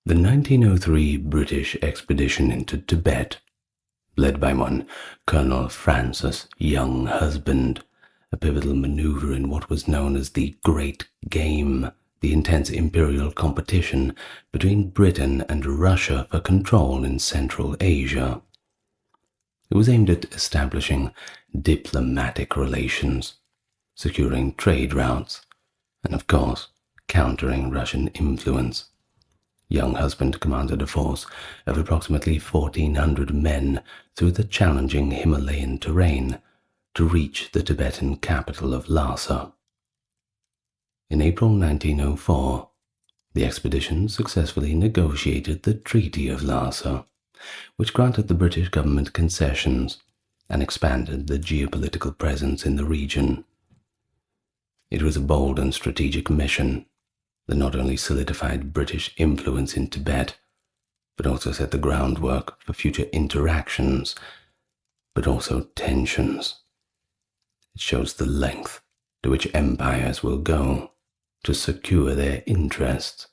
The 1903 British expedition into Tibet, led by one Colonel Francis Younghusband, a pivotal maneuver in what was known as the Great Game, the intense imperial competition between Britain and Russia for control in Central Asia. It was aimed at establishing diplomatic relations, securing trade routes, and of course, countering Russian influence. Younghusband commanded a force of approximately 1,400 men through the challenging Himalayan terrain to reach the Tibetan capital of Lhasa. In April 1904, the expedition successfully negotiated the Treaty of Lhasa, which granted the British government concessions and expanded the geopolitical presence in the region. It was a bold and strategic mission that not only solidified British influence in Tibet, but also set the groundwork for future interactions, but also tensions. It shows the length to which empires will go to secure their interests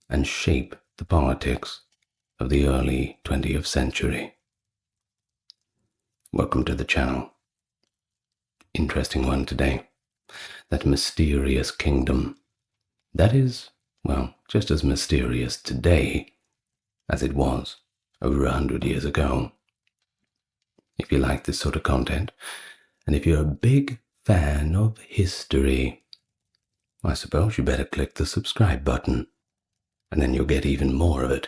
and shape the politics of the early 20th century. Welcome to the channel. Interesting one today. That mysterious kingdom. That is, well, just as mysterious today as it was over 100 years ago. If you like this sort of content, and if you're a big fan of history, I suppose you better click the subscribe button, and then you'll get even more of it,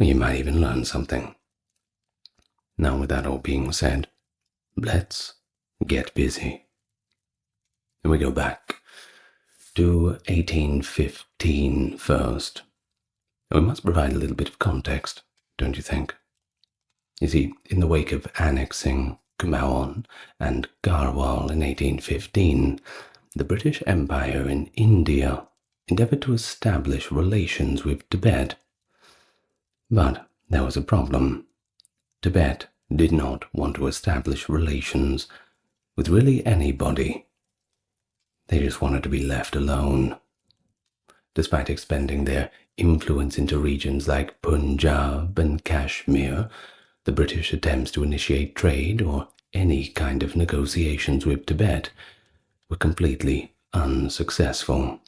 or you might even learn something. Now, with that all being said, let's get busy. And we go back to 1815 first. We must provide a little bit of context, don't you think? You see, in the wake of annexing Kumaon and Garhwal in 1815, the British Empire in India endeavored to establish relations with Tibet. But there was a problem. Tibet did not want to establish relations with really anybody. They just wanted to be left alone. Despite expending their influence into regions like Punjab and Kashmir, the British attempts to initiate trade or any kind of negotiations with Tibet were completely unsuccessful.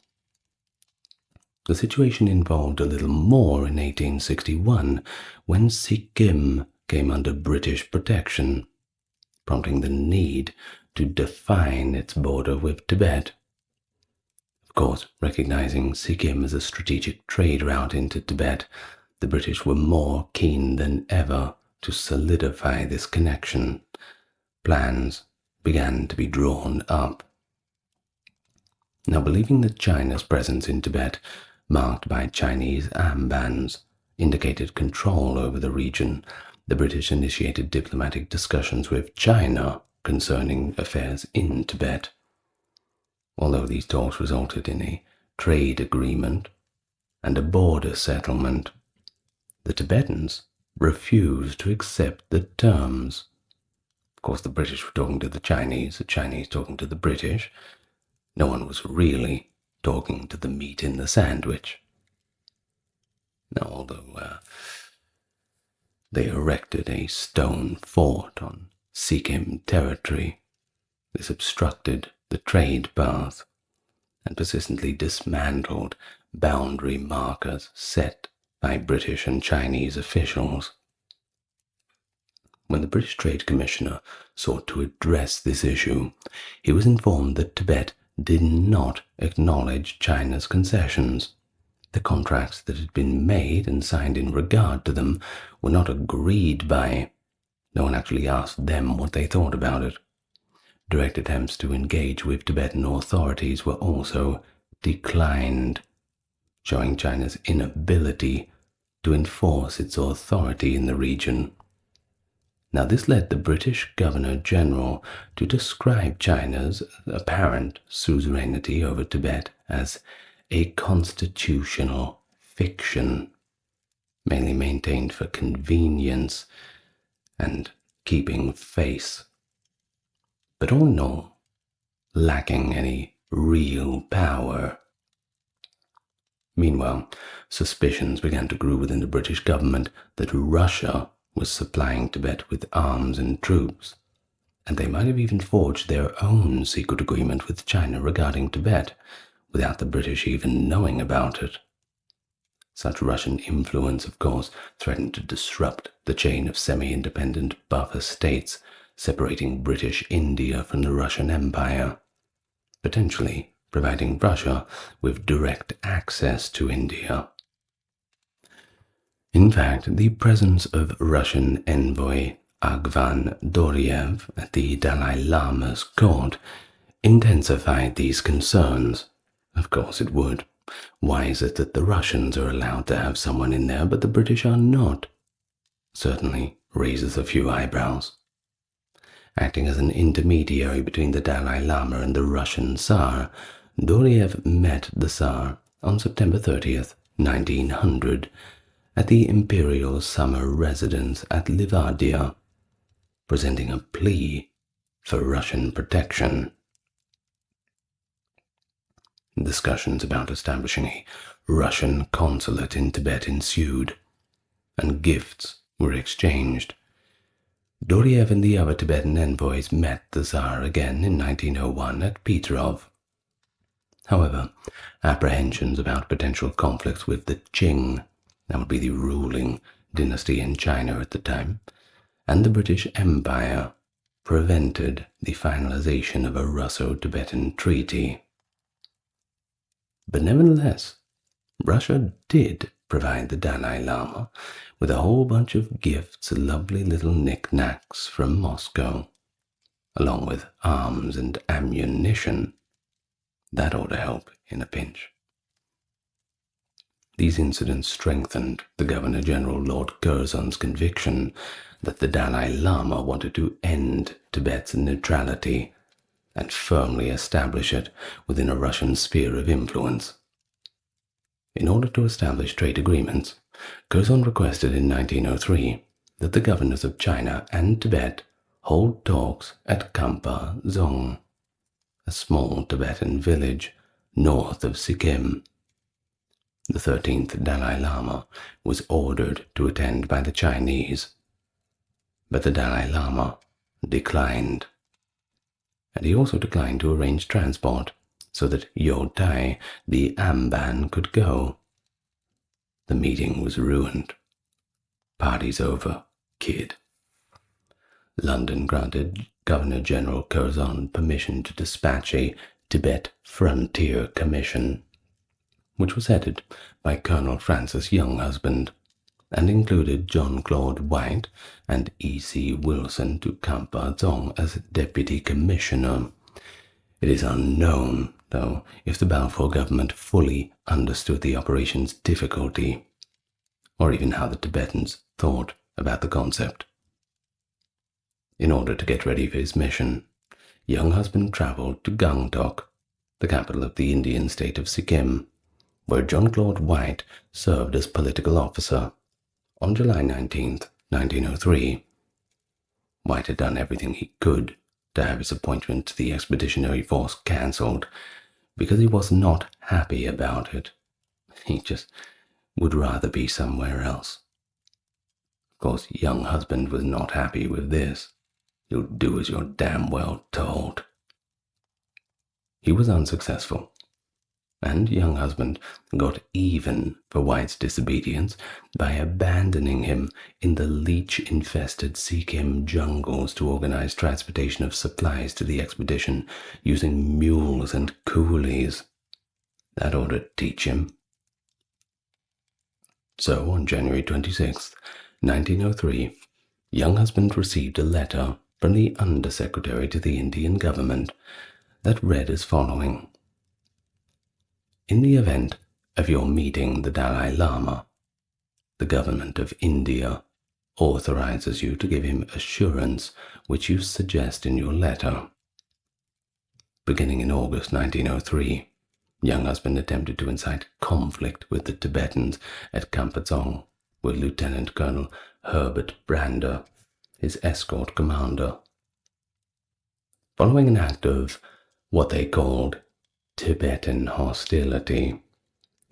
The situation involved a little more in 1861 when Sikkim came under British protection, prompting the need to define its border with Tibet. Of course, recognizing Sikkim as a strategic trade route into Tibet, the British were more keen than ever to solidify this connection. Plans began to be drawn up. Now, believing that China's presence in Tibet, marked by Chinese armbands, indicated control over the region, the British initiated diplomatic discussions with China concerning affairs in Tibet. Although these talks resulted in a trade agreement and a border settlement, the Tibetans refused to accept the terms. Of course, the British were talking to the Chinese talking to the British. No one was really talking to the meat in the sandwich. Now, although they erected a stone fort on Sikkim territory, this obstructed the trade path and persistently dismantled boundary markers set by British and Chinese officials. When the British Trade Commissioner sought to address this issue, he was informed that Tibet did not acknowledge China's concessions. The contracts that had been made and signed in regard to them were not agreed by. No one actually asked them what they thought about it. Direct attempts to engage with Tibetan authorities were also declined, showing China's inability to enforce its authority in the region. Now, this led the British Governor-General to describe China's apparent suzerainty over Tibet as a constitutional fiction, mainly maintained for convenience and keeping face, but all in all, lacking any real power. Meanwhile, suspicions began to grow within the British government that Russia was supplying Tibet with arms and troops, and they might have even forged their own secret agreement with China regarding Tibet, without the British even knowing about it. Such Russian influence, of course, threatened to disrupt the chain of semi-independent buffer states separating British India from the Russian Empire, potentially providing Russia with direct access to India. In fact, the presence of Russian envoy Agvan Doriev at the Dalai Lama's court intensified these concerns. Of course it would. Why is it that the Russians are allowed to have someone in there, but the British are not? Certainly raises a few eyebrows. Acting as an intermediary between the Dalai Lama and the Russian Tsar, Doriev met the Tsar on September 30th, 1900, at the imperial summer residence at Livadia, presenting a plea for Russian protection. Discussions about establishing a Russian consulate in Tibet ensued, and gifts were exchanged. Doriev and the other Tibetan envoys met the Tsar again in 1901 at Petrov. However, apprehensions about potential conflicts with the Qing, that would be the ruling dynasty in China at the time, and the British Empire prevented the finalization of a Russo-Tibetan treaty. But nevertheless, Russia did provide the Dalai Lama with a whole bunch of gifts, lovely little knickknacks from Moscow, along with arms and ammunition. That ought to help in a pinch. These incidents strengthened the Governor-General Lord Curzon's conviction that the Dalai Lama wanted to end Tibet's neutrality and firmly establish it within a Russian sphere of influence. In order to establish trade agreements, Curzon requested in 1903 that the governors of China and Tibet hold talks at Kampa Zong, a small Tibetan village north of Sikkim. The 13th Dalai Lama was ordered to attend by the Chinese, but the Dalai Lama declined. And he also declined to arrange transport so that Yotai, the Amban, could go. The meeting was ruined. Party's over, kid. London granted Governor-General Curzon permission to dispatch a Tibet Frontier Commission, which was headed by Colonel Francis Younghusband, and included John Claude White and E.C. Wilson to Kampa Zong as deputy commissioner. It is unknown, though, if the Balfour government fully understood the operation's difficulty, or even how the Tibetans thought about the concept. In order to get ready for his mission, Younghusband travelled to Gangtok, the capital of the Indian state of Sikkim, where John Claude White served as political officer. On July 19, 1903, White had done everything he could to have his appointment to the expeditionary force cancelled because he was not happy about it. He just would rather be somewhere else. Of course, Younghusband was not happy with this. You'll do as you're damn well told. He was unsuccessful, and Younghusband got even for White's disobedience by abandoning him in the leech-infested Sikkim jungles to organize transportation of supplies to the expedition using mules and coolies. That ought to teach him. So, on January 26, 1903, Younghusband received a letter from the Undersecretary to the Indian government that read as following: In the event of your meeting the Dalai Lama, the government of India authorizes you to give him assurance which you suggest in your letter. Beginning in August 1903, Younghusband attempted to incite conflict with the Tibetans at Kampa Zong with Lieutenant Colonel Herbert Brander, his escort commander. Following an act of what they called Tibetan hostility,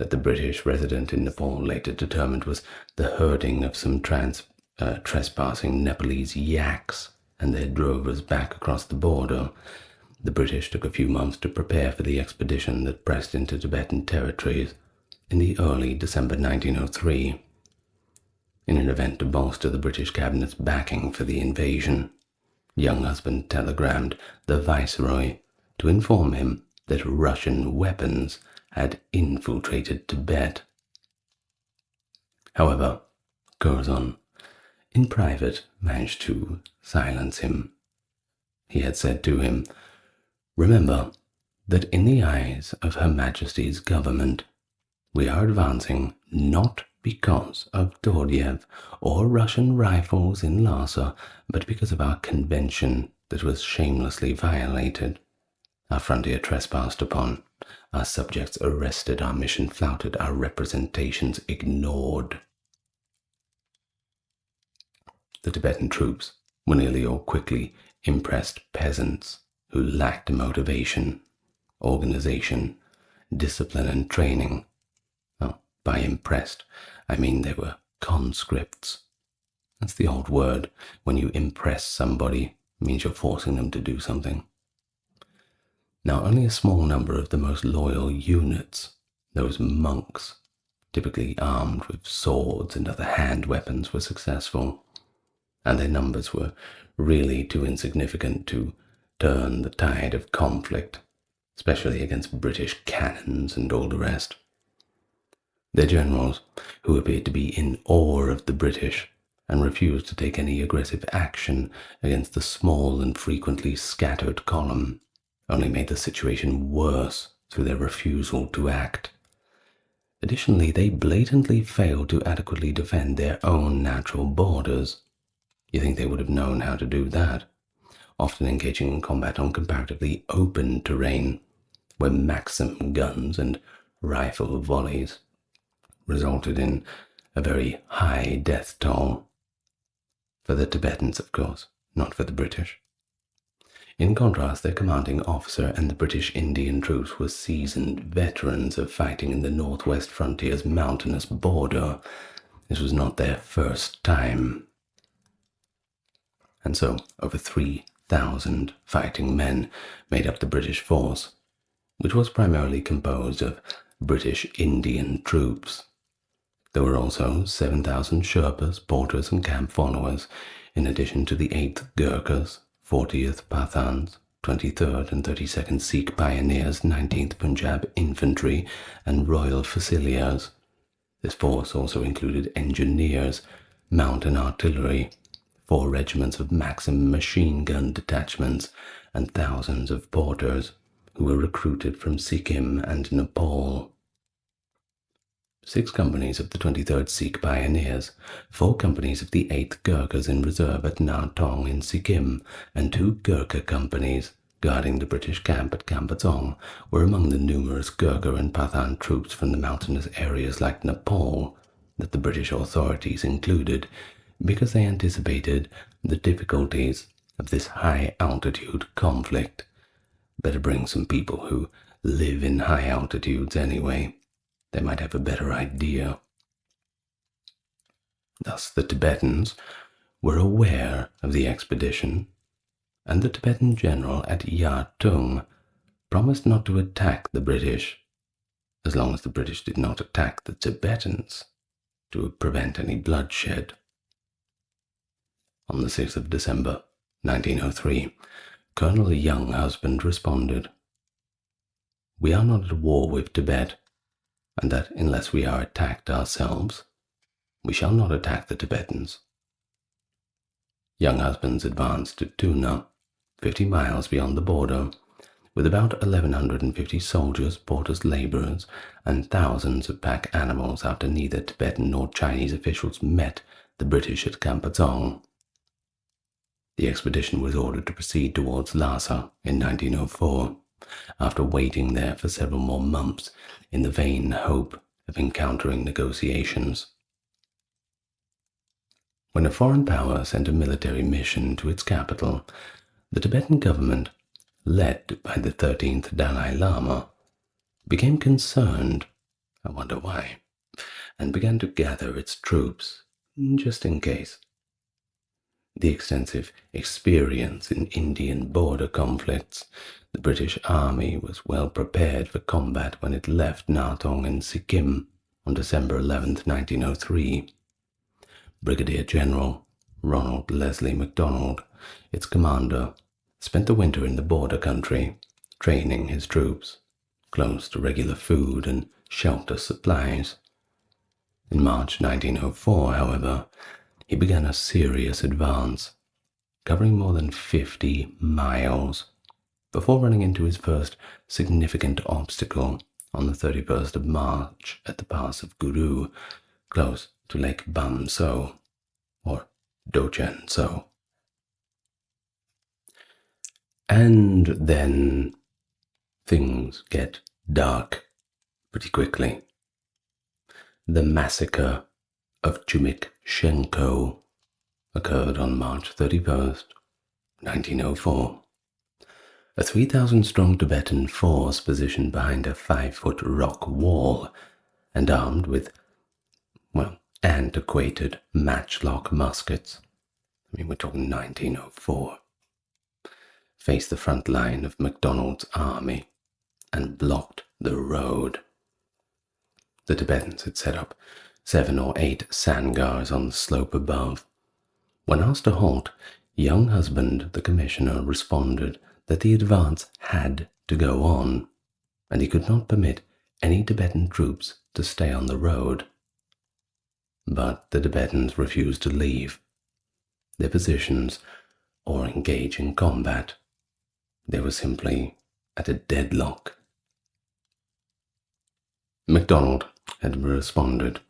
that the British resident in Nepal later determined was the herding of some trespassing Nepalese yaks and their drovers back across the border, the British took a few months to prepare for the expedition that pressed into Tibetan territories in the early December 1903. In an event to bolster the British cabinet's backing for the invasion, Younghusband telegrammed the Viceroy to inform him that Russian weapons had infiltrated Tibet. However, Curzon, in private, managed to silence him. He had said to him, "Remember that in the eyes of Her Majesty's government, we are advancing not because of Tordiev or Russian rifles in Lhasa, but because of our convention that was shamelessly violated. Our frontier trespassed upon, our subjects arrested, our mission flouted, our representations ignored." The Tibetan troops were nearly all quickly impressed peasants who lacked motivation, organization, discipline, and training. Well, by impressed, I mean they were conscripts. That's the old word. When you impress somebody, it means you're forcing them to do something. Now, only a small number of the most loyal units, those monks, typically armed with swords and other hand weapons, were successful, and their numbers were really too insignificant to turn the tide of conflict, especially against British cannons and all the rest. Their generals, who appeared to be in awe of the British and refused to take any aggressive action against the small and frequently scattered column, only made the situation worse through their refusal to act. Additionally, they blatantly failed to adequately defend their own natural borders. You think they would have known how to do that, often engaging in combat on comparatively open terrain, where Maxim guns and rifle volleys resulted in a very high death toll. For the Tibetans, of course, not for the British. In contrast, their commanding officer and the British Indian troops were seasoned veterans of fighting in the northwest frontier's mountainous border. This was not their first time. And so, over 3,000 fighting men made up the British force, which was primarily composed of British Indian troops. There were also 7,000 Sherpas, porters, and camp followers, in addition to the 8th Gurkhas, 40th Pathans, 23rd and 32nd Sikh Pioneers, 19th Punjab Infantry, and Royal Fusiliers. This force also included engineers, mountain artillery, 4 regiments of Maxim machine gun detachments, and thousands of porters who were recruited from Sikkim and Nepal. 6 companies of the 23rd Sikh Pioneers, 4 companies of the 8th Gurkhas in reserve at Nartong in Sikkim, and 2 Gurkha companies guarding the British camp at Kampatong were among the numerous Gurkha and Pathan troops from the mountainous areas like Nepal that the British authorities included, because they anticipated the difficulties of this high-altitude conflict. Better bring some people who live in high altitudes anyway. They might have a better idea. Thus the Tibetans were aware of the expedition, and the Tibetan general at Yatung promised not to attack the British, as long as the British did not attack the Tibetans, to prevent any bloodshed. On the 6th of December, 1903, Colonel Younghusband responded, "We are not at war with Tibet, and that unless we are attacked ourselves, we shall not attack the Tibetans." Younghusband's advanced to Tuna, 50 miles beyond the border, with about 1,150 soldiers, porters, laborers, and thousands of pack animals after neither Tibetan nor Chinese officials met the British at Kampatong. The expedition was ordered to proceed towards Lhasa in 1904, after waiting there for several more months in the vain hope of encountering negotiations. When a foreign power sent a military mission to its capital, the Tibetan government, led by the 13th Dalai Lama, became concerned I wonder why, and began to gather its troops, just in case. The extensive experience in Indian border conflicts, the British Army was well prepared for combat when it left Natong in Sikkim on December 11, 1903. Brigadier General Ronald Leslie MacDonald, its commander, spent the winter in the border country, training his troops, close to regular food and shelter supplies. In March 1904, however, he began a serious advance, covering more than 50 miles, before running into his first significant obstacle on the 31st of March at the pass of Guru, close to Lake Bam So, or Dochen So. And then things get dark pretty quickly. The massacre of Chumik-Shenko occurred on March 31st, 1904. A 3,000-strong Tibetan force positioned behind a 5-foot rock wall and armed with, antiquated matchlock muskets. We're talking 1904. Faced the front line of MacDonald's army and blocked the road. The Tibetans had set up 7 or 8 sangars on the slope above. When asked to halt, Younghusband, the commissioner, responded that the advance had to go on, and he could not permit any Tibetan troops to stay on the road. But the Tibetans refused to leave their positions or engage in combat. They were simply at a deadlock. MacDonald had responded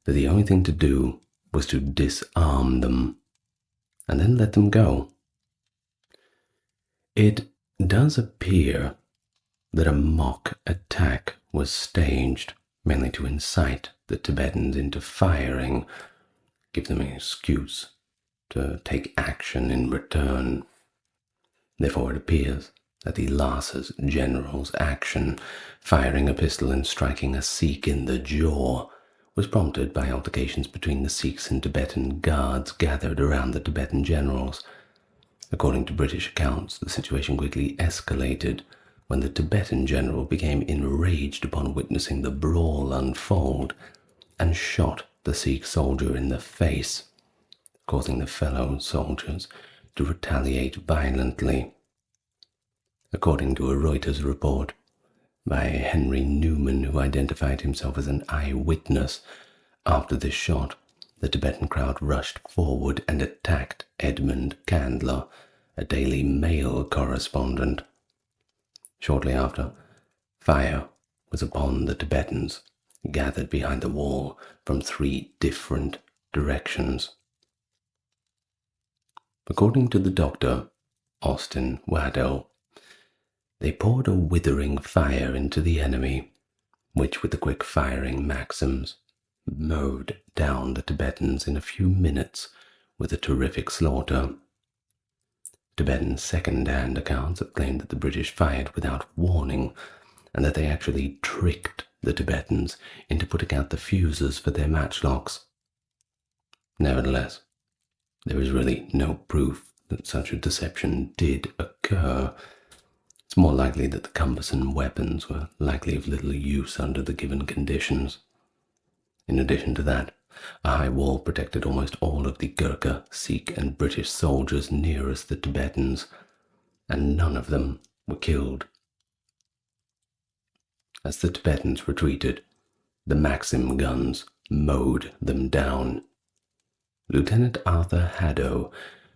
that the only thing to do was to disarm them and then let them go. It does appear that a mock attack was staged, mainly to incite the Tibetans into firing, give them an excuse to take action in return. Therefore it appears that the Lhasa's general's action, firing a pistol and striking a Sikh in the jaw, was prompted by altercations between the Sikhs and Tibetan guards gathered around the Tibetan generals. According to British accounts, the situation quickly escalated when the Tibetan general became enraged upon witnessing the brawl unfold and shot the Sikh soldier in the face, causing the fellow soldiers to retaliate violently. According to a Reuters report by Henry Newman, who identified himself as an eyewitness, after this shot, the Tibetan crowd rushed forward and attacked Edmund Candler, a Daily Mail correspondent. Shortly after, fire was upon the Tibetans, gathered behind the wall from 3 different directions. According to the doctor, Austin Waddell, they poured a withering fire into the enemy, which with the quick-firing Maxims mowed down the Tibetans in a few minutes with a terrific slaughter. Tibetan second-hand accounts have claimed that the British fired without warning and that they actually tricked the Tibetans into putting out the fuses for their matchlocks. Nevertheless, there is really no proof that such a deception did occur. It's more likely that the cumbersome weapons were likely of little use under the given conditions. In addition to that, a high wall protected almost all of the Gurkha, Sikh, and British soldiers nearest the Tibetans, and none of them were killed. As the Tibetans retreated, the Maxim guns mowed them down. Lieutenant Arthur Haddo,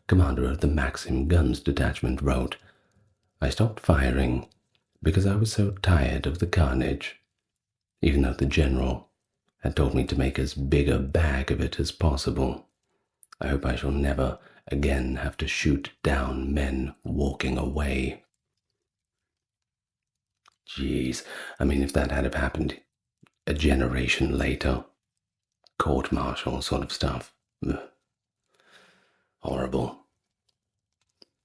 commander of the Maxim Guns Detachment, wrote, "I stopped firing because I was so tired of the carnage, even though the general had told me to make as big a bag of it as possible. I hope I shall never again have to shoot down men walking away." Jeez, if that had happened a generation later, court-martial sort of stuff. Ugh. Horrible.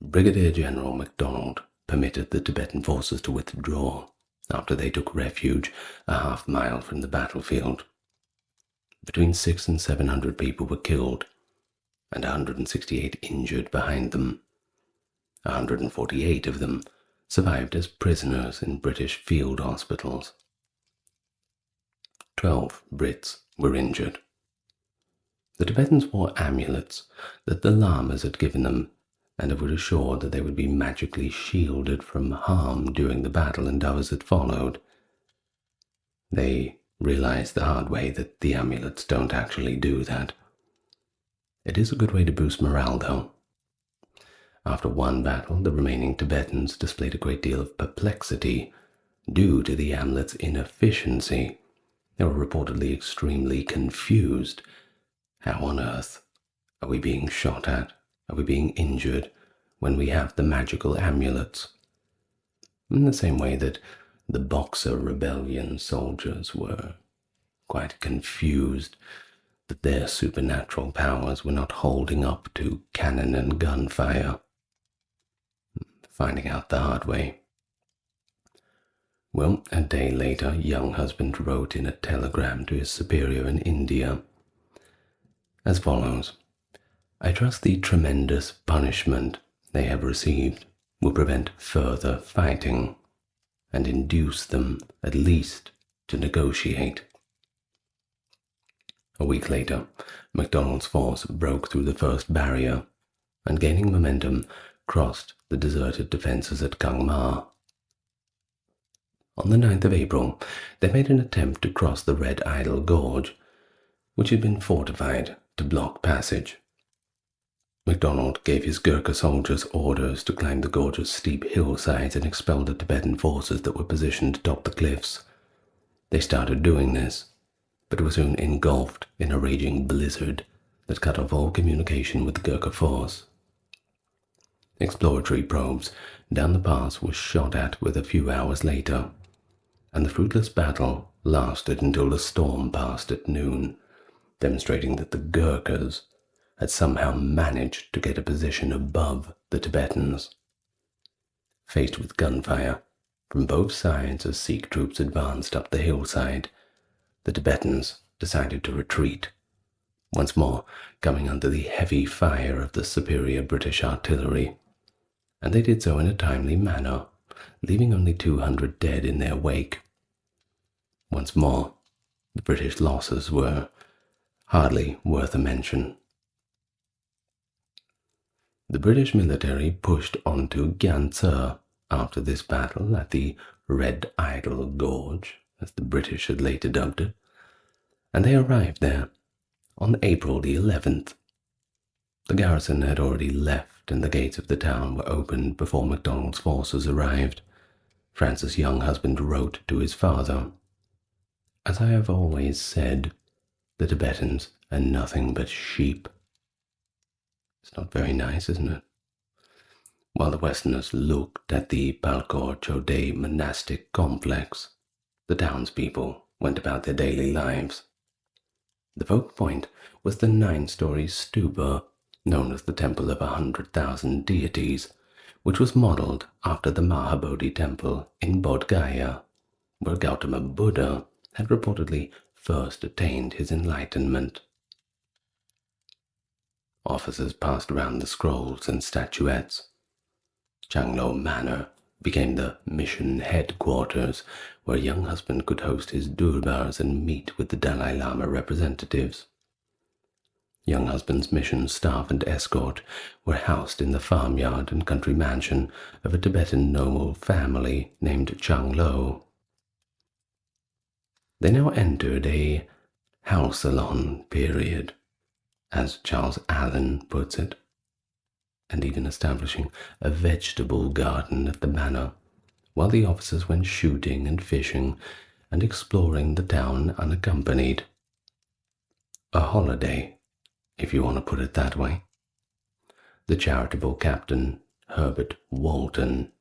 Brigadier General MacDonald permitted the Tibetan forces to withdraw after they took refuge a half-mile from the battlefield. Between 600 and 700 people were killed, and 168 injured behind them. 148 of them survived as prisoners in British field hospitals. 12 Brits were injured. The Tibetans wore amulets that the lamas had given them, and were assured that they would be magically shielded from harm during the battle and others that followed. They realized the hard way that the amulets don't actually do that. It is a good way to boost morale, though. After one battle, the remaining Tibetans displayed a great deal of perplexity due to the amulet's inefficiency. They were reportedly extremely confused. How on earth are we being shot at? Are we being injured when we have the magical amulets? In the same way that the Boxer Rebellion soldiers were quite confused that their supernatural powers were not holding up to cannon and gunfire. Finding out the hard way. Well, a day later, Younghusband wrote in a telegram to his superior in India as follows: I trust the tremendous punishment they have received will prevent further fighting and induce them at least to negotiate. A week later, MacDonald's force broke through the first barrier and, gaining momentum, crossed the deserted defences at Kangma. On the 9th of April, they made an attempt to cross the Red Idol Gorge, which had been fortified to block passage. MacDonald gave his Gurkha soldiers orders to climb the gorge's steep hillsides and expel the Tibetan forces that were positioned atop the cliffs. They started doing this, but were soon engulfed in a raging blizzard that cut off all communication with the Gurkha force. Exploratory probes down the pass were shot at with a few hours later, and the fruitless battle lasted until the storm passed at noon, demonstrating that the Gurkhas had somehow managed to get a position above the Tibetans. Faced with gunfire from both sides as Sikh troops advanced up the hillside, the Tibetans decided to retreat, once more coming under the heavy fire of the superior British artillery, and they did so in a timely manner, leaving only 200 dead in their wake. Once more, the British losses were hardly worth a mention. The British military pushed on to Gyantse after this battle at the Red Idol Gorge, as the British had later dubbed it, and they arrived there on April the 11th. The garrison had already left, and the gates of the town were opened before MacDonald's forces arrived. Francis Younghusband wrote to his father, As I have always said, the Tibetans are nothing but sheep. It's not very nice, isn't it? While the Westerners looked at the Palkor Chodeh monastic complex, the townspeople went about their daily lives. The focal point was the 9-story stupa, known as the Temple of 100,000 Deities, which was modelled after the Mahabodhi Temple in Bodh Gaya, where Gautama Buddha had reportedly first attained his enlightenment. Officers passed around the scrolls and statuettes. Changlo Manor became the mission headquarters, where Younghusband could host his durbars and meet with the Dalai Lama representatives. Younghusband's mission staff and escort were housed in the farmyard and country mansion of a Tibetan noble family named Changlo. They now entered a house-salon period, as Charles Allen puts it, and even establishing a vegetable garden at the manor, while the officers went shooting and fishing and exploring the town unaccompanied. A holiday, if you want to put it that way. The charitable Captain Herbert Walton,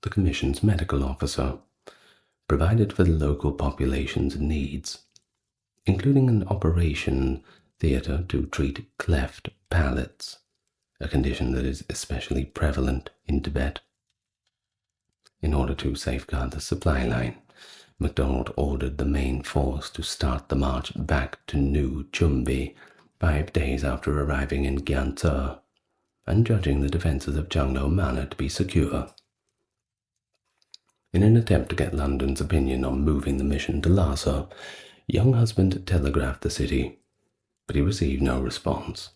the Commission's medical officer, provided for the local population's needs, including an operation theatre to treat cleft palates, a condition that is especially prevalent in Tibet. In order to safeguard the supply line, MacDonald ordered the main force to start the march back to New Chumbi 5 days after arriving in Gyantse, and judging the defences of Changlo Manor to be secure. In an attempt to get London's opinion on moving the mission to Lhasa, Younghusband telegraphed the city, but he received no response.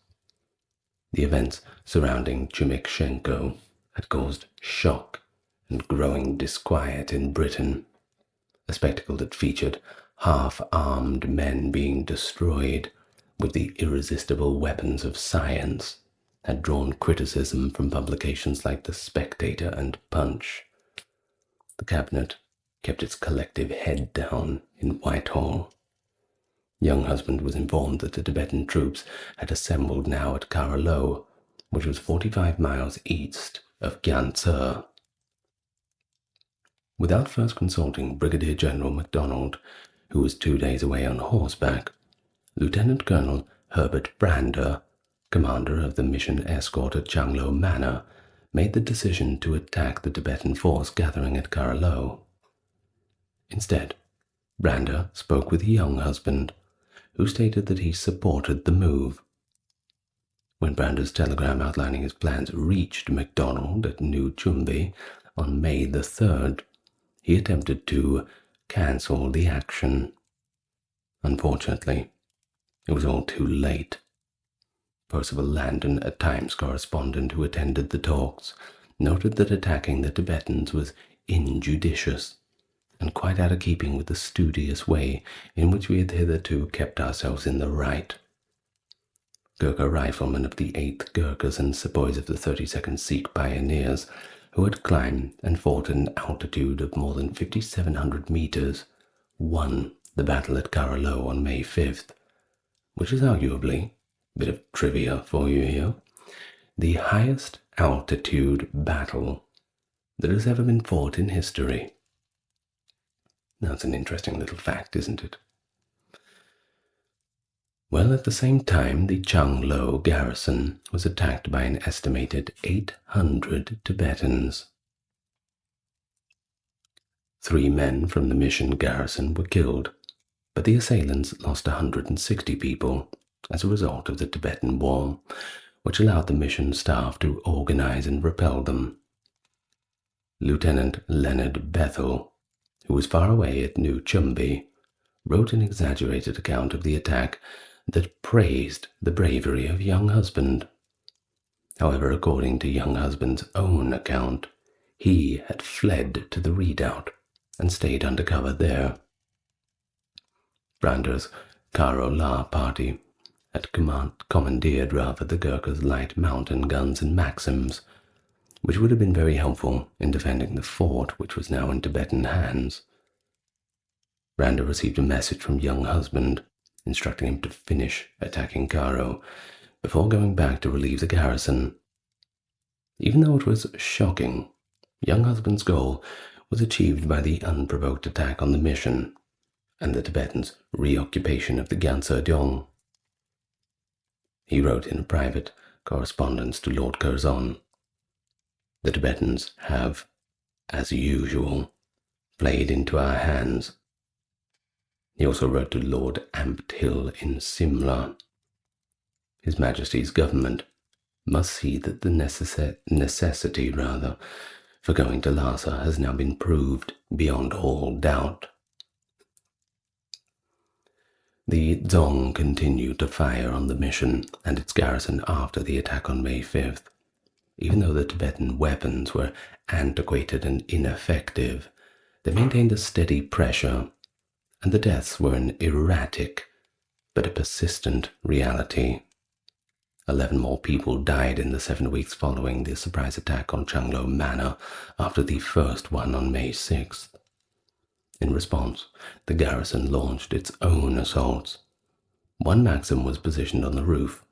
The events surrounding Chumikchenko had caused shock and growing disquiet in Britain. A spectacle that featured half-armed men being destroyed with the irresistible weapons of science had drawn criticism from publications like The Spectator and Punch. The cabinet kept its collective head down in Whitehall. Younghusband was informed that the Tibetan troops had assembled now at Carolo, which was 45 miles east of Gyantse. Without first consulting Brigadier General MacDonald, who was 2 days away on horseback, Lieutenant Colonel Herbert Brander, commander of the mission escort at Changlo Manor, made the decision to attack the Tibetan force gathering at Carolo. Instead, Brander spoke with Younghusband, who stated that he supported the move. When Brander's telegram outlining his plans reached MacDonald at New Chumbi on May the 3rd, he attempted to cancel the action. Unfortunately, it was all too late. Percival Landon, a Times correspondent who attended the talks, noted that attacking the Tibetans was injudicious and quite out of keeping with the studious way in which we had hitherto kept ourselves in the right. Gurkha riflemen of the 8th Gurkhas and sepoys of the 32nd Sikh pioneers, who had climbed and fought at an altitude of more than 5,700 meters, won the battle at Carolo on May 5th, which is arguably, a bit of trivia for you here, the highest altitude battle that has ever been fought in history. That's an interesting little fact, isn't it? Well, at the same time, the Changlo garrison was attacked by an estimated 800 Tibetans. 3 men from the mission garrison were killed, but the assailants lost 160 people as a result of the Tibetan War, which allowed the mission staff to organize and repel them. Lieutenant Leonard Bethel, who was far away at New Chumbi, wrote an exaggerated account of the attack that praised the bravery of Younghusband. However, according to Younghusband's own account, he had fled to the redoubt and stayed under cover there. Brander's Karola party had commandeered the Gurkhas' light mountain guns and Maxims, which would have been very helpful in defending the fort, which was now in Tibetan hands. Brander received a message from Younghusband instructing him to finish attacking Karo before going back to relieve the garrison. Even though it was shocking, Younghusband's goal was achieved by the unprovoked attack on the mission and the Tibetans' reoccupation of the Gyantse Dong. He wrote in a private correspondence to Lord Curzon, "The Tibetans have, as usual, played into our hands." He also wrote to Lord Ampthill in Simla, "His Majesty's government must see that the necessity for going to Lhasa has now been proved beyond all doubt." The Dzong continued to fire on the mission and its garrison after the attack on May 5th. Even though the Tibetan weapons were antiquated and ineffective, they maintained a steady pressure, and the deaths were an erratic but a persistent reality. 11 more people died in the 7 weeks following the surprise attack on Changlo Manor after the first one on May 6th. In response, the garrison launched its own assaults. 1 Maxim was positioned on the roof,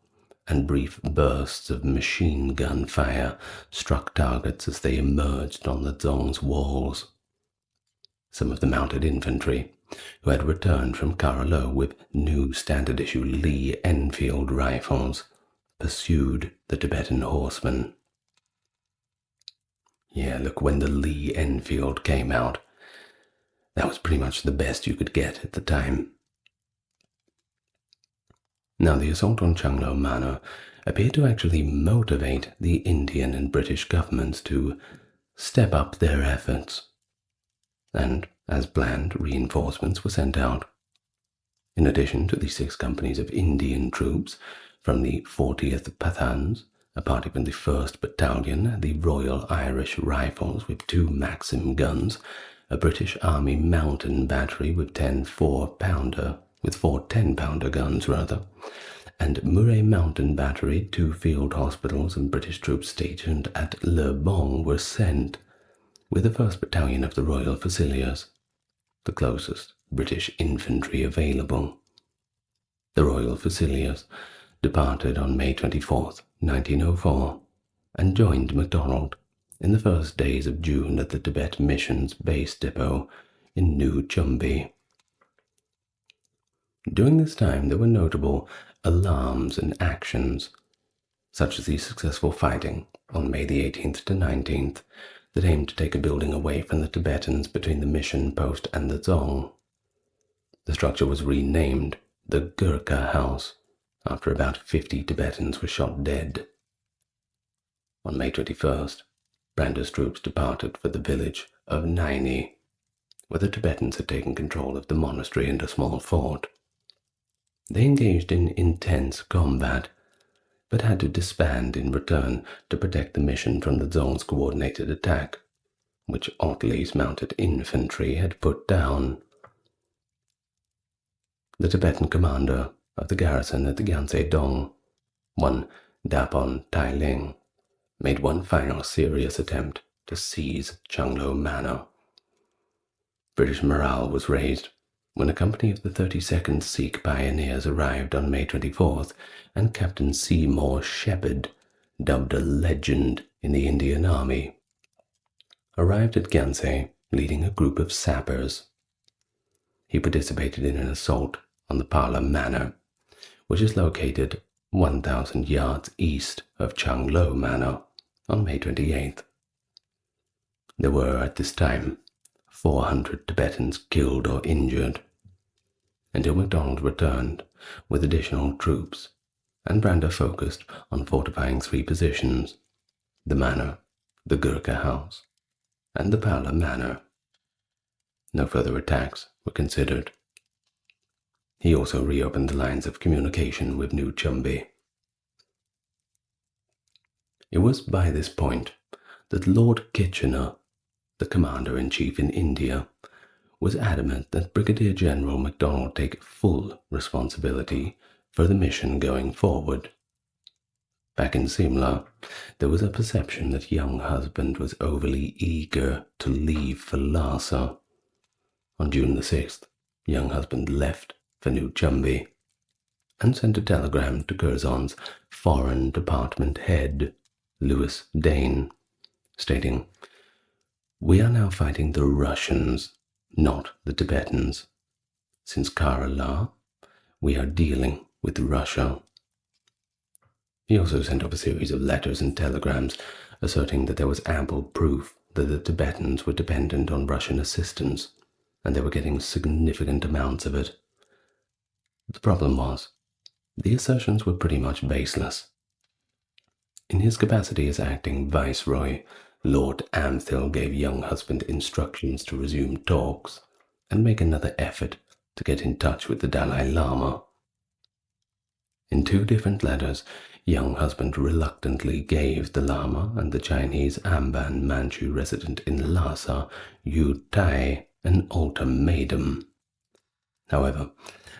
and brief bursts of machine gun fire struck targets as they emerged on the Dzong's walls. Some of the mounted infantry, who had returned from Carolo with new standard-issue Lee Enfield rifles, pursued the Tibetan horsemen. Yeah, look, when the Lee Enfield came out, that was pretty much the best you could get at the time. Now, the assault on Changlo Manor appeared to actually motivate the Indian and British governments to step up their efforts. And, as planned, reinforcements were sent out. In addition to the 6 companies of Indian troops from the 40th Pathans, a party from the 1st Battalion, the Royal Irish Rifles with 2 Maxim guns, a British Army mountain battery with 4 10-pounder guns, and Murray Mountain Battery, 2 field hospitals and British troops stationed at Le Bon were sent, with the 1st Battalion of the Royal Fusiliers, the closest British infantry available. The Royal Fusiliers departed on May 24, 1904, and joined MacDonald in the first days of June at the Tibet Mission's base depot in New Chumbi. During this time there were notable alarms and actions, such as the successful fighting on May the 18th to 19th that aimed to take a building away from the Tibetans between the mission post and the Dzong. The structure was renamed the Gurkha House after about 50 Tibetans were shot dead. On May 21st, Brander's troops departed for the village of Naini, where the Tibetans had taken control of the monastery and a small fort. They engaged in intense combat, but had to disband in return to protect the mission from the Dzong's coordinated attack, which Otley's mounted infantry had put down. The Tibetan commander of the garrison at the Gyanse Dong, one Dapon Tai Ling, made one final serious attempt to seize Changlo Manor. British morale was raised when a company of the 32nd Sikh pioneers arrived on May 24th, and Captain Seymour Shepherd, dubbed a legend in the Indian Army, arrived at Gyanse leading a group of sappers. He participated in an assault on the Pala Manor, which is located 1,000 yards east of Changlo Manor, on May 28th. There were, at this time, 400 Tibetans killed or injured, until MacDonald returned with additional troops, and Brander focused on fortifying 3 positions: the manor, the Gurkha House, and the Pala Manor. No further attacks were considered. He also reopened the lines of communication with New Chumbi. It was by this point that Lord Kitchener, the commander-in-chief in India, was adamant that Brigadier General MacDonald take full responsibility for the mission going forward. Back in Simla, there was a perception that Younghusband was overly eager to leave for Lhasa. On June the 6th, Younghusband left for New Chumbi and sent a telegram to Curzon's Foreign Department head, Louis Dane, stating, "We are now fighting the Russians, not the Tibetans. Since Kerala, we are dealing with Russia." He also sent off a series of letters and telegrams asserting that there was ample proof that the Tibetans were dependent on Russian assistance, and they were getting significant amounts of it. The problem was, the assertions were pretty much baseless. In his capacity as acting viceroy, Lord Amthil gave Younghusband instructions to resume talks and make another effort to get in touch with the Dalai Lama. In 2 different letters, Younghusband reluctantly gave the Lama and the Chinese Amban Manchu resident in Lhasa, Yu Tai, an ultimatum. However,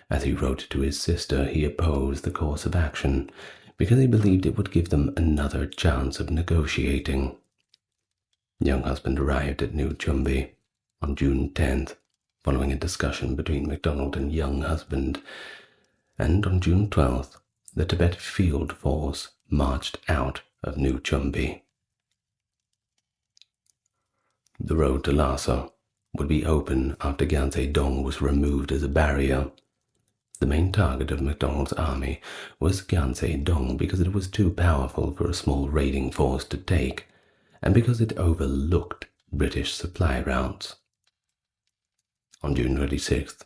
as he wrote to his sister, he opposed the course of action because he believed it would give them another chance of negotiating. Younghusband arrived at New Chumbi on June 10th, following a discussion between MacDonald and Younghusband, and on June 12th, the Tibet Field Force marched out of New Chumbi. The road to Lhasa would be open after Gyanse Dong was removed as a barrier. The main target of MacDonald's army was Gyanse Dong because it was too powerful for a small raiding force to take, and because it overlooked British supply routes. On June 26th,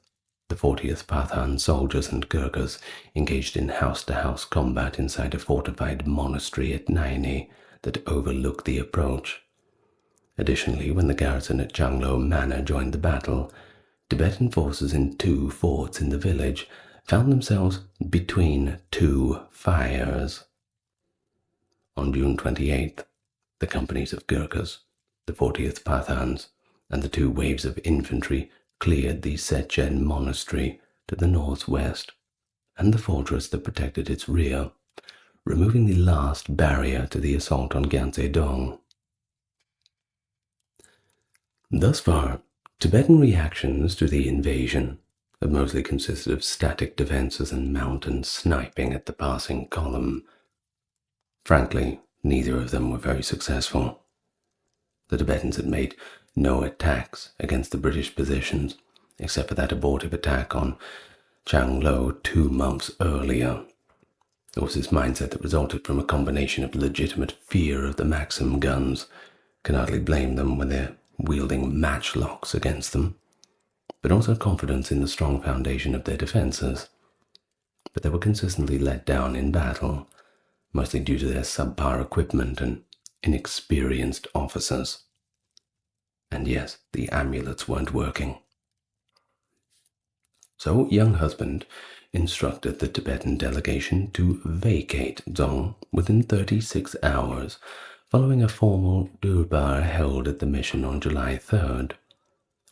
the 40th Pathan soldiers and Gurkhas engaged in house-to-house combat inside a fortified monastery at Naini that overlooked the approach. Additionally, when the garrison at Janglo Manor joined the battle, Tibetan forces in 2 forts in the village found themselves between 2 fires. On June 28th, the companies of Gurkhas, the 40th Pathans, and the 2 waves of infantry cleared the Sechen monastery to the northwest and the fortress that protected its rear, removing the last barrier to the assault on Gyanse Dong. Thus far, Tibetan reactions to the invasion have mostly consisted of static defenses and mountain sniping at the passing column. Frankly, neither of them were very successful. The Tibetans had made no attacks against the British positions, except for that abortive attack on Changlo 2 months earlier. It was this mindset that resulted from a combination of legitimate fear of the Maxim guns, can hardly blame them when they're wielding matchlocks against them, but also confidence in the strong foundation of their defenses. But they were consistently let down in battle, mostly due to their subpar equipment and inexperienced officers. And yes, the amulets weren't working. So Younghusband instructed the Tibetan delegation to vacate Dzong within 36 hours, following a formal durbar held at the mission on July 3rd.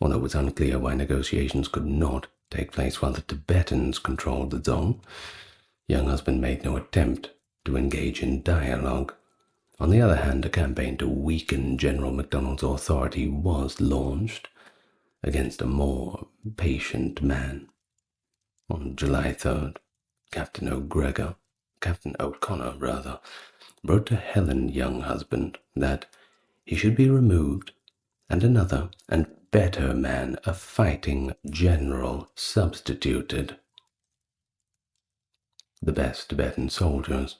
Although it was unclear why negotiations could not take place while the Tibetans controlled the Dzong, Younghusband made no attempt to engage in dialogue. On the other hand, a campaign to weaken General MacDonald's authority was launched against a more patient man. On July 3rd, Captain O'Connor, wrote to Helen Younghusband that he should be removed and another and better man, a fighting general, substituted. The best Tibetan soldiers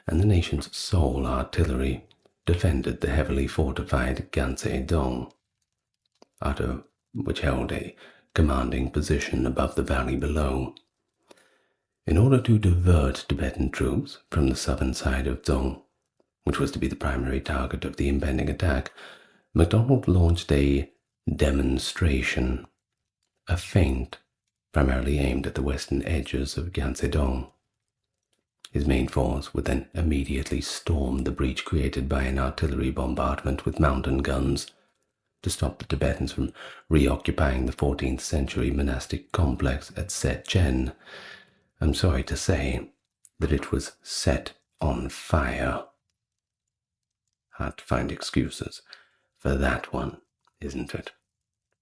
and the nation's sole artillery defended the heavily fortified Gyanse Dong, which held a commanding position above the valley below. In order to divert Tibetan troops from the southern side of Dzong, which was to be the primary target of the impending attack, MacDonald launched a demonstration, a feint primarily aimed at the western edges of Gyanse Dong. His main force would then immediately storm the breach created by an artillery bombardment with mountain guns to stop the Tibetans from reoccupying the 14th century monastic complex at Sechen. I'm sorry to say that it was set on fire. Hard to find excuses for that one, isn't it?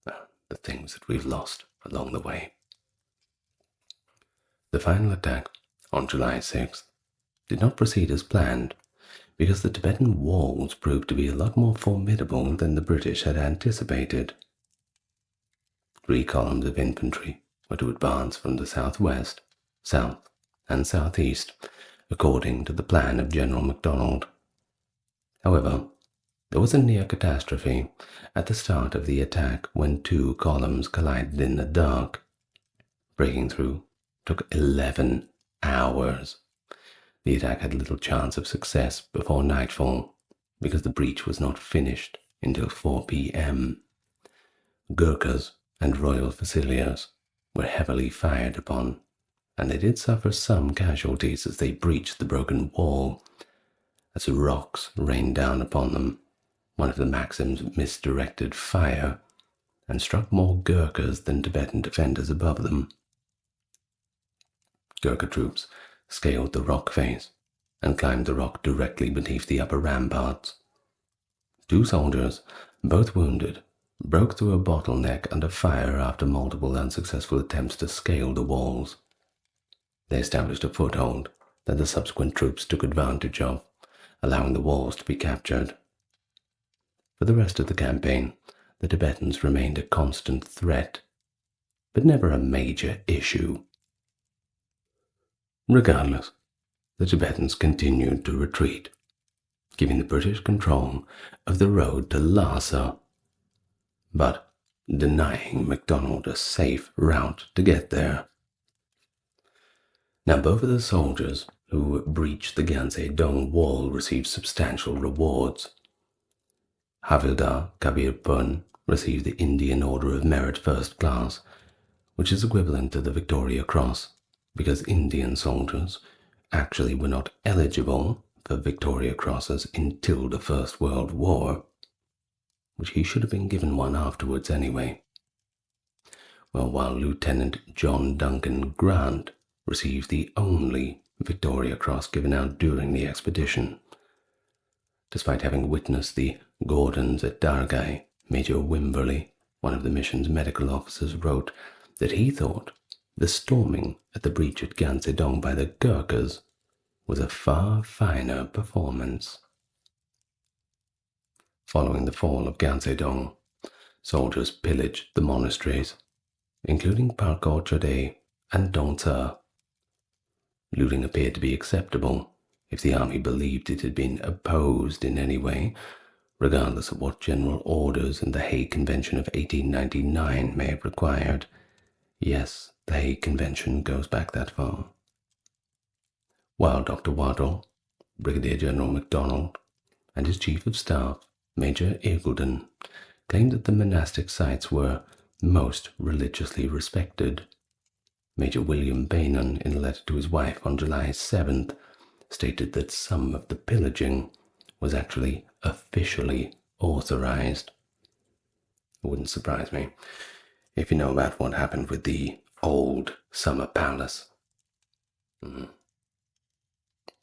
The things that we've lost along the way. The final attack on July 6th did not proceed as planned, because the Tibetan walls proved to be a lot more formidable than the British had anticipated. 3 columns of infantry were to advance from the southwest, south, and southeast, according to the plan of General MacDonald. However, there was a near catastrophe at the start of the attack when 2 columns collided in the dark. Breaking through took 11 hours. The attack had little chance of success before nightfall, because the breach was not finished until 4 p.m. Gurkhas and Royal Fusiliers were heavily fired upon, and they did suffer some casualties as they breached the broken wall. As rocks rained down upon them, one of the Maxims misdirected fire and struck more Gurkhas than Tibetan defenders above them. Gurkha troops scaled the rock face and climbed the rock directly beneath the upper ramparts. 2 soldiers, both wounded, broke through a bottleneck under fire after multiple unsuccessful attempts to scale the walls. They established a foothold that the subsequent troops took advantage of, allowing the walls to be captured. For the rest of the campaign, the Tibetans remained a constant threat, but never a major issue. Regardless, the Tibetans continued to retreat, giving the British control of the road to Lhasa, but denying MacDonald a safe route to get there. Now, both of the soldiers who breached the Ganse Dong wall received substantial rewards. Havildar Kabir Pun received the Indian Order of Merit First Class, which is equivalent to the Victoria Cross, because Indian soldiers actually were not eligible for Victoria Crosses until the First World War, which he should have been given one afterwards anyway. Well, while Lieutenant John Duncan Grant received the only Victoria Cross given out during the expedition. Despite having witnessed the Gordons at Dargai, Major Wimberley, one of the mission's medical officers, wrote that he thought the storming at the breach at Gansedong by the Gurkhas was a far finer performance. Following the fall of Gansedong, soldiers pillaged the monasteries, including Parkour Chodeh and Dongsa. Looting appeared to be acceptable if the army believed it had been opposed in any way, regardless of what general orders and the Hague Convention of 1899 may have required. Yes, the Hague Convention goes back that far. While Dr. Waddell, Brigadier General MacDonald, and his Chief of Staff, Major Eagledon, claimed that the monastic sites were most religiously respected. Major William Bainan, in a letter to his wife on July 7th, stated that some of the pillaging was actually officially authorized. It wouldn't surprise me if you know about what happened with the old Summer Palace.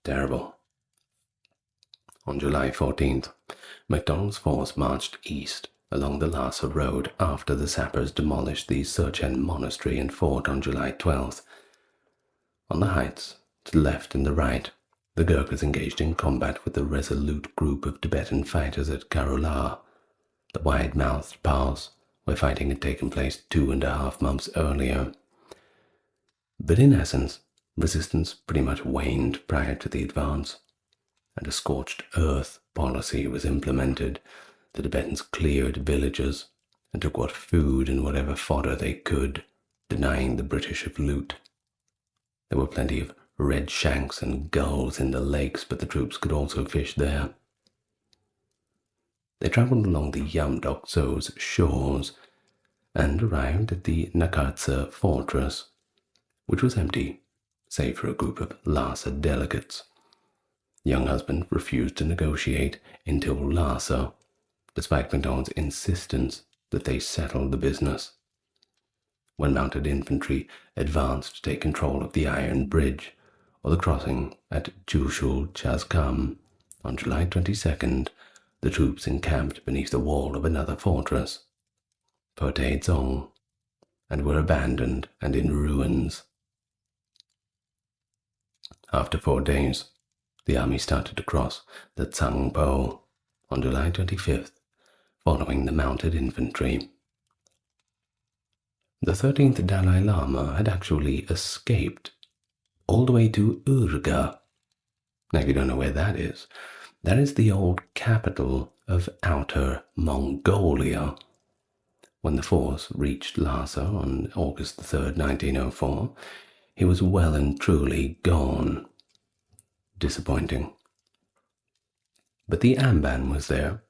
Terrible. On July 14th, MacDonald's force marched east along the Lhasa Road after the sappers demolished the Surchen Monastery and fort on July 12th. On the heights, to the left and the right, the Gurkhas engaged in combat with the resolute group of Tibetan fighters at Karula, the wide-mouthed pass where fighting had taken place 2.5 months earlier. But in essence, resistance pretty much waned prior to the advance, and a scorched earth policy was implemented. The Tibetans cleared villages and took what food and whatever fodder they could, denying the British of loot. There were plenty of red shanks and gulls in the lakes, but the troops could also fish there. They travelled along the Yamdokso's shores and arrived at the Nakatsa fortress, which was empty, save for a group of Lhasa delegates. Younghusband refused to negotiate until Lhasa, despite MacDonald's insistence that they settle the business. When mounted infantry advanced to take control of the Iron Bridge, or the crossing at Jushul Chazkam on July 22nd, the troops encamped beneath the wall of another fortress, Pote Dzong, and were abandoned and in ruins. After 4 days, the army started to cross the Tsangpo on July 25th, following the mounted infantry. The 13th Dalai Lama had actually escaped all the way to Urga. Now, if you don't know where that is the old capital of Outer Mongolia. When the force reached Lhasa on August 3rd, 1904, he was well and truly gone. Disappointing. But the Amban was there,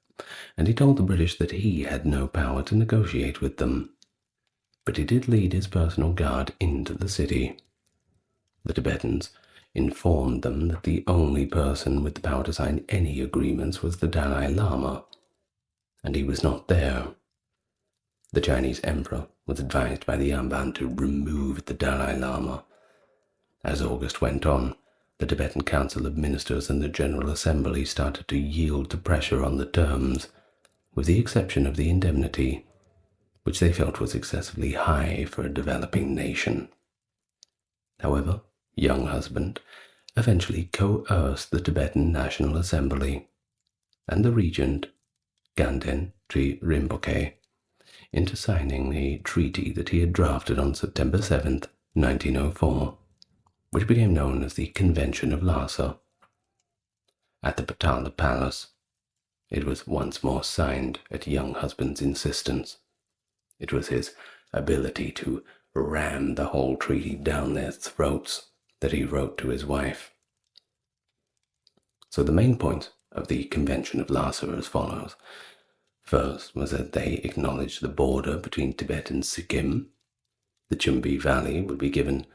and he told the British that he had no power to negotiate with them. But he did lead his personal guard into the city. The Tibetans informed them that the only person with the power to sign any agreements was the Dalai Lama, and he was not there. The Chinese emperor was advised by the Amban to remove the Dalai Lama. As August went on, the Tibetan Council of Ministers and the General Assembly started to yield to pressure on the terms, with the exception of the indemnity, which they felt was excessively high for a developing nation. However, Younghusband eventually coerced the Tibetan National Assembly and the regent, Ganden Tri Rinpoche, into signing a treaty that he had drafted on September 7th, 1904, which became known as the Convention of Lhasa. at the Patala Palace. It was once more signed at Younghusband's insistence. It was his ability to ram the whole treaty down their throats that he wrote to his wife. So the main points of the Convention of Lhasa are as follows. First was that they acknowledged the border between Tibet and Sikkim. The Chumbi Valley would be given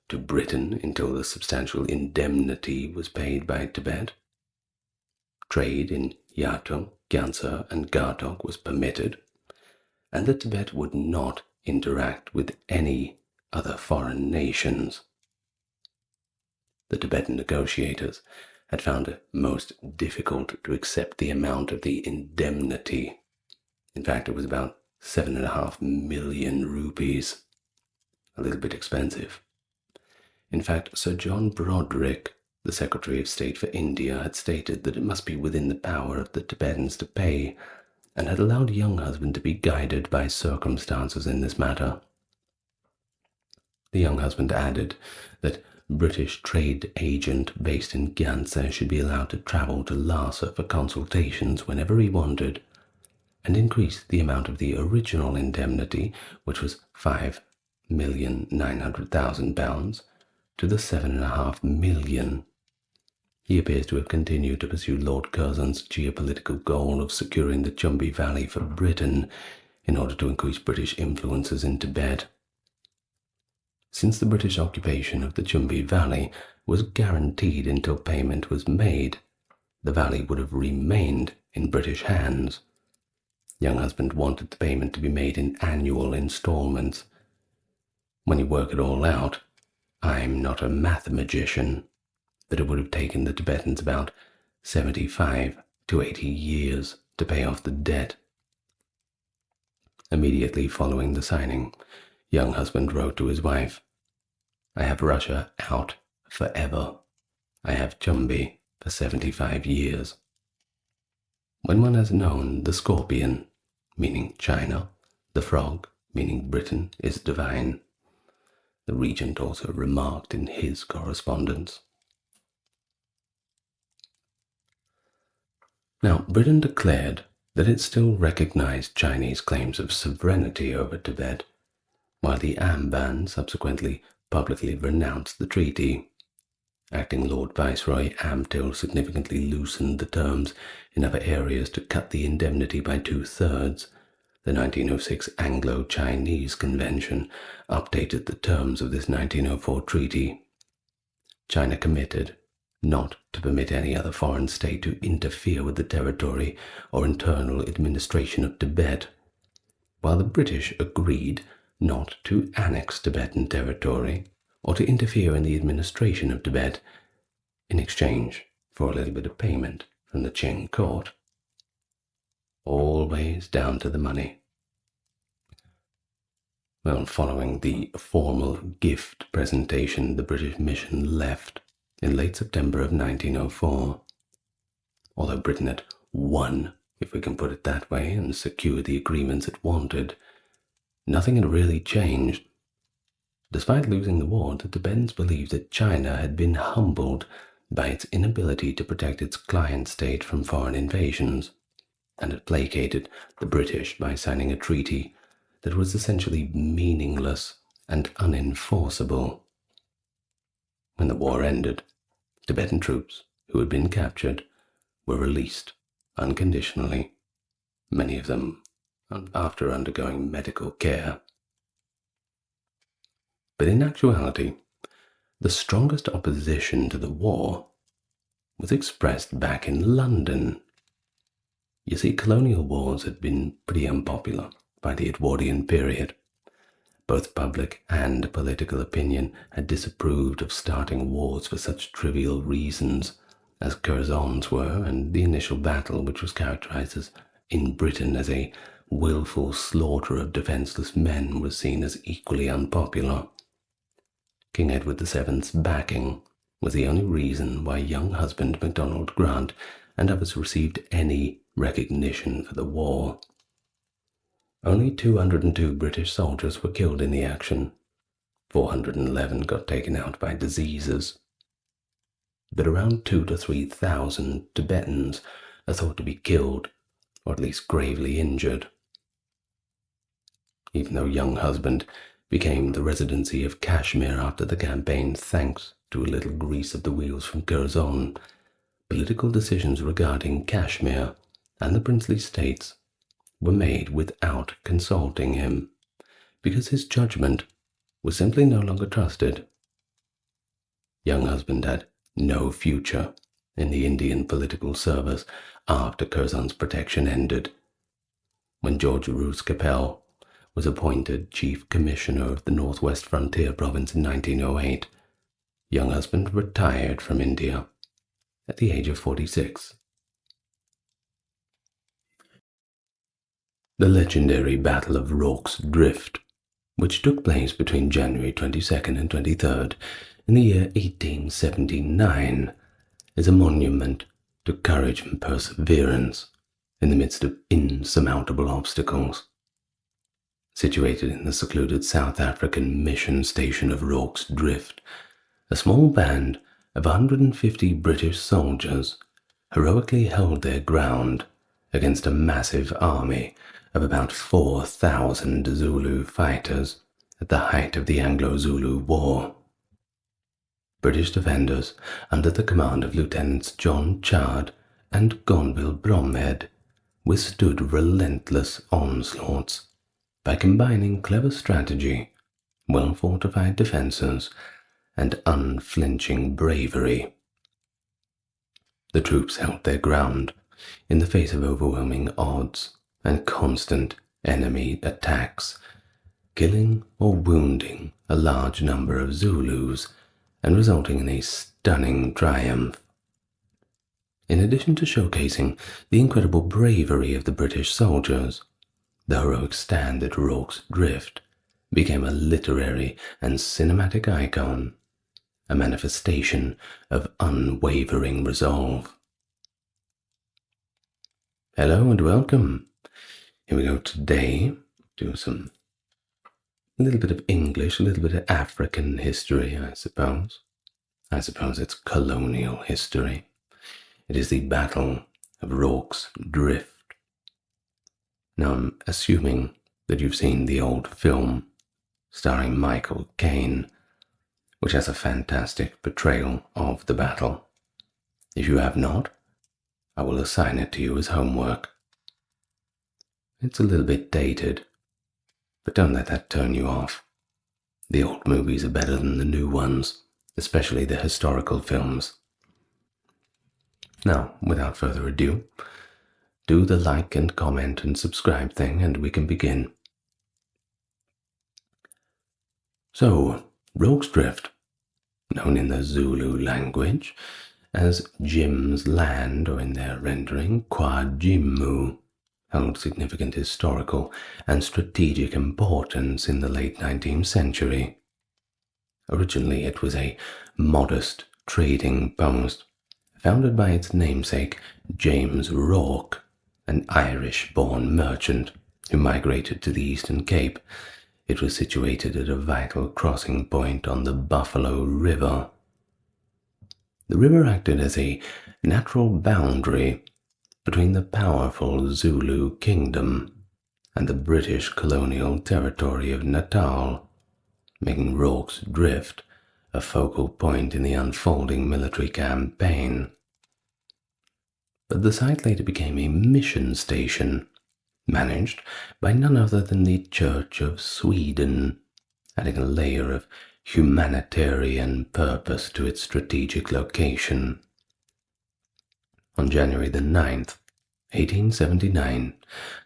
to Britain until the substantial indemnity was paid by Tibet. Trade in Yatung, Gyansa, and Gatok was permitted, and that Tibet would not interact with any other foreign nations. The Tibetan negotiators had found it most difficult to accept the amount of the indemnity. In fact, it was about 7.5 million rupees, a little bit expensive. In fact, Sir John Broderick, the Secretary of State for India, had stated that it must be within the power of the Tibetans to pay, and had allowed Younghusband to be guided by circumstances in this matter. The Younghusband added that British trade agent based in Gyansa should be allowed to travel to Lhasa for consultations whenever he wanted, and increased the amount of the original indemnity, which was £5,900,000, to the 7.5 million. He appears to have continued to pursue Lord Curzon's geopolitical goal of securing the Chumbi Valley for Britain in order to increase British influences in Tibet. Since the British occupation of the Chumbi Valley was guaranteed until payment was made, the valley would have remained in British hands. Younghusband wanted the payment to be made in annual installments. When you work it all out, I'm not a mathematician, but it would have taken the Tibetans about 75 to 80 years to pay off the debt. Immediately following the signing, Younghusband wrote to his wife, "I have Russia out forever. I have Chumbi for 75 years. When one has known the scorpion, meaning China, the frog, meaning Britain, is divine," the regent also remarked in his correspondence. Now, Britain declared that it still recognized Chinese claims of sovereignty over Tibet, while the Amban subsequently publicly renounced the treaty. Acting Lord Viceroy Amtil significantly loosened the terms in other areas to cut the indemnity by 2/3. The 1906 Anglo-Chinese Convention updated the terms of this 1904 treaty. China committed not to permit any other foreign state to interfere with the territory or internal administration of Tibet, while the British agreed not to annex Tibetan territory or to interfere in the administration of Tibet in exchange for a little bit of payment from the Qing court. Always down to the money. Well, following the formal gift presentation, the British mission left in late September of 1904. Although Britain had won, if we can put it that way, and secured the agreements it wanted, nothing had really changed. Despite losing the war, the Tibetans believed that China had been humbled by its inability to protect its client state from foreign invasions, and had placated the British by signing a treaty that was essentially meaningless and unenforceable. When the war ended, Tibetan troops who had been captured were released unconditionally, many of them after undergoing medical care. But in actuality, the strongest opposition to the war was expressed back in London. You see, colonial wars had been pretty unpopular by the Edwardian period. Both public and political opinion had disapproved of starting wars for such trivial reasons as Curzon's were, and the initial battle, which was characterized in Britain as a willful slaughter of defenseless men, was seen as equally unpopular. King Edward VII's backing was the only reason why Younghusband, MacDonald Grant, and others received any recognition for the war. Only 202 British soldiers were killed in the action. 411 got taken out by diseases. that around 2,000 to 3,000 Tibetans are thought to be killed, or at least gravely injured. Even though Younghusband became the residency of Kashmir after the campaign thanks to a little grease of the wheels from Curzon, political decisions regarding Kashmir and the princely states were made without consulting him, because his judgment was simply no longer trusted. Younghusband had no future in the Indian political service after Curzon's protection ended. When George Roos Capel was appointed Chief Commissioner of the Northwest Frontier Province in 1908, Younghusband retired from India at the age of 46. The legendary Battle of Rorke's Drift, which took place between January 22nd and 23rd in the year 1879, is a monument to courage and perseverance in the midst of insurmountable obstacles. Situated in the secluded South African mission station of Rorke's Drift, a small band of 150 British soldiers heroically held their ground against a massive army of about 4,000 Zulu fighters at the height of the Anglo-Zulu War. British defenders, under the command of Lieutenants John Chard and Gonville Bromhead, withstood relentless onslaughts by combining clever strategy, well-fortified defenses, and unflinching bravery. The troops held their ground in the face of overwhelming odds and constant enemy attacks, killing or wounding a large number of Zulus and resulting in a stunning triumph. In addition to showcasing the incredible bravery of the British soldiers, the heroic stand at Rorke's Drift became a literary and cinematic icon, a manifestation of unwavering resolve. Hello and welcome. Here we go today, do a little bit of English, a little bit of African history, I suppose. I suppose it's colonial history. It is the Battle of Rorke's Drift. Now, I'm assuming that you've seen the old film starring Michael Caine, which has a fantastic portrayal of the battle. If you have not, I will assign it to you as homework. It's a little bit dated, but don't let that turn you off. The old movies are better than the new ones, especially the historical films. Now, without further ado, do the like and comment and subscribe thing and we can begin. So, Rorke's Drift, known in the Zulu language as Jim's Land, or in their rendering, Kwajimu, held significant historical and strategic importance in the late 19th century. Originally, it was a modest trading post, founded by its namesake James Rorke, an Irish-born merchant who migrated to the Eastern Cape. It was situated at a vital crossing point on the Buffalo River. The river acted as a natural boundary between the powerful Zulu kingdom and the British colonial territory of Natal, making Rorke's Drift a focal point in the unfolding military campaign. But the site later became a mission station, managed by none other than the Church of Sweden, adding a layer of humanitarian purpose to its strategic location. On January the 9th, 1879,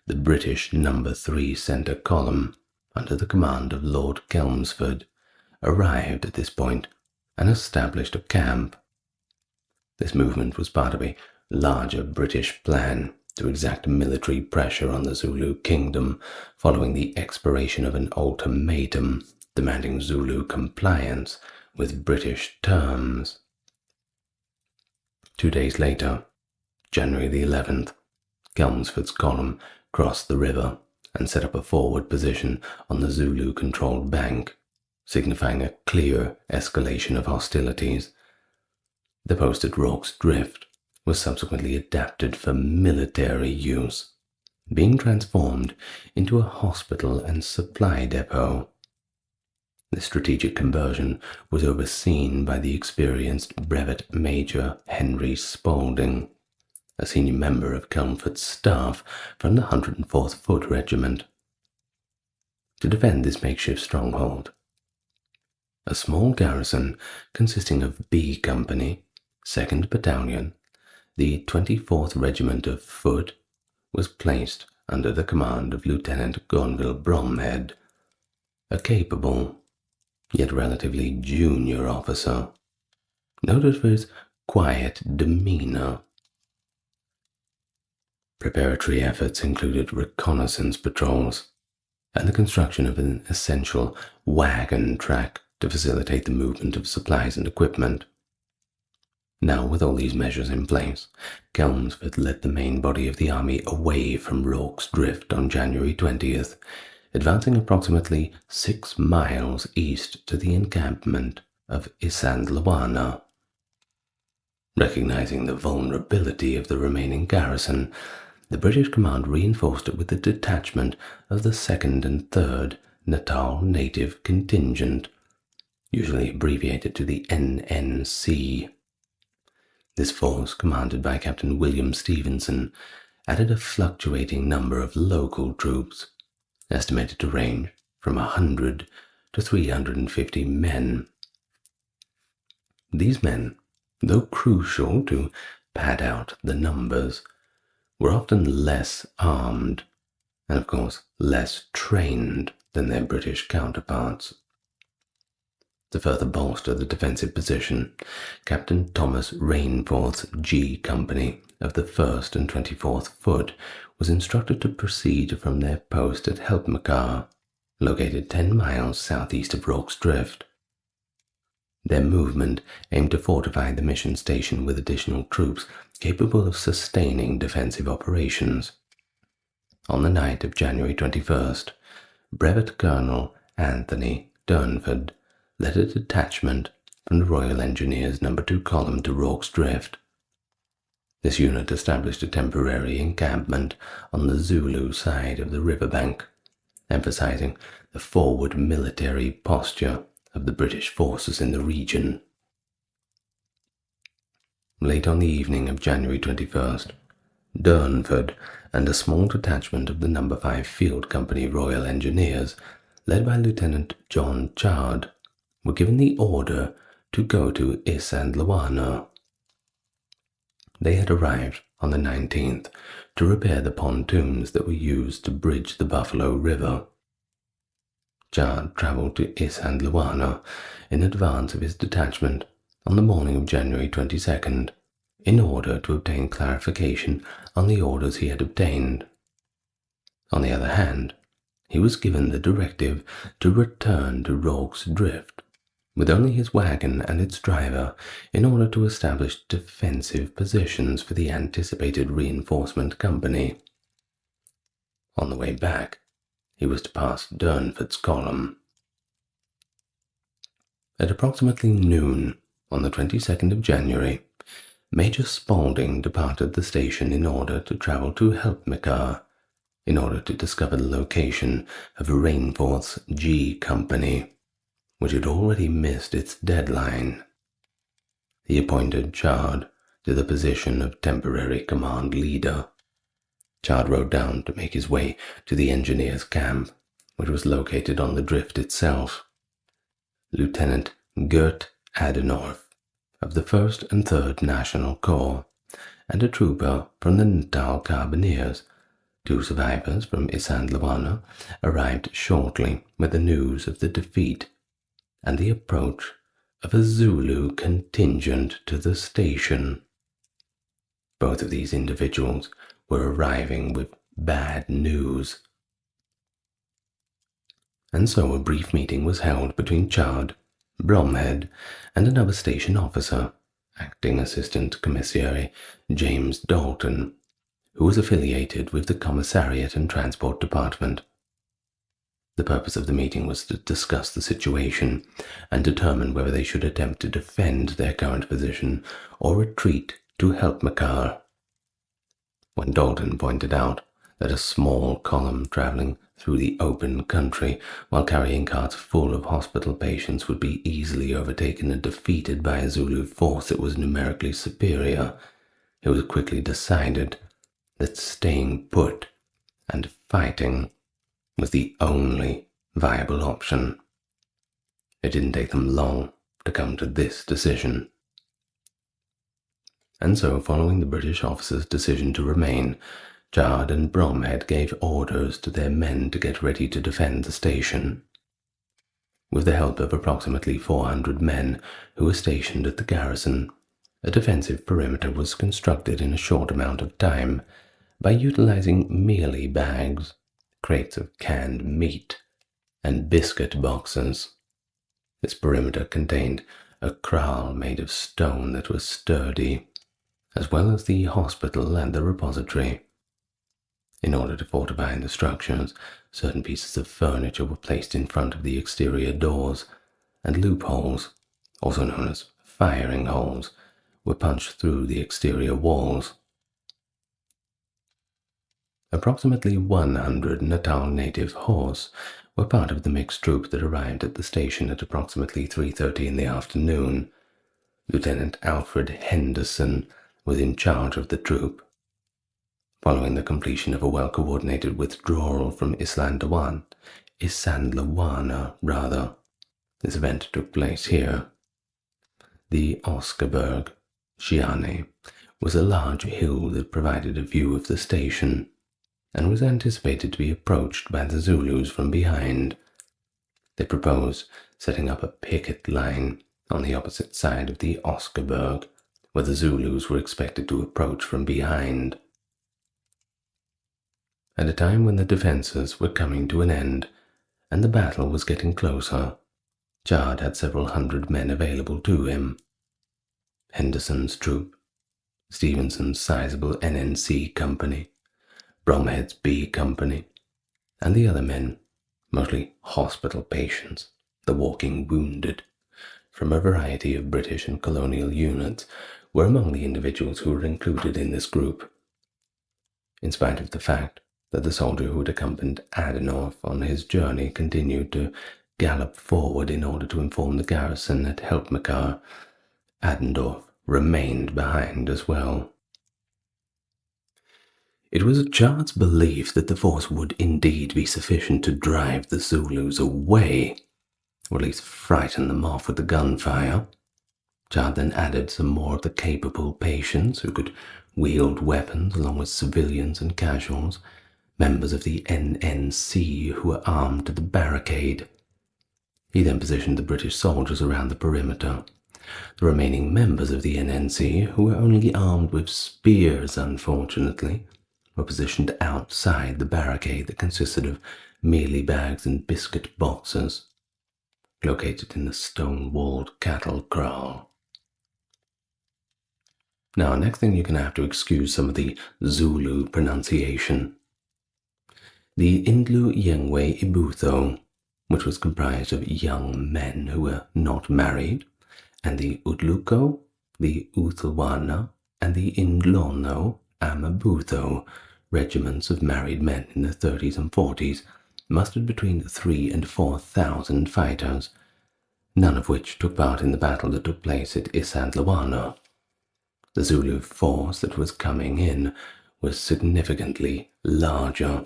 the British No. 3 Centre Column, under the command of Lord Chelmsford, arrived at this point and established a camp. This movement was part of a larger British plan to exact military pressure on the Zulu kingdom following the expiration of an ultimatum demanding Zulu compliance with British terms. 2 days later, January the 11th, Chelmsford's column crossed the river and set up a forward position on the Zulu-controlled bank, signifying a clear escalation of hostilities. The post at Rorke's Drift was subsequently adapted for military use, being transformed into a hospital and supply depot. The strategic conversion was overseen by the experienced Brevet Major Henry Spaulding, a senior member of Chelmsford's staff from the 104th Foot Regiment. To defend this makeshift stronghold, a small garrison consisting of B Company, 2nd Battalion, the 24th Regiment of Foot, was placed under the command of Lieutenant Gonville Bromhead, a capable, yet relatively junior officer, noted for his quiet demeanor. Preparatory efforts included reconnaissance patrols and the construction of an essential wagon track to facilitate the movement of supplies and equipment. Now, with all these measures in place, Chelmsford led the main body of the army away from Rorke's Drift on January 20th, advancing approximately 6 miles east to the encampment of Isandlwana. Recognizing the vulnerability of the remaining garrison, the British command reinforced it with a detachment of the 2nd and 3rd Natal Native Contingent, usually abbreviated to the NNC. This force, commanded by Captain William Stevenson, added a fluctuating number of local troops, estimated to range from 100 to 350 men. These men, though crucial to pad out the numbers, were often less armed and, of course, less trained than their British counterparts. To further bolster the defensive position, Captain Thomas Rainforth's G Company of the 1st and 24th Foot was instructed to proceed from their post at Helpmacar, located 10 miles southeast of Rorke's Drift. Their movement aimed to fortify the mission station with additional troops capable of sustaining defensive operations. On the night of January 21st, Brevet Colonel Anthony Durnford led a detachment from the Royal Engineers No. 2 Column to Rorke's Drift. This unit established a temporary encampment on the Zulu side of the riverbank, emphasizing the forward military posture of the British forces in the region. Late on the evening of January 21st, Durnford and a small detachment of the No. 5 Field Company Royal Engineers, led by Lieutenant John Chard, were given the order to go to Isandlwana. They had arrived on the 19th to repair the pontoons that were used to bridge the Buffalo River. Chard travelled to Isandlwana in advance of his detachment on the morning of January 22nd in order to obtain clarification on the orders he had obtained. On the other hand, he was given the directive to return to Rorke's Drift with only his wagon and its driver in order to establish defensive positions for the anticipated reinforcement company. On the way back, he was to pass Durnford's column. At approximately noon on the 22nd of January, Major Spaulding departed the station in order to travel to Helpmacar, in order to discover the location of Rainforth's G Company, which had already missed its deadline. He appointed Chard to the position of temporary command leader. Chard rode down to make his way to the engineers' camp, which was located on the drift itself. Lieutenant Gert Adenorf of the 1st and 3rd National Corps, and a trooper from the Natal Carbineers, 2 survivors from Isandlwana, arrived shortly with the news of the defeat and the approach of a Zulu contingent to the station. Both of these individuals were arriving with bad news. And so a brief meeting was held between Chard, Bromhead, and another station officer, acting assistant commissary James Dalton, who was affiliated with the Commissariat and Transport Department. The purpose of the meeting was to discuss the situation and determine whether they should attempt to defend their current position or retreat to help Makar. When Dalton pointed out that a small column traveling through the open country while carrying carts full of hospital patients would be easily overtaken and defeated by a Zulu force that was numerically superior, it was quickly decided that staying put and fighting was the only viable option. It didn't take them long to come to this decision. And so, following the British officers' decision to remain, Chard and Bromhead gave orders to their men to get ready to defend the station. With the help of approximately 400 men who were stationed at the garrison, a defensive perimeter was constructed in a short amount of time by utilizing mealie bags, crates of canned meat, and biscuit boxes. This perimeter contained a kraal made of stone that was sturdy, as well as the hospital and the repository. In order to fortify the structures, certain pieces of furniture were placed in front of the exterior doors, and loopholes, also known as firing holes, were punched through the exterior walls. Approximately 100 Natal native horse were part of the mixed troop that arrived at the station at approximately 3:30 in the afternoon. Lieutenant Alfred Henderson was in charge of the troop. Following the completion of a well-coordinated withdrawal from Isandlwana, this event took place here. The Oscarberg, Shiane, was a large hill that provided a view of the station, and was anticipated to be approached by the Zulus from behind. They proposed setting up a picket line on the opposite side of the Oscarberg, where the Zulus were expected to approach from behind. At a time when the defenses were coming to an end, and the battle was getting closer, Chard had several hundred men available to him. Henderson's troop, Stevenson's sizable NNC company, Bromhead's B company, and the other men, mostly hospital patients, the walking wounded, from a variety of British and colonial units, were among the individuals who were included in this group. In spite of the fact that the soldier who had accompanied Adenoff on his journey continued to gallop forward in order to inform the garrison at Helpmakar, Adendorf remained behind as well. It was Chard's belief that the force would indeed be sufficient to drive the Zulus away, or at least frighten them off with the gunfire. Chard then added some more of the capable patients who could wield weapons along with civilians and casuals, members of the NNC who were armed to the barricade. He then positioned the British soldiers around the perimeter. The remaining members of the NNC, who were only armed with spears unfortunately, were positioned outside the barricade that consisted of mealie bags and biscuit boxes, located in the stone-walled cattle kraal. Now, next thing you're going to have to excuse some of the Zulu pronunciation. The Indlu Yengwe Ibutho, which was comprised of young men who were not married, and the Udluko, the Uthulwana, and the Indlono Amabutho, regiments of married men in the 30s and 40s, mustered between 3,000 and 4,000 fighters, none of which took part in the battle that took place at Isandlwana. The Zulu force that was coming in was significantly larger.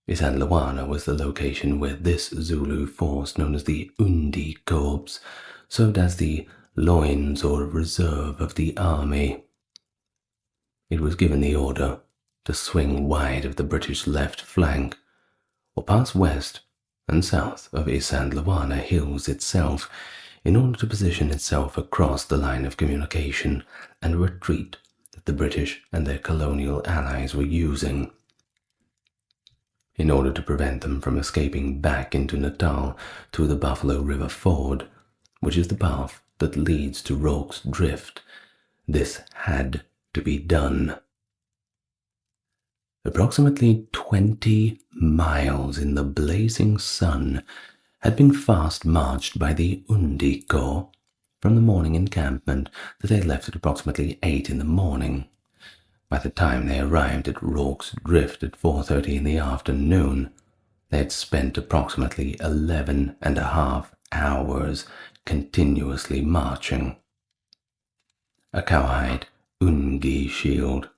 Isandlwana was the location where this Zulu force, known as the Undi Corps, served as the loins or reserve of the army. It was given the order to swing wide of the British left flank, or pass west and south of Isandlwana Hills itself, in order to position itself across the line of communication and retreat that the British and their colonial allies were using. In order to prevent them from escaping back into Natal through the Buffalo River Ford, which is the path that leads to Rorke's Drift, this had to be done. Approximately 20 miles in the blazing sun had been fast marched by the Undi Corps from the morning encampment that they left at approximately 8 in the morning. By the time they arrived at Rorke's Drift at 4:30 in the afternoon, they had spent approximately 11.5 hours continuously marching. A cowhide Ungi shield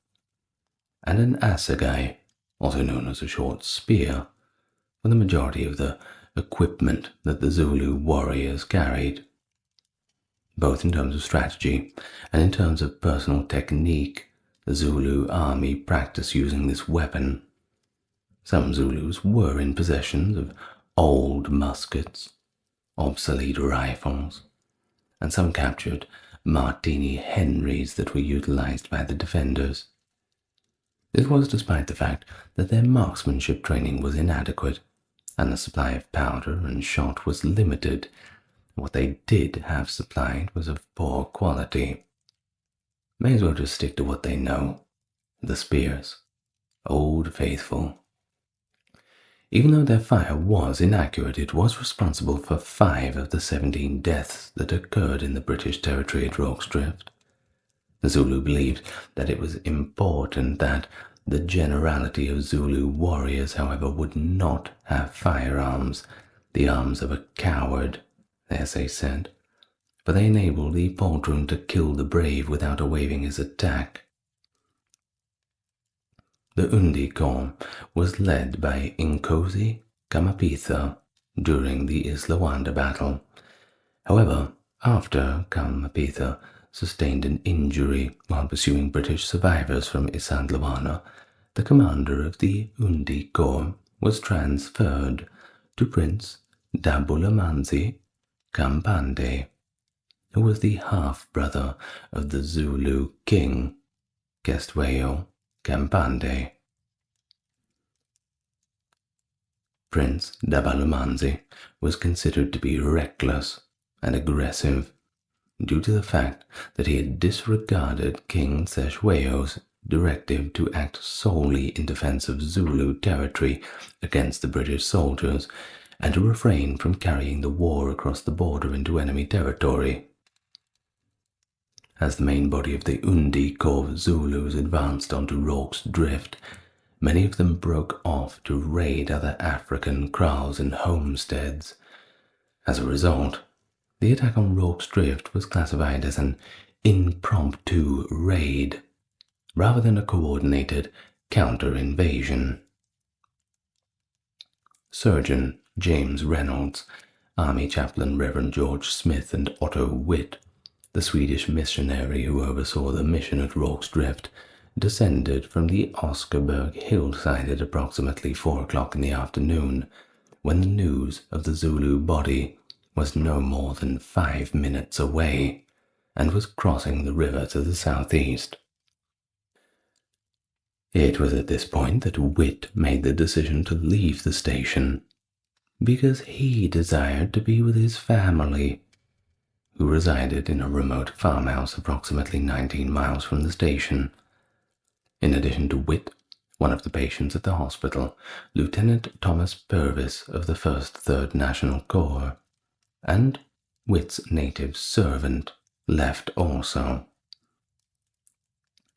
and an assegai, also known as a short spear, were the majority of the equipment that the Zulu warriors carried. Both in terms of strategy and in terms of personal technique, the Zulu army practiced using this weapon. Some Zulus were in possession of old muskets, obsolete rifles, and some captured Martini Henrys that were utilized by the defenders. This was despite the fact that their marksmanship training was inadequate, and the supply of powder and shot was limited. What they did have supplied was of poor quality. May as well just stick to what they know. The spears. Old Faithful. Even though their fire was inaccurate, it was responsible for 5 of the 17 deaths that occurred in the British territory at Rorke's Drift. The Zulu believed that it was important that the generality of Zulu warriors, however, would not have firearms, the arms of a coward, as they said, for they enabled the poltroon to kill the brave without awaiting his attack. The Undi Corps was led by Inkosi Kamapitha during the Islawanda battle. However, after Kamapitha sustained an injury while pursuing British survivors from Isandlwana, the commander of the Undi Corps was transferred to Prince Dabulamanzi Kampande, who was the half-brother of the Zulu king, Kestwayo Kampande. Prince Dabulamanzi was considered to be reckless and aggressive due to the fact that he had disregarded King Seshwayo's directive to act solely in defense of Zulu territory against the British soldiers and to refrain from carrying the war across the border into enemy territory. As the main body of the Undi Corps Zulus advanced onto Rorke's Drift, many of them broke off to raid other African kraals and homesteads. As a result, the attack on Rorke's Drift was classified as an impromptu raid, rather than a coordinated counter-invasion. Surgeon James Reynolds, Army Chaplain Reverend George Smith, and Otto Witt, the Swedish missionary who oversaw the mission at Rorke's Drift, descended from the Oscarberg hillside at approximately 4 o'clock in the afternoon, when the news of the Zulu body was no more than 5 minutes away, and was crossing the river to the southeast. It was at this point that Witt made the decision to leave the station, because he desired to be with his family, who resided in a remote farmhouse approximately 19 miles from the station. In addition to Witt, one of the patients at the hospital, Lieutenant Thomas Purvis of the 1st 3rd National Corps, and Witt's native servant left also.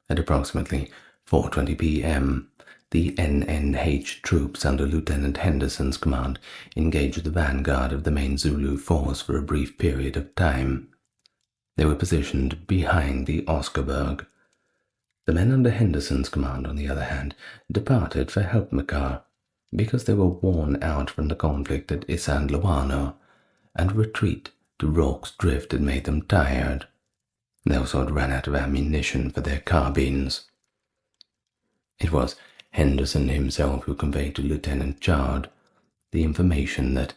At approximately 4:20 p.m., the NNH troops under Lieutenant Henderson's command engaged the vanguard of the main Zulu force for a brief period of time. They were positioned behind the Oscarberg. The men under Henderson's command, on the other hand, departed for Helpmekar because they were worn out from the conflict at Isandlwana, and retreat to Rorke's Drift had made them tired. They also had run out of ammunition for their carbines. It was Henderson himself who conveyed to Lieutenant Chard the information that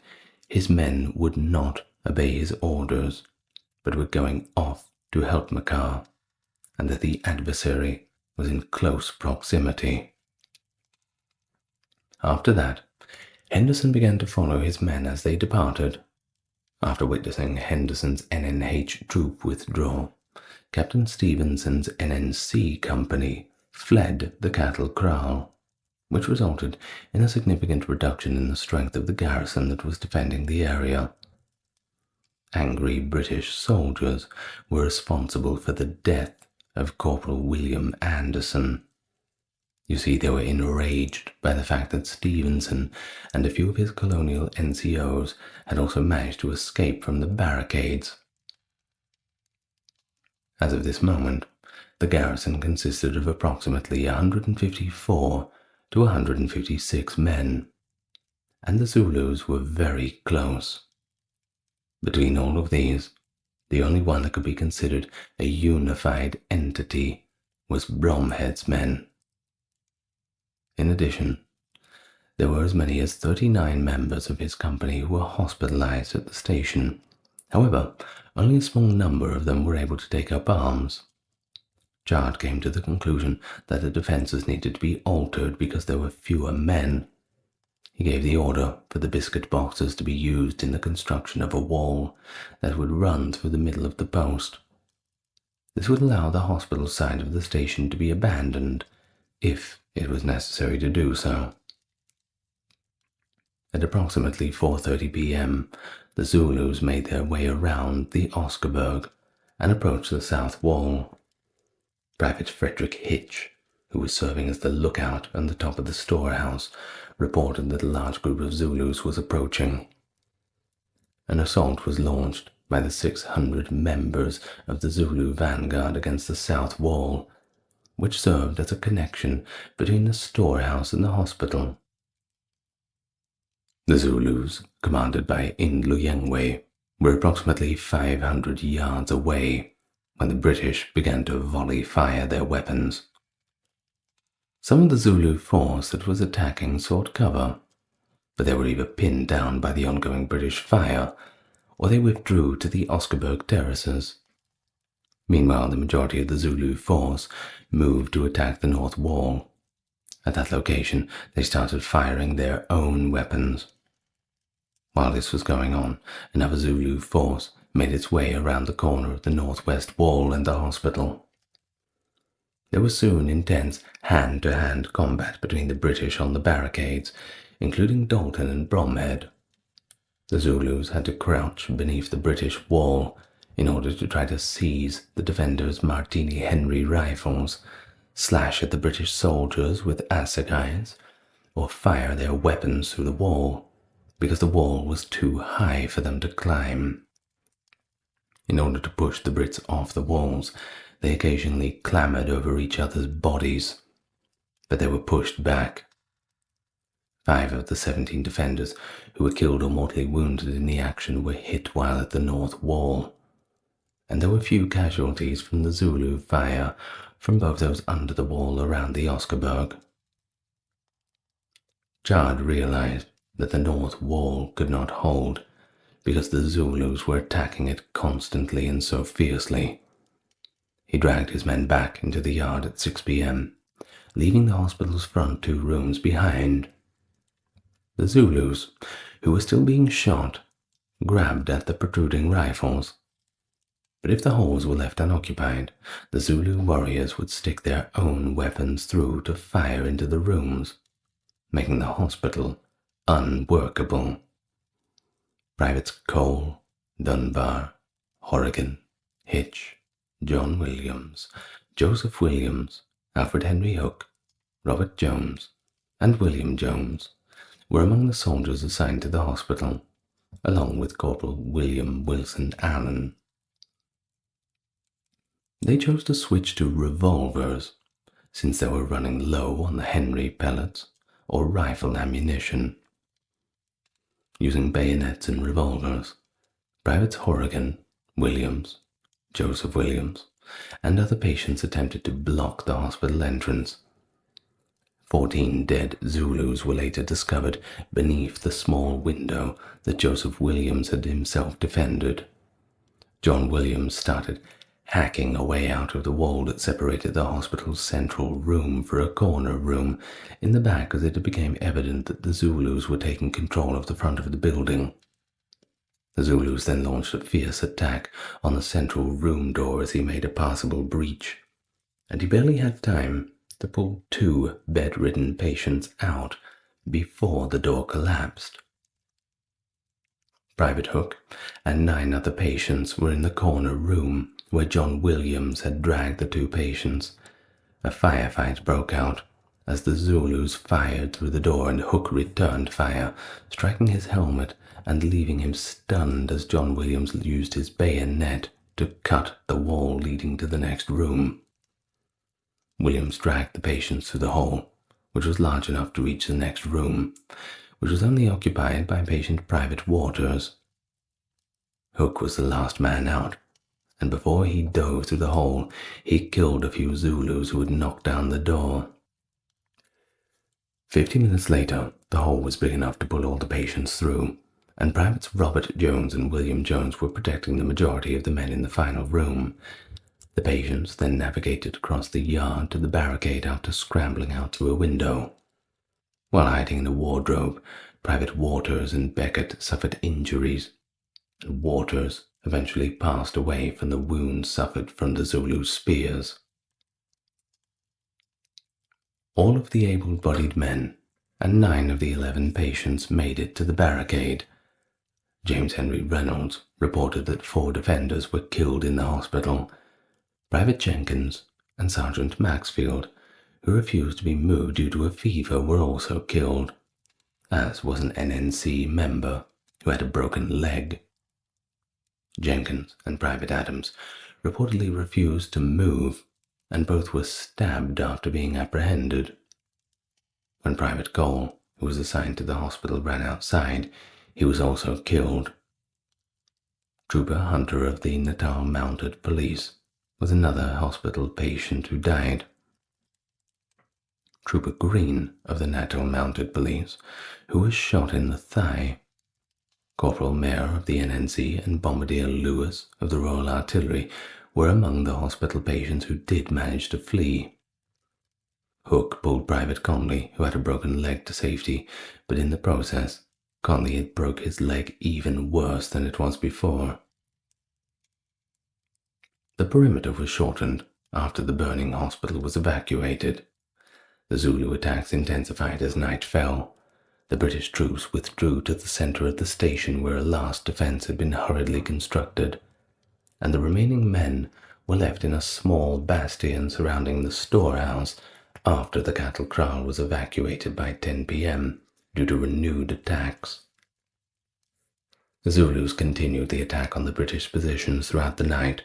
his men would not obey his orders, but were going off to Helpmekar, and that the adversary was in close proximity. After that, Henderson began to follow his men as they departed. After witnessing Henderson's NNH troop withdraw, Captain Stevenson's NNC company fled the cattle kraal. which resulted in a significant reduction in the strength of the garrison that was defending the area. Angry British soldiers were responsible for the death of Corporal William Anderson. You see, they were enraged by the fact that Stevenson and a few of his colonial NCOs had also managed to escape from the barricades. As of this moment, the garrison consisted of approximately 154 to 156 men, and the Zulus were very close. Between all of these, the only one that could be considered a unified entity was Bromhead's men. In addition, there were as many as 39 members of his company who were hospitalized at the station. However, only a small number of them were able to take up arms. Chard came to the conclusion that the defenses needed to be altered because there were fewer men. He gave the order for the biscuit boxes to be used in the construction of a wall that would run through the middle of the post. This would allow the hospital side of the station to be abandoned, if it was necessary to do so. At approximately 4:30 p.m., the Zulus made their way around the Oscarberg and approached the south wall. Private Frederick Hitch, who was serving as the lookout on the top of the storehouse, reported that a large group of Zulus was approaching. An assault was launched by the 600 members of the Zulu vanguard against the south wall, which served as a connection between the storehouse and the hospital. The Zulus, commanded by Indluyengwe, were approximately 500 yards away when the British began to volley fire their weapons. Some of the Zulu force that was attacking sought cover, but they were either pinned down by the ongoing British fire, or they withdrew to the Oscarberg terraces. Meanwhile, the majority of the Zulu force moved to attack the north wall. At that location, they started firing their own weapons. While this was going on, another Zulu force made its way around the corner of the northwest wall and the hospital. There was soon intense hand-to-hand combat between the British on the barricades, including Dalton and Bromhead. The Zulus had to crouch beneath the British wall in order to try to seize the defenders' Martini Henry rifles, slash at the British soldiers with assegais, or fire their weapons through the wall, because the wall was too high for them to climb. In order to push the Brits off the walls, they occasionally clambered over each other's bodies, but they were pushed back. 5 of the 17 defenders who were killed or mortally wounded in the action were hit while at the north wall, and there were few casualties from the Zulu fire from both those under the wall around the Oscarberg. Chard realized that the north wall could not hold because the Zulus were attacking it constantly and so fiercely. He dragged his men back into the yard at 6 p.m., leaving the hospital's front 2 rooms behind. The Zulus, who were still being shot, grabbed at the protruding rifles. But if the holes were left unoccupied, the Zulu warriors would stick their own weapons through to fire into the rooms, making the hospital unworkable. Privates Cole, Dunbar, Horrigan, Hitch, John Williams, Joseph Williams, Alfred Henry Hook, Robert Jones, and William Jones were among the soldiers assigned to the hospital, along with Corporal William Wilson Allen. They chose to switch to revolvers, since they were running low on the Henry pellets or rifle ammunition. Using bayonets and revolvers, Privates Horrigan, Williams, Joseph Williams, and other patients attempted to block the hospital entrance. 14 dead Zulus were later discovered beneath the small window that Joseph Williams had himself defended. John Williams started hacking a way out of the wall that separated the hospital's central room for a corner room in the back as it became evident that the Zulus were taking control of the front of the building. The Zulus then launched a fierce attack on the central room door as he made a passable breach, and he barely had time to pull 2 bedridden patients out before the door collapsed. Private Hook and 9 other patients were in the corner room where John Williams had dragged the 2 patients. A firefight broke out as the Zulus fired through the door, and Hook returned fire, striking his helmet and leaving him stunned as John Williams used his bayonet to cut the wall leading to the next room. Williams dragged the patients through the hole, which was large enough to reach the next room, which was only occupied by patient Private Waters. Hook was the last man out, and before he dove through the hole, he killed a few Zulus who had knocked down the door. 50 minutes later, the hole was big enough to pull all the patients through, and Privates Robert Jones and William Jones were protecting the majority of the men in the final room. The patients then navigated across the yard to the barricade after scrambling out through a window. While hiding in a wardrobe, Private Waters and Beckett suffered injuries, and Waters eventually passed away from the wounds suffered from the Zulu spears. All of the able-bodied men and 9 of the 11 patients made it to the barricade. James Henry Reynolds reported that 4 defenders were killed in the hospital. Private Jenkins and Sergeant Maxfield, who refused to be moved due to a fever, were also killed, as was an NNC member who had a broken leg. Jenkins and Private Adams reportedly refused to move, and both were stabbed after being apprehended. When Private Cole, who was assigned to the hospital, ran outside, he was also killed. Trooper Hunter of the Natal Mounted Police was another hospital patient who died. Trooper Green of the Natal Mounted Police, who was shot in the thigh. Corporal Mayer of the NNC and Bombardier Lewis of the Royal Artillery were among the hospital patients who did manage to flee. Hook pulled Private Conley, who had a broken leg, to safety, but in the process, Conley had broke his leg even worse than it was before. The perimeter was shortened after the burning hospital was evacuated. The Zulu attacks intensified as night fell. The British troops withdrew to the center of the station where a last defense had been hurriedly constructed, and the remaining men were left in a small bastion surrounding the storehouse after the cattle kraal was evacuated by 10 p.m. due to renewed attacks. The Zulus continued the attack on the British positions throughout the night,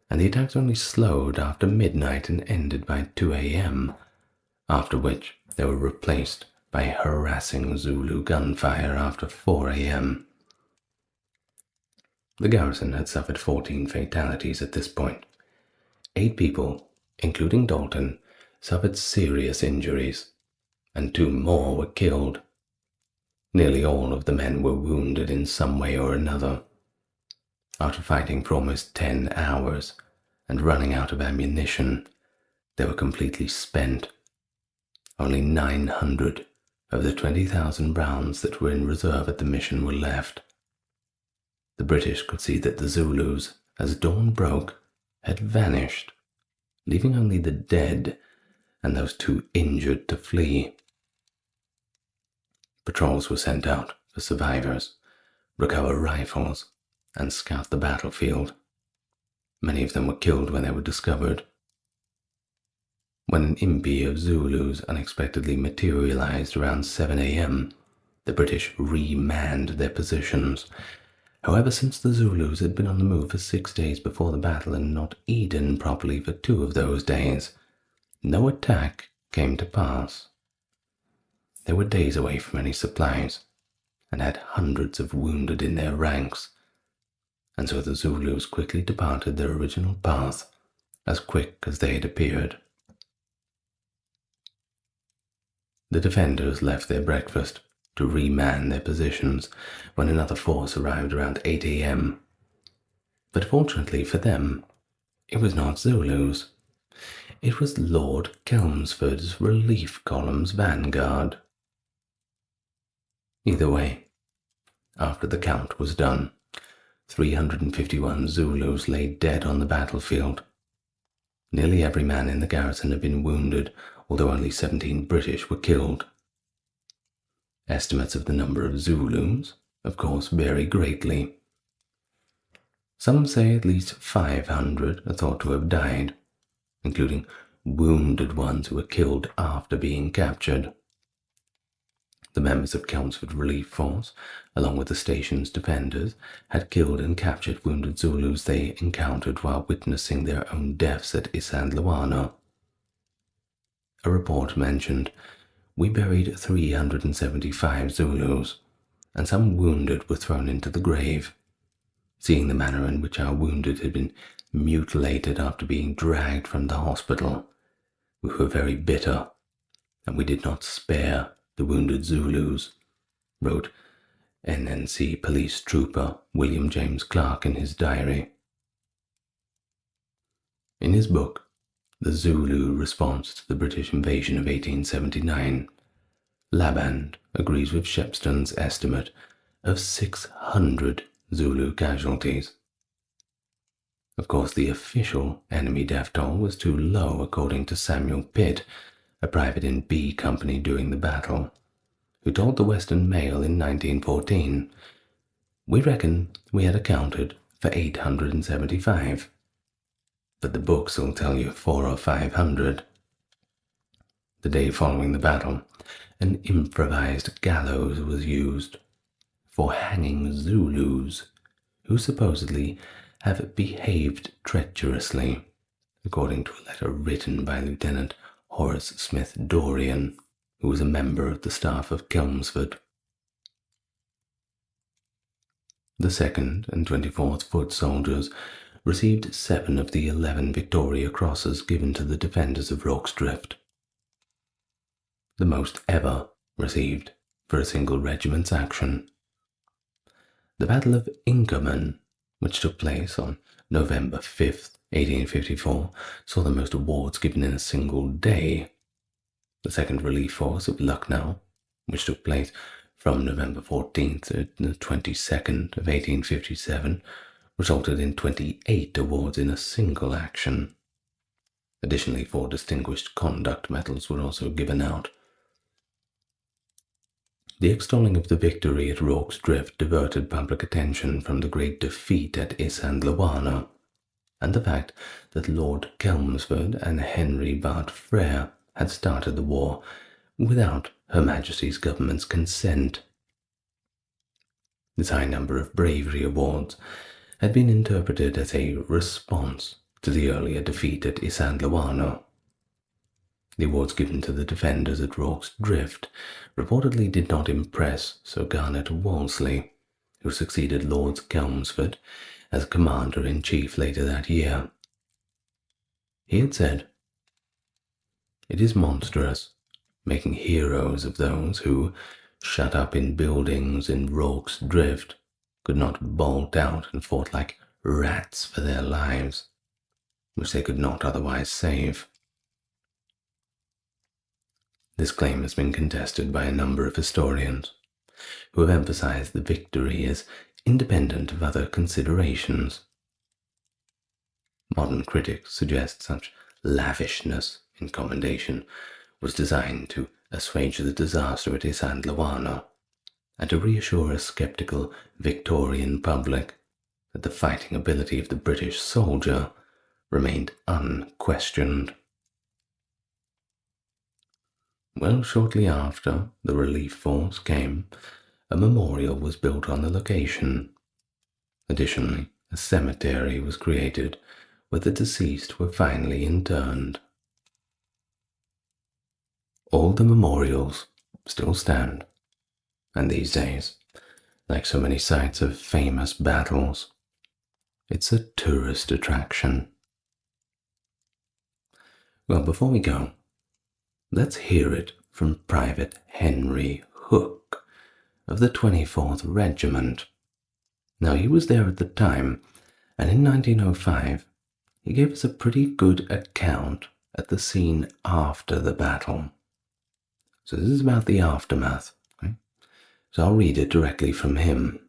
and the attacks only slowed after midnight and ended by 2 a.m., after which they were replaced by harassing Zulu gunfire after 4 a.m. The garrison had suffered 14 fatalities at this point. 8 people, including Dalton, suffered serious injuries, and 2 more were killed. Nearly all of the men were wounded in some way or another. After fighting for almost 10 hours and running out of ammunition, they were completely spent. Only 900 of the 20,000 rounds that were in reserve at the mission were left. The British could see that the Zulus, as dawn broke, had vanished, leaving only the dead and those 2 injured to flee. Patrols were sent out for survivors, recover rifles, and scout the battlefield. Many of them were killed when they were discovered. When an impi of Zulus unexpectedly materialized around 7 a.m., the British remanned their positions. However, since the Zulus had been on the move for 6 days before the battle and not eaten properly for 2 of those days, no attack came to pass. They were days away from any supplies and had hundreds of wounded in their ranks, and so the Zulus quickly departed their original path as quick as they had appeared. The defenders left their breakfast to reman their positions when another force arrived around 8 a.m. But fortunately for them, it was not Zulus. It was Lord Chelmsford's relief column's vanguard. Either way, after the count was done, 351 Zulus lay dead on the battlefield. Nearly every man in the garrison had been wounded, although only 17 British were killed. Estimates of the number of Zulus, of course, vary greatly. Some say at least 500 are thought to have died, including wounded ones who were killed after being captured. The members of Chelmsford Relief Force, along with the station's defenders, had killed and captured wounded Zulus they encountered while witnessing their own deaths at Isandlwana. A report mentioned, "We buried 375 Zulus, and some wounded were thrown into the grave. Seeing the manner in which our wounded had been mutilated after being dragged from the hospital, we were very bitter, and we did not spare the wounded Zulus," wrote NNC police trooper William James Clark in his diary. In his book, The Zulu Response to the British Invasion of 1879, Laband agrees with Shepston's estimate of 600 Zulu casualties. Of course, the official enemy death toll was too low, according to Samuel Pitt, a private in B Company during the battle, who told the Western Mail in 1914, "We reckon we had accounted for 875, but the books will tell you 400 or 500. The day following the battle, an improvised gallows was used for hanging Zulus who supposedly have behaved treacherously, according to a letter written by Lieutenant Horace Smith Dorian, who was a member of the staff of Chelmsford. The 2nd and 24th Foot Soldiers received 7 of the 11 Victoria Crosses given to the defenders of Rorke's Drift, the most ever received for a single regiment's action. The Battle of Inkerman, which took place on November 5th, 1854, saw the most awards given in a single day. The 2nd Relief Force of Lucknow, which took place from November 14th to the 22nd of 1857, resulted in 28 awards in a single action. Additionally, 4 Distinguished Conduct Medals were also given out. The extolling of the victory at Rorke's Drift diverted public attention from the great defeat at Isandlwana, and the fact that Lord Chelmsford and Henry Bart Frere had started the war without Her Majesty's government's consent. This high number of bravery awards had been interpreted as a response to the earlier defeat at Isandlwana. The awards given to the defenders at Rorke's Drift reportedly did not impress Sir Garnet Wolseley, who succeeded Lord Chelmsford as Commander-in-Chief later that year. He had said, "It is monstrous, making heroes of those who, shut up in buildings in Rorke's Drift, could not bolt out and fought like rats for their lives, which they could not otherwise save." This claim has been contested by a number of historians, who have emphasized the victory as independent of other considerations. Modern critics suggest such lavishness in commendation was designed to assuage the disaster at Isandlwana and to reassure a skeptical Victorian public that the fighting ability of the British soldier remained unquestioned. Well, shortly after the relief force came, a memorial was built on the location. Additionally, a cemetery was created where the deceased were finally interned. All the memorials still stand, and these days, like so many sites of famous battles, it's a tourist attraction. Well, before we go, let's hear it from Private Henry Hook of the 24th Regiment. Now, he was there at the time, and in 1905, he gave us a pretty good account at the scene after the battle. So this is about the aftermath. Okay? So I'll read it directly from him.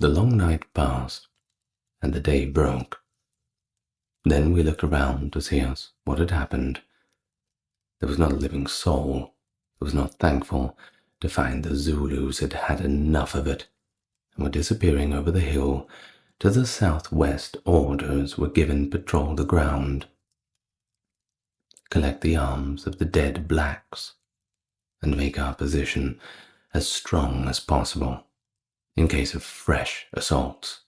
"The long night passed, and the day broke. Then we looked around to see what had happened. There was not a living soul who was not thankful to find the Zulus had had enough of it and were disappearing over the hill. To the southwest, orders were given to patrol the ground, collect the arms of the dead blacks, and make our position as strong as possible in case of fresh assaults.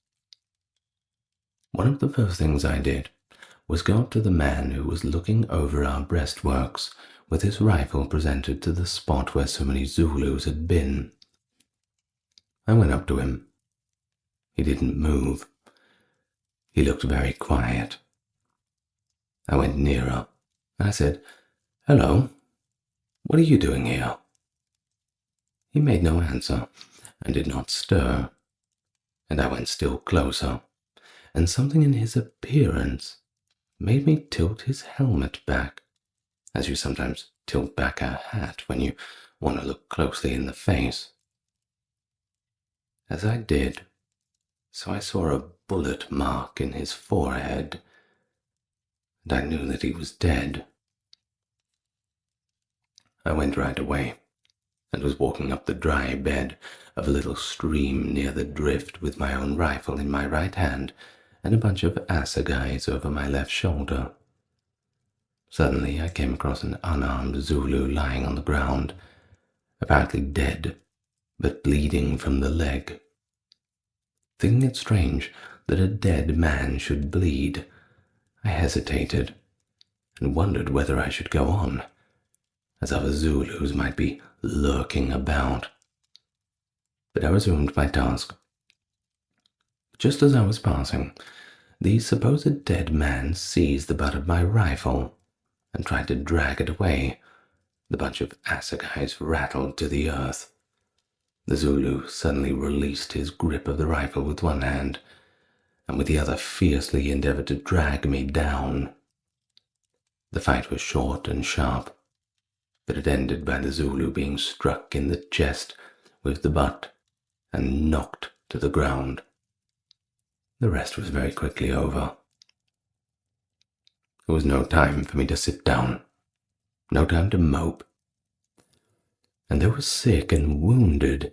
One of the first things I did was go up to the man who was looking over our breastworks with his rifle presented to the spot where so many Zulus had been. I went up to him. He didn't move. He looked very quiet. I went nearer. I said, "Hello, what are you doing here?" He made no answer and did not stir, and I went still closer, and something in his appearance made me tilt his helmet back, as you sometimes tilt back a hat when you want to look closely in the face. As I did, so I saw a bullet mark in his forehead, and I knew that he was dead. I went right away, and was walking up the dry bed of a little stream near the drift with my own rifle in my right hand and a bunch of assegais over my left shoulder. Suddenly I came across an unarmed Zulu lying on the ground, apparently dead, but bleeding from the leg. Thinking it strange that a dead man should bleed, I hesitated and wondered whether I should go on, as other Zulus might be lurking about. But I resumed my task. Just as I was passing, the supposed dead man seized the butt of my rifle and tried to drag it away. The bunch of assegais rattled to the earth. The Zulu suddenly released his grip of the rifle with one hand, and with the other fiercely endeavored to drag me down. The fight was short and sharp, but it ended by the Zulu being struck in the chest with the butt and knocked to the ground. The rest was very quickly over. There was no time for me to sit down, no time to mope. And there was sick and wounded,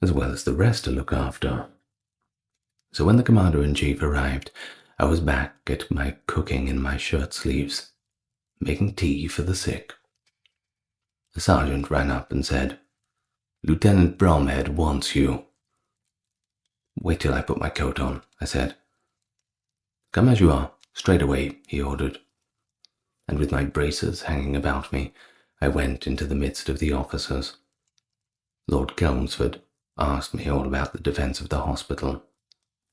as well as the rest to look after. So when the commander-in-chief arrived, I was back at my cooking in my shirt sleeves, making tea for the sick. The sergeant ran up and said, "Lieutenant Bromhead wants you." "Wait till I put my coat on," I said. "Come as you are, straight away," he ordered. And with my braces hanging about me, I went into the midst of the officers. Lord Chelmsford asked me all about the defence of the hospital,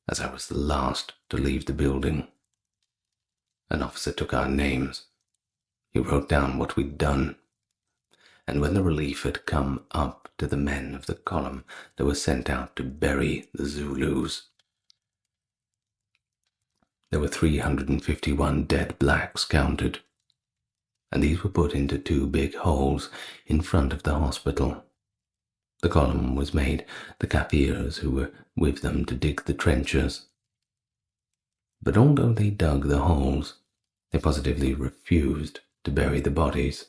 as I was the last to leave the building. An officer took our names. He wrote down what we'd done. And when the relief had come up to the men of the column that were sent out to bury the Zulus, there were 351 dead blacks counted, and these were put into 2 big holes in front of the hospital. The column was made the Kaffirs who were with them to dig the trenches. But although they dug the holes, they positively refused to bury the bodies.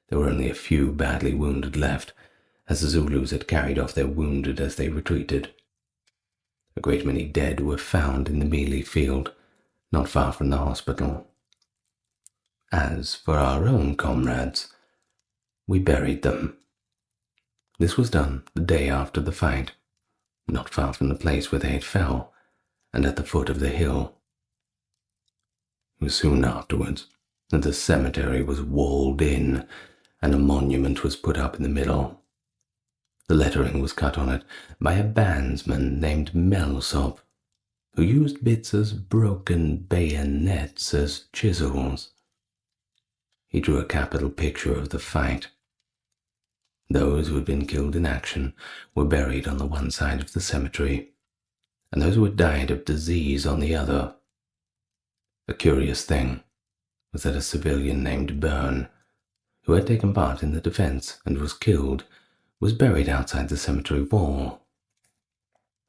There were only a few badly wounded left, as the Zulus had carried off their wounded as they retreated. A great many dead were found in the mealie field, not far from the hospital. As for our own comrades, we buried them. This was done the day after the fight, not far from the place where they had fell, and at the foot of the hill. It was soon afterwards that the cemetery was walled in, and a monument was put up in the middle. The lettering was cut on it by a bandsman named Nonstop, who used bits as broken bayonets as chisels. He drew a capital picture of the fight. Those who had been killed in action were buried on the one side of the cemetery, and those who had died of disease on the other. A curious thing was that a civilian named Byrne, who had taken part in the defense and was killed, was buried outside the cemetery wall.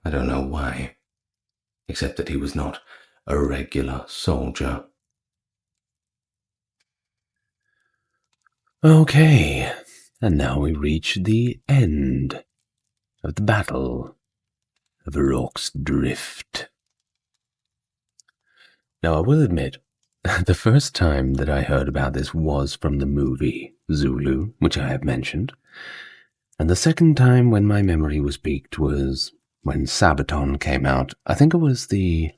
I don't know why, except that he was not a regular soldier. Okay, and now we reach the end of the Battle of Rorke's Drift. Now, I will admit, the first time that I heard about this was from the movie Zulu, which I have mentioned, and the second time when my memory was piqued was when Sabaton came out. I think it was the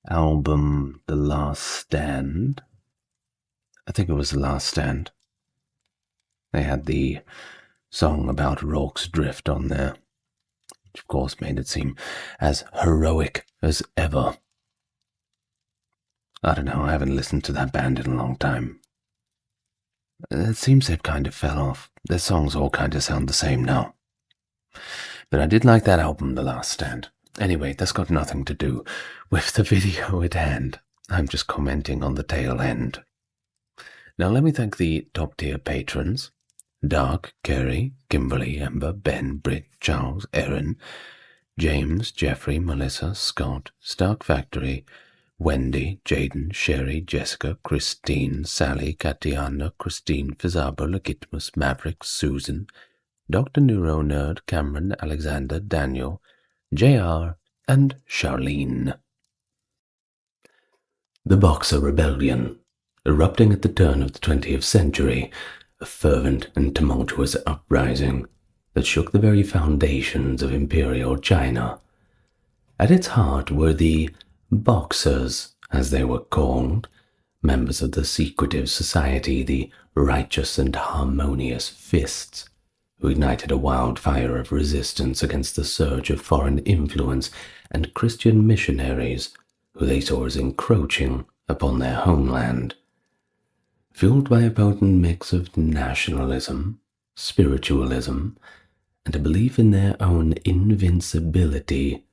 album The Last Stand. I think it was The Last Stand. They had the song about Rorke's Drift on there, which of course made it seem as heroic as ever. I don't know, I haven't listened to that band in a long time. It seems they've kind of fell off. Their songs all kind of sound the same now. But I did like that album, The Last Stand. Anyway, that's got nothing to do with the video at hand. I'm just commenting on the tail end. Now let me thank the top tier patrons. Dark, Kerry, Kimberly, Ember, Ben, Britt, Charles, Erin, James, Jeffrey, Melissa, Scott, Stark Factory, Wendy, Jaden, Sherry, Jessica, Christine, Sally, Katiana, Christine, Fizarbo, Legitimus, Maverick, Susan, Dr. Neuro Nerd, Cameron, Alexander, Daniel, JR, and Charlene. The Boxer Rebellion, erupting at the turn of the 20th century, a fervent and tumultuous uprising that shook the very foundations of imperial China. At its heart were the Boxers, as they were called, members of the secretive society, the Righteous and Harmonious Fists, who ignited a wildfire of resistance against the surge of foreign influence and Christian missionaries who they saw as encroaching upon their homeland. Fueled by a potent mix of nationalism, spiritualism, and a belief in their own invincibility,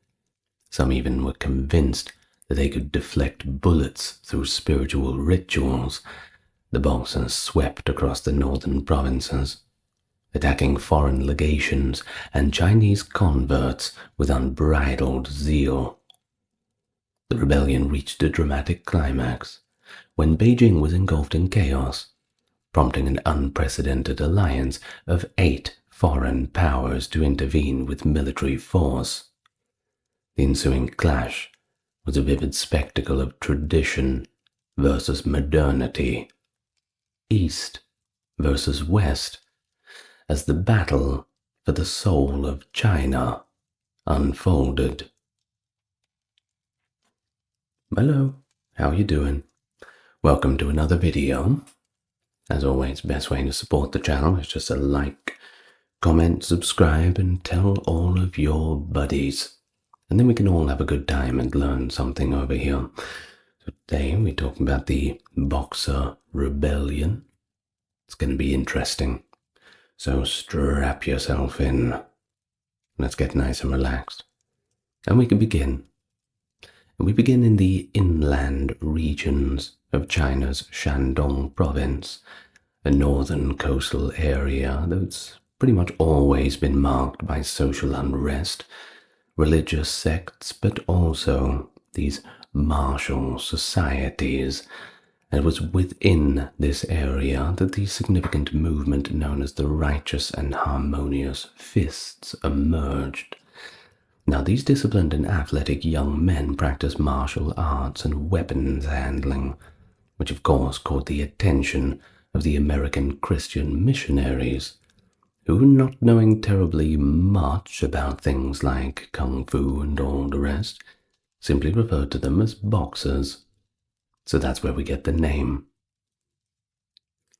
some even were convinced that they could deflect bullets through spiritual rituals. The Boxers swept across the northern provinces, attacking foreign legations and Chinese converts with unbridled zeal. The rebellion reached a dramatic climax when Beijing was engulfed in chaos, prompting an unprecedented alliance of 8 foreign powers to intervene with military force. The ensuing clash was a vivid spectacle of tradition versus modernity, East versus West, as the battle for the soul of China unfolded. Hello, how you doing? Welcome to another video. As always, best way to support the channel is just a like, comment, subscribe, and tell all of your buddies. And then we can all have a good time and learn something over here. So today we're talking about the Boxer Rebellion. It's going to be interesting. So strap yourself in. Let's get nice and relaxed. And we can begin. And we begin in the inland regions of China's Shandong province, a northern coastal area that's pretty much always been marked by social unrest, religious sects, but also these martial societies. And it was within this area that the significant movement known as the Righteous and Harmonious Fists emerged. Now, these disciplined and athletic young men practiced martial arts and weapons handling, which of course caught the attention of the American Christian missionaries, who, not knowing terribly much about things like kung fu and all the rest, simply referred to them as boxers. So that's where we get the name.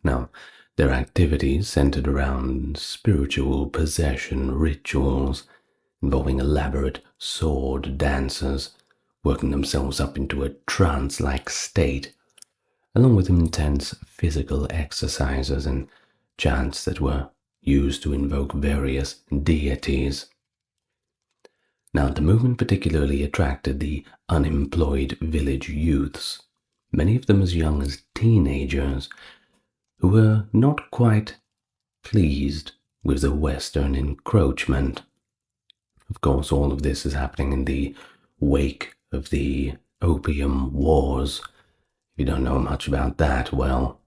Now, their activities centered around spiritual possession rituals, involving elaborate sword dances, working themselves up into a trance-like state, along with intense physical exercises and chants that were used to invoke various deities. Now, the movement particularly attracted the unemployed village youths, many of them as young as teenagers, who were not quite pleased with the Western encroachment. Of course, all of this is happening in the wake of the Opium Wars. If you don't know much about that, well,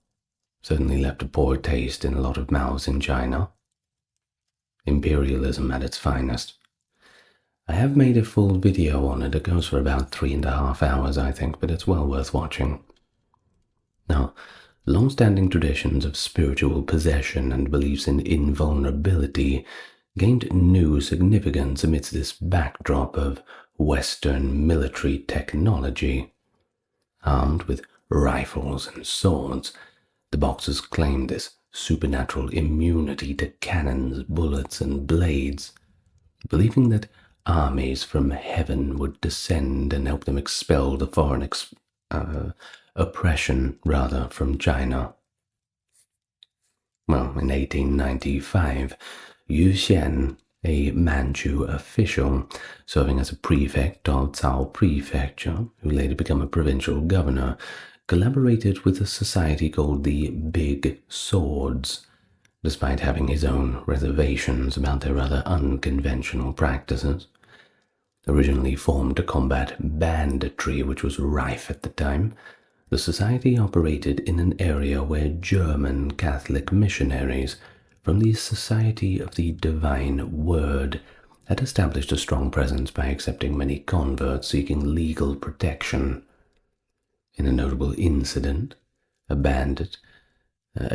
certainly left a poor taste in a lot of mouths in China. Imperialism at its finest. I have made a full video on it. It goes for about 3.5 hours, I think, but it's well worth watching. Now, long-standing traditions of spiritual possession and beliefs in invulnerability gained new significance amidst this backdrop of Western military technology. Armed with rifles and swords, the Boxers claimed this supernatural immunity to cannons, bullets, and blades, believing that armies from heaven would descend and help them expel the foreign oppression from China. Well, in 1895, Yu Xian, a Manchu official serving as a prefect of Cao Prefecture, who later became a provincial governor, collaborated with a society called the Big Swords, despite having his own reservations about their rather unconventional practices. Originally formed to combat banditry, which was rife at the time, the society operated in an area where German Catholic missionaries from the Society of the Divine Word had established a strong presence by accepting many converts seeking legal protection. In a notable incident, a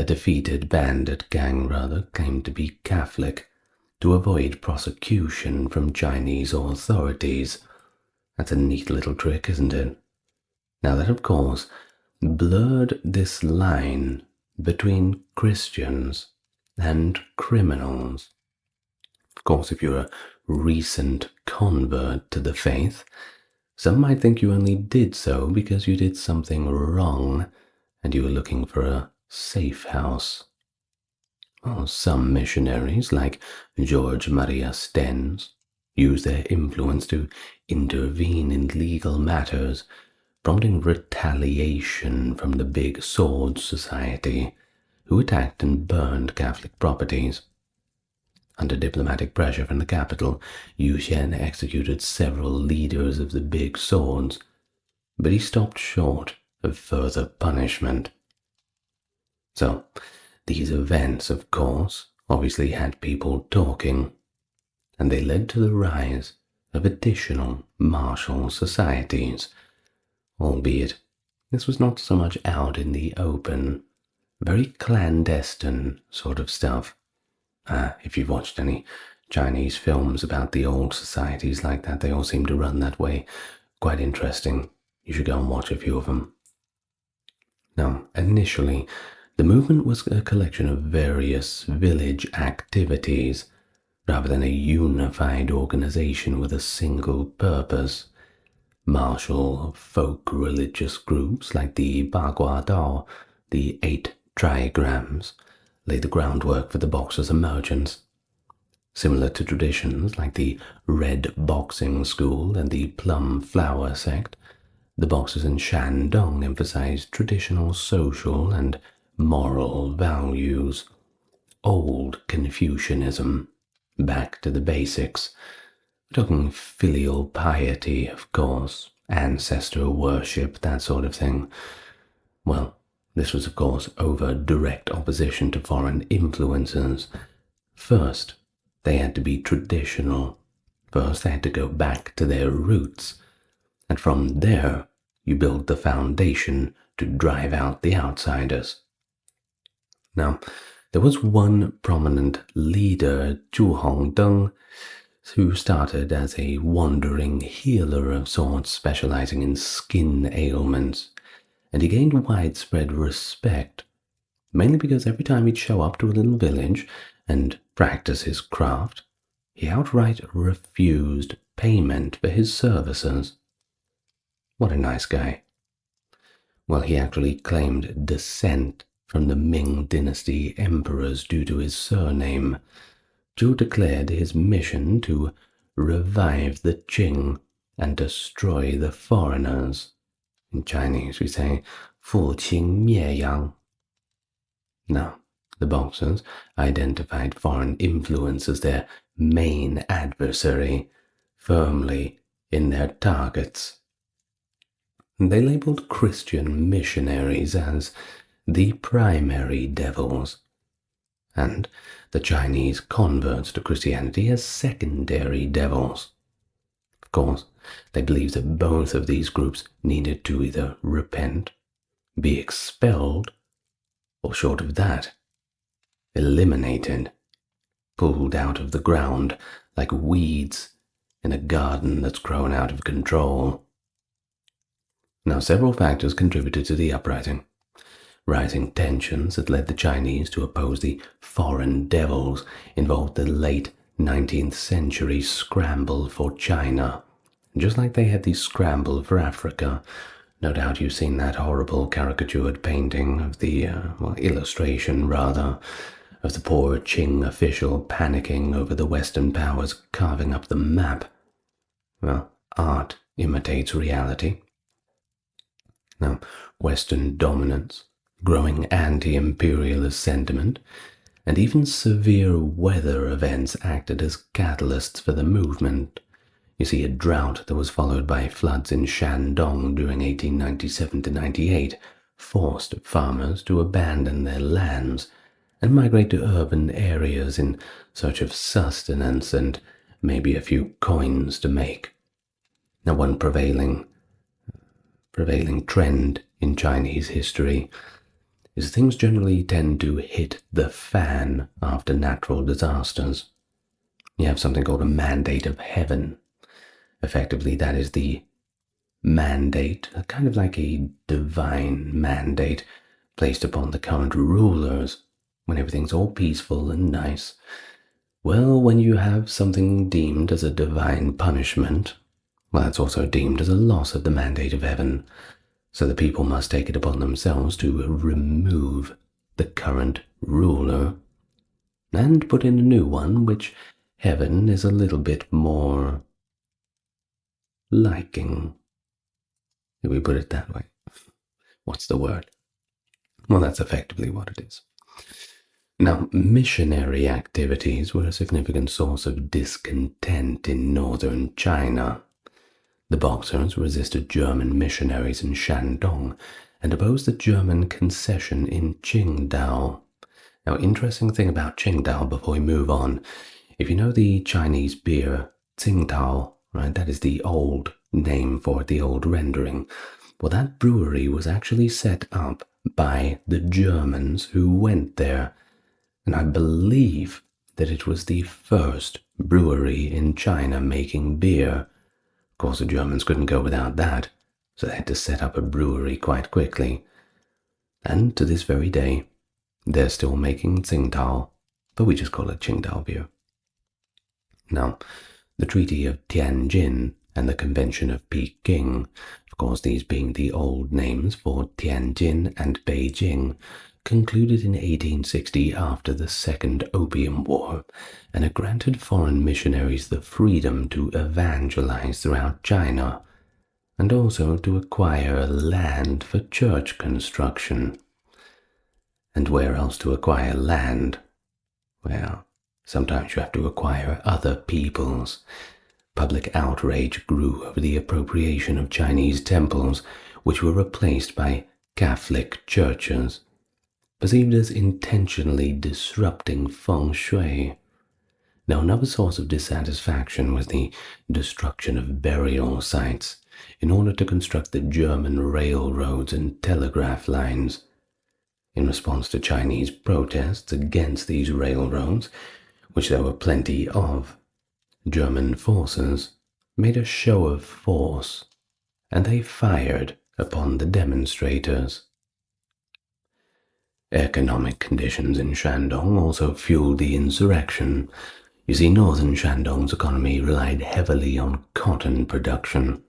defeated bandit gang claimed to be Catholic to avoid prosecution from Chinese authorities. That's a neat little trick, isn't it? Now that, of course, blurred this line between Christians and criminals. Of course, if you're a recent convert to the faith, some might think you only did so because you did something wrong and you were looking for a safe house. Well, some missionaries, like George Maria Stens, used their influence to intervene in legal matters, prompting retaliation from the Big Sword Society, who attacked and burned Catholic properties. Under diplomatic pressure from the capital, Yu Xian executed several leaders of the Big Swords, but he stopped short of further punishment. So, these events, of course, obviously had people talking, and they led to the rise of additional martial societies, albeit this was not so much out in the open, very clandestine sort of stuff. If you've watched any Chinese films about the old societies like that, they all seem to run that way. Quite interesting. You should go and watch a few of them. Now, initially, the movement was a collection of various village activities, rather than a unified organization with a single purpose. Martial folk religious groups like the Bagua Dao, the 8 trigrams, laid the groundwork for the Boxers' emergence. Similar to traditions like the Red Boxing School and the Plum Flower sect, the Boxers in Shandong emphasized traditional social and moral values, old Confucianism, back to the basics. We're talking filial piety, of course, ancestor worship, that sort of thing. Well, this was, of course, over direct opposition to foreign influences. First, they had to be traditional. First, they had to go back to their roots. And from there, you build the foundation to drive out the outsiders. Now, there was one prominent leader, Zhu Hongdeng, who started as a wandering healer of sorts, specializing in skin ailments, and he gained widespread respect, mainly because every time he'd show up to a little village and practice his craft, he outright refused payment for his services. What a nice guy. Well, he actually claimed descent from the Ming Dynasty emperors due to his surname. Zhu declared his mission to revive the Qing and destroy the foreigners. In Chinese, we say, 复清灭洋. Now, the Boxers identified foreign influence as their main adversary, firmly in their targets. They labeled Christian missionaries as the primary devils, and the Chinese converts to Christianity as secondary devils. Of course, they believed that both of these groups needed to either repent, be expelled, or short of that, eliminated, pulled out of the ground like weeds in a garden that's grown out of control. Now, several factors contributed to the uprising. Rising tensions that led the Chinese to oppose the foreign devils involved the late 19th century scramble for China, just like they had the scramble for Africa. No doubt you've seen that horrible caricatured painting of the, illustration rather, of the poor Qing official panicking over the Western powers carving up the map. Well, art imitates reality. Now, Western dominance, growing anti-imperialist sentiment, and even severe weather events acted as catalysts for the movement. You see, a drought that was followed by floods in Shandong during 1897 to 98 forced farmers to abandon their lands and migrate to urban areas in search of sustenance and maybe a few coins to make. Now, one prevailing trend in Chinese history is things generally tend to hit the fan after natural disasters. You have something called a mandate of heaven. Effectively, that is the mandate, kind of like a divine mandate placed upon the current rulers when everything's all peaceful and nice. Well, when you have something deemed as a divine punishment, well, that's also deemed as a loss of the mandate of heaven, so the people must take it upon themselves to remove the current ruler and put in a new one, which heaven is a little bit more liking. If we put it that way. What's the word? Well, that's effectively what it is. Now, missionary activities were a significant source of discontent in northern China. The Boxers resisted German missionaries in Shandong and opposed the German concession in Qingdao. Now, interesting thing about Qingdao before we move on, if you know the Chinese beer, Tsingtao, right, that is the old name for it, the old rendering. Well, that brewery was actually set up by the Germans who went there, and I believe that it was the first brewery in China making beer. Of course, the Germans couldn't go without that, so they had to set up a brewery quite quickly. And to this very day, they're still making Tsingtao, but we just call it Qingdao beer. Now, the Treaty of Tianjin and the Convention of Peking, of course these being the old names for Tianjin and Beijing, concluded in 1860 after the Second Opium War, and it granted foreign missionaries the freedom to evangelize throughout China, and also to acquire land for church construction. And where else to acquire land? Well, sometimes you have to acquire other people's. Public outrage grew over the appropriation of Chinese temples, which were replaced by Catholic churches, perceived as intentionally disrupting feng shui. Now, another source of dissatisfaction was the destruction of burial sites in order to construct the German railroads and telegraph lines. In response to Chinese protests against these railroads, which there were plenty of, German forces made a show of force, and they fired upon the demonstrators. Economic conditions in Shandong also fueled the insurrection. You see, northern Shandong's economy relied heavily on cotton production,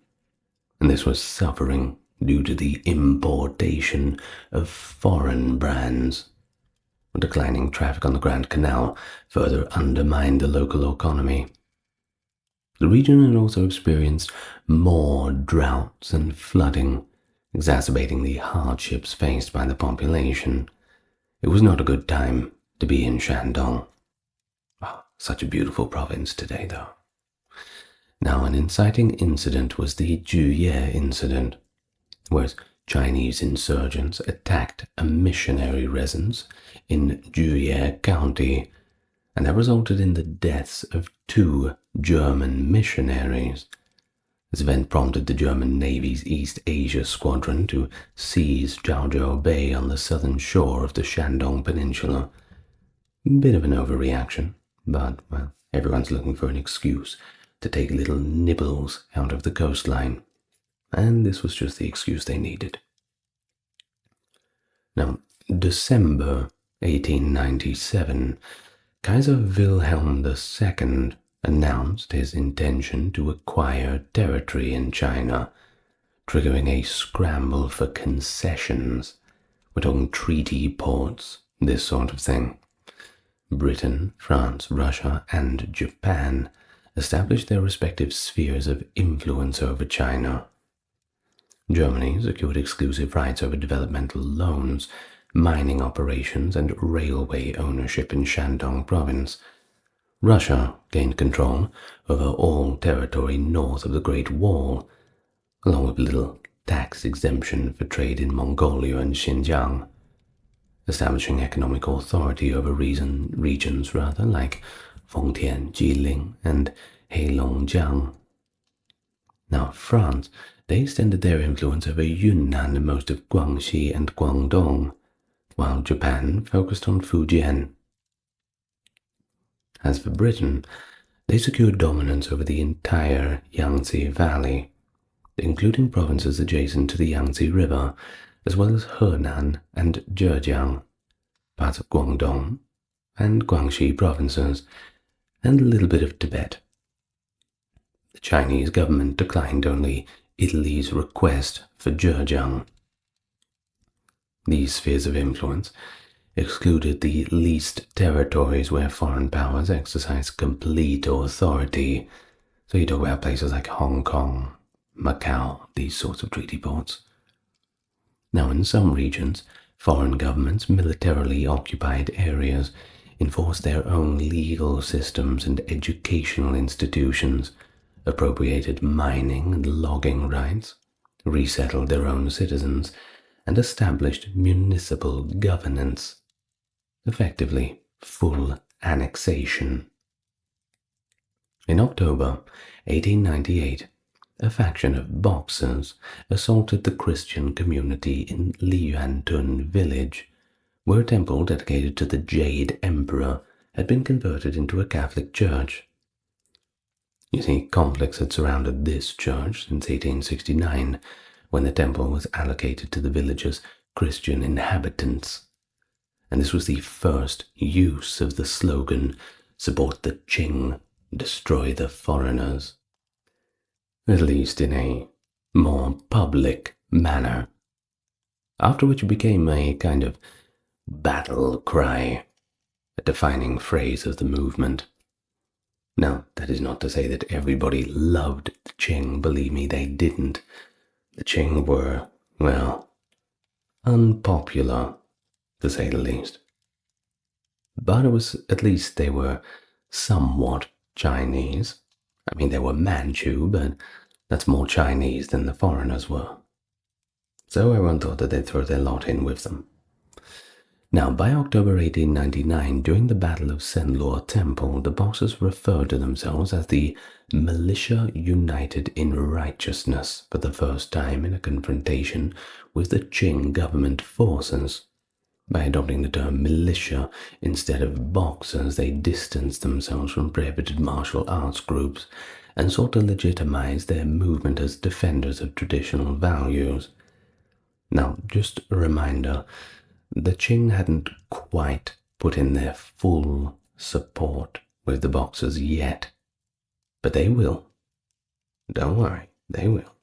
and this was suffering due to the importation of foreign brands. Declining traffic on the Grand Canal further undermined the local economy. The region had also experienced more droughts and flooding, exacerbating the hardships faced by the population. It was not a good time to be in Shandong. Oh, such a beautiful province today, though. Now, an inciting incident was the Juye incident, whereas Chinese insurgents attacked a missionary residence in Juyue County, and that resulted in the deaths of 2 German missionaries. This event prompted the German Navy's East Asia Squadron to seize Jiaozhou Bay on the southern shore of the Shandong Peninsula. Bit of an overreaction, but, well, everyone's looking for an excuse to take little nibbles out of the coastline, and this was just the excuse they needed. Now, December 1897, Kaiser Wilhelm II announced his intention to acquire territory in China, triggering a scramble for concessions. We're talking treaty ports, this sort of thing. Britain, France, Russia, and Japan established their respective spheres of influence over China. Germany secured exclusive rights over developmental loans, mining operations, and railway ownership in Shandong province. Russia gained control over all territory north of the Great Wall, along with little tax exemption for trade in Mongolia and Xinjiang, establishing economic authority over regions like Fengtian, Jilin, and Heilongjiang. Now, France, they extended their influence over Yunnan and most of Guangxi and Guangdong, while Japan focused on Fujian. As for Britain, they secured dominance over the entire Yangtze Valley, including provinces adjacent to the Yangtze River, as well as Henan and Zhejiang, parts of Guangdong and Guangxi provinces, and a little bit of Tibet. The Chinese government declined only Italy's request for Zhejiang. These spheres of influence excluded the least territories where foreign powers exercise complete authority. So you talk about places like Hong Kong, Macau, these sorts of treaty ports. Now, in some regions, foreign governments militarily occupied areas, enforced their own legal systems and educational institutions, appropriated mining and logging rights, resettled their own citizens, and established municipal governance. Effectively, full annexation. In October 1898, a faction of Boxers assaulted the Christian community in Liyuantun village, where a temple dedicated to the Jade Emperor had been converted into a Catholic church. You see, conflicts had surrounded this church since 1869, when the temple was allocated to the village's Christian inhabitants. And this was the first use of the slogan, "Support the Qing, destroy the foreigners," at least in a more public manner, after which it became a kind of battle cry, a defining phrase of the movement. Now, that is not to say that everybody loved the Qing, believe me, they didn't. The Qing were, well, unpopular, to say the least. But at least they were somewhat Chinese. I mean, they were Manchu, but that's more Chinese than the foreigners were. So everyone thought that they'd throw their lot in with them. Now, by October 1899, during the Battle of Senlor Temple, the Boxers referred to themselves as the Militia United in Righteousness for the first time in a confrontation with the Qing government forces. By adopting the term militia instead of Boxers, they distanced themselves from prohibited martial arts groups and sought to legitimize their movement as defenders of traditional values. Now, just a reminder, the Qing hadn't quite put in their full support with the Boxers yet, but they will. Don't worry, they will.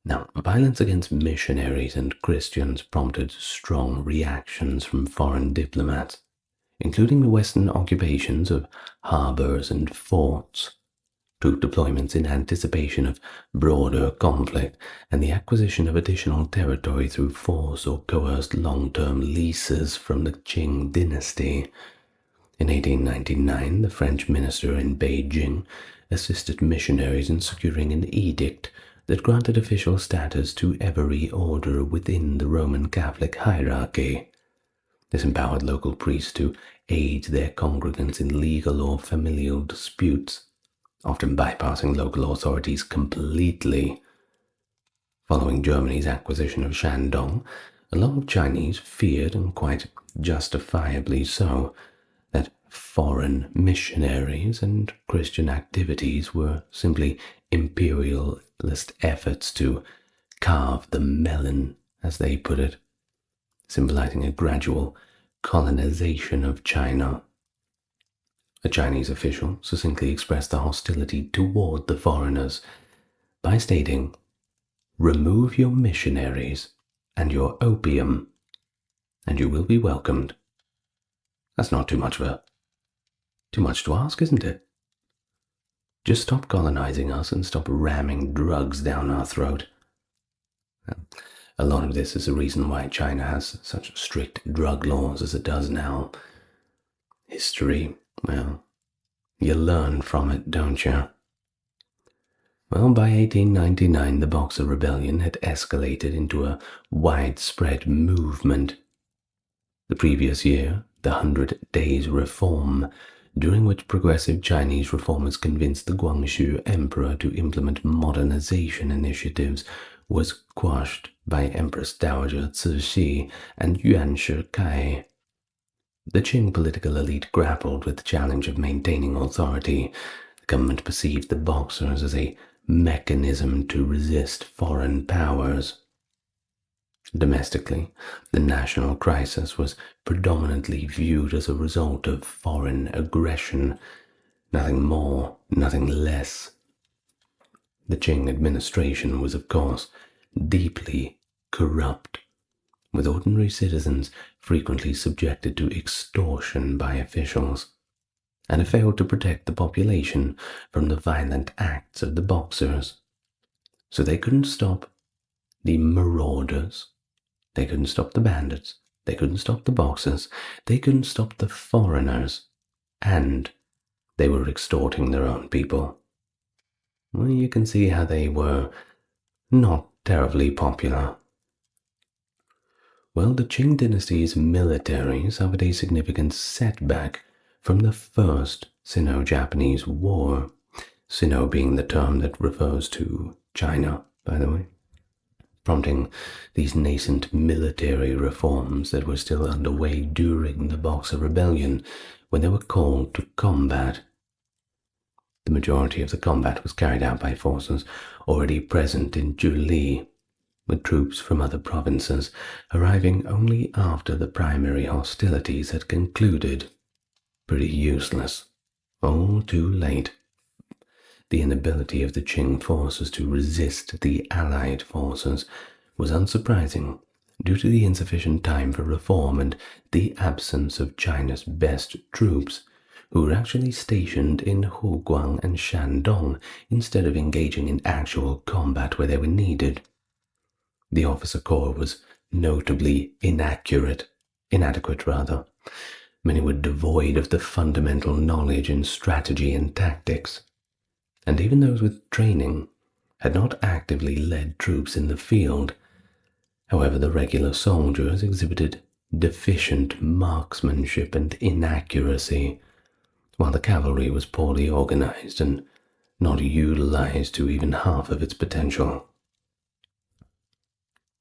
Now, violence against missionaries and Christians prompted strong reactions from foreign diplomats, including the Western occupations of harbors and forts, troop deployments in anticipation of broader conflict, and the acquisition of additional territory through force or coerced long-term leases from the Qing dynasty. In 1899, the French minister in Beijing assisted missionaries in securing an edict that granted official status to every order within the Roman Catholic hierarchy. This empowered local priests to aid their congregants in legal or familial disputes, often bypassing local authorities completely. Following Germany's acquisition of Shandong, a lot of Chinese feared, and quite justifiably so, that foreign missionaries and Christian activities were simply imperialist efforts to carve the melon, as they put it, symbolizing a gradual colonization of China. A Chinese official succinctly expressed the hostility toward the foreigners by stating, "Remove your missionaries and your opium, and you will be welcomed." That's not too much to ask, isn't it? Just stop colonizing us and stop ramming drugs down our throat. A lot of this is the reason why China has such strict drug laws as it does now. History, well, you learn from it, don't you? Well, by 1899, the Boxer Rebellion had escalated into a widespread movement. The previous year, the 100 Days Reform, during which progressive Chinese reformers convinced the Guangxu Emperor to implement modernization initiatives, was quashed by Empress Dowager Cixi and Yuan Shikai. The Qing political elite grappled with the challenge of maintaining authority. The government perceived the Boxers as a mechanism to resist foreign powers. Domestically, the national crisis was predominantly viewed as a result of foreign aggression, nothing more, nothing less. The Qing administration was, of course, deeply corrupt, with ordinary citizens frequently subjected to extortion by officials, and it failed to protect the population from the violent acts of the Boxers. So they couldn't stop the marauders, they couldn't stop the bandits, they couldn't stop the Boxers, they couldn't stop the foreigners, and they were extorting their own people. Well, you can see how they were not terribly popular. Well, the Qing dynasty's military suffered a significant setback from the First Sino-Japanese War, Sino being the term that refers to China, by the way, prompting these nascent military reforms that were still underway during the Boxer Rebellion when they were called to combat. The majority of the combat was carried out by forces already present in Zhuli, with troops from other provinces arriving only after the primary hostilities had concluded. Pretty useless. All too late. The inability of the Qing forces to resist the Allied forces was unsurprising due to the insufficient time for reform and the absence of China's best troops, who were actually stationed in Huguang and Shandong instead of engaging in actual combat where they were needed. The officer corps was notably inadequate. Many were devoid of the fundamental knowledge in strategy and tactics, and even those with training had not actively led troops in the field. However, the regular soldiers exhibited deficient marksmanship and inaccuracy, while the cavalry was poorly organized and not utilized to even half of its potential.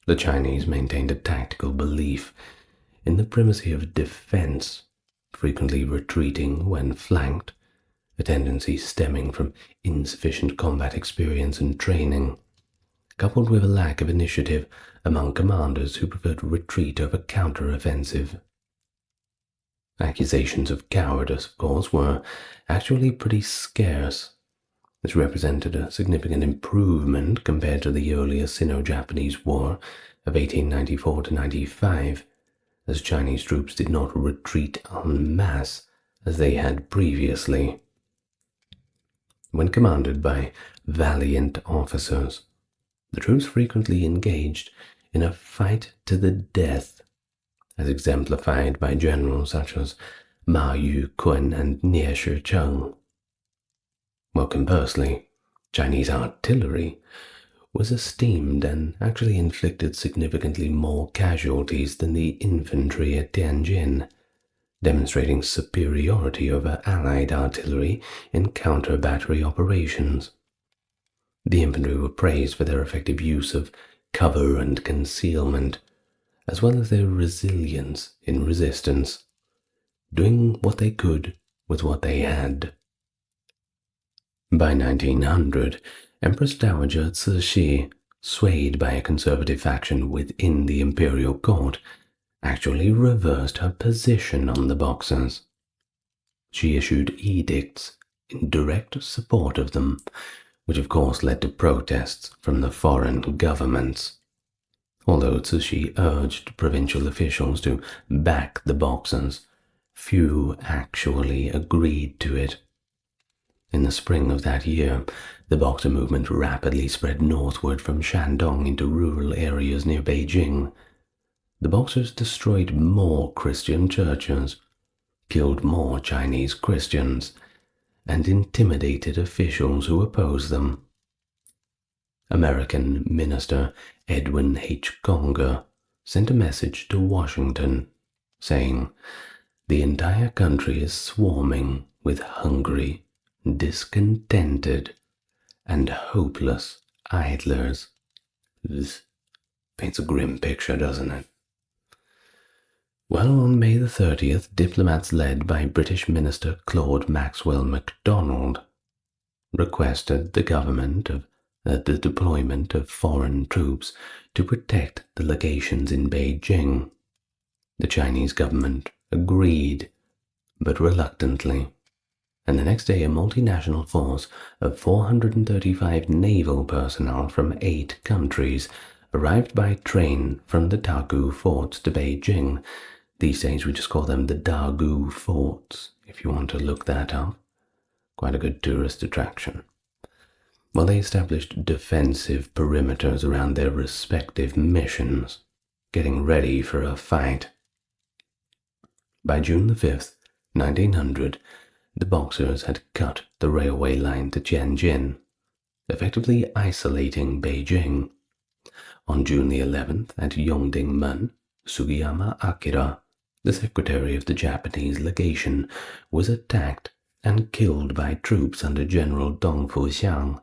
The Chinese maintained a tactical belief in the primacy of defense, frequently retreating when flanked, a tendency stemming from insufficient combat experience and training, coupled with a lack of initiative among commanders who preferred retreat over counter-offensive. Accusations of cowardice, of course, were actually pretty scarce. This represented a significant improvement compared to the earlier Sino-Japanese War of 1894 to 95, as Chinese troops did not retreat en masse as they had previously. When commanded by valiant officers, the troops frequently engaged in a fight to the death, as exemplified by generals such as Ma Yü-kun and Nie Shi-cheng. While conversely, Chinese artillery was esteemed and actually inflicted significantly more casualties than the infantry at Tianjin, demonstrating superiority over Allied artillery in counter-battery operations. The infantry were praised for their effective use of cover and concealment, as well as their resilience in resistance, doing what they could with what they had. By 1900, Empress Dowager Cixi, swayed by a conservative faction within the imperial court, actually reversed her position on the Boxers. She issued edicts in direct support of them, which of course led to protests from the foreign governments. Although Cixi urged provincial officials to back the Boxers, few actually agreed to it. In the spring of that year, the Boxer movement rapidly spread northward from Shandong into rural areas near Beijing. The Boxers destroyed more Christian churches, killed more Chinese Christians, and intimidated officials who opposed them. American Minister Edwin H. Conger sent a message to Washington saying, "The entire country is swarming with hungry, discontented, and hopeless idlers." This paints a grim picture, doesn't it? Well, on May the 30th, diplomats led by British Minister Claude Maxwell MacDonald requested the government of the deployment of foreign troops to protect the legations in Beijing. The Chinese government agreed, but reluctantly, and the next day a multinational force of 435 naval personnel from 8 countries arrived by train from the Dagu forts to Beijing. These days we just call them the Dagu forts, if you want to look that up. Quite a good tourist attraction. Well, they established defensive perimeters around their respective missions, getting ready for a fight. By June the 5th, 1900, the Boxers had cut the railway line to Tianjin, effectively isolating Beijing. On June the 11th, at Yongdingmen, Sugiyama Akira, the secretary of the Japanese legation, was attacked and killed by troops under General Dong Fuxiang,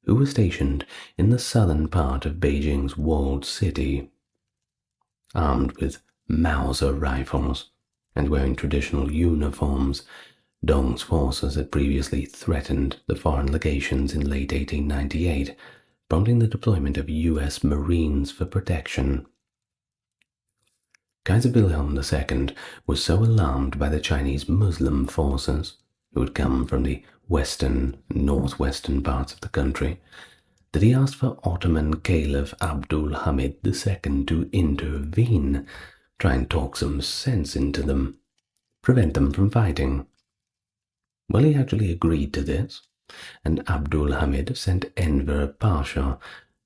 who was stationed in the southern part of Beijing's walled city. Armed with Mauser rifles and wearing traditional uniforms, Dong's forces had previously threatened the foreign legations in late 1898, prompting the deployment of U.S. Marines for protection. Kaiser Wilhelm II was so alarmed by the Chinese Muslim forces, who had come from the western and northwestern parts of the country, that he asked for Ottoman Caliph Abdul Hamid II to intervene, try and talk some sense into them, prevent them from fighting. Well, he actually agreed to this, and Abdul Hamid sent Enver Pasha,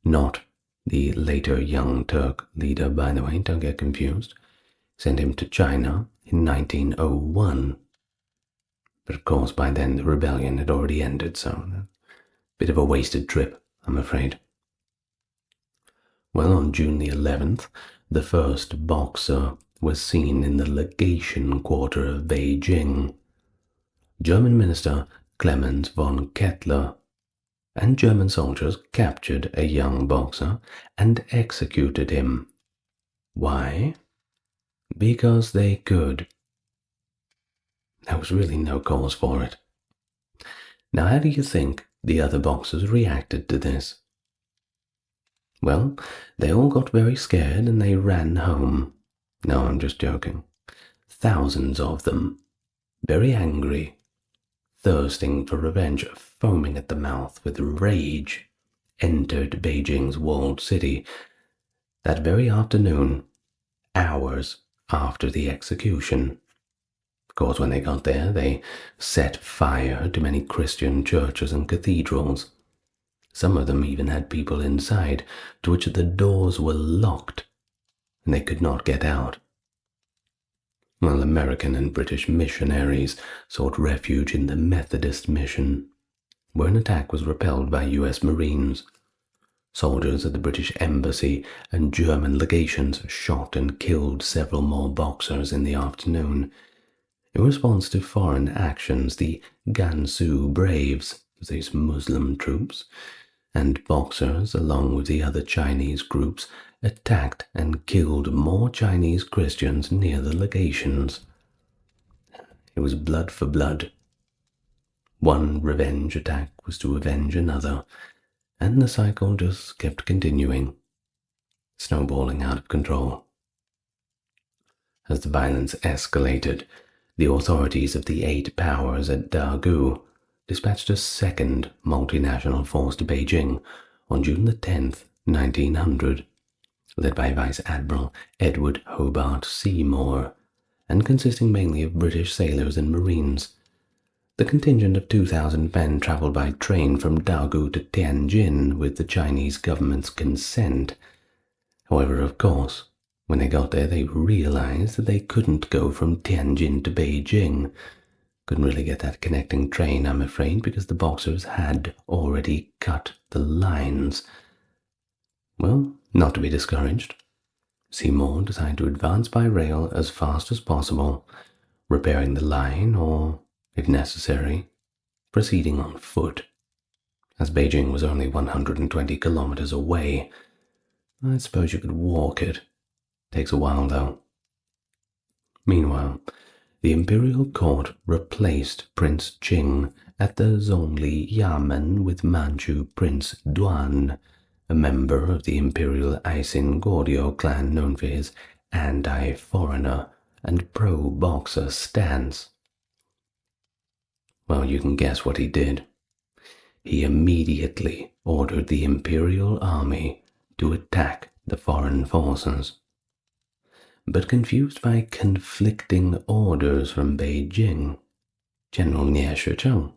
not the later Young Turk leader, by the way, don't get confused, sent him to China in 1901. But of course, by then the rebellion had already ended, so a bit of a wasted trip, I'm afraid. Well, on June the 11th, the first Boxer was seen in the legation quarter of Beijing. German Minister Clemens von Kettler and German soldiers captured a young Boxer and executed him. Why? Because they could. There was really no cause for it. Now, how do you think the other Boxers reacted to this? Well, they all got very scared and they ran home. No, I'm just joking. Thousands of them, very angry, thirsting for revenge, foaming at the mouth with rage, entered Beijing's walled city that very afternoon, hours after the execution. Of course, when they got there, they set fire to many Christian churches and cathedrals. Some of them even had people inside, to which the doors were locked, and they could not get out. While American and British missionaries sought refuge in the Methodist mission, where an attack was repelled by U.S. Marines. Soldiers at the British Embassy and German legations shot and killed several more Boxers in the afternoon. In response to foreign actions, the Gansu Braves, these Muslim troops, and Boxers, along with the other Chinese groups, attacked and killed more Chinese Christians near the legations. It was blood for blood. One revenge attack was to avenge another, and the cycle just kept continuing, snowballing out of control. As the violence escalated, the authorities of the 8 powers at Dagu dispatched a second multinational force to Beijing on June the 10th, 1900, led by Vice Admiral Edward Hobart Seymour, and consisting mainly of British sailors and Marines. The contingent of 2,000 men traveled by train from Dagu to Tianjin with the Chinese government's consent. However, of course, when they got there, they realized that they couldn't go from Tianjin to Beijing. Couldn't really get that connecting train, I'm afraid, because the Boxers had already cut the lines. Well, not to be discouraged, Seymour decided to advance by rail as fast as possible, repairing the line or, if necessary, proceeding on foot. As Beijing was only 120 kilometers away, I suppose you could walk it. Takes a while, though. Meanwhile, the imperial court replaced Prince Qing at the Zhongli Yamen with Manchu Prince Duan, a member of the imperial Aisin Goryeo clan known for his anti-foreigner and pro-Boxer stance. Well, you can guess what he did. He immediately ordered the imperial army to attack the foreign forces. But confused by conflicting orders from Beijing, General Nie Shicheng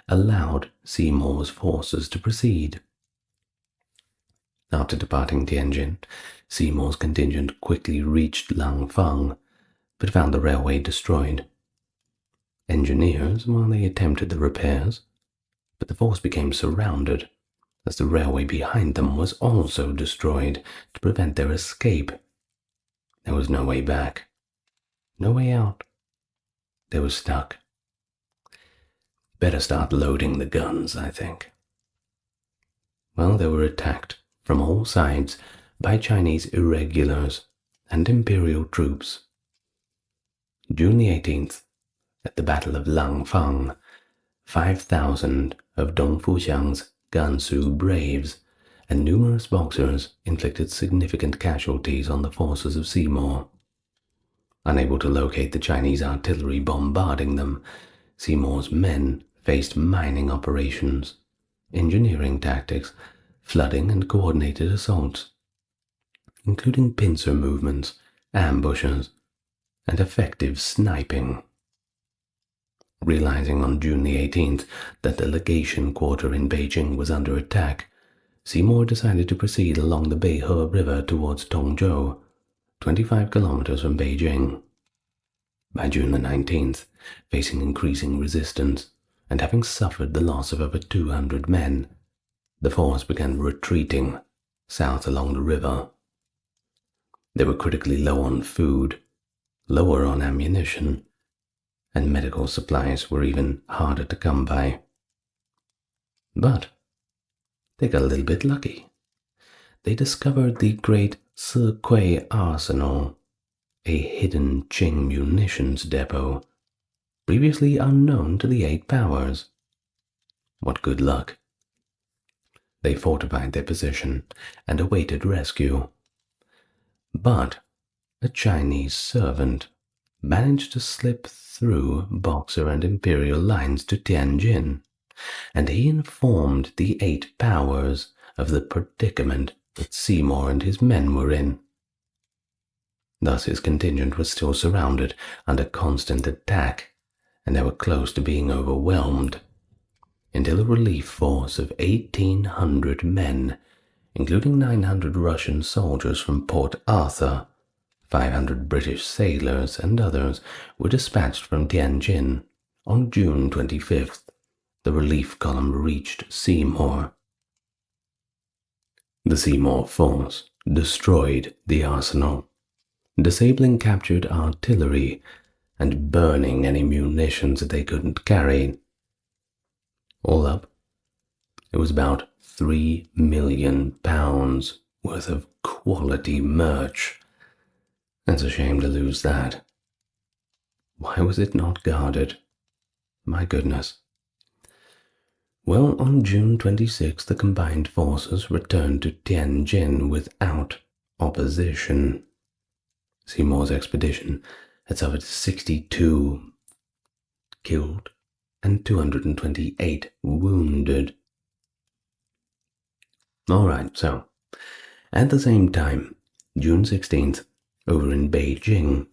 allowed Seymour's forces to proceed. After departing Tianjin, Seymour's contingent quickly reached Langfang, but found the railway destroyed. Engineers, they attempted the repairs, but the force became surrounded, as the railway behind them was also destroyed to prevent their escape. There was no way back, no way out. They were stuck. Better start loading the guns, I think. Well, they were attacked from all sides by Chinese irregulars and imperial troops. June the 18th, at the Battle of Langfang, 5,000 of Dong Fuxiang's Gansu Braves and numerous Boxers inflicted significant casualties on the forces of Seymour. Unable to locate the Chinese artillery bombarding them, Seymour's men faced mining operations, engineering tactics, flooding and coordinated assaults, including pincer movements, ambushes, and effective sniping. Realizing on June the 18th that the legation quarter in Beijing was under attack, Seymour decided to proceed along the Beihe River towards Tongzhou, 25 kilometers from Beijing. By June the 19th, facing increasing resistance and having suffered the loss of over 200 men, the force began retreating south along the river. They were critically low on food, lower on ammunition, and medical supplies were even harder to come by. But they got a little bit lucky. They discovered the great Sikui Arsenal, a hidden Qing munitions depot, previously unknown to the 8 powers. What good luck. They fortified their position and awaited rescue. But a Chinese servant managed to slip through Boxer and Imperial lines to Tianjin, and he informed the 8 powers of the predicament that Seymour and his men were in. Thus his contingent was still surrounded under constant attack, and they were close to being overwhelmed, until a relief force of 1,800 men, including 900 Russian soldiers from Port Arthur, 500 British sailors and others, were dispatched from Tianjin. On June 25th, the relief column reached Seymour. The Seymour force destroyed the arsenal, disabling captured artillery and burning any munitions that they couldn't carry. All up, it was about £3 million worth of quality merch. It's a shame to lose that. Why was it not guarded? My goodness. Well, on June 26, the combined forces returned to Tianjin without opposition. Seymour's expedition had suffered 62 killed and 228 wounded. Alright, so, at the same time, June 16th, over in Beijing,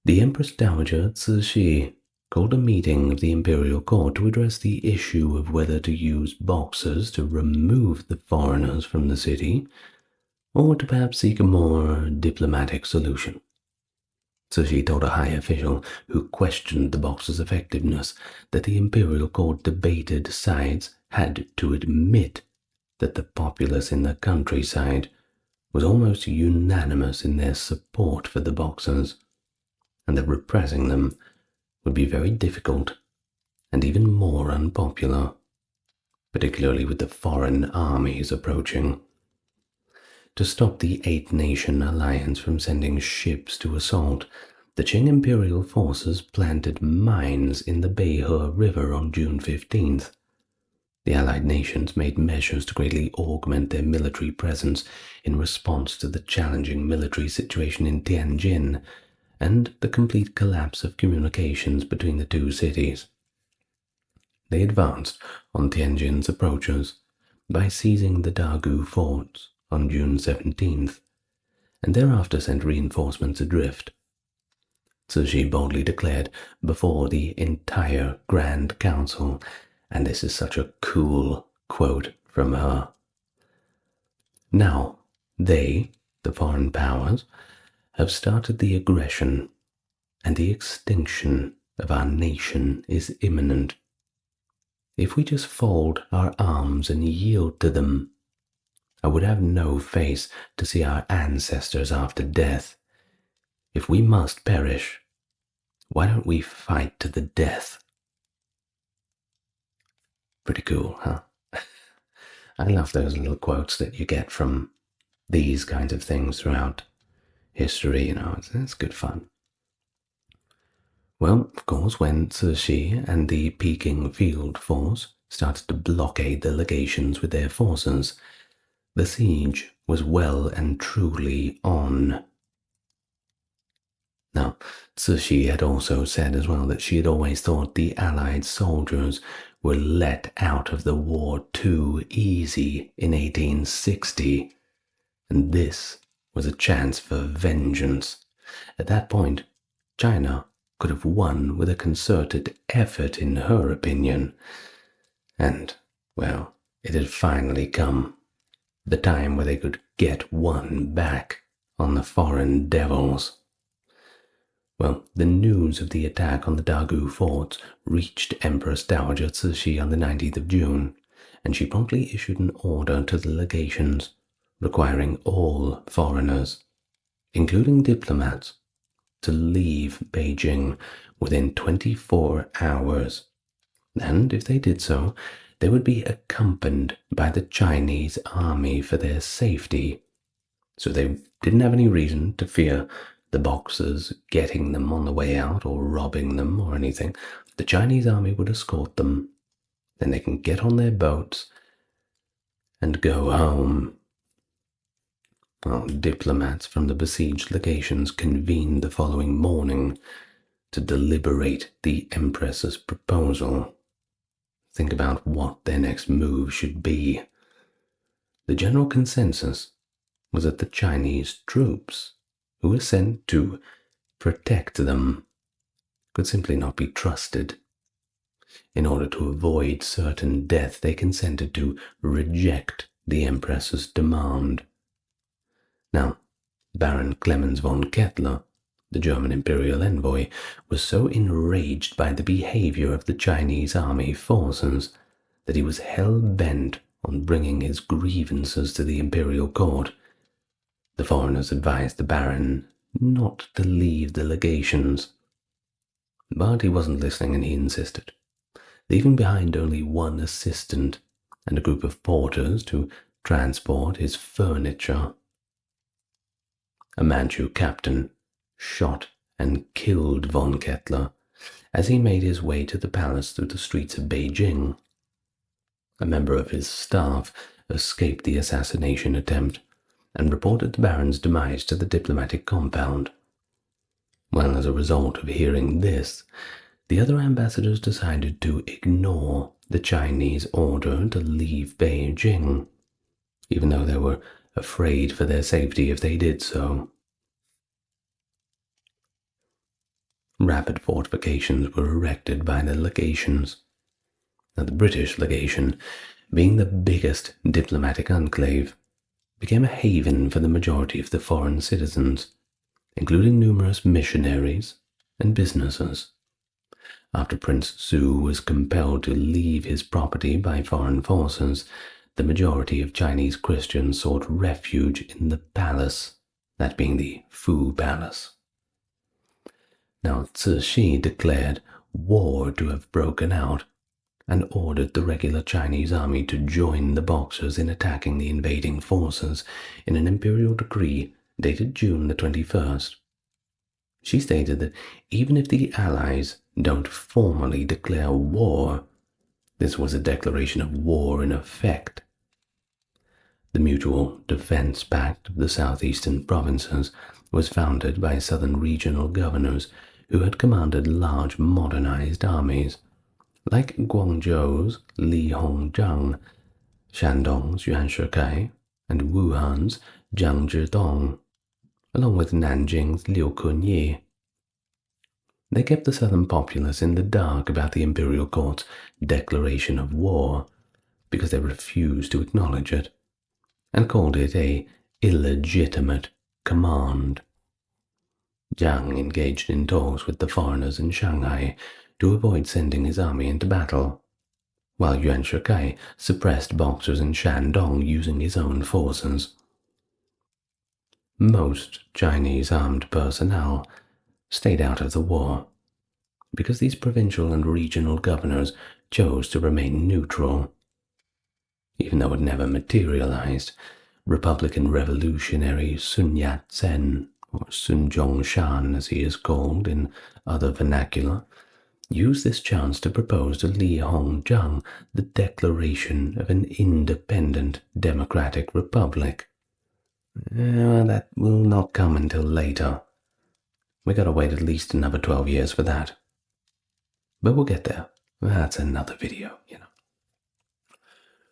the Empress Dowager Cixi called a meeting of the imperial court to address the issue of whether to use boxers to remove the foreigners from the city, or to perhaps seek a more diplomatic solution. Cixi told a high official who questioned the boxers' effectiveness that the imperial court debated sides had to admit that the populace in the countryside was almost unanimous in their support for the boxers, and that repressing them would be very difficult and even more unpopular, particularly with the foreign armies approaching. To stop the Eight-Nation Alliance from sending ships to assault, the Qing imperial forces planted mines in the Beihe River on June 15th. The Allied nations made measures to greatly augment their military presence in response to the challenging military situation in Tianjin and the complete collapse of communications between the two cities. They advanced on Tianjin's approaches by seizing the Dagu forts on June 17th, and thereafter sent reinforcements adrift. Cixi boldly declared before the entire Grand Council, and this is such a cool quote from her. Now, they, the foreign powers, have started the aggression, and the extinction of our nation is imminent. If we just fold our arms and yield to them, I would have no face to see our ancestors after death. If we must perish, why don't we fight to the death? Pretty cool, huh? I love those little quotes that you get from these kinds of things throughout history, it's good fun. Well, of course, when Cixi and the Peking Field Force started to blockade the legations with their forces, the siege was well and truly on. Now, Cixi had also said as well that she had always thought the Allied soldiers were let out of the war too easy in 1860, and this was a chance for vengeance. At that point, China could have won with a concerted effort, in her opinion. And, well, it had finally come, the time where they could get one back on the foreign devils. Well, the news of the attack on the Dagu forts reached Empress Dowager Cixi on the 19th of June, and she promptly issued an order to the legations requiring all foreigners, including diplomats, to leave Beijing within 24 hours, and if they did so, they would be accompanied by the Chinese army for their safety, so they didn't have any reason to fear the Boxers getting them on the way out or robbing them or anything. The Chinese army would escort them, then they can get on their boats and go home. Well, diplomats from the besieged legations convened the following morning to deliberate the Empress's proposal. Think about what their next move should be. The general consensus was that the Chinese troops, who were sent to protect them, could simply not be trusted. In order to avoid certain death, they consented to reject the Empress's demand. Now, Baron Clemens von Kettler, the German imperial envoy, was so enraged by the behavior of the Chinese army forces that he was hell-bent on bringing his grievances to the imperial court. The foreigners advised the baron not to leave the legations, but he wasn't listening and he insisted, leaving behind only one assistant and a group of porters to transport his furniture. A Manchu captain shot and killed von Kettler as he made his way to the palace through the streets of Beijing. A member of his staff escaped the assassination attempt and reported the baron's demise to the diplomatic compound. Well, as a result of hearing this, the other ambassadors decided to ignore the Chinese order to leave Beijing, even though they were afraid for their safety if they did so. Rapid fortifications were erected by the legations. Now, the British legation, being the biggest diplomatic enclave, became a haven for the majority of the foreign citizens, including numerous missionaries and businesses. After Prince Su was compelled to leave his property by foreign forces, the majority of Chinese Christians sought refuge in the palace, that being the Fu Palace. Now, Cixi declared war to have broken out and ordered the regular Chinese army to join the Boxers in attacking the invading forces in an imperial decree dated June the 21st. She stated that even if the Allies don't formally declare war, this was a declaration of war in effect. The Mutual Defense Pact of the southeastern provinces was founded by southern regional governors who had commanded large modernized armies, like Guangzhou's Li Hongzhang, Shandong's Yuan Shikai, and Wuhan's Zhang Zhidong, along with Nanjing's Liu Kunyi. They kept the southern populace in the dark about the imperial court's declaration of war because they refused to acknowledge it, and called it a illegitimate command. Zhang engaged in talks with the foreigners in Shanghai to avoid sending his army into battle, while Yuan Shikai suppressed Boxers in Shandong using his own forces. Most Chinese armed personnel stayed out of the war because these provincial and regional governors chose to remain neutral. Even though it never materialized, Republican revolutionary Sun Yat-sen, or Sun Zhongshan as he is called in other vernacular, used this chance to propose to Li Hongzhang the declaration of an independent democratic republic. That will not come until later. We gotta wait at least another 12 years for that. But we'll get there. That's another video,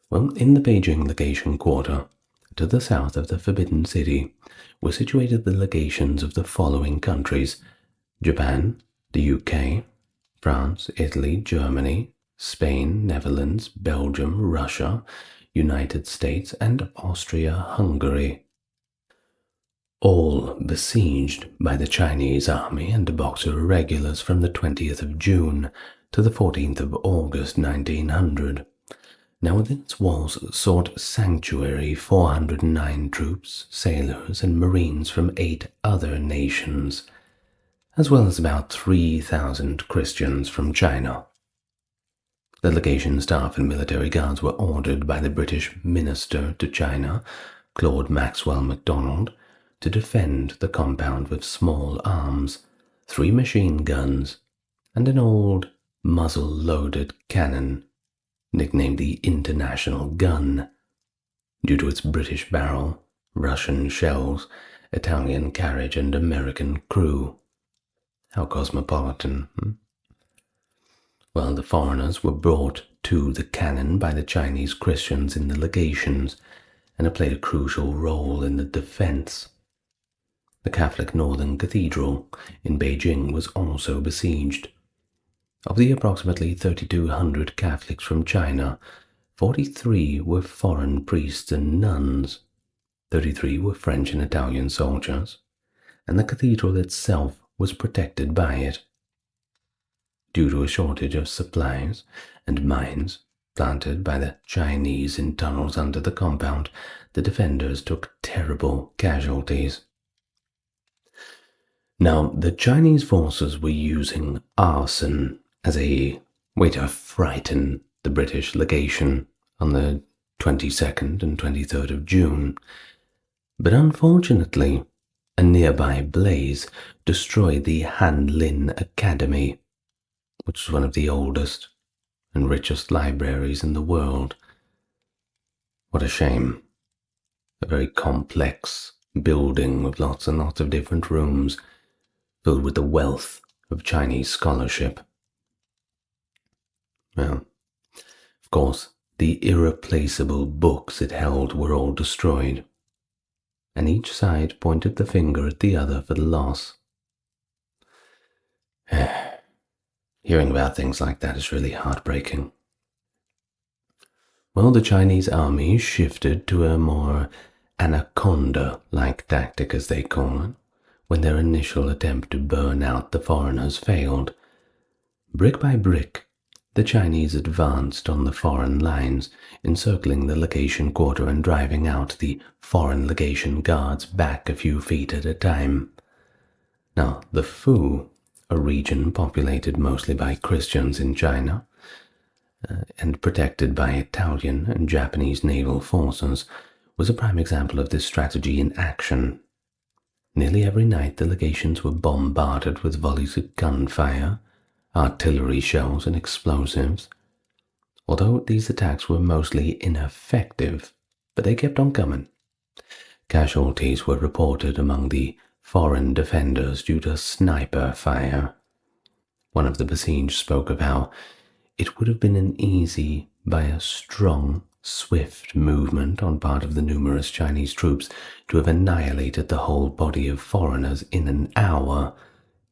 Well, in the Beijing legation quarter, to the south of the Forbidden City, were situated the legations of the following countries: Japan, the UK, France, Italy, Germany, Spain, Netherlands, Belgium, Russia, United States, and Austria-Hungary. All besieged by the Chinese army and the Boxer irregulars from the 20th of June to the 14th of August 1900. Now within its walls sought sanctuary 409 troops, sailors, and marines from 8 other nations, as well as about 3,000 Christians from China. The legation staff and military guards were ordered by the British Minister to China, Claude Maxwell MacDonald, to defend the compound with small arms, 3 machine guns, and an old muzzle-loaded cannon, nicknamed the International Gun, due to its British barrel, Russian shells, Italian carriage, and American crew. How cosmopolitan. Well, the foreigners were brought to the cannon by the Chinese Christians in the legations, and have played a crucial role in the defense. The Catholic Northern Cathedral in Beijing was also besieged. Of the approximately 3,200 Catholics from China, 43 were foreign priests and nuns, 33 were French and Italian soldiers, and the cathedral itself was protected by it. Due to a shortage of supplies and mines, Planted by the Chinese in tunnels under the compound, the defenders took terrible casualties. Now, the Chinese forces were using arson as a way to frighten the British legation on the 22nd and 23rd of June, but unfortunately, a nearby blaze destroyed the Han Lin Academy, which was one of the oldest and richest libraries in the world. What a shame. A very complex building with lots and lots of different rooms, filled with the wealth of Chinese scholarship. Well, of course, the irreplaceable books it held were all destroyed, and each side pointed the finger at the other for the loss. Hearing about things like that is really heartbreaking. Well, the Chinese army shifted to a more anaconda-like tactic, as they call it, when their initial attempt to burn out the foreigners failed. Brick by brick, the Chinese advanced on the foreign lines, encircling the legation quarter and driving out the foreign legation guards back a few feet at a time. Now, the Fu, a region populated mostly by Christians in China, and protected by Italian and Japanese naval forces, was a prime example of this strategy in action. Nearly every night the legations were bombarded with volleys of gunfire, artillery shells and explosives. Although these attacks were mostly ineffective, but they kept on coming. Casualties were reported among the foreign defenders due to sniper fire. One of the besieged spoke of how it would have been an easy by a strong, swift movement on part of the numerous Chinese troops to have annihilated the whole body of foreigners in an hour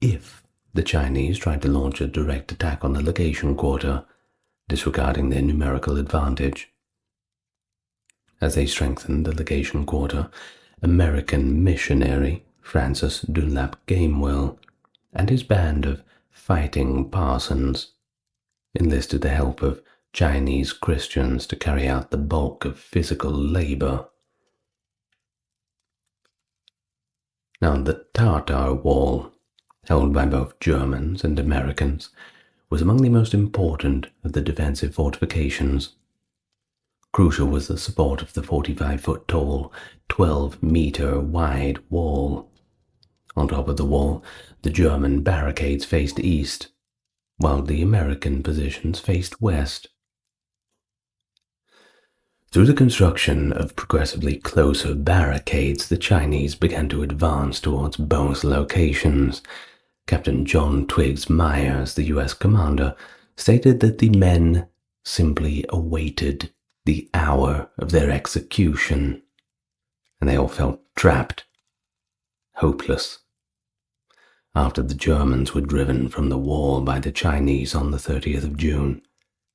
if the Chinese tried to launch a direct attack on the legation quarter, disregarding their numerical advantage. As they strengthened the legation quarter, American missionary Francis Dunlap Gamewell and his band of fighting parsons enlisted the help of Chinese Christians to carry out the bulk of physical labor. Now, the Tartar Wall, held by both Germans and Americans, was among the most important of the defensive fortifications. Crucial was the support of the 45-foot-tall, 12-meter-wide wall. On top of the wall, the German barricades faced east, while the American positions faced west. Through the construction of progressively closer barricades, the Chinese began to advance towards both locations. Captain John Twiggs Myers, the U.S. commander, stated that the men simply awaited the hour of their execution, and they all felt trapped, hopeless. After the Germans were driven from the wall by the Chinese on the 30th of June,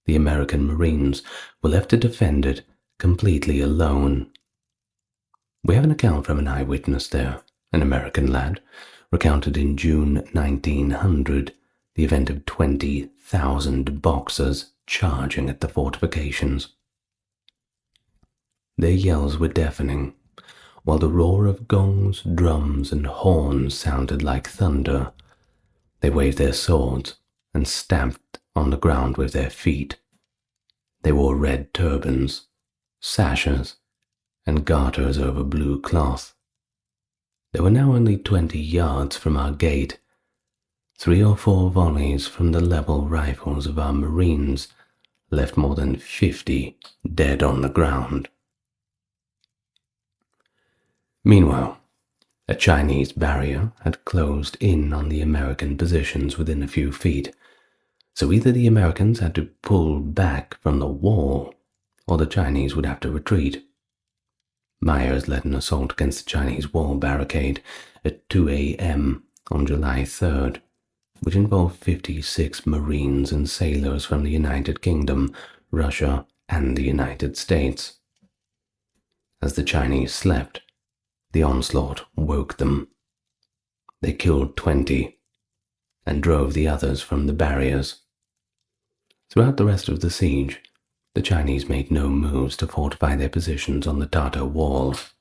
the American Marines were left to defend it completely alone. We have an account from an eyewitness there, an American lad, recounted in June 1900, the event of 20,000 Boxers charging at the fortifications. Their yells were deafening, while the roar of gongs, drums, and horns sounded like thunder. They waved their swords and stamped on the ground with their feet. They wore red turbans, sashes, and garters over blue cloth. They were now only 20 yards from our gate. 3 or 4 volleys from the level rifles of our Marines left more than 50 dead on the ground. Meanwhile, a Chinese barrier had closed in on the American positions within a few feet, so either the Americans had to pull back from the wall, or the Chinese would have to retreat. Myers led an assault against the Chinese wall barricade at 2 a.m. on July 3rd, which involved 56 Marines and sailors from the United Kingdom, Russia, and the United States. As the Chinese slept, the onslaught woke them. They killed 20 and drove the others from the barriers. Throughout the rest of the siege, the Chinese made no moves to fortify their positions on the Tartar walls.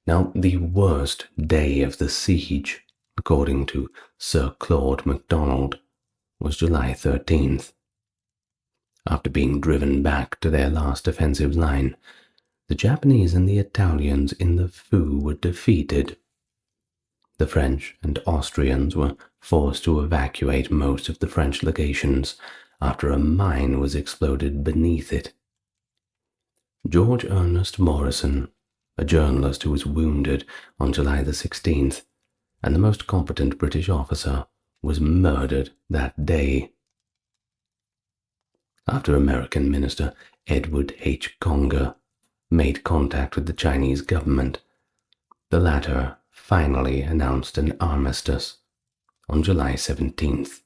Now, the worst day of the siege, according to Sir Claude MacDonald, was July 13th. After being driven back to their last defensive line, the Japanese and the Italians in the Fu were defeated. The French and Austrians were forced to evacuate most of the French legations after a mine was exploded beneath it. George Ernest Morrison, a journalist who was wounded on July the 16th, and the most competent British officer, was murdered that day. After American Minister Edward H. Conger made contact with the Chinese government, the latter finally announced an armistice on July 17th.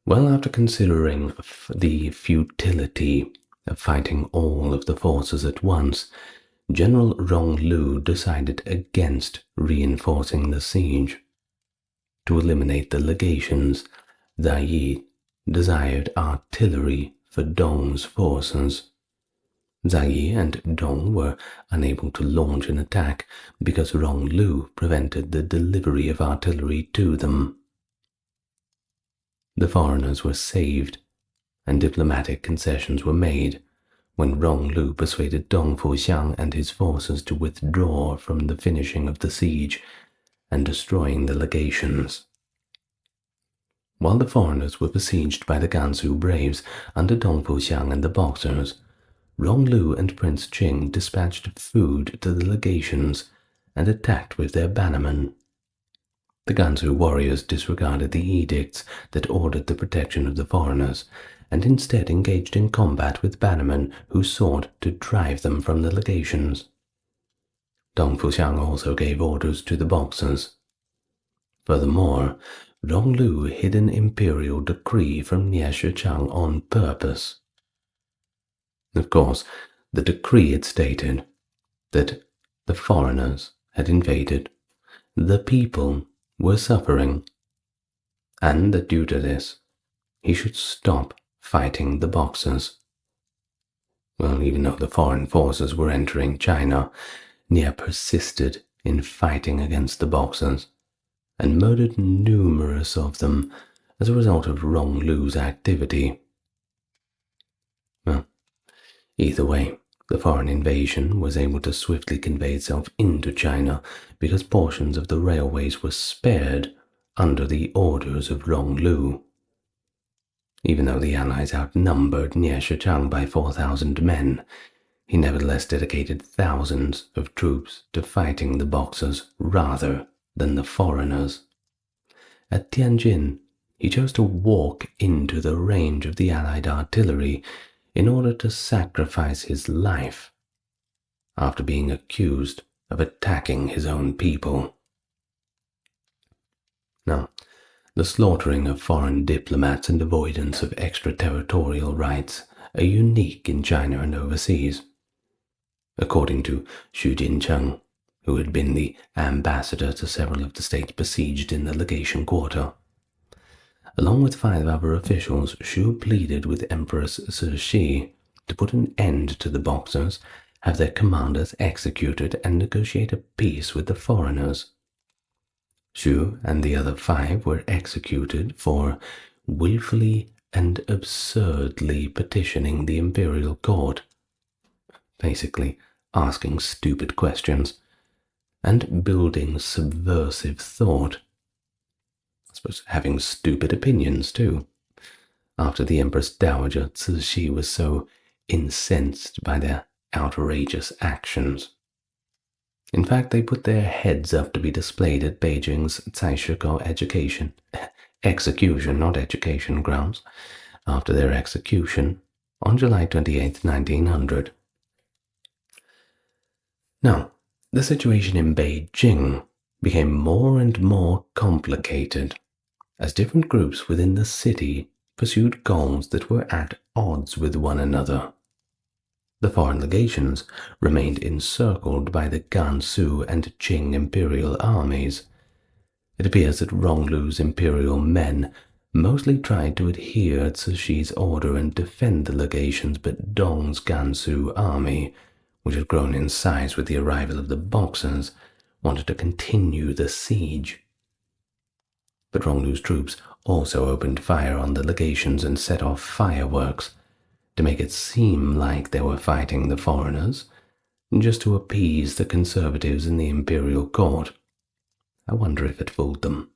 Well, after considering the futility of fighting all of the forces at once, General Rong-Lu decided against reinforcing the siege. To eliminate the legations, Yi desired artillery for Dong's forces. Yi and Dong were unable to launch an attack because Rong-Lu prevented the delivery of artillery to them. The foreigners were saved, and diplomatic concessions were made when Rong-Lu persuaded Dong Fuxiang and his forces to withdraw from the finishing of the siege and destroying the legations. While the foreigners were besieged by the Gansu braves under Dong Fuxiang and the Boxers, Rong-Lu and Prince Qing dispatched food to the legations and attacked with their bannermen. The Gansu warriors disregarded the edicts that ordered the protection of the foreigners, and instead engaged in combat with bannermen who sought to drive them from the legations. Dong Fuxiang also gave orders to the Boxers. Furthermore, Rong-Lu hid an imperial decree from Nie Shichang on purpose. Of course, the decree had stated that the foreigners had invaded, the people were suffering, and that due to this, he should stop fighting the Boxers. Well, even though the foreign forces were entering China, Nie persisted in fighting against the Boxers, and murdered numerous of them as a result of Rong-Lu's activity. Well, either way, the foreign invasion was able to swiftly convey itself into China because portions of the railways were spared under the orders of Rong-Lu. Even though the Allies outnumbered Nie Shichang by 4,000 men, he nevertheless dedicated thousands of troops to fighting the Boxers rather than the foreigners. At Tianjin, he chose to walk into the range of the Allied artillery in order to sacrifice his life after being accused of attacking his own people. Now, the slaughtering of foreign diplomats and avoidance of extraterritorial rights are unique in China and overseas. According to Xu Jincheng, who had been the ambassador to several of the states besieged in the legation quarter, along with 5 other officials, Xu pleaded with Empress Cixi to put an end to the Boxers, have their commanders executed, and negotiate a peace with the foreigners. Xu and the other 5 were executed for willfully and absurdly petitioning the imperial court, basically asking stupid questions and building subversive thought. I suppose having stupid opinions too, after the Empress Dowager Cixi was so incensed by their outrageous actions. In fact, they put their heads up to be displayed at Beijing's Caishiko execution, not education grounds, after their execution on July 28, 1900. Now, the situation in Beijing became more and more complicated as different groups within the city pursued goals that were at odds with one another. The foreign legations remained encircled by the Gansu and Qing imperial armies. It appears that Rong-Lu's imperial men mostly tried to adhere to Cix's order and defend the legations, but Dong's Gansu army, which had grown in size with the arrival of the Boxers, wanted to continue the siege. But Ronglu's troops also opened fire on the legations and set off fireworks to make it seem like they were fighting the foreigners, just to appease the conservatives in the imperial court. I wonder if it fooled them.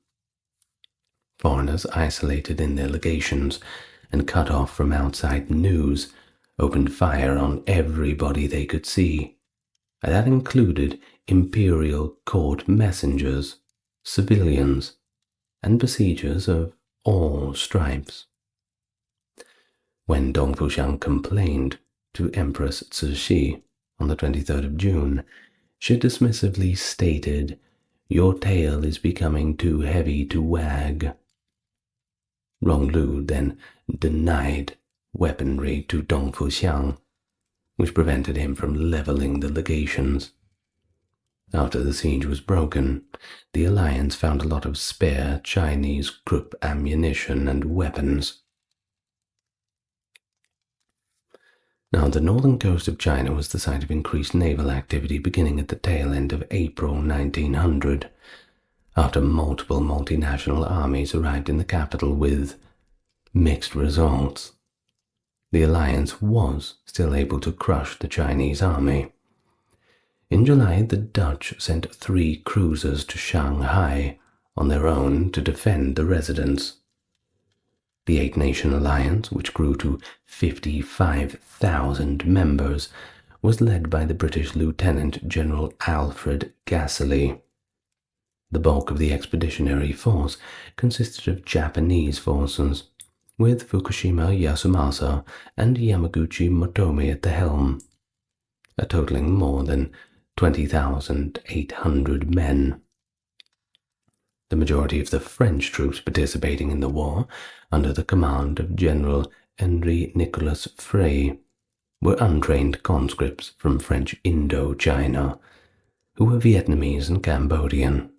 Foreigners isolated in their legations and cut off from outside news opened fire on everybody they could see. And that included imperial court messengers, civilians, and besiegers of all stripes. When Dong Fuxiang complained to Empress Cixi on the 23rd of June, she dismissively stated, "Your tail is becoming too heavy to wag." Ronglu then denied weaponry to Dong Fuxiang, which prevented him from leveling the legations. After the siege was broken, the alliance found a lot of spare Chinese Krupp ammunition and weapons. Now, the northern coast of China was the site of increased naval activity beginning at the tail end of April 1900, after multiple multinational armies arrived in the capital with mixed results. The alliance was still able to crush the Chinese army. In July, the Dutch sent 3 cruisers to Shanghai on their own to defend the residents. The Eight-Nation Alliance, which grew to 55,000 members, was led by the British Lieutenant General Alfred Gassely. The bulk of the expeditionary force consisted of Japanese forces, with Fukushima Yasumasa and Yamaguchi Motomi at the helm, totaling more than 20,800 men. The majority of the French troops participating in the war, under the command of General Henri Nicolas Frey, were untrained conscripts from French Indochina, who were Vietnamese and Cambodian.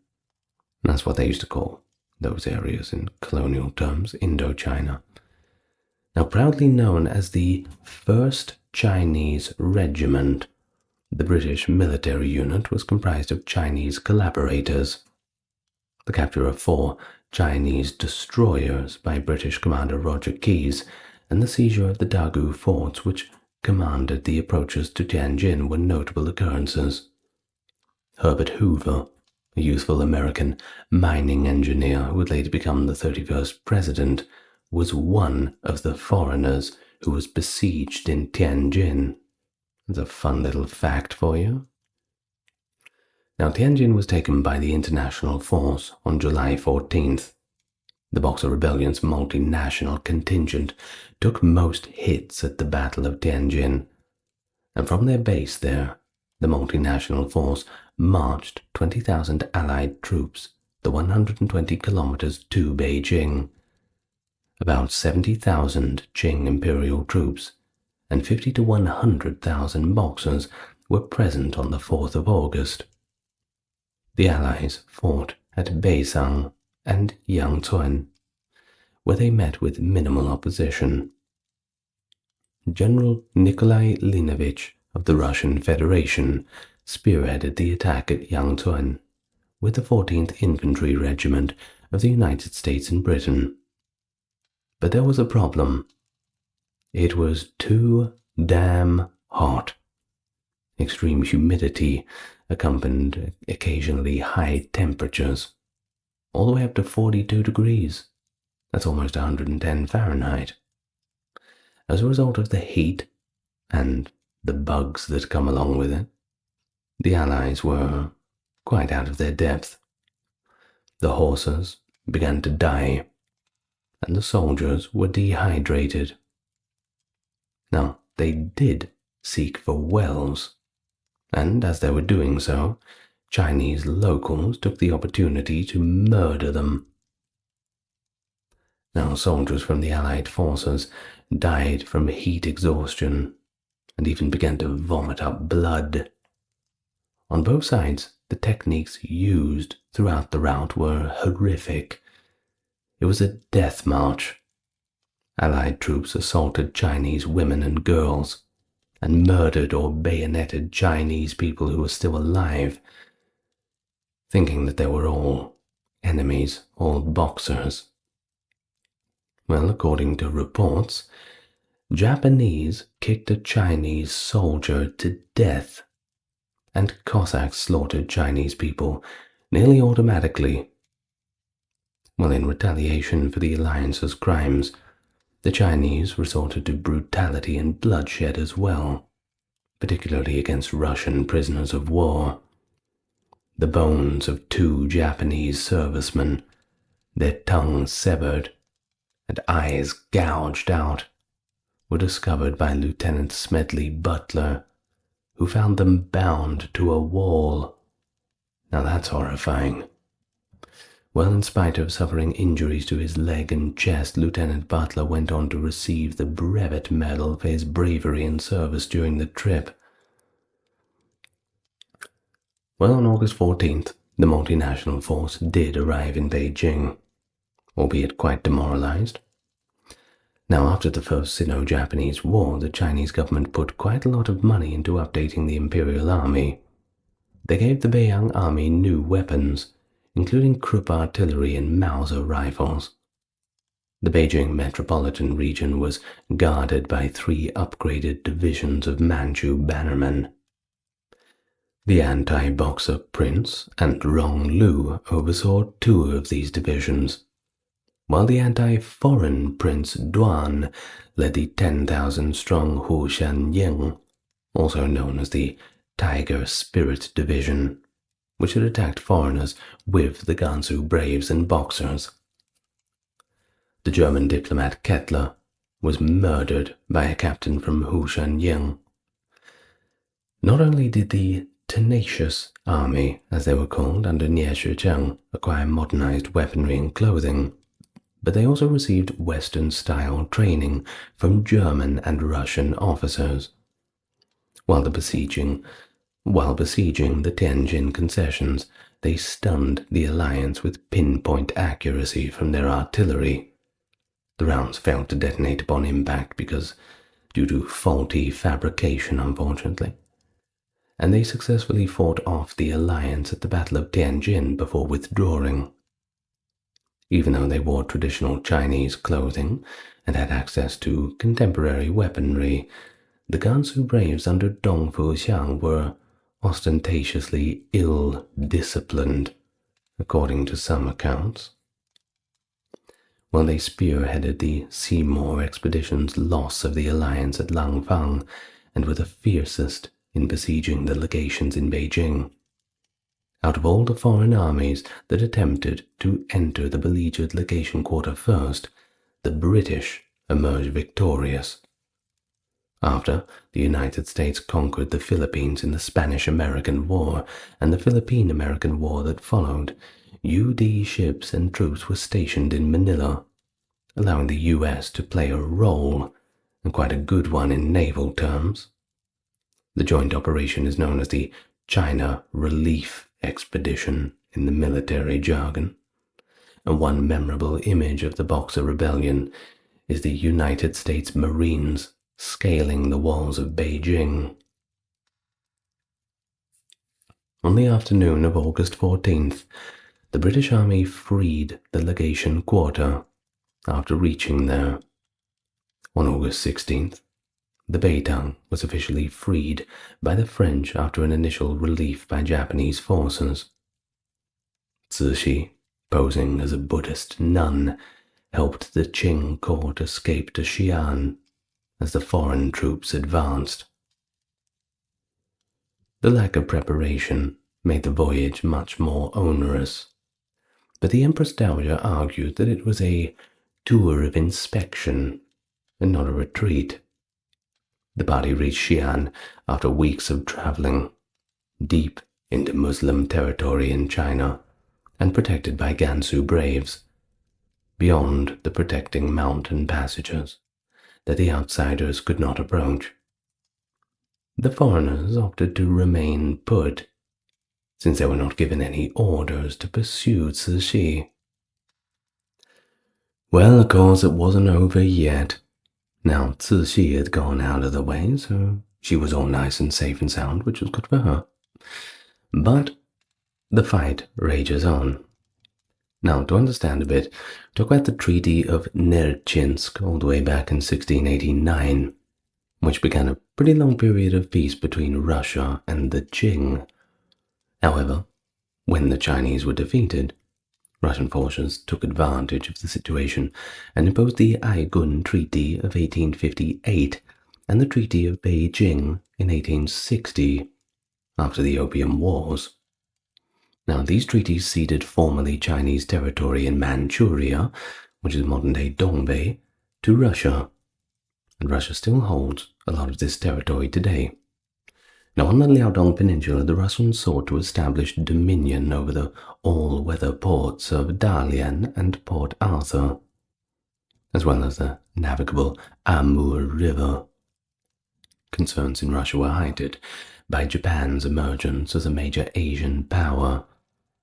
That's what they used to call those areas in colonial terms, Indochina. Now, proudly known as the 1st Chinese Regiment, the British military unit was comprised of Chinese collaborators. The capture of 4 Chinese destroyers by British commander Roger Keyes and the seizure of the Dagu forts, which commanded the approaches to Tianjin, were notable occurrences. Herbert Hoover, a youthful American mining engineer who would later become the 31st president, was one of the foreigners who was besieged in Tianjin. That's a fun little fact for you. Now, Tianjin was taken by the international force on July 14th. The Boxer Rebellion's multinational contingent took most hits at the Battle of Tianjin, and from their base there, the multinational force marched 20,000 Allied troops the 120 kilometers to Beijing. About 70,000 Qing imperial troops and 50 to 100,000 Boxers were present on the 4th of August. The Allies fought at Beisang and Yangchuan, where they met with minimal opposition. General Nikolai Linovich of the Russian Federation spearheaded the attack at Yangchuan with the 14th Infantry Regiment of the United States and Britain. But there was a problem. It was too damn hot. Extreme humidity accompanied occasionally high temperatures, all the way up to 42 degrees. That's almost 110 Fahrenheit. As a result of the heat and the bugs that come along with it, the Allies were quite out of their depth. The horses began to die, and the soldiers were dehydrated. Now, they did seek for wells, and as they were doing so, Chinese locals took the opportunity to murder them. Now, soldiers from the Allied forces died from heat exhaustion and even began to vomit up blood. On both sides, the techniques used throughout the rout were horrific. It was a death march. Allied troops assaulted Chinese women and girls and murdered or bayoneted Chinese people who were still alive, thinking that they were all enemies, all boxers. Well, according to reports, Japanese kicked a Chinese soldier to death, and Cossacks slaughtered Chinese people nearly automatically. Well, in retaliation for the Alliance's crimes, the Chinese resorted to brutality and bloodshed as well, particularly against Russian prisoners of war. The bones of 2 Japanese servicemen, their tongues severed and eyes gouged out, were discovered by Lieutenant Smedley Butler, who found them bound to a wall. Now that's horrifying. Well, in spite of suffering injuries to his leg and chest, Lieutenant Butler went on to receive the Brevet Medal for his bravery and service during the trip. Well, on August 14th, the multinational force did arrive in Beijing, albeit quite demoralized. Now, after the First Sino-Japanese War, the Chinese government put quite a lot of money into updating the imperial army. They gave the Beiyang army new weapons, including Krupp artillery and Mauser rifles. The Beijing metropolitan region was guarded by 3 upgraded divisions of Manchu bannermen. The anti-Boxer prince and Rong Lu oversaw 2 of these divisions, while the anti-foreign prince Duan led the 10,000-strong Hushan Ying, also known as the Tiger Spirit Division, which had attacked foreigners with the Gansu Braves and Boxers. The German diplomat Kettler was murdered by a captain from Hushan Ying. Not only did the tenacious army, as they were called under Nie Shicheng, acquire modernized weaponry and clothing, but they also received Western-style training from German and Russian officers. While besieging the Tianjin concessions, they stunned the Alliance with pinpoint accuracy from their artillery. The rounds failed to detonate upon impact due to faulty fabrication, unfortunately, and they successfully fought off the Alliance at the Battle of Tianjin before withdrawing. Even though they wore traditional Chinese clothing and had access to contemporary weaponry, the Gansu Braves under Dong Fuxiang were ostentatiously ill-disciplined, according to some accounts. While they spearheaded the Seymour expedition's loss of the alliance at Langfang and were the fiercest in besieging the legations in Beijing. Out of all the foreign armies that attempted to enter the beleaguered legation quarter first, the British emerged victorious. After the United States conquered the Philippines in the Spanish-American War and the Philippine-American War that followed, UD ships and troops were stationed in Manila, allowing the US to play a role, and quite a good one in naval terms. The joint operation is known as the China Relief Expedition in the military jargon, and one memorable image of the Boxer Rebellion is the United States Marines scaling the walls of Beijing. On the afternoon of August 14th, the British Army freed the legation quarter after reaching there. On August 16th, the Beitang was officially freed by the French after an initial relief by Japanese forces. Cixi, posing as a Buddhist nun, helped the Qing court escape to Xi'an as the foreign troops advanced. The lack of preparation made the voyage much more onerous, but the Empress Dowager argued that it was a tour of inspection and not a retreat. The party reached Xi'an after weeks of traveling, deep into Muslim territory in China and protected by Gansu braves, beyond the protecting mountain passages that the outsiders could not approach. The foreigners opted to remain put, since they were not given any orders to pursue Cixi. Well, of course, it wasn't over yet. Now, Cixi had gone out of the way, so she was all nice and safe and sound, which was good for her. But the fight rages on. Now, to understand a bit, talk about the Treaty of Nerchinsk all the way back in 1689, which began a pretty long period of peace between Russia and the Qing. However, when the Chinese were defeated, Russian forces took advantage of the situation and imposed the Aigun Treaty of 1858 and the Treaty of Beijing in 1860 after the Opium Wars. Now, these treaties ceded formerly Chinese territory in Manchuria, which is modern-day Dongbei, to Russia, and Russia still holds a lot of this territory today. Now, on the Liaodong Peninsula, the Russians sought to establish dominion over the all-weather ports of Dalian and Port Arthur, as well as the navigable Amur River. Concerns in Russia were heightened by Japan's emergence as a major Asian power,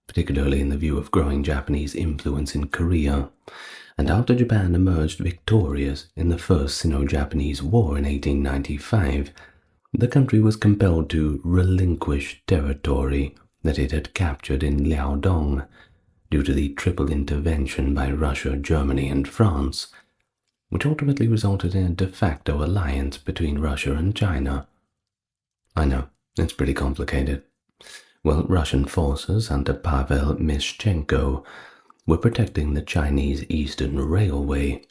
particularly in the view of growing Japanese influence in Korea, and after Japan emerged victorious in the First Sino-Japanese War in 1895, the country was compelled to relinquish territory that it had captured in Liaodong due to the triple intervention by Russia, Germany, and France, which ultimately resulted in a de facto alliance between Russia and China. I know, it's pretty complicated. Well, Russian forces under Pavel Mishchenko were protecting the Chinese Eastern Railway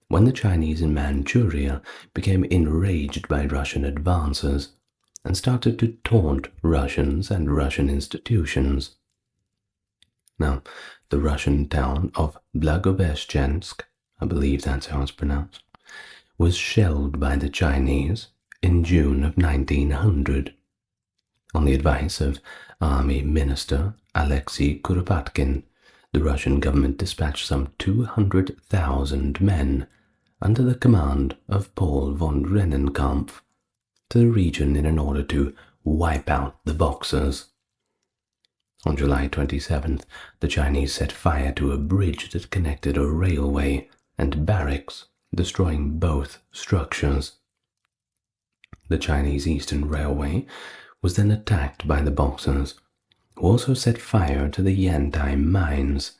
when the Chinese in Manchuria became enraged by Russian advances and started to taunt Russians and Russian institutions. Now, the Russian town of Blagoveshchensk, I believe that's how it's pronounced, was shelled by the Chinese in June of 1900. On the advice of Army Minister Alexei Kuropatkin, the Russian government dispatched some 200,000 men under the command of Paul von Rennenkampf to the region in order to wipe out the Boxers. On July 27th, the Chinese set fire to a bridge that connected a railway and barracks, destroying both structures. The Chinese Eastern Railway was then attacked by the Boxers, who also set fire to the Yantai mines.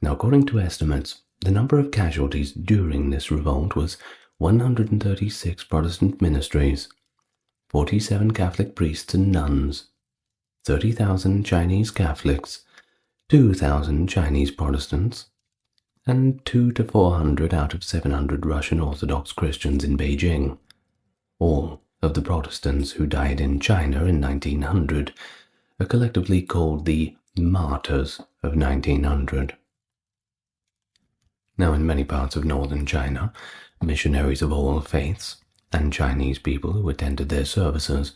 Now, according to estimates, the number of casualties during this revolt was 136 Protestant ministries, 47 Catholic priests and nuns, 30,000 Chinese Catholics, 2,000 Chinese Protestants, and 200 to 400 out of 700 Russian Orthodox Christians in Beijing, all of the Protestants who died in China in 1900 are collectively called the Martyrs of 1900. Now, in many parts of northern China, missionaries of all faiths and Chinese people who attended their services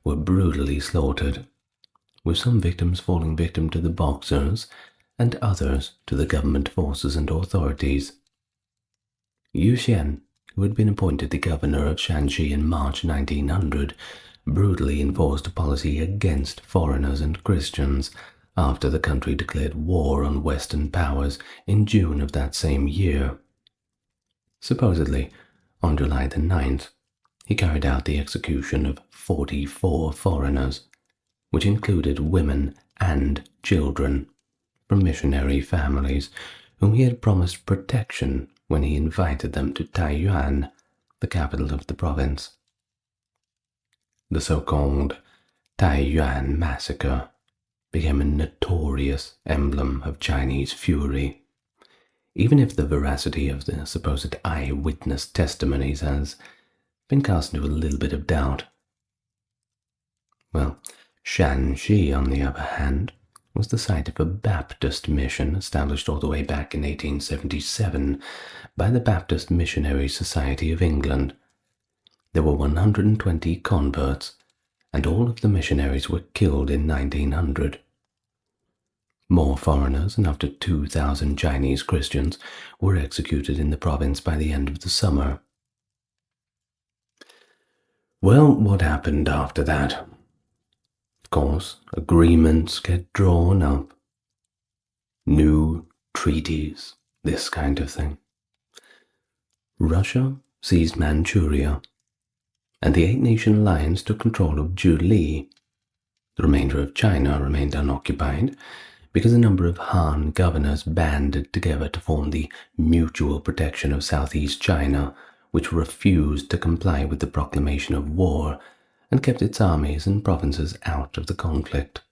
were brutally slaughtered, with some victims falling victim to the Boxers and others to the government forces and authorities. Yu Xian, who had been appointed the governor of Shanxi in March 1900, brutally enforced a policy against foreigners and Christians after the country declared war on Western powers in June of that same year. Supposedly, on July the 9th, he carried out the execution of 44 foreigners, which included women and children from missionary families whom he had promised protection when he invited them to Taiyuan, the capital of the province. The so-called Taiyuan massacre became a notorious emblem of Chinese fury, even if the veracity of the supposed eyewitness testimonies has been cast into a little bit of doubt. Well, Shanxi, on the other hand, was the site of a Baptist mission established all the way back in 1877 by the Baptist Missionary Society of England. There were 120 converts, and all of the missionaries were killed in 1900. More foreigners and up to 2,000 Chinese Christians were executed in the province by the end of the summer. Well, what happened after that? Of course, agreements get drawn up. New treaties this kind of thing. Russia seized Manchuria, and the Eight-Nation Alliance took control of Zhuli. The remainder of China remained unoccupied because a number of Han governors banded together to form the Mutual Protection of Southeast China, which refused to comply with the proclamation of war and kept its armies and provinces out of the conflict.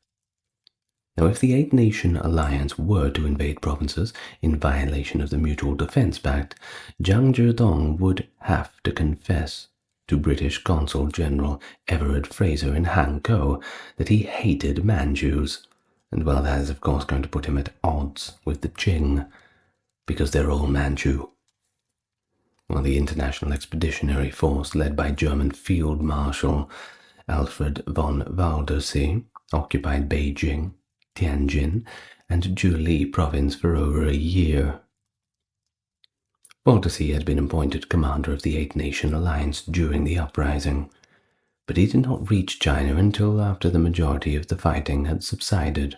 Now, if the Eight-Nation Alliance were to invade provinces in violation of the Mutual Defense Pact, Zhang Zhedong would have to confess to British Consul General Everard Fraser in Hankou that he hated Manchus, and well, that is of course going to put him at odds with the Qing, because they're all Manchu. While the International Expeditionary Force, led by German Field Marshal Alfred von Waldersee, occupied Beijing, Tianjin, and Zhuli province for over a year. Waldersee had been appointed commander of the Eight-Nation Alliance during the uprising, but he did not reach China until after the majority of the fighting had subsided.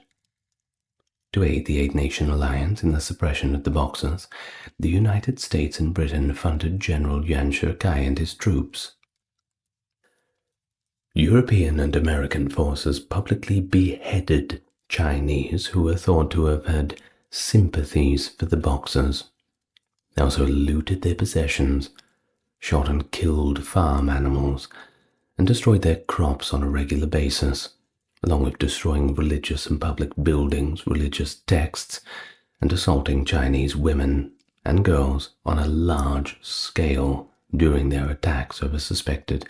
To aid the Eight-Nation Alliance in the suppression of the Boxers, the United States and Britain funded General Yuan Shikai and his troops. European and American forces publicly beheaded Chinese who were thought to have had sympathies for the Boxers. They also looted their possessions, shot and killed farm animals, and destroyed their crops on a regular basis, along with destroying religious and public buildings, religious texts, and assaulting Chinese women and girls on a large scale during their attacks over suspected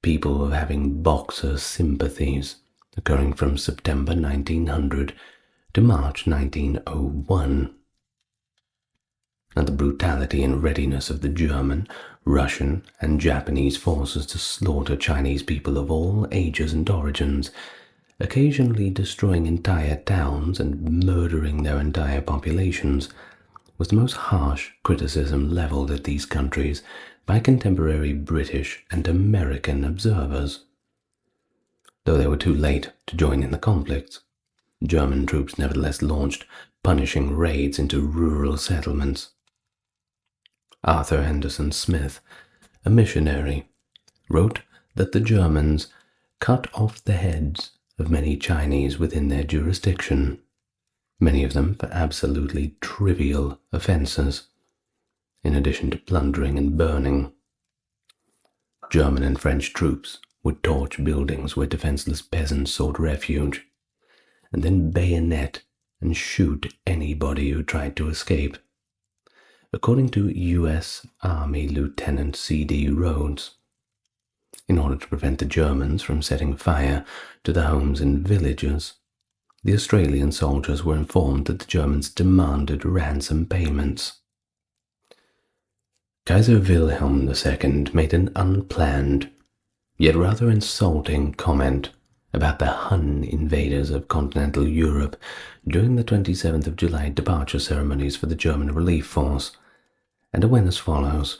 people of having Boxer sympathies, occurring from September 1900 to March 1901. And the brutality and readiness of the German, Russian, and Japanese forces to slaughter Chinese people of all ages and origins, occasionally destroying entire towns and murdering their entire populations, was the most harsh criticism leveled at these countries by contemporary British and American observers. Though they were too late to join in the conflicts, German troops nevertheless launched punishing raids into rural settlements. Arthur Henderson Smith, a missionary, wrote that the Germans cut off the heads of many Chinese within their jurisdiction, many of them for absolutely trivial offences, in addition to plundering and burning. German and French troops would torch buildings where defenseless peasants sought refuge, and then bayonet and shoot anybody who tried to escape. According to U.S. Army Lieutenant C.D. Rhodes, in order to prevent the Germans from setting fire to the homes and villages, the Australian soldiers were informed that the Germans demanded ransom payments. Kaiser Wilhelm II made an unplanned, yet rather insulting comment about the Hun invaders of continental Europe during the 27th of July departure ceremonies for the German relief force, and it went as follows.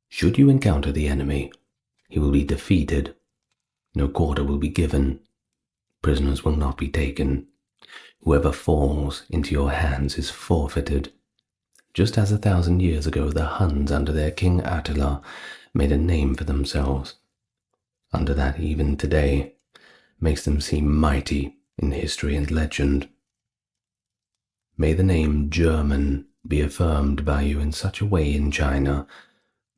Should you encounter the enemy, he will be defeated. No quarter will be given. Prisoners will not be taken. Whoever falls into your hands is forfeited. Just as 1,000 years ago the Huns under their king Attila made a name for themselves. Under that even today makes them seem mighty in history and legend. May the name German be affirmed by you in such a way in China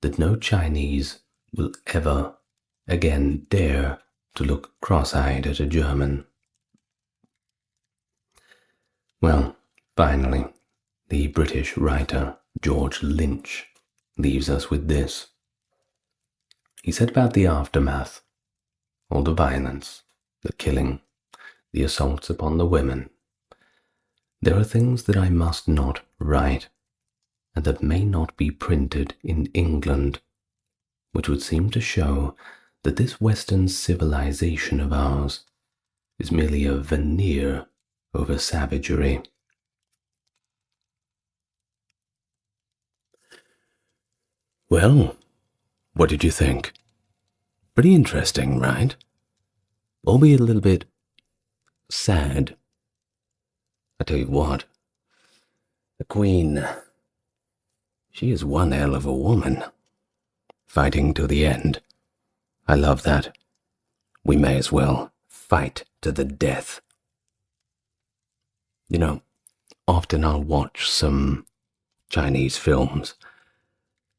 that no Chinese will ever again dare to look cross-eyed at a German. Well, finally, the British writer George Lynch leaves us with this. He said about the aftermath, all the violence, the killing, the assaults upon the women, there are things that I must not write, and that may not be printed in England, which would seem to show that this Western civilization of ours is merely a veneer over savagery. Well, what did you think? Pretty interesting, right? Albeit a little bit sad. I tell you what, The Queen, she is one hell of a woman. Fighting to the end. I love that. We may as well fight to the death. You know, often I'll watch some Chinese films,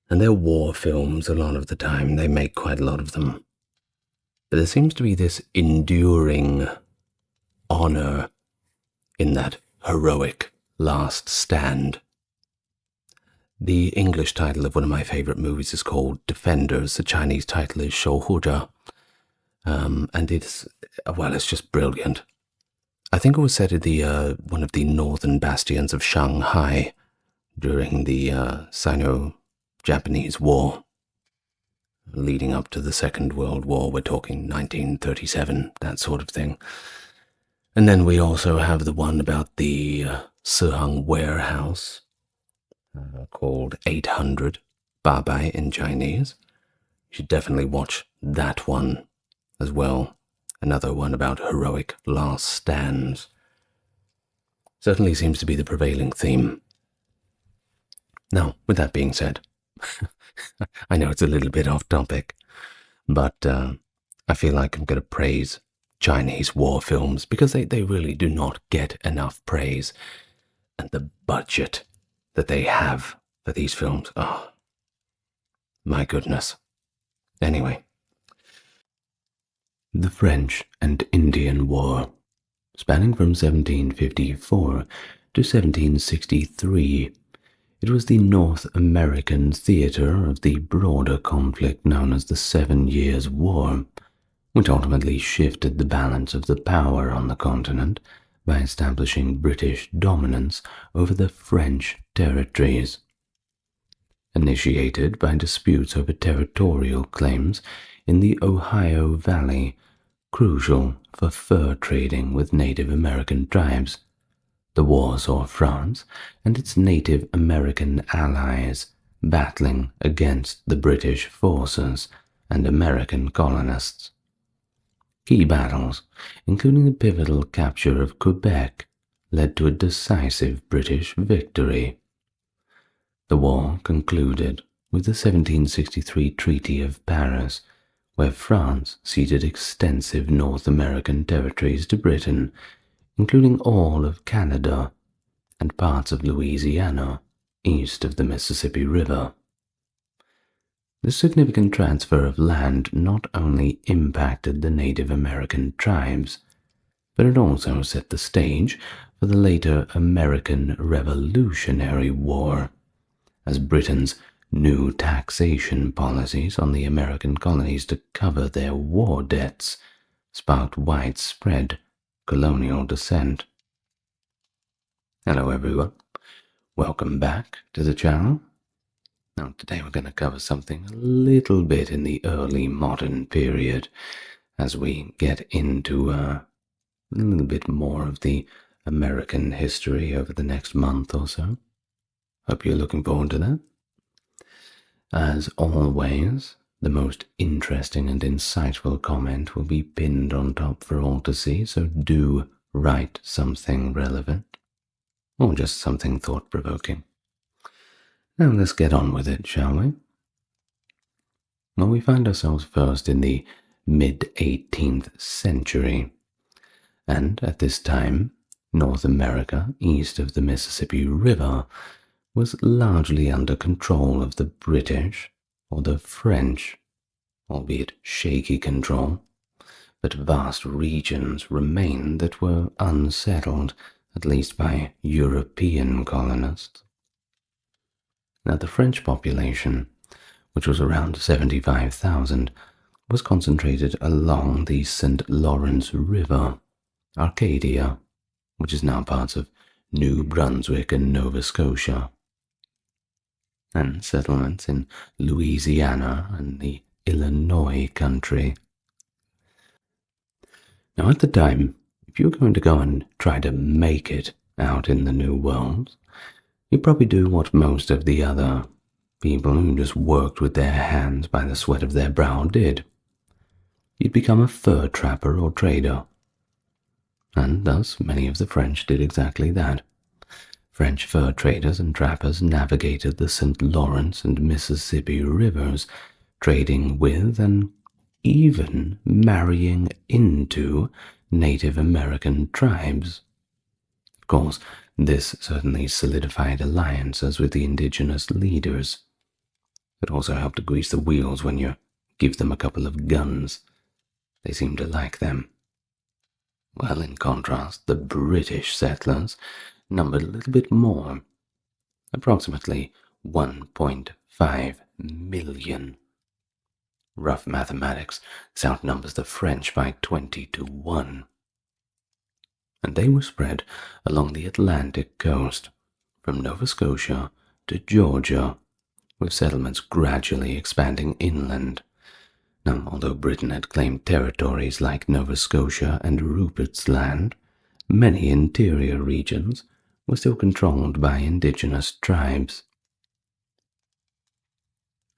and they're war films a lot of the time. They make quite a lot of them. But there seems to be this enduring honor in that heroic last stand. The English title of one of my favorite movies is called Defenders. The Chinese title is 守护者. And it's just brilliant. I think it was set at the one of the northern bastions of Shanghai during the Sino-Japanese War, leading up to the Second World War. We're talking 1937, that sort of thing. And then we also have the one about the Sihang warehouse, called 800, Babai in Chinese. You should definitely watch that one as well. Another one about heroic last stands. Certainly seems to be the prevailing theme. Now, with that being said, I know it's a little bit off topic, but I feel like I'm going to praise Chinese war films because they really do not get enough praise. And the budget that they have for these films, oh, my goodness. Anyway, the French and Indian War, spanning from 1754 to 1763, it was the North American theater of the broader conflict known as the 7 Years' War, which ultimately shifted the balance of the power on the continent by establishing British dominance over the French territories. Initiated by disputes over territorial claims in the Ohio Valley, crucial for fur trading with Native American tribes, the war saw France and its Native American allies battling against the British forces and American colonists. Key battles, including the pivotal capture of Quebec, led to a decisive British victory. The war concluded with the 1763 Treaty of Paris, where France ceded extensive North American territories to Britain, including all of Canada and parts of Louisiana east of the Mississippi River. This significant transfer of land not only impacted the Native American tribes, but it also set the stage for the later American Revolutionary War, as Britain's new taxation policies on the American colonies to cover their war debts sparked widespread colonial dissent. Hello everyone, welcome back to the channel. Now today we're going to cover something a little bit in the early modern period as we get into a little bit more of the American history over the next month or so. Hope you're looking forward to that. As always, the most interesting and insightful comment will be pinned on top for all to see, so do write something relevant, or just something thought-provoking. Now let's get on with it, shall we? Well, we find ourselves first in the mid-18th century, and at this time, North America, east of the Mississippi River, was largely under control of the British or the French, albeit shaky control, but vast regions remained that were unsettled, at least by European colonists. Now the French population, which was around 75,000, was concentrated along the St. Lawrence River, Arcadia, which is now parts of New Brunswick and Nova Scotia, and settlements in Louisiana and the Illinois country. Now at the time, if you were going to go and try to make it out in the New World, you'd probably do what most of the other people who just worked with their hands by the sweat of their brow did. You'd become a fur trapper or trader. And thus many of the French did exactly that. French fur traders and trappers navigated the St. Lawrence and Mississippi rivers, trading with and even marrying into Native American tribes. Of course, this certainly solidified alliances with the indigenous leaders. It also helped to grease the wheels when you give them a couple of guns. They seem to like them. Well, in contrast, the British settlers numbered a little bit more, approximately 1.5 million. Rough mathematics, this outnumbers the French by 20 to 1. And they were spread along the Atlantic coast, from Nova Scotia to Georgia, with settlements gradually expanding inland. Now, although Britain had claimed territories like Nova Scotia and Rupert's Land, many interior regions were still controlled by indigenous tribes.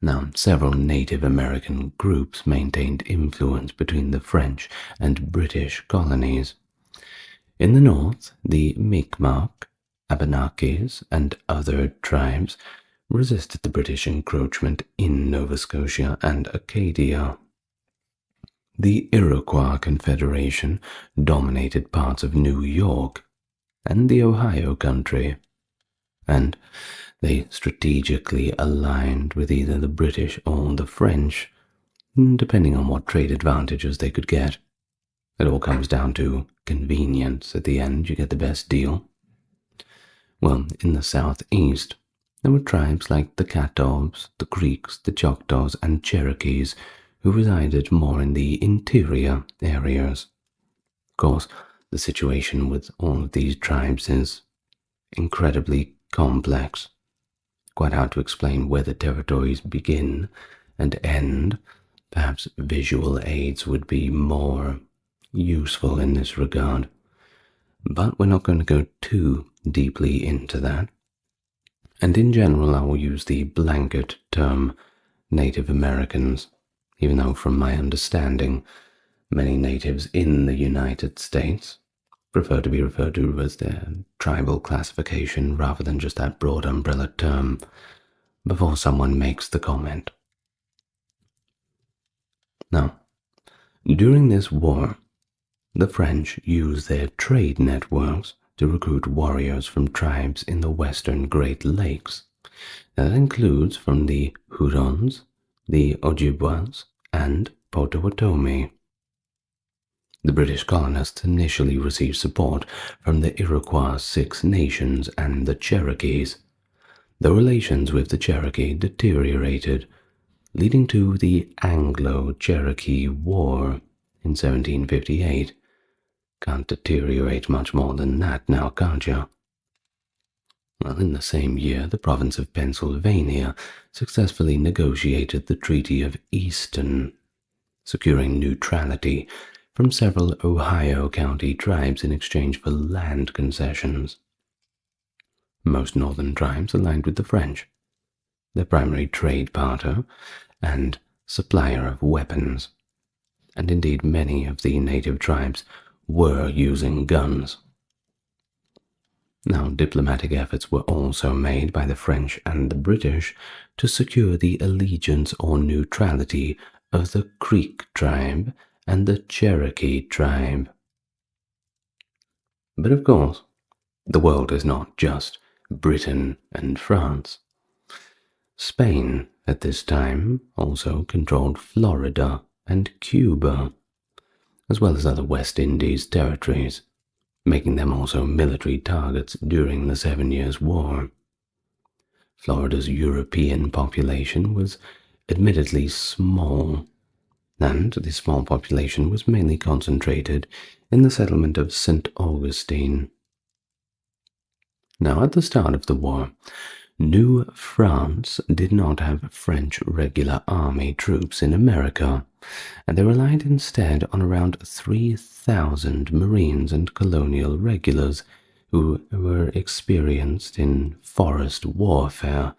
Now, several Native American groups maintained influence between the French and British colonies. In the north, the Mi'kmaq, Abenakis, and other tribes resisted the British encroachment in Nova Scotia and Acadia. The Iroquois Confederation dominated parts of New York and the Ohio country, and they strategically aligned with either the British or the French, depending on what trade advantages they could get. It all comes down to convenience. At the end, you get the best deal. Well, in the southeast, there were tribes like the Catawbs, the Creeks, the Choctaws, and Cherokees who resided more in the interior areas. Of course, the situation with all of these tribes is incredibly complex. Quite hard to explain where the territories begin and end. Perhaps visual aids would be more useful in this regard. But we're not going to go too deeply into that. And in general, I will use the blanket term Native Americans, even though from my understanding, many natives in the United States prefer to be referred to as their tribal classification rather than just that broad umbrella term before someone makes the comment. Now, during this war, the French used their trade networks to recruit warriors from tribes in the western Great Lakes. That includes from the Hurons, the Ojibwas, and Potawatomi. The British colonists initially received support from the Iroquois Six Nations and the Cherokees. The relations with the Cherokee deteriorated, leading to the Anglo-Cherokee War in 1758. Can't deteriorate much more than that now, can't you? Well, in the same year, the province of Pennsylvania successfully negotiated the Treaty of Easton, securing neutrality from several Ohio County tribes in exchange for land concessions. Most northern tribes aligned with the French, their primary trade partner and supplier of weapons, and indeed many of the native tribes were using guns. Now, diplomatic efforts were also made by the French and the British to secure the allegiance or neutrality of the Creek tribe and the Cherokee tribe. But of course, the world is not just Britain and France. Spain at this time also controlled Florida and Cuba, as well as other West Indies territories, making them also military targets during the 7 Years' War. Florida's European population was admittedly small, and this small population was mainly concentrated in the settlement of St. Augustine. Now, at the start of the war, New France did not have French regular army troops in America, and they relied instead on around 3,000 Marines and Colonial regulars who were experienced in forest warfare.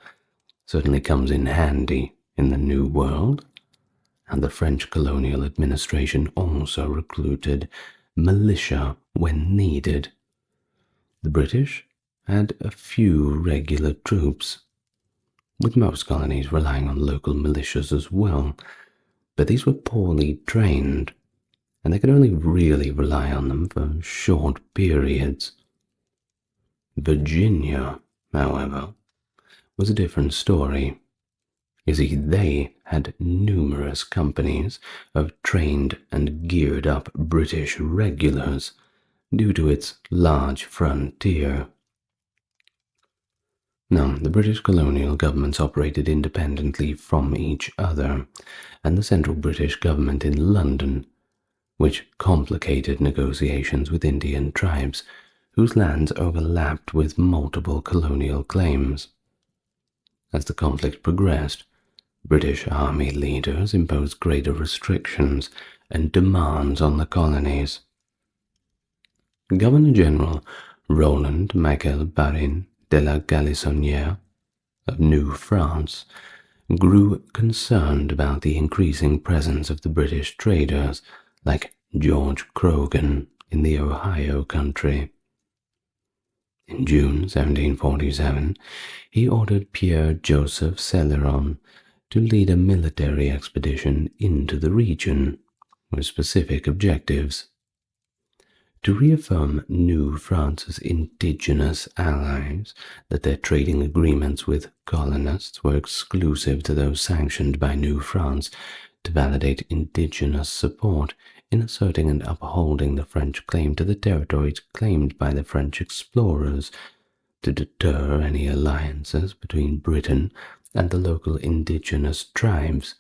Certainly comes in handy in the New World. And the French colonial administration also recruited militia when needed. The British had a few regular troops, with most colonies relying on local militias as well, but these were poorly trained, and they could only really rely on them for short periods. Virginia, however, was a different story. You see, they had numerous companies of trained and geared up British regulars due to its large frontier. Now, the British colonial governments operated independently from each other, and the central British government in London, which complicated negotiations with Indian tribes whose lands overlapped with multiple colonial claims. As the conflict progressed, British army leaders imposed greater restrictions and demands on the colonies. Governor-General Roland Michel Barin de la Galissonière of New France grew concerned about the increasing presence of the British traders like George Croghan in the Ohio country. In June 1747, he ordered Pierre-Joseph Céloron to lead a military expedition into the region with specific objectives: to reaffirm New France's indigenous allies that their trading agreements with colonists were exclusive to those sanctioned by New France, to validate indigenous support in asserting and upholding the French claim to the territories claimed by the French explorers, to deter any alliances between Britain and the local indigenous tribes,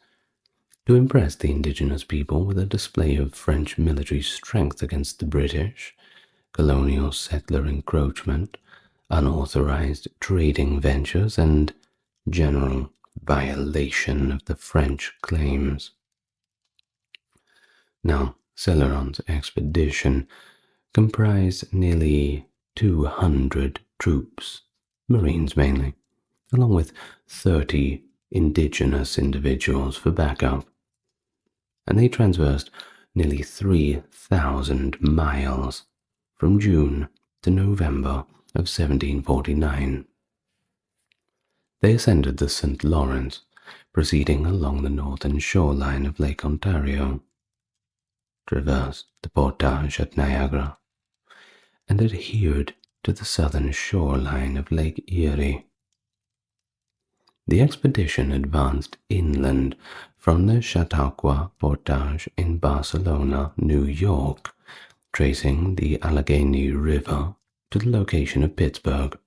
to impress the indigenous people with a display of French military strength against the British, colonial settler encroachment, unauthorized trading ventures, and general violation of the French claims. Now, Céloron's expedition comprised nearly 200 troops, Marines mainly, along with 30 indigenous individuals for backup, and they traversed nearly 3,000 miles from June to November of 1749. They ascended the St. Lawrence, proceeding along the northern shoreline of Lake Ontario, traversed the portage at Niagara, and adhered to the southern shoreline of Lake Erie. The expedition advanced inland from the Chautauqua portage in Barcelona, New York, tracing the Allegheny River to the location of Pittsburgh.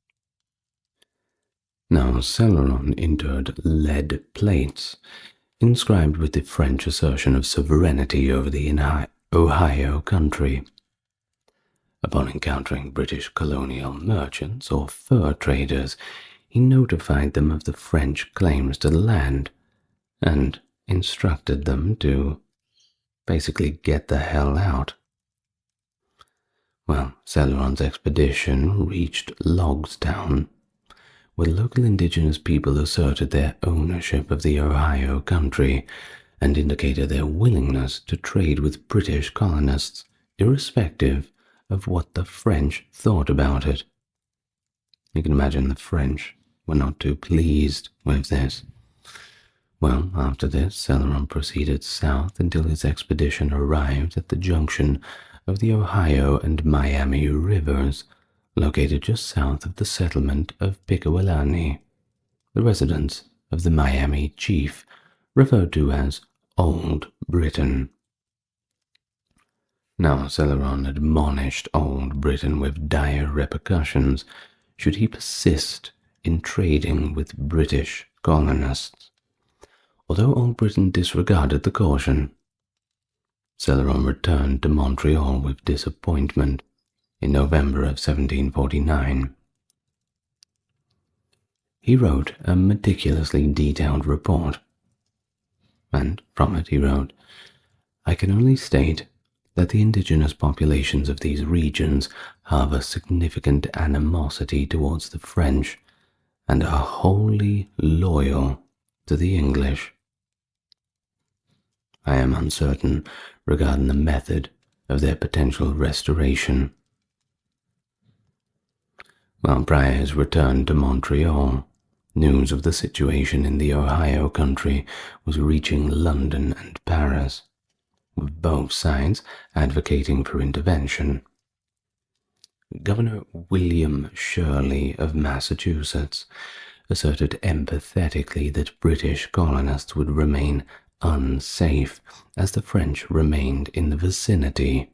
Now, Céloron interred lead plates inscribed with the French assertion of sovereignty over the Ohio country. Upon encountering British colonial merchants or fur traders, he notified them of the French claims to the land and instructed them to basically get the hell out. Well, Céloron's expedition reached Logstown, where local indigenous people asserted their ownership of the Ohio country and indicated their willingness to trade with British colonists, irrespective of what the French thought about it. You can imagine the French were not too pleased with this. Well, after this, Céloron proceeded south until his expedition arrived at the junction of the Ohio and Miami rivers, located just south of the settlement of Pickawillany, the residence of the Miami chief, referred to as Old Britain. Now, Céloron admonished Old Britain with dire repercussions should he persist in trading with British colonists. Although Old Britain disregarded the caution, Céloron returned to Montreal with disappointment in November of 1749. He wrote a meticulously detailed report, and from it he wrote, "I can only state that the indigenous populations of these regions harbor significant animosity towards the French and are wholly loyal to the English. I am uncertain regarding the method of their potential restoration." While prior his return to Montreal, news of the situation in the Ohio country was reaching London and Paris, with both sides advocating for intervention. Governor William Shirley of Massachusetts asserted empathetically that British colonists would remain unsafe as the French remained in the vicinity.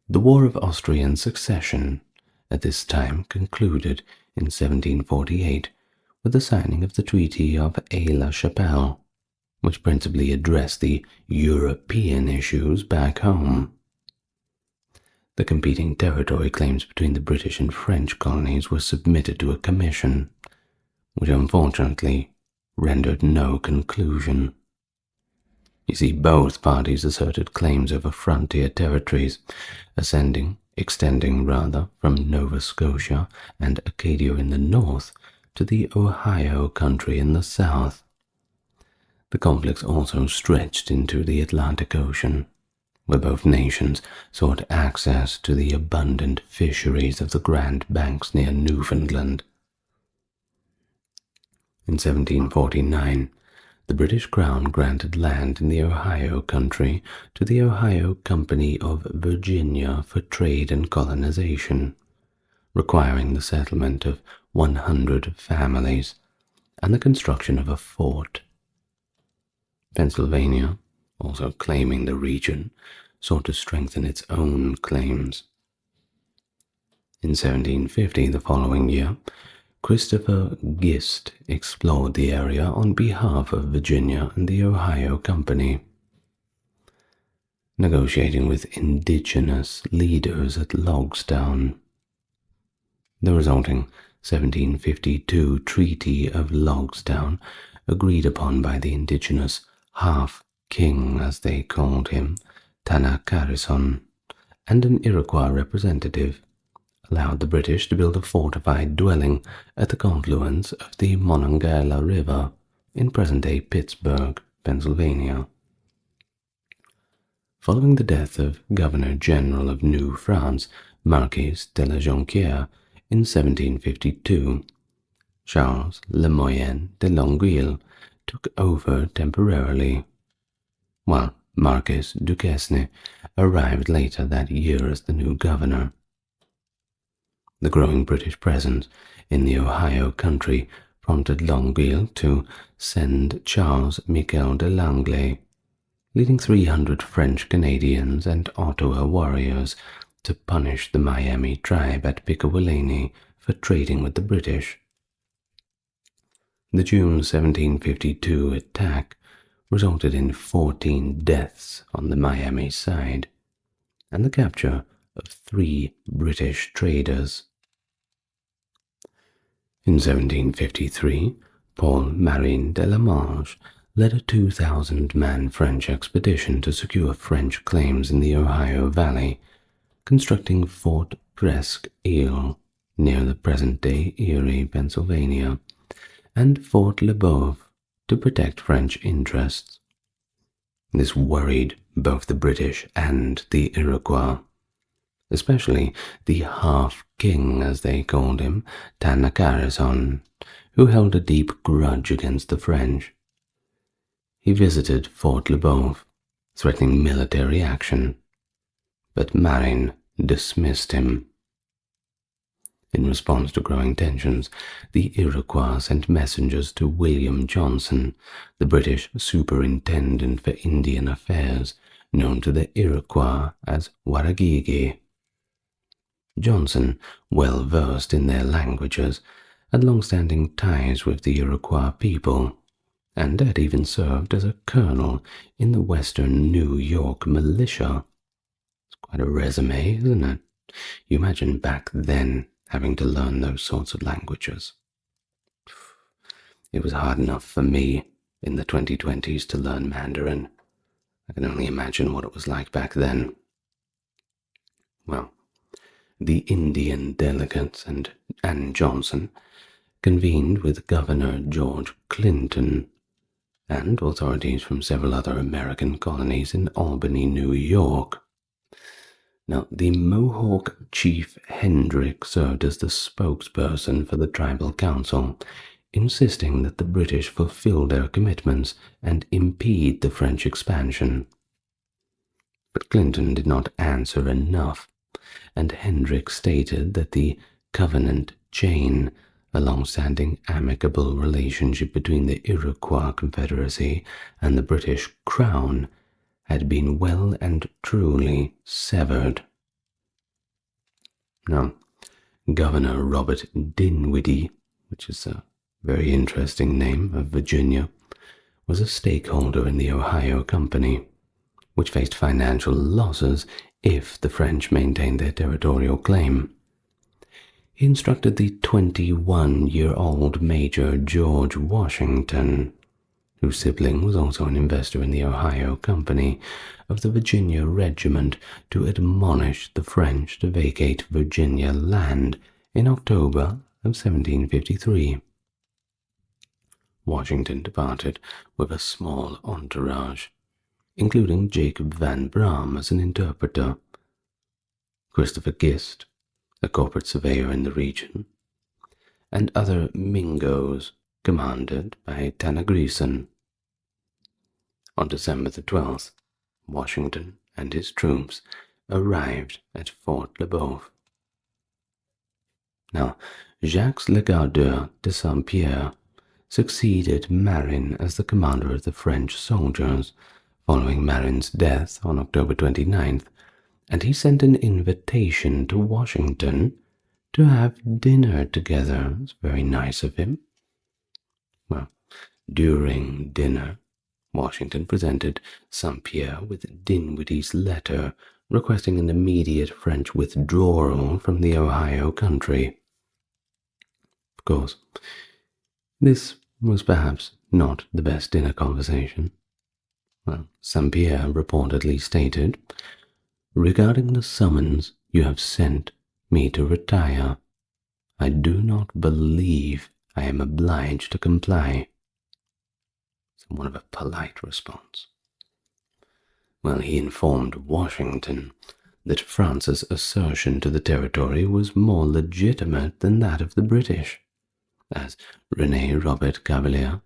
The War of Austrian Succession at this time concluded in 1748 with the signing of the Treaty of Aix-la-Chapelle, which principally addressed the European issues back home. The competing territory claims between the British and French colonies were submitted to a commission, which unfortunately rendered no conclusion. You see, both parties asserted claims over frontier territories, extending from Nova Scotia and Acadia in the north to the Ohio country in the south. The conflicts also stretched into the Atlantic Ocean, where both nations sought access to the abundant fisheries of the Grand Banks near Newfoundland. In 1749, the British Crown granted land in the Ohio country to the Ohio Company of Virginia for trade and colonization, requiring the settlement of 100 families and the construction of a fort. Pennsylvania, also claiming the region, sought to strengthen its own claims. In 1750, the following year, Christopher Gist explored the area on behalf of Virginia and the Ohio Company, negotiating with indigenous leaders at Logstown. The resulting 1752 Treaty of Logstown, agreed upon by the indigenous half-king, as they called him, Garrison, and an Iroquois representative, allowed the British to build a fortified dwelling at the confluence of the Monongahela River in present-day Pittsburgh, Pennsylvania. Following the death of Governor-General of New France, Marquis de la Jonquière, in 1752, Charles Le Moyen de Longueuil took over temporarily, while Marquis Duquesne arrived later that year as the new governor. The growing British presence in the Ohio country prompted Longueuil to send Charles Michel de Langley, leading 300 French Canadians and Ottawa warriors, to punish the Miami tribe at Pickawillany for trading with the British. The June 1752 attack resulted in 14 deaths on the Miami side and the capture of 3 British traders. In 1753, Paul Marin de la Marche led a 2,000-man French expedition to secure French claims in the Ohio Valley, constructing Fort Presque Isle near the present-day Erie, Pennsylvania, and Fort Le Boeuf to protect French interests. This worried both the British and the Iroquois, especially the half-king, as they called him, Garrison, who held a deep grudge against the French. He visited Fort Le Boeuf, threatening military action, but Marin dismissed him. In response to growing tensions, the Iroquois sent messengers to William Johnson, the British superintendent for Indian affairs, known to the Iroquois as Waragigi. Johnson, well versed in their languages, had long-standing ties with the Iroquois people, and had even served as a colonel in the Western New York militia. It's quite a resume, isn't it? You imagine back then having to learn those sorts of languages. It was hard enough for me in the 2020s to learn Mandarin. I can only imagine what it was like back then. Well, the Indian delegates and Johnson convened with Governor George Clinton and authorities from several other American colonies in Albany, New York. Now, the Mohawk chief Hendrik served as the spokesperson for the tribal council, insisting that the British fulfill their commitments and impede the French expansion. But Clinton did not answer enough, and Hendrik stated that the Covenant chain, a long-standing amicable relationship between the Iroquois Confederacy and the British Crown, had been well and truly severed. Now, Governor Robert Dinwiddie, which is a very interesting name, of Virginia, was a stakeholder in the Ohio Company, which faced financial losses if the French maintained their territorial claim. He instructed the 21-year-old Major George Washington, whose sibling was also an investor in the Ohio Company, of the Virginia Regiment, to admonish the French to vacate Virginia land in October of 1753. Washington departed with a small entourage, including Jacob Van Braam as an interpreter, Christopher Gist, a corporate surveyor in the region, and other Mingos commanded by Tanagreeson. On December the 12th, Washington and his troops arrived at Fort Le Boeuf. Now, Jacques Legardeur de Saint-Pierre succeeded Marin as the commander of the French soldiers following Marin's death on October 29th, and he sent an invitation to Washington to have dinner together. It's very nice of him. Well, during dinner, Washington presented Saint-Pierre with Dinwiddie's letter requesting an immediate French withdrawal from the Ohio country. Of course, this was perhaps not the best dinner conversation. Well, Saint-Pierre reportedly stated, "Regarding the summons you have sent me to retire, I do not believe I am obliged to comply." Somewhat of a polite response. Well, he informed Washington that France's assertion to the territory was more legitimate than that of the British, as René Robert Cavalier,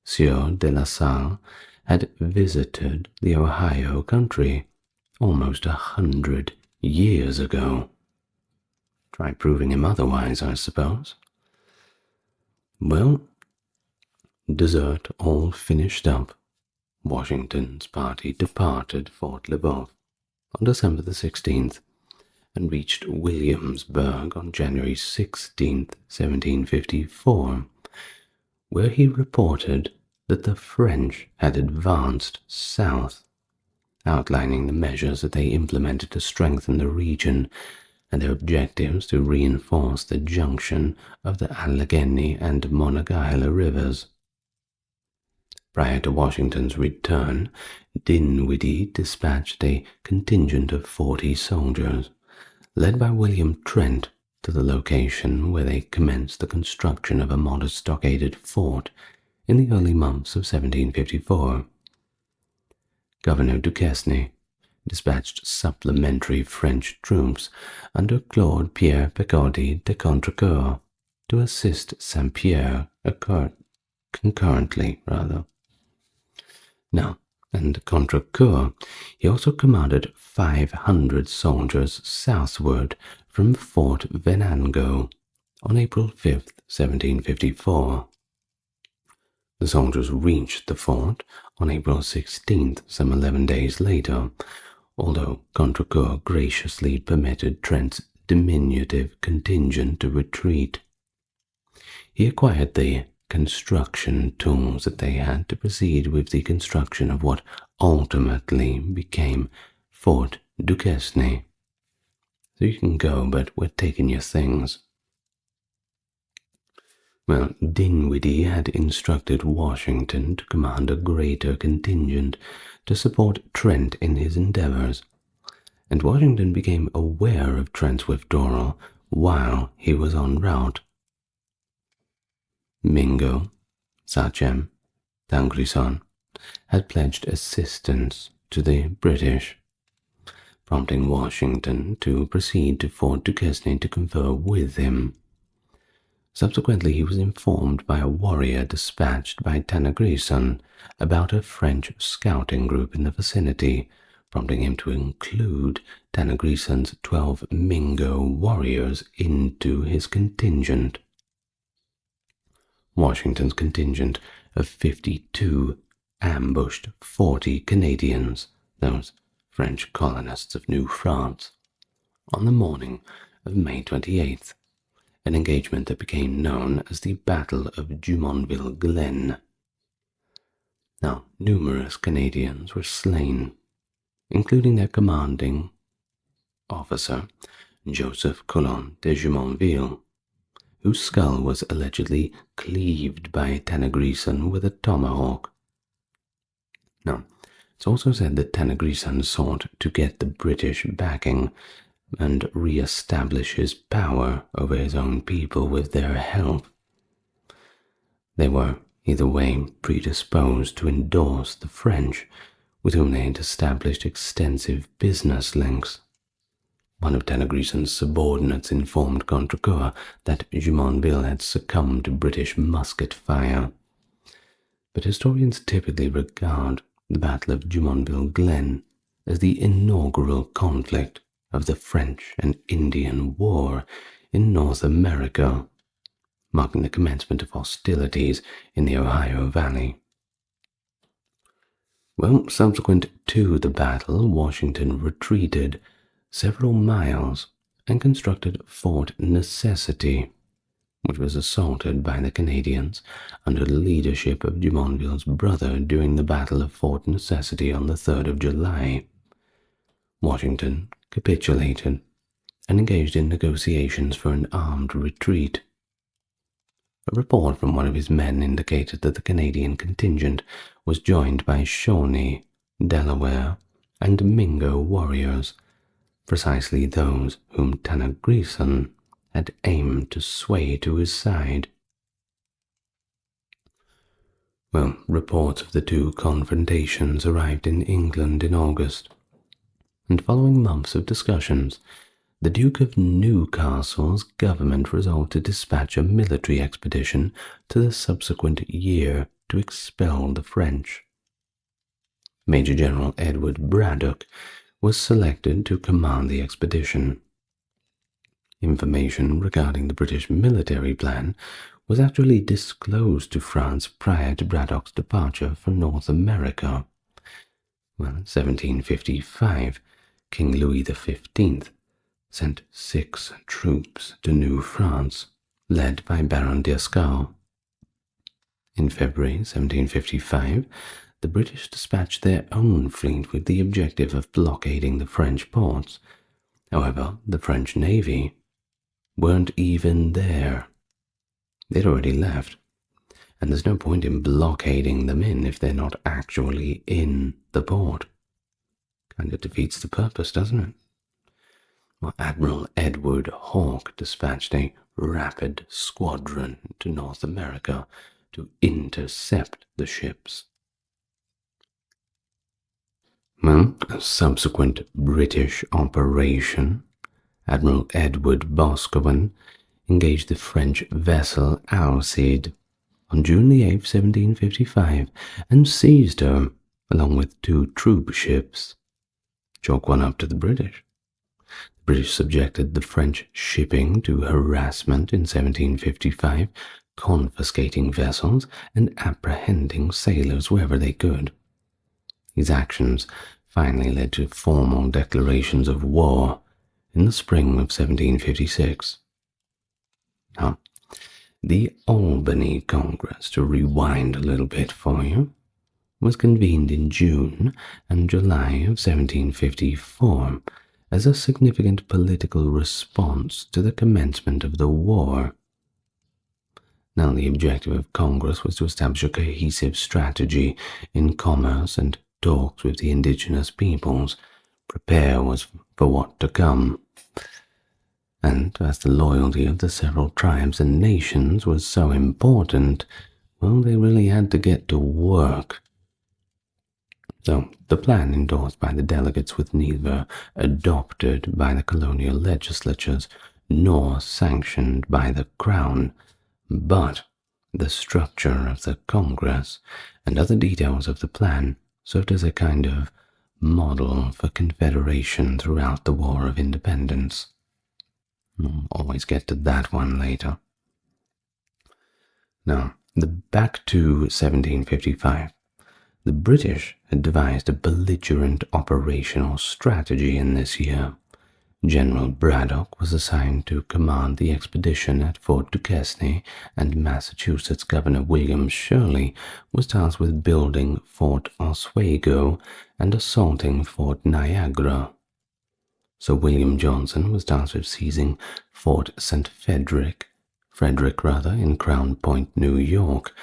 Sieur de la Salle, had visited the Ohio country almost 100 years ago. Try proving him otherwise, I suppose. Well, dessert all finished up, Washington's party departed Fort Le Boeuf on December the 16th and reached Williamsburg on January 16th, 1754, where he reported that the French had advanced south, outlining the measures that they implemented to strengthen the region and their objectives to reinforce the junction of the Allegheny and Monongahela rivers. Prior to Washington's return, Dinwiddie dispatched a contingent of 40 soldiers, led by William Trent, to the location where they commenced the construction of a modest stockaded fort in the early months of 1754. Governor Duquesne dispatched supplementary French troops under Claude Pierre Picardy de Contrecoeur to assist Saint-Pierre concurrently. Now, and Contrecoeur, he also commanded 500 soldiers southward from Fort Venango on April 5th, 1754. The soldiers reached the fort on April 16th, some 11 days later, although Contrecoeur graciously permitted Trent's diminutive contingent to retreat. He acquired the construction tools that they had to proceed with the construction of what ultimately became Fort Duquesne. So you can go, but we're taking your things. Well, Dinwiddie had instructed Washington to command a greater contingent to support Trent in his endeavors, and Washington became aware of Trent's withdrawal while he was en route. Mingo, Sachem, Tangrison had pledged assistance to the British, prompting Washington to proceed to Fort Duquesne to confer with him. Subsequently, he was informed by a warrior dispatched by Tanagrisan about a French scouting group in the vicinity, prompting him to include Tanagrisan's 12 Mingo warriors into his contingent. Washington's contingent of 52 ambushed 40 Canadians, those French colonists of New France, on the morning of May 28th, an engagement that became known as the Battle of Jumonville Glen. Now, numerous Canadians were slain, including their commanding officer, Joseph Colon de Jumonville, whose skull was allegedly cleaved by Tanagrisan with a tomahawk. Now, it's also said that Tanagrisan sought to get the British backing and re-establish his power over his own people with their help. They were, either way, predisposed to endorse the French, with whom they had established extensive business links. One of Tanagrisan's subordinates informed Contrecoeur that Jumonville had succumbed to British musket fire. But historians typically regard the Battle of Jumonville Glen as the inaugural conflict of the French and Indian War in North America, marking the commencement of hostilities in the Ohio Valley. Well, subsequent to the battle, Washington retreated several miles and constructed Fort Necessity, which was assaulted by the Canadians under the leadership of Jumonville's brother during the Battle of Fort Necessity on the 3rd of July. Washington capitulated and engaged in negotiations for an armed retreat. A report from one of his men indicated that the Canadian contingent was joined by Shawnee, Delaware, and Mingo warriors, precisely those whom Tanagrisan had aimed to sway to his side. Well, reports of the two confrontations arrived in England in August, and following months of discussions, the Duke of Newcastle's government resolved to dispatch a military expedition to the subsequent year to expel the French. Major General Edward Braddock was selected to command the expedition. Information regarding the British military plan was actually disclosed to France prior to Braddock's departure for North America. Well, in 1755, King Louis XV sent 6 troops to New France, led by Baron d'Escars. In February 1755, the British dispatched their own fleet with the objective of blockading the French ports. However, the French navy weren't even there. They'd already left, and there's no point in blockading them in if they're not actually in the port. Kind of defeats the purpose, doesn't it? Well, Admiral Edward Hawke dispatched a rapid squadron to North America to intercept the ships. Well, a subsequent British operation, Admiral Edward Boscawen engaged the French vessel Alcide on June 8, 1755, and seized her, along with 2 troop ships. Chalk one up to the British. The British subjected the French shipping to harassment in 1755, confiscating vessels and apprehending sailors wherever they could. These actions finally led to formal declarations of war in the spring of 1756. Now, the Albany Congress, to rewind a little bit for you, was convened in June and July of 1754 as a significant political response to the commencement of the war. Now, the objective of Congress was to establish a cohesive strategy in commerce and talks with the indigenous peoples, prepare for what to come. And as the loyalty of the several tribes and nations was so important, well, they really had to get to work. So, the plan endorsed by the delegates was neither adopted by the colonial legislatures nor sanctioned by the Crown, but the structure of the Congress and other details of the plan served as a kind of model for confederation throughout the War of Independence. We'll always get to that one later. Now, back to 1755. The British had devised a belligerent operational strategy in this year. General Braddock was assigned to command the expedition at Fort Duquesne, and Massachusetts Governor William Shirley was tasked with building Fort Oswego and assaulting Fort Niagara. Sir William Johnson was tasked with seizing Fort St. Frederick in Crown Point, New York,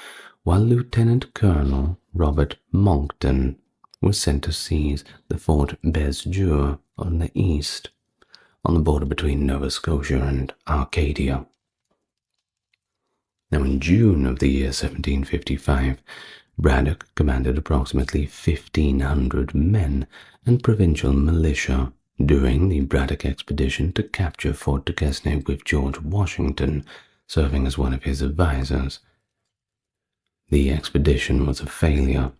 while Lieutenant Colonel Robert Monckton was sent to seize the Fort Beauséjour on the east, on the border between Nova Scotia and Arcadia. Now, in June of the year 1755, Braddock commanded approximately 1,500 men and provincial militia during the Braddock expedition to capture Fort Duquesne, with George Washington serving as one of his advisors. The expedition was a failure.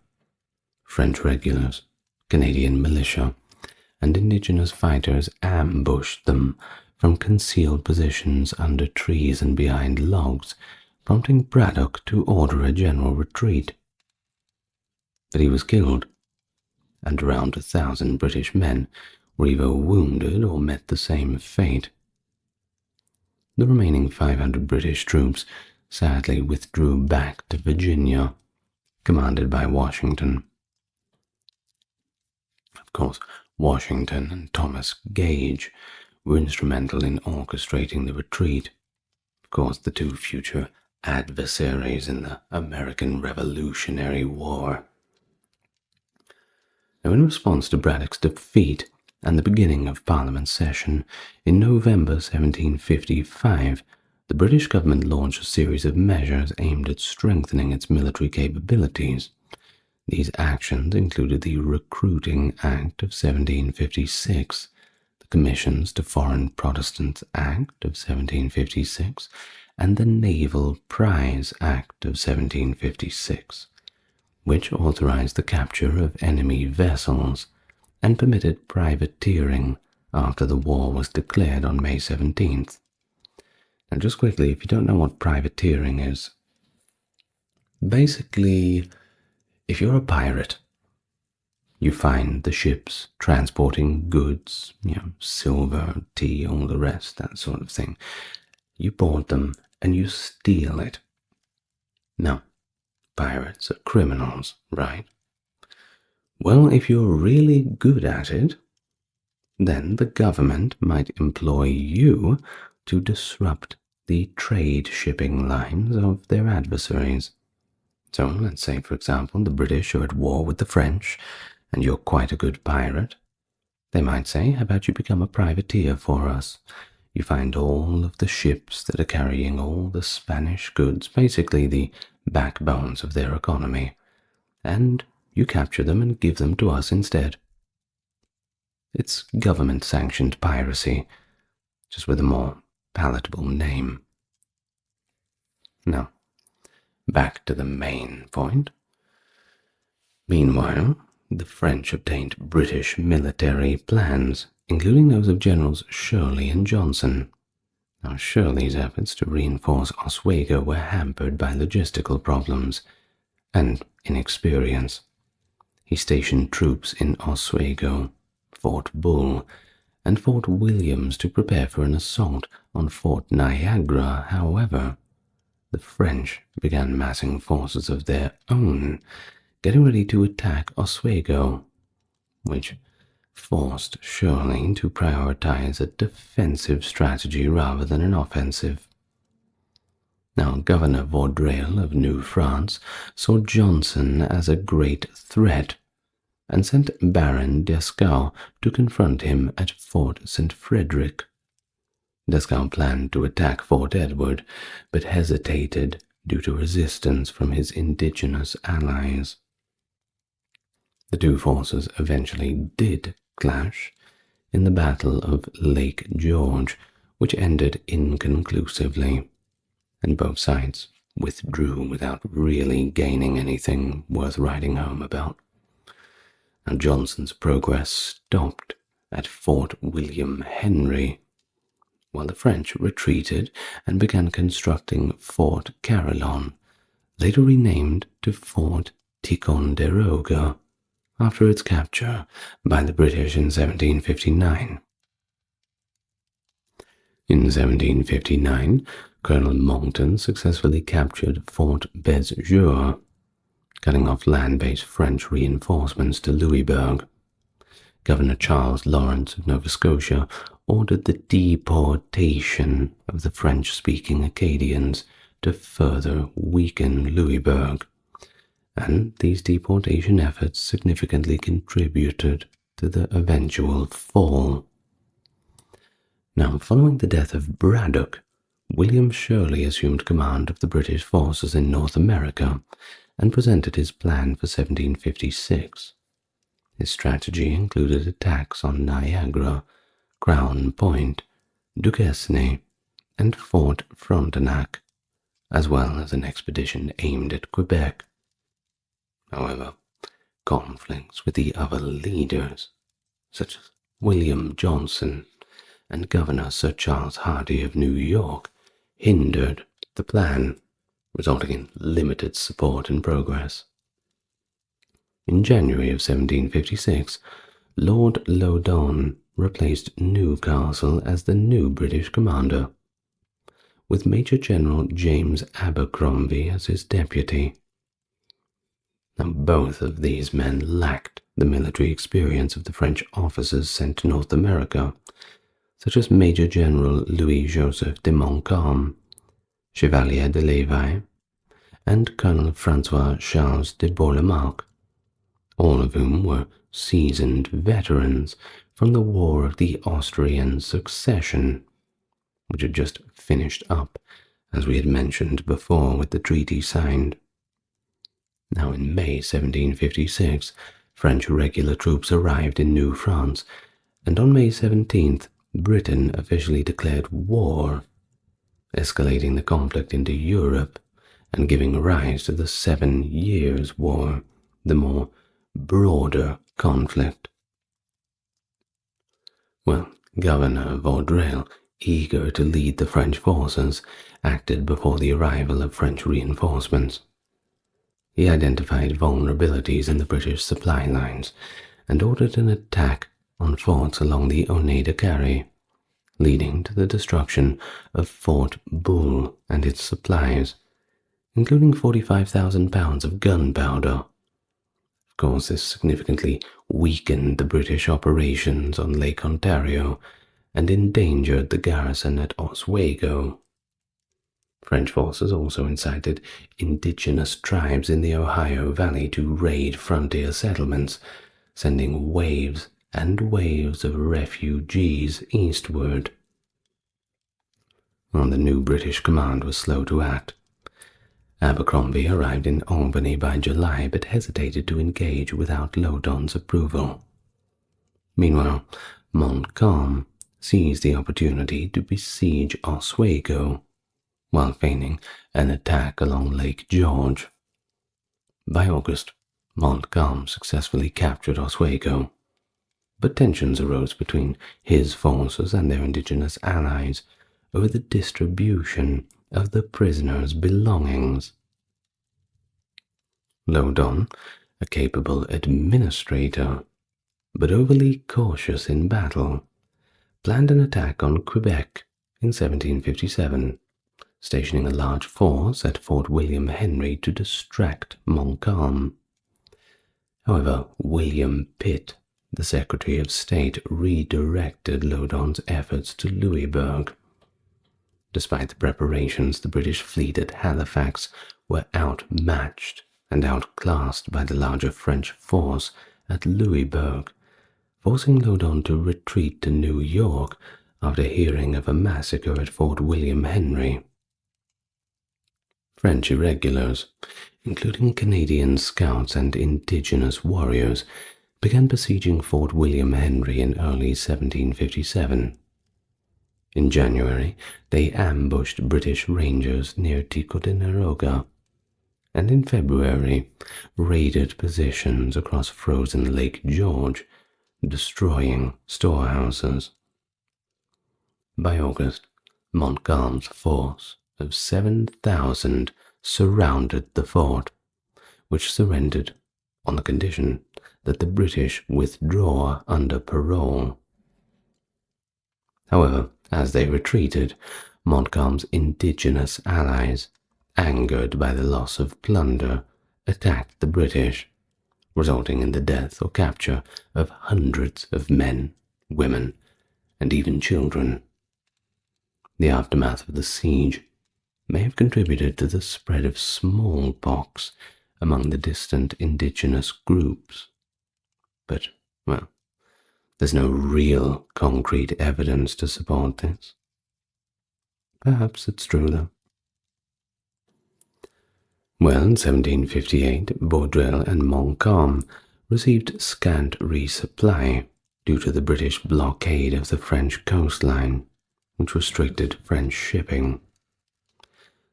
French regulars, Canadian militia, and indigenous fighters ambushed them from concealed positions under trees and behind logs, prompting Braddock to order a general retreat. But he was killed, and around 1,000 British men were either wounded or met the same fate. The remaining 500 British troops sadly withdrew back to Virginia, commanded by Washington. Of course, Washington and Thomas Gage were instrumental in orchestrating the retreat. Of course, the two future adversaries in the American Revolutionary War. Now, in response to Braddock's defeat and the beginning of Parliament session in November 1755, the British government launched a series of measures aimed at strengthening its military capabilities. These actions included the Recruiting Act of 1756, the Commissions to Foreign Protestants Act of 1756, and the Naval Prize Act of 1756, which authorized the capture of enemy vessels and permitted privateering after the war was declared on May 17th. Now, just quickly, if you don't know what privateering is, basically, if you're a pirate, you find the ships transporting goods, silver, tea, all the rest, that sort of thing. You board them and you steal it. Now, pirates are criminals, right? Well, if you're really good at it, then the government might employ you to disrupt the trade shipping lines of their adversaries. So, let's say, for example, the British are at war with the French, and you're quite a good pirate. They might say, how about you become a privateer for us? You find all of the ships that are carrying all the Spanish goods, basically the backbones of their economy, and you capture them and give them to us instead. It's government-sanctioned piracy, just with a more palatable name. Now, back to the main point. Meanwhile, the French obtained British military plans, including those of Generals Shirley and Johnson. Now, Shirley's efforts to reinforce Oswego were hampered by logistical problems and inexperience. He stationed troops in Oswego, Fort Bull, and Fort Williams to prepare for an assault on Fort Niagara. However, the French began massing forces of their own, getting ready to attack Oswego, which forced Shirley to prioritize a defensive strategy rather than an offensive. Now, Governor Vaudreuil of New France saw Johnson as a great threat and sent Baron Dieskau to confront him at Fort St. Frederick. Dieskau planned to attack Fort Edward, but hesitated due to resistance from his indigenous allies. The two forces eventually did clash in the Battle of Lake George, which ended inconclusively, and both sides withdrew without really gaining anything worth writing home about. Now Johnson's progress stopped at Fort William Henry, while the French retreated and began constructing Fort Carillon, later renamed to Fort Ticonderoga, after its capture by the British in 1759. In 1759, Colonel Monckton successfully captured Fort Beausejour, cutting off land-based French reinforcements to Louisbourg. Governor Charles Lawrence of Nova Scotia ordered the deportation of the French-speaking Acadians to further weaken Louisbourg, and these deportation efforts significantly contributed to the eventual fall. Now, following the death of Braddock, William Shirley assumed command of the British forces in North America and presented his plan for 1756. His strategy included attacks on Niagara, Crown Point, Duquesne, and Fort Frontenac, as well as an expedition aimed at Quebec. However, conflicts with the other leaders, such as William Johnson and Governor Sir Charles Hardy of New York, hindered the plan, resulting in limited support and progress. In January of 1756, Lord Loudoun replaced Newcastle as the new British commander, with Major General James Abercrombie as his deputy. Now, both of these men lacked the military experience of the French officers sent to North America, such as Major General Louis-Joseph de Montcalm, Chevalier de Levis, and Colonel Francois Charles de Bourlamaque, all of whom were seasoned veterans from the War of the Austrian Succession, which had just finished up, as we had mentioned before, with the treaty signed. Now in May 1756, French regular troops arrived in New France, and on May 17th, Britain officially declared war, escalating the conflict into Europe and giving rise to the 7 Years' War, the more broader conflict. Well, Governor Vaudreuil, eager to lead the French forces, acted before the arrival of French reinforcements. He identified vulnerabilities in the British supply lines and ordered an attack on forts along the Oneida Carry, leading to the destruction of Fort Bull and its supplies, including 45,000 pounds of gunpowder. Of course, this significantly weakened the British operations on Lake Ontario and endangered the garrison at Oswego. French forces also incited indigenous tribes in the Ohio Valley to raid frontier settlements, sending waves and waves of refugees eastward. While the new British command was slow to act, Abercrombie arrived in Albany by July but hesitated to engage without Loudoun's approval. Meanwhile, Montcalm seized the opportunity to besiege Oswego, while feigning an attack along Lake George. By August, Montcalm successfully captured Oswego, but tensions arose between his forces and their indigenous allies over the distribution of the prisoners' belongings. Loudoun, a capable administrator, but overly cautious in battle, planned an attack on Quebec in 1757, stationing a large force at Fort William Henry to distract Montcalm. However, William Pitt, the Secretary of State, redirected Loudoun's efforts to Louisbourg. Despite the preparations, the British fleet at Halifax were outmatched and outclassed by the larger French force at Louisbourg, forcing Loudoun to retreat to New York after hearing of a massacre at Fort William Henry. French irregulars, including Canadian scouts and indigenous warriors, began besieging Fort William Henry in early 1757. In January, they ambushed British Rangers near Ticonderoga, and in February raided positions across frozen Lake George, destroying storehouses. By August, Montcalm's force of 7,000 surrounded the fort, which surrendered on the condition that the British withdraw under parole. However, as they retreated, Montcalm's indigenous allies, angered by the loss of plunder, attacked the British, resulting in the death or capture of hundreds of men, women, and even children. The aftermath of the siege may have contributed to the spread of smallpox among the distant indigenous groups. But, well, there's no real concrete evidence to support this. Perhaps it's true, though. Well, in 1758, Vaudreuil and Montcalm received scant resupply due to the British blockade of the French coastline, which restricted French shipping.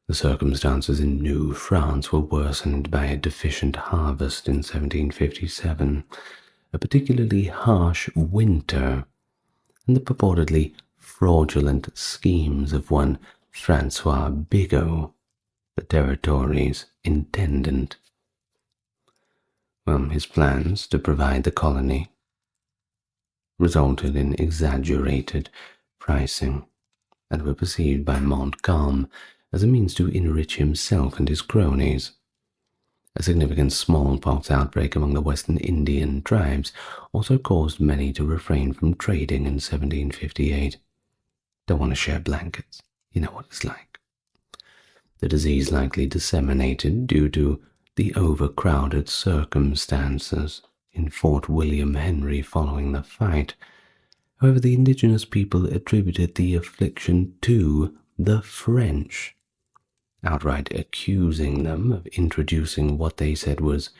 The circumstances in New France were worsened by a deficient harvest in 1757, a particularly harsh winter, and the purportedly fraudulent schemes of one Francois Bigot, the territory's intendant. His plans to provide the colony resulted in exaggerated pricing and were perceived by Montcalm as a means to enrich himself and his cronies. A significant smallpox outbreak among the Western Indian tribes also caused many to refrain from trading in 1758. Don't want to share blankets. You know what it's like. The disease likely disseminated due to the overcrowded circumstances in Fort William Henry following the fight. However, the indigenous people attributed the affliction to the French, outright accusing them of introducing what they said was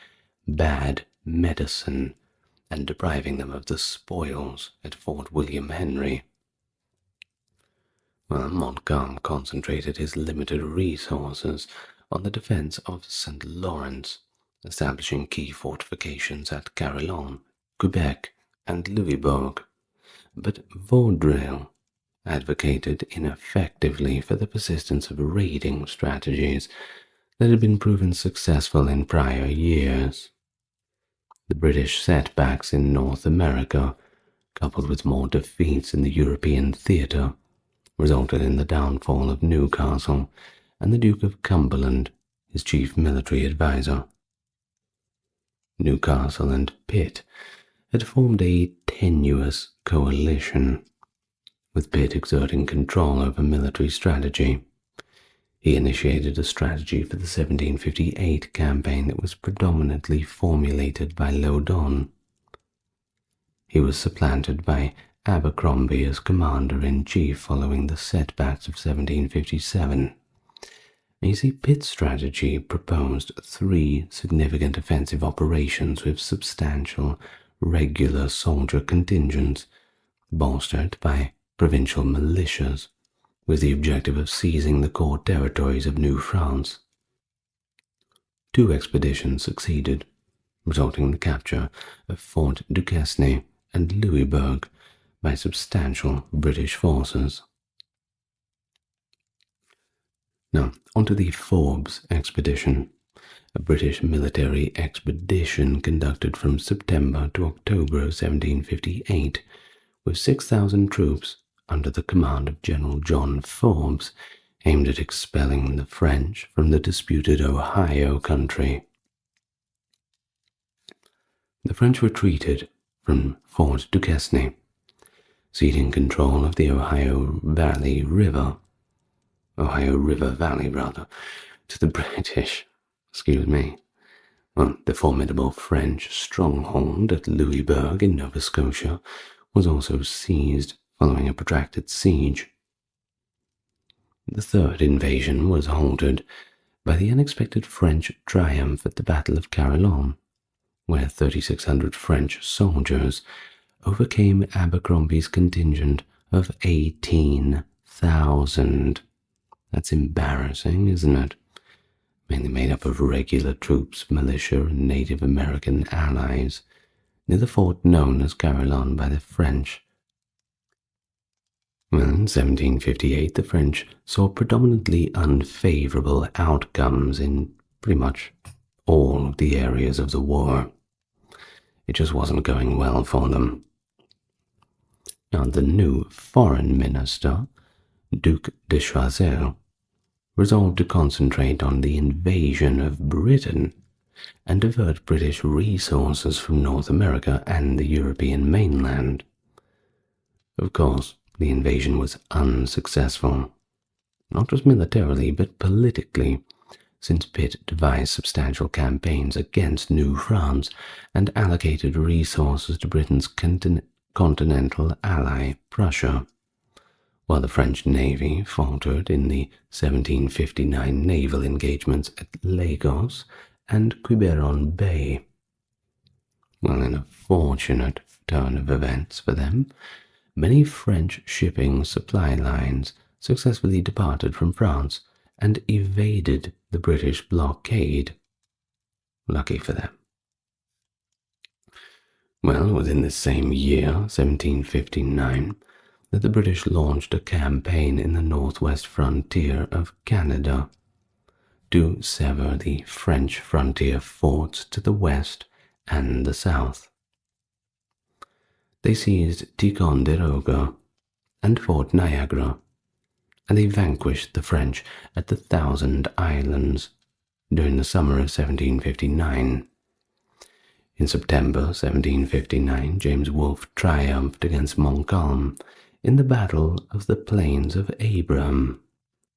bad medicine and depriving them of the spoils at Fort William Henry. Montcalm concentrated his limited resources on the defense of St. Lawrence, establishing key fortifications at Carillon, Quebec, and Louisbourg. But Vaudreuil advocated ineffectively for the persistence of raiding strategies that had been proven successful in prior years. The British setbacks in North America, coupled with more defeats in the European theatre, resulted in the downfall of Newcastle and the Duke of Cumberland, his chief military advisor. Newcastle and Pitt had formed a tenuous coalition, with Pitt exerting control over military strategy. He initiated a strategy for the 1758 campaign that was predominantly formulated by Laudon. He was supplanted by Abercrombie as commander-in-chief following the setbacks of 1757. You see, Pitt's strategy proposed 3 significant offensive operations with substantial regular soldier contingents, bolstered by provincial militias, with the objective of seizing the core territories of New France. 2 expeditions succeeded, resulting in the capture of Fort Duquesne and Louisbourg by substantial British forces. Now, onto the Forbes expedition, a British military expedition conducted from September to October of 1758, with 6,000 troops under the command of General John Forbes, aimed at expelling the French from the disputed Ohio country. The French retreated from Fort Duquesne, ceding control of the Ohio River Valley, to the British. The formidable French stronghold at Louisbourg in Nova Scotia was also seized following a protracted siege. The third invasion was halted by the unexpected French triumph at the Battle of Carillon, where 3,600 French soldiers overcame Abercrombie's contingent of 18,000. That's embarrassing, isn't it? Mainly made up of regular troops, militia, and Native American allies, near the fort known as Carillon by the French. Well, in 1758, the French saw predominantly unfavorable outcomes in pretty much all of the areas of the war. It just wasn't going well for them. Now, the new foreign minister, Duc de Choiseul, resolved to concentrate on the invasion of Britain and divert British resources from North America and the European mainland. Of course, the invasion was unsuccessful, not just militarily but politically, since Pitt devised substantial campaigns against New France and allocated resources to Britain's continental ally, Prussia, while the French Navy faltered in the 1759 naval engagements at Lagos and Quiberon Bay. Well, in a fortunate turn of events for them, many French shipping supply lines successfully departed from France and evaded the British blockade. Lucky for them. Well, within the same year, 1759, that the British launched a campaign in the northwest frontier of Canada to sever the French frontier forts to the west and the south. They seized Ticonderoga and Fort Niagara, and they vanquished the French at the Thousand Islands during the summer of 1759. In September 1759, James Wolfe triumphed against Montcalm in the Battle of the Plains of Abraham,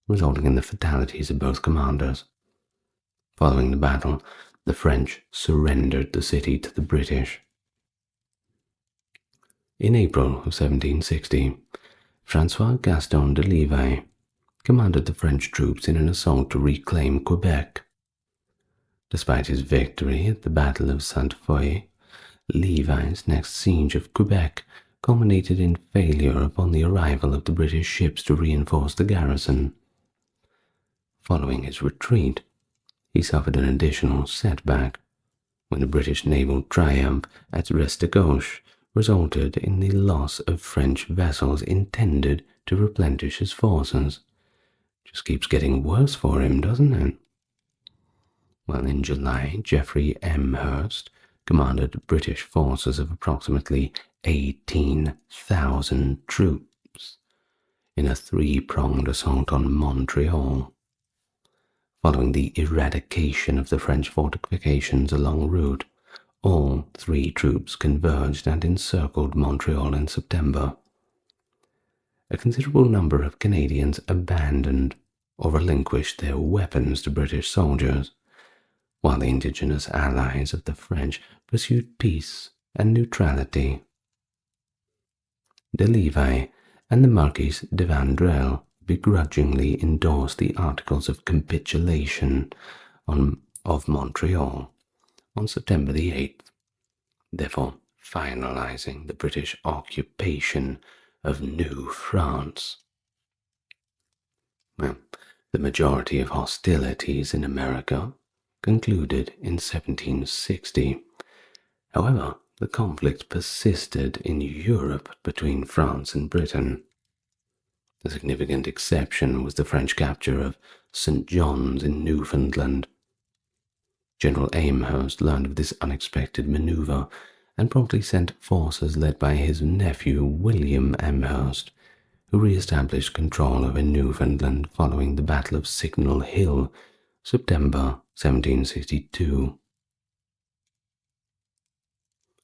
resulting in the fatalities of both commanders. Following the battle, the French surrendered the city to the British. In April of 1760, François Gaston de Levis commanded the French troops in an assault to reclaim Quebec. Despite his victory at the Battle of Sainte-Foy, Levis' next siege of Quebec culminated in failure upon the arrival of the British ships to reinforce the garrison. Following his retreat, he suffered an additional setback when the British naval triumph at Restigouche resulted in the loss of French vessels intended to replenish his forces. Just keeps getting worse for him, doesn't it? Well, in July, Geoffrey Amherst commanded British forces of approximately 18,000 troops in a three-pronged assault on Montreal. Following the eradication of the French fortifications along route, all three troops converged and encircled Montreal in September. A considerable number of Canadians abandoned or relinquished their weapons to British soldiers, while the indigenous allies of the French pursued peace and neutrality. De Levis and the Marquis de Vandrel begrudgingly endorsed the Articles of Capitulation of Montreal on September the 8th, therefore finalizing the British occupation of New France. Well, the majority of hostilities in America concluded in 1760. However, the conflict persisted in Europe between France and Britain. A significant exception was the French capture of St. John's in Newfoundland. General Amherst learned of this unexpected maneuver and promptly sent forces led by his nephew William Amherst, who re-established control over Newfoundland following the Battle of Signal Hill, September 1762.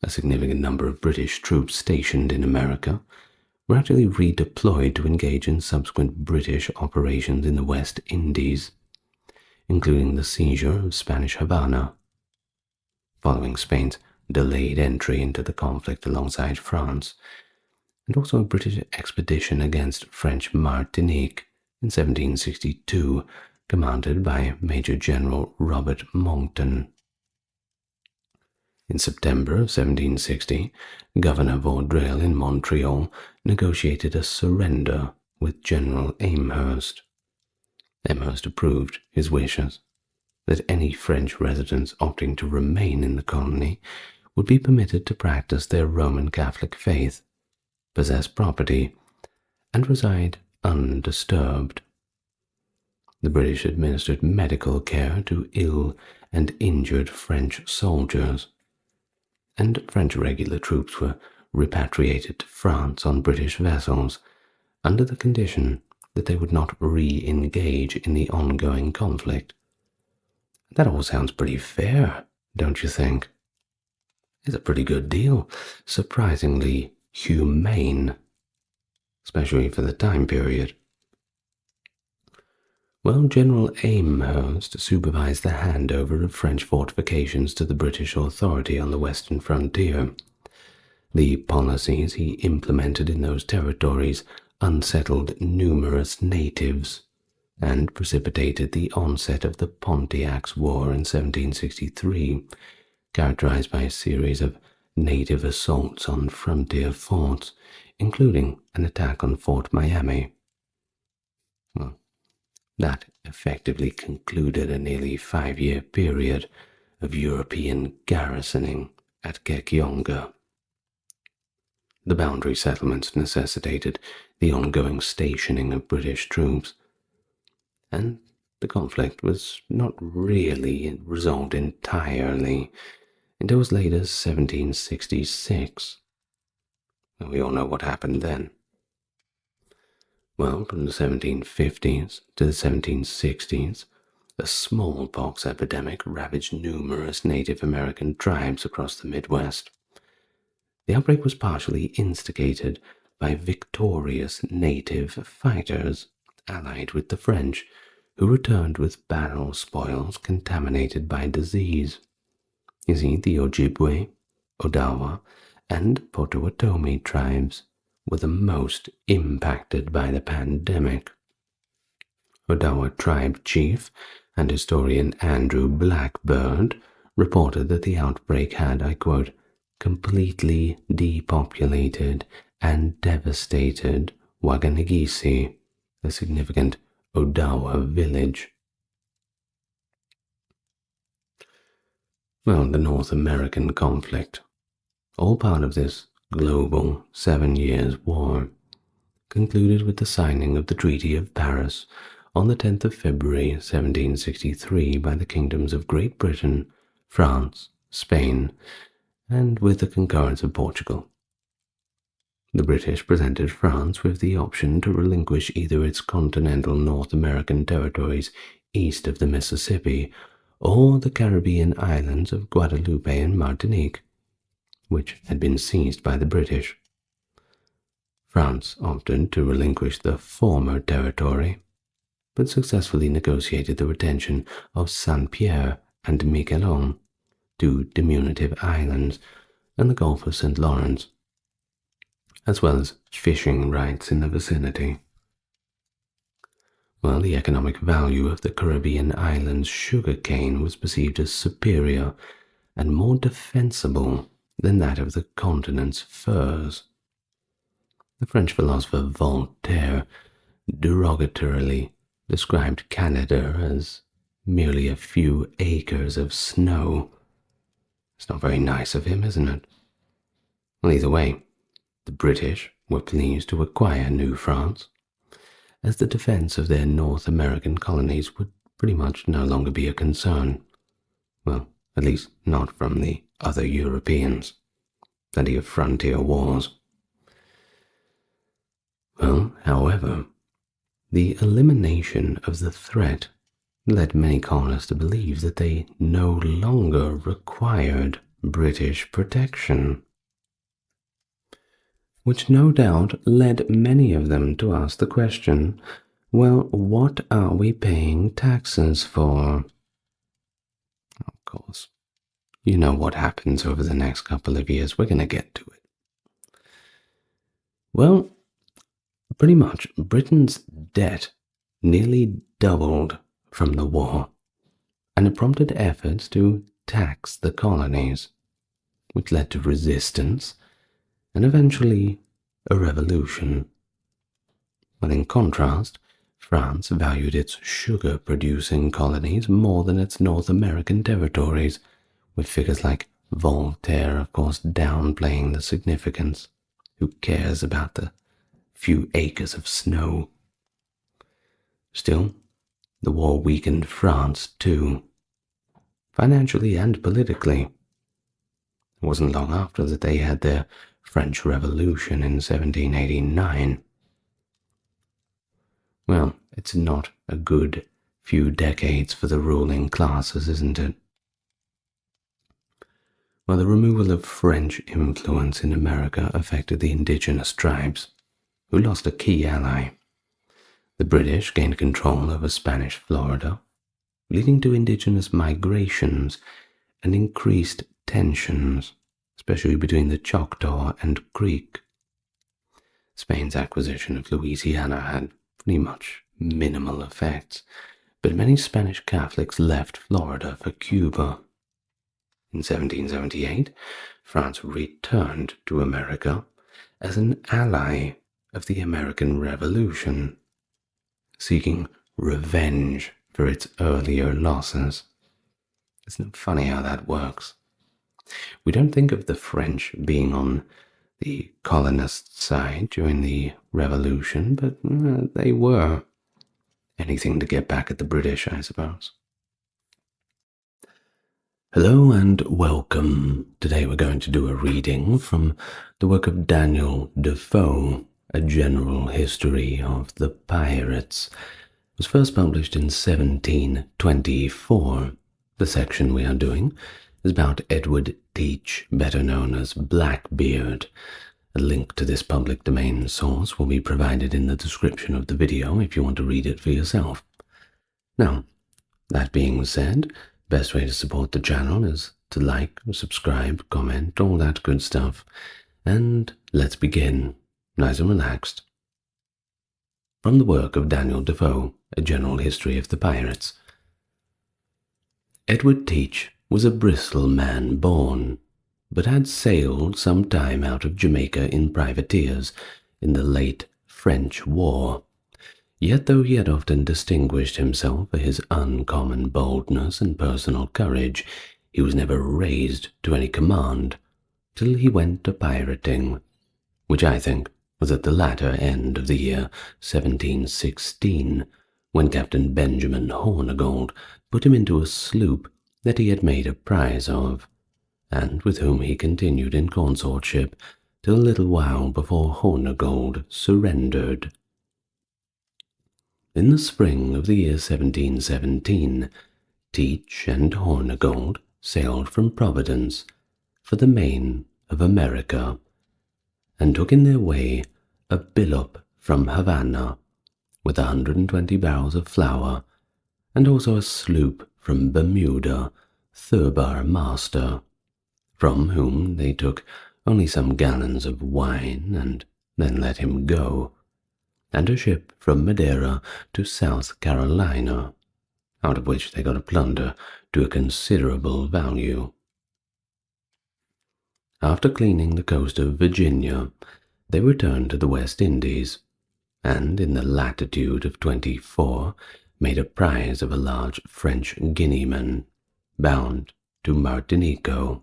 A significant number of British troops stationed in America were actually redeployed to engage in subsequent British operations in the West Indies, including the seizure of Spanish Havana, following Spain's delayed entry into the conflict alongside France, and also a British expedition against French Martinique in 1762 commanded by Major General Robert Monckton. In September of 1760, Governor Vaudreuil in Montreal negotiated a surrender with General Amherst. Amherst approved his wishes that any French residents opting to remain in the colony would be permitted to practice their Roman Catholic faith, possess property, and reside undisturbed. The British administered medical care to ill and injured French soldiers, and French regular troops were repatriated to France on British vessels under the condition that they would not re-engage in the ongoing conflict. That all sounds pretty fair, don't you think? It's a pretty good deal, surprisingly humane, especially for the time period. Well, General Amherst supervised the handover of French fortifications to the British authority on the western frontier. The policies he implemented in those territories unsettled numerous natives and precipitated the onset of the Pontiac's War in 1763, characterized by a series of native assaults on frontier forts, including an attack on Fort Miami. Well, that effectively concluded a nearly 5-year period of European garrisoning at Kekionga. The boundary settlements necessitated the ongoing stationing of British troops, and the conflict was not really resolved entirely until as late as 1766. We all know what happened then. Well, from the 1750s to the 1760s, a smallpox epidemic ravaged numerous Native American tribes across the Midwest. The outbreak was partially instigated by victorious native fighters allied with the French, who returned with battle spoils contaminated by disease. You see, the Ojibwe, Odawa, and Potawatomi tribes were the most impacted by the pandemic. Odawa tribe chief and historian Andrew Blackbeard reported that the outbreak had, I quote, completely depopulated and devastated Waganigisi, a significant Odawa village. Well, the North American conflict, all part of this global 7 years war, concluded with the signing of the Treaty of Paris on the 10th of February 1763 by the kingdoms of Great Britain, France, Spain, and with the concurrence of Portugal. The British presented France with the option to relinquish either its continental North American territories east of the Mississippi or the Caribbean islands of Guadeloupe and Martinique, which had been seized by the British. France opted to relinquish the former territory, but successfully negotiated the retention of Saint-Pierre and Miquelon, two diminutive islands, and the Gulf of St. Lawrence, as well as fishing rights in the vicinity. While the economic value of the Caribbean islands' sugar cane was perceived as superior and more defensible than that of the continent's furs. The French philosopher Voltaire derogatorily described Canada as merely a few acres of snow. It's not very nice of him, isn't it? Well, either way, the British were pleased to acquire New France, as the defense of their North American colonies would pretty much no longer be a concern. Well, at least not from the other Europeans. Plenty of frontier wars. Well, however, the elimination of the threat led many colonists to believe that they no longer required British protection, which no doubt led many of them to ask the question, well, what are we paying taxes for? Of course, you know what happens over the next couple of years. We're going to get to it. Well, pretty much Britain's debt nearly doubled from the war, and it prompted efforts to tax the colonies, which led to resistance and eventually a revolution. But in contrast, France valued its sugar-producing colonies more than its North American territories, with figures like Voltaire, of course, downplaying the significance. Who cares about the few acres of snow? Still, the war weakened France too, financially and politically. It wasn't long after that they had their French Revolution in 1789. Well, it's not a good few decades for the ruling classes, isn't it? Well, the removal of French influence in America affected the indigenous tribes, who lost a key ally. The British gained control over Spanish Florida, leading to indigenous migrations and increased tensions, especially between the Choctaw and Creek. Spain's acquisition of Louisiana had pretty much minimal effects, but many Spanish Catholics left Florida for Cuba. In 1778, France returned to America as an ally of the American Revolution, seeking revenge for its earlier losses. Isn't it funny how that works? We don't think of the French being on the colonist side during the Revolution, but they were. Anything to get back at the British, I suppose. Hello and welcome. Today we're going to do a reading from the work of Daniel Defoe, A General History of the Pirates. It was first published in 1724. The section we are doing is about Edward Teach, better known as Blackbeard. A link to this public domain source will be provided in the description of the video if you want to read it for yourself. Now, that being said, best way to support the channel is to like, subscribe, comment, all that good stuff. And let's begin, nice and relaxed. From the work of Daniel Defoe, A General History of the Pirates. Edward Teach was a Bristol man born, but had sailed some time out of Jamaica in privateers in the late French War. Yet though he had often distinguished himself for his uncommon boldness and personal courage, he was never raised to any command till he went to pirating, which I think was at the latter end of the year 1716, when Captain Benjamin Hornigold put him into a sloop that he had made a prize of, and with whom he continued in consortship till a little while before Hornigold surrendered. In the spring of the year 1717, Teach and Hornigold sailed from Providence for the Main of America, and took in their way a billup from Havana with 120 barrels of flour, and also a sloop from Bermuda, Thurber master, from whom they took only some gallons of wine and then let him go, and a ship from Madeira to South Carolina, out of which they got a plunder to a considerable value. After cleaning the coast of Virginia, they returned to the West Indies, and in the latitude of 24 made a prize of a large French Guineaman, bound to Martinico,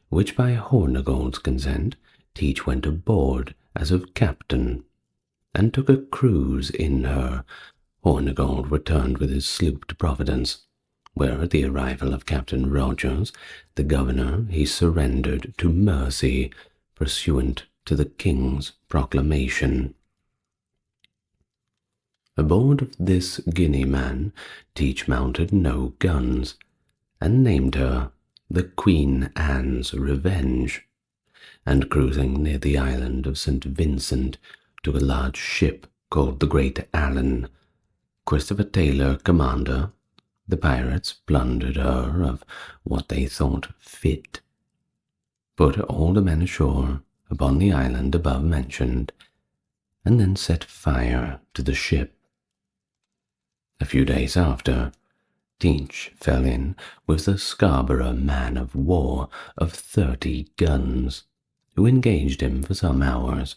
which by Hornigold's consent Teach went aboard as of captain, and took a cruise in her. Hornigold returned with his sloop to Providence, where at the arrival of Captain Rogers, the governor, he surrendered to mercy, pursuant to the king's proclamation. Aboard of this Guineaman, Teach mounted no guns, and named her the Queen Anne's Revenge, and cruising near the island of St. Vincent, took a large ship called the Great Allen. Christopher Taylor, commander, the pirates plundered her of what they thought fit, put all the men ashore upon the island above mentioned, and then set fire to the ship. A few days after, Teach fell in with the Scarborough man-of-war of 30 guns, who engaged him for some hours,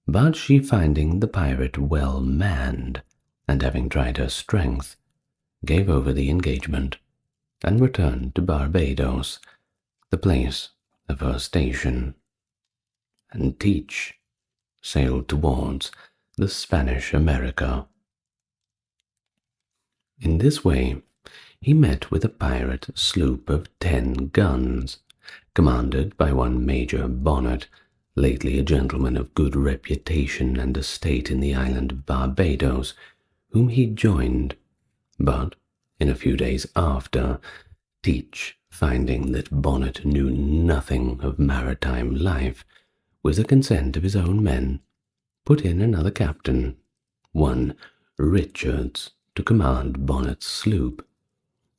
but she finding the pirate well manned, and having tried her strength, gave over the engagement, and returned to Barbados, the place of her station. And Teach sailed towards the Spanish America. In this way, he met with a pirate sloop of 10 guns, commanded by one Major Bonnet, lately a gentleman of good reputation and estate in the island of Barbados, whom he joined, but in a few days after, Teach, finding that Bonnet knew nothing of maritime life, with the consent of his own men, put in another captain, one Richards, to command Bonnet's sloop,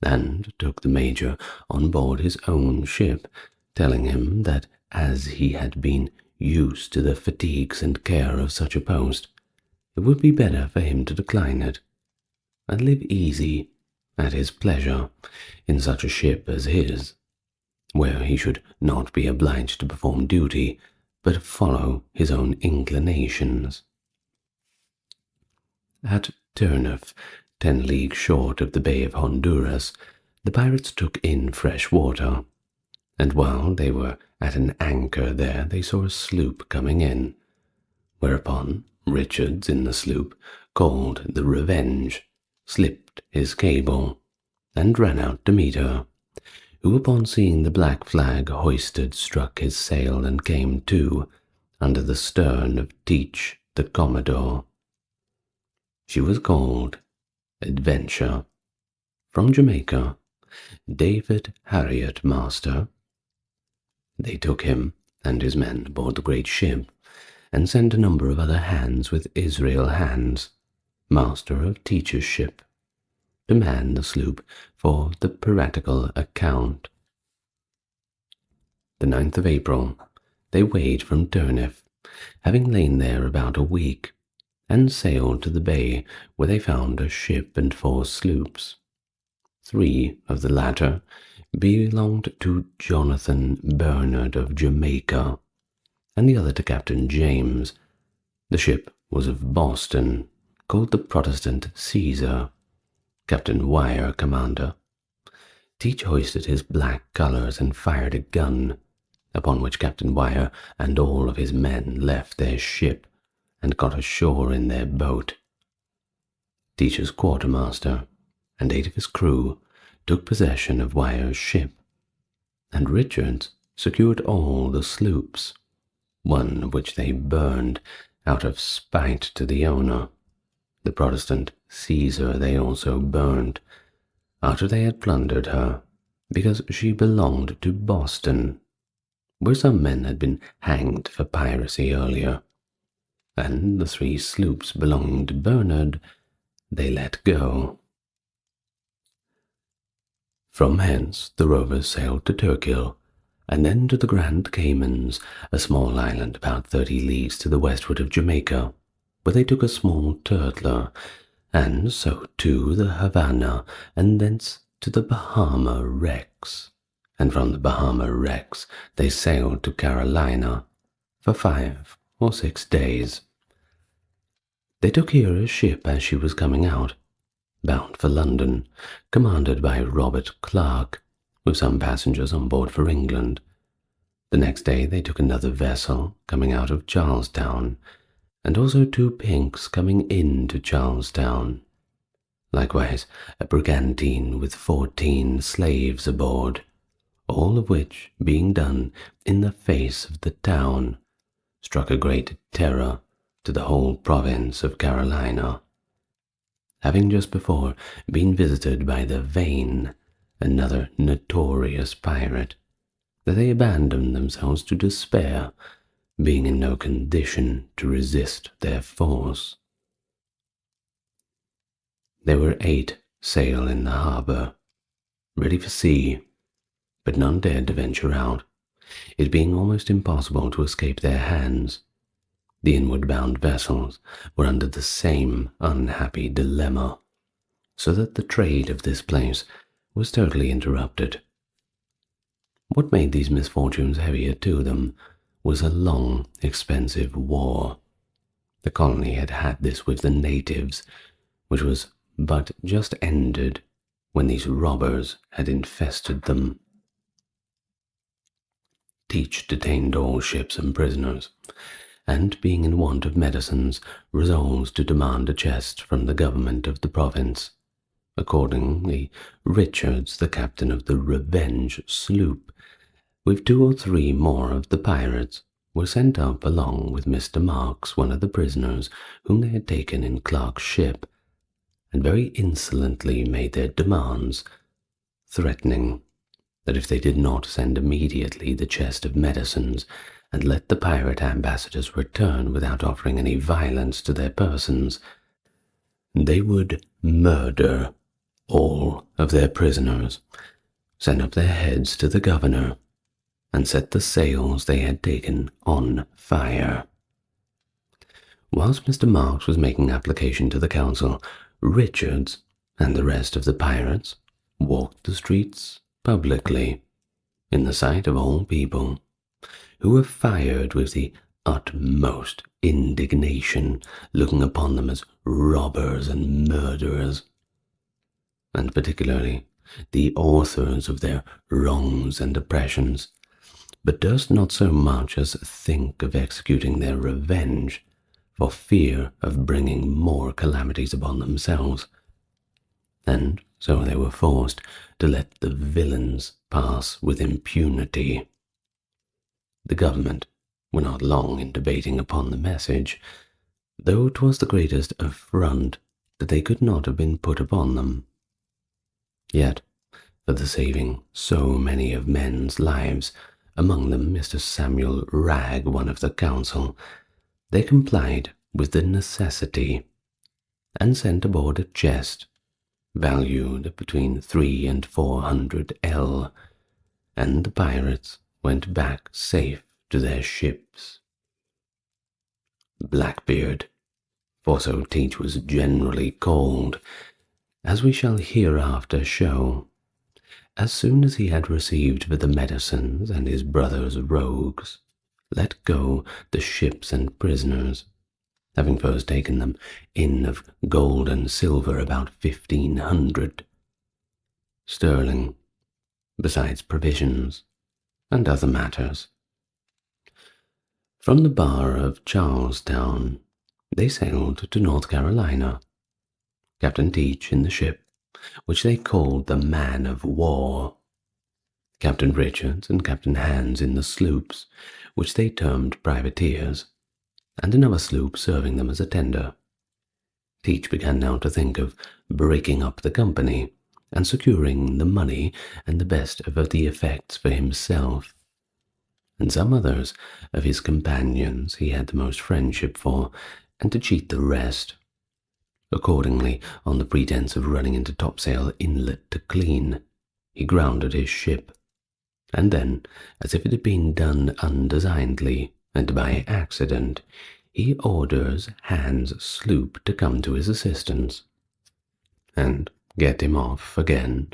and took the Major on board his own ship, telling him that as he had been used to the fatigues and care of such a post, it would be better for him to decline it, and live easy, at his pleasure, in such a ship as his, where he should not be obliged to perform duty, but follow his own inclinations. At Turniff, 10 leagues short of the Bay of Honduras, the pirates took in fresh water, and while they were at an anchor there they saw a sloop coming in, whereupon Richards in the sloop, called the Revenge, slipped his cable, and ran out to meet her, who upon seeing the black flag hoisted struck his sail and came to, under the stern of Teach the Commodore. She was called Adventure. From Jamaica, David Harriot Master. They took him and his men aboard the great ship, and sent a number of other hands with Israel Hands, master of Teach's ship, to man the sloop for the piratical account. The 9th of April, they weighed from Turniff, having lain there about a week, and sailed to the bay, where they found a ship and 4 sloops. 3 of the latter belonged to Jonathan Bernard of Jamaica, and the other to Captain James. The ship was of Boston, called the Protestant Caesar, Captain Wire commander. Teach hoisted his black colours and fired a gun, upon which Captain Wire and all of his men left their ship, and got ashore in their boat. Teach's quartermaster and 8 of his crew took possession of Wire's ship, and Richards secured all the sloops, one of which they burned out of spite to the owner. The Protestant Caesar they also burned, after they had plundered her, because she belonged to Boston, where some men had been hanged for piracy earlier, and the 3 sloops belonging to Bernard they let go. From hence the rovers sailed to Turkille, and then to the Grand Caymans, a small island about 30 leagues to the westward of Jamaica, where they took a small turtler, and so to the Havana, and thence to the Bahama wrecks, and from the Bahama wrecks they sailed to Carolina for 5 or 6 days. They took here a ship as she was coming out, bound for London, commanded by Robert Clark, with some passengers on board for England. The next day they took another vessel coming out of Charlestown, and also 2 pinks coming into Charlestown. Likewise a brigantine with 14 slaves aboard, all of which, being done in the face of the town, struck a great terror to the whole province of Carolina, having just before been visited by the Vane, another notorious pirate, that they abandoned themselves to despair, being in no condition to resist their force. There were 8 sail in the harbour, ready for sea, but none dared to venture out, it being almost impossible to escape their hands. The inward-bound vessels were under the same unhappy dilemma, so that the trade of this place was totally interrupted. What made these misfortunes heavier to them was a long, expensive war. The colony had had this with the natives, which was but just ended when these robbers had infested them. Teach detained all ships and prisoners, and being in want of medicines, resolves to demand a chest from the government of the province. Accordingly, Richards, the captain of the Revenge sloop, with 2 or 3 more of the pirates, were sent up along with Mr. Marks, one of the prisoners whom they had taken in Clark's ship, and very insolently made their demands, threatening that if they did not send immediately the chest of medicines and let the pirate ambassadors return without offering any violence to their persons, they would murder all of their prisoners, send up their heads to the governor, and set the sails they had taken on fire. Whilst Mr. Marks was making application to the council, Richards and the rest of the pirates walked the streets publicly, in the sight of all people, who were fired with the utmost indignation, looking upon them as robbers and murderers, and particularly the authors of their wrongs and oppressions, but durst not so much as think of executing their revenge, for fear of bringing more calamities upon themselves, and so they were forced to let the villains pass with impunity. The government were not long in debating upon the message, though 'twas the greatest affront that they could not have been put upon them. Yet, for the saving so many of men's lives, among them Mr. Samuel Ragg, one of the council, they complied with the necessity, and sent aboard a chest, valued at between 300 and 400 L, and the pirates went back safe to their ships. Blackbeard, for so Teach was generally called, as we shall hereafter show, as soon as he had received for the medicines and his brother's rogues, let go the ships and prisoners, having first taken them in of gold and silver about 1,500 sterling, besides provisions and other matters. From the bar of Charlestown they sailed to North Carolina, Captain Teach in the ship, which they called the Man of War, Captain Richards and Captain Hands in the sloops, which they termed privateers, and another sloop serving them as a tender. Teach began now to think of breaking up the company, and securing the money and the best of the effects for himself, and some others of his companions he had the most friendship for, and to cheat the rest. Accordingly, on the pretence of running into Topsail Inlet to clean, he grounded his ship, and then, as if it had been done undesignedly and by accident, he orders Hans' sloop to come to his assistance, and get him off again,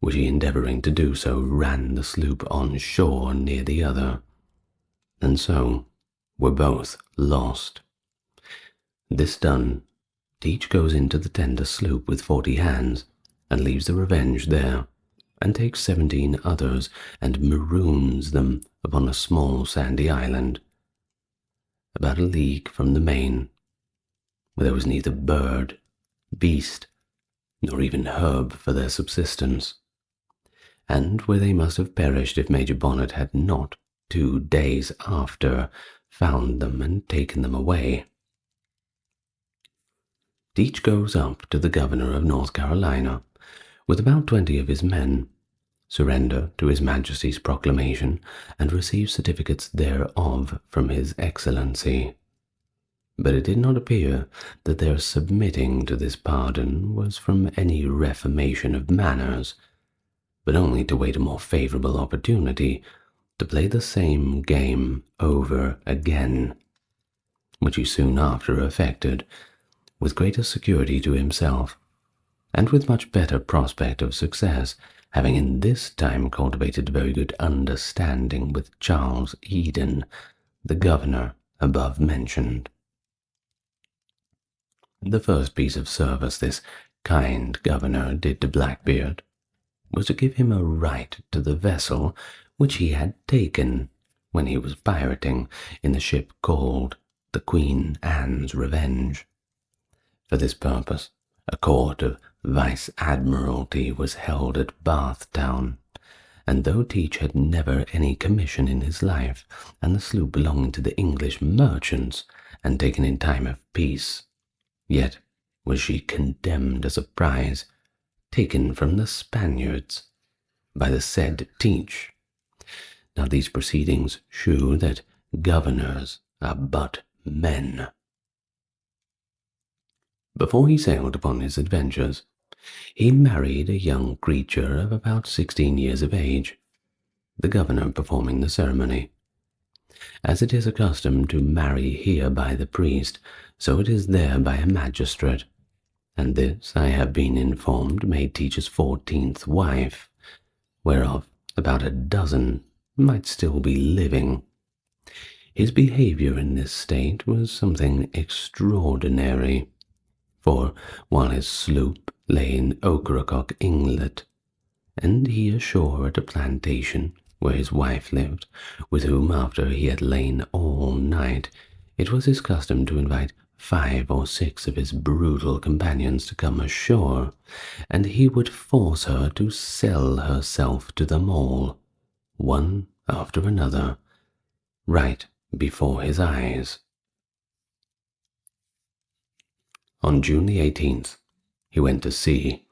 which he endeavouring to do so ran the sloop on shore near the other, and so were both lost. This done, Teach goes into the tender sloop with 40 hands, and leaves the Revenge there, and takes 17 others, and maroons them upon a small sandy island, about a league from the main, where there was neither bird, beast, nor even herb for their subsistence, and where they must have perished if Major Bonnet had not 2 days after found them and taken them away. Teach goes up to the governor of North Carolina with about 20 of his men, surrender to his Majesty's proclamation, and receive certificates thereof from his Excellency. But it did not appear that their submitting to this pardon was from any reformation of manners, but only to wait a more favourable opportunity to play the same game over again, which he soon after effected, with greater security to himself, and with much better prospect of success, having in this time cultivated very good understanding with Charles Eden, the governor above mentioned. The first piece of service this kind governor did to Blackbeard was to give him a right to the vessel which he had taken when he was pirating in the ship called the Queen Anne's Revenge. For this purpose, a court of vice-admiralty was held at Bath Town, and though Teach had never any commission in his life, and the sloop belonging to the English merchants, and taken in time of peace, yet was she condemned as a prize taken from the Spaniards by the said Teach. Now these proceedings shew that governors are but men. Before he sailed upon his adventures, he married a young creature of about 16 years of age, the governor performing the ceremony. As it is accustomed to marry here by the priest, so it is there by a magistrate, and this, I have been informed, made Teach's 14th wife, whereof about a dozen might still be living. His behaviour in this state was something extraordinary, for while his sloop lay in Ocracoke Inlet, and he ashore at a plantation where his wife lived, with whom after he had lain all night, it was his custom to invite 5 or 6 of his brutal companions to come ashore, and he would force her to sell herself to them all, one after another, right before his eyes. On June the 18th, he went to sea,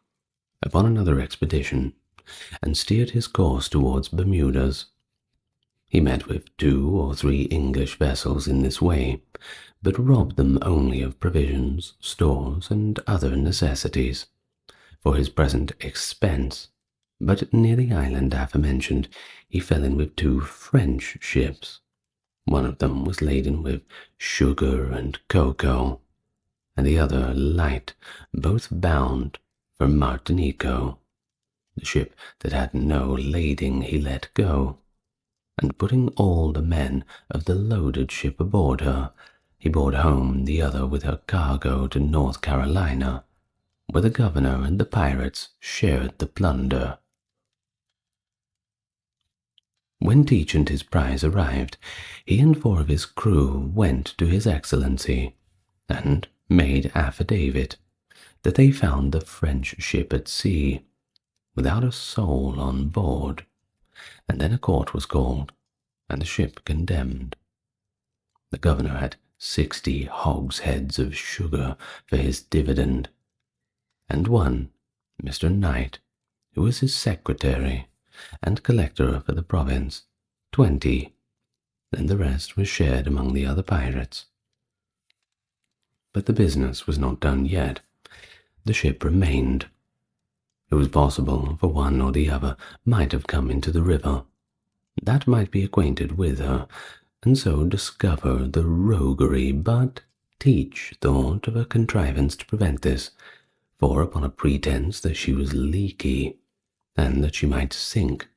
upon another expedition, and steered his course towards Bermudas. He met with 2 or 3 English vessels in this way, but robbed them only of provisions, stores, and other necessities, for his present expense. But near the island aforementioned, he fell in with 2 French ships. One of them was laden with sugar and cocoa, and the other light, both bound for Martinico. The ship that had no lading he let go, and putting all the men of the loaded ship aboard her, he brought home the other with her cargo to North Carolina, where the governor and the pirates shared the plunder. When Teach and his prize arrived, he and 4 of his crew went to his excellency, and made affidavit that they found the French ship at sea, without a soul on board, and then a court was called, and the ship condemned. The governor had 60 hogsheads of sugar for his dividend, and one, Mr. Knight, who was his secretary and collector for the province, 20, and the rest was shared among the other pirates. But the business was not done yet. The ship remained. It was possible for one or the other might have come into the river, that might be acquainted with her, and so discover the roguery, but Teach thought of a contrivance to prevent this, for upon a pretence that she was leaky, and that she might sink,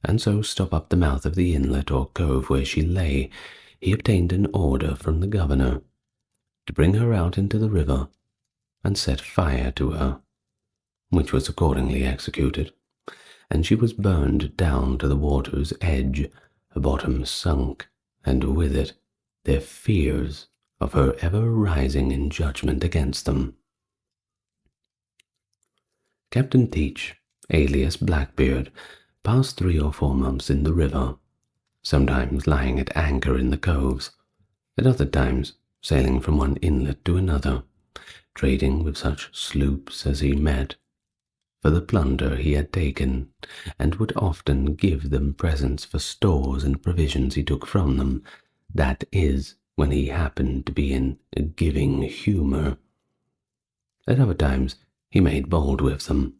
and so stop up the mouth of the inlet or cove where she lay, he obtained an order from the governor to bring her out into the river and set fire to her, which was accordingly executed, and she was burned down to the water's edge, her bottom sunk, and with it their fears of her ever rising in judgment against them. Captain Teach, alias Blackbeard, passed 3 or 4 months in the river, sometimes lying at anchor in the coves, at other times sailing from one inlet to another, trading with such sloops as he met, for the plunder he had taken, and would often give them presents for stores and provisions he took from them, that is, when he happened to be in a giving humour. At other times he made bold with them,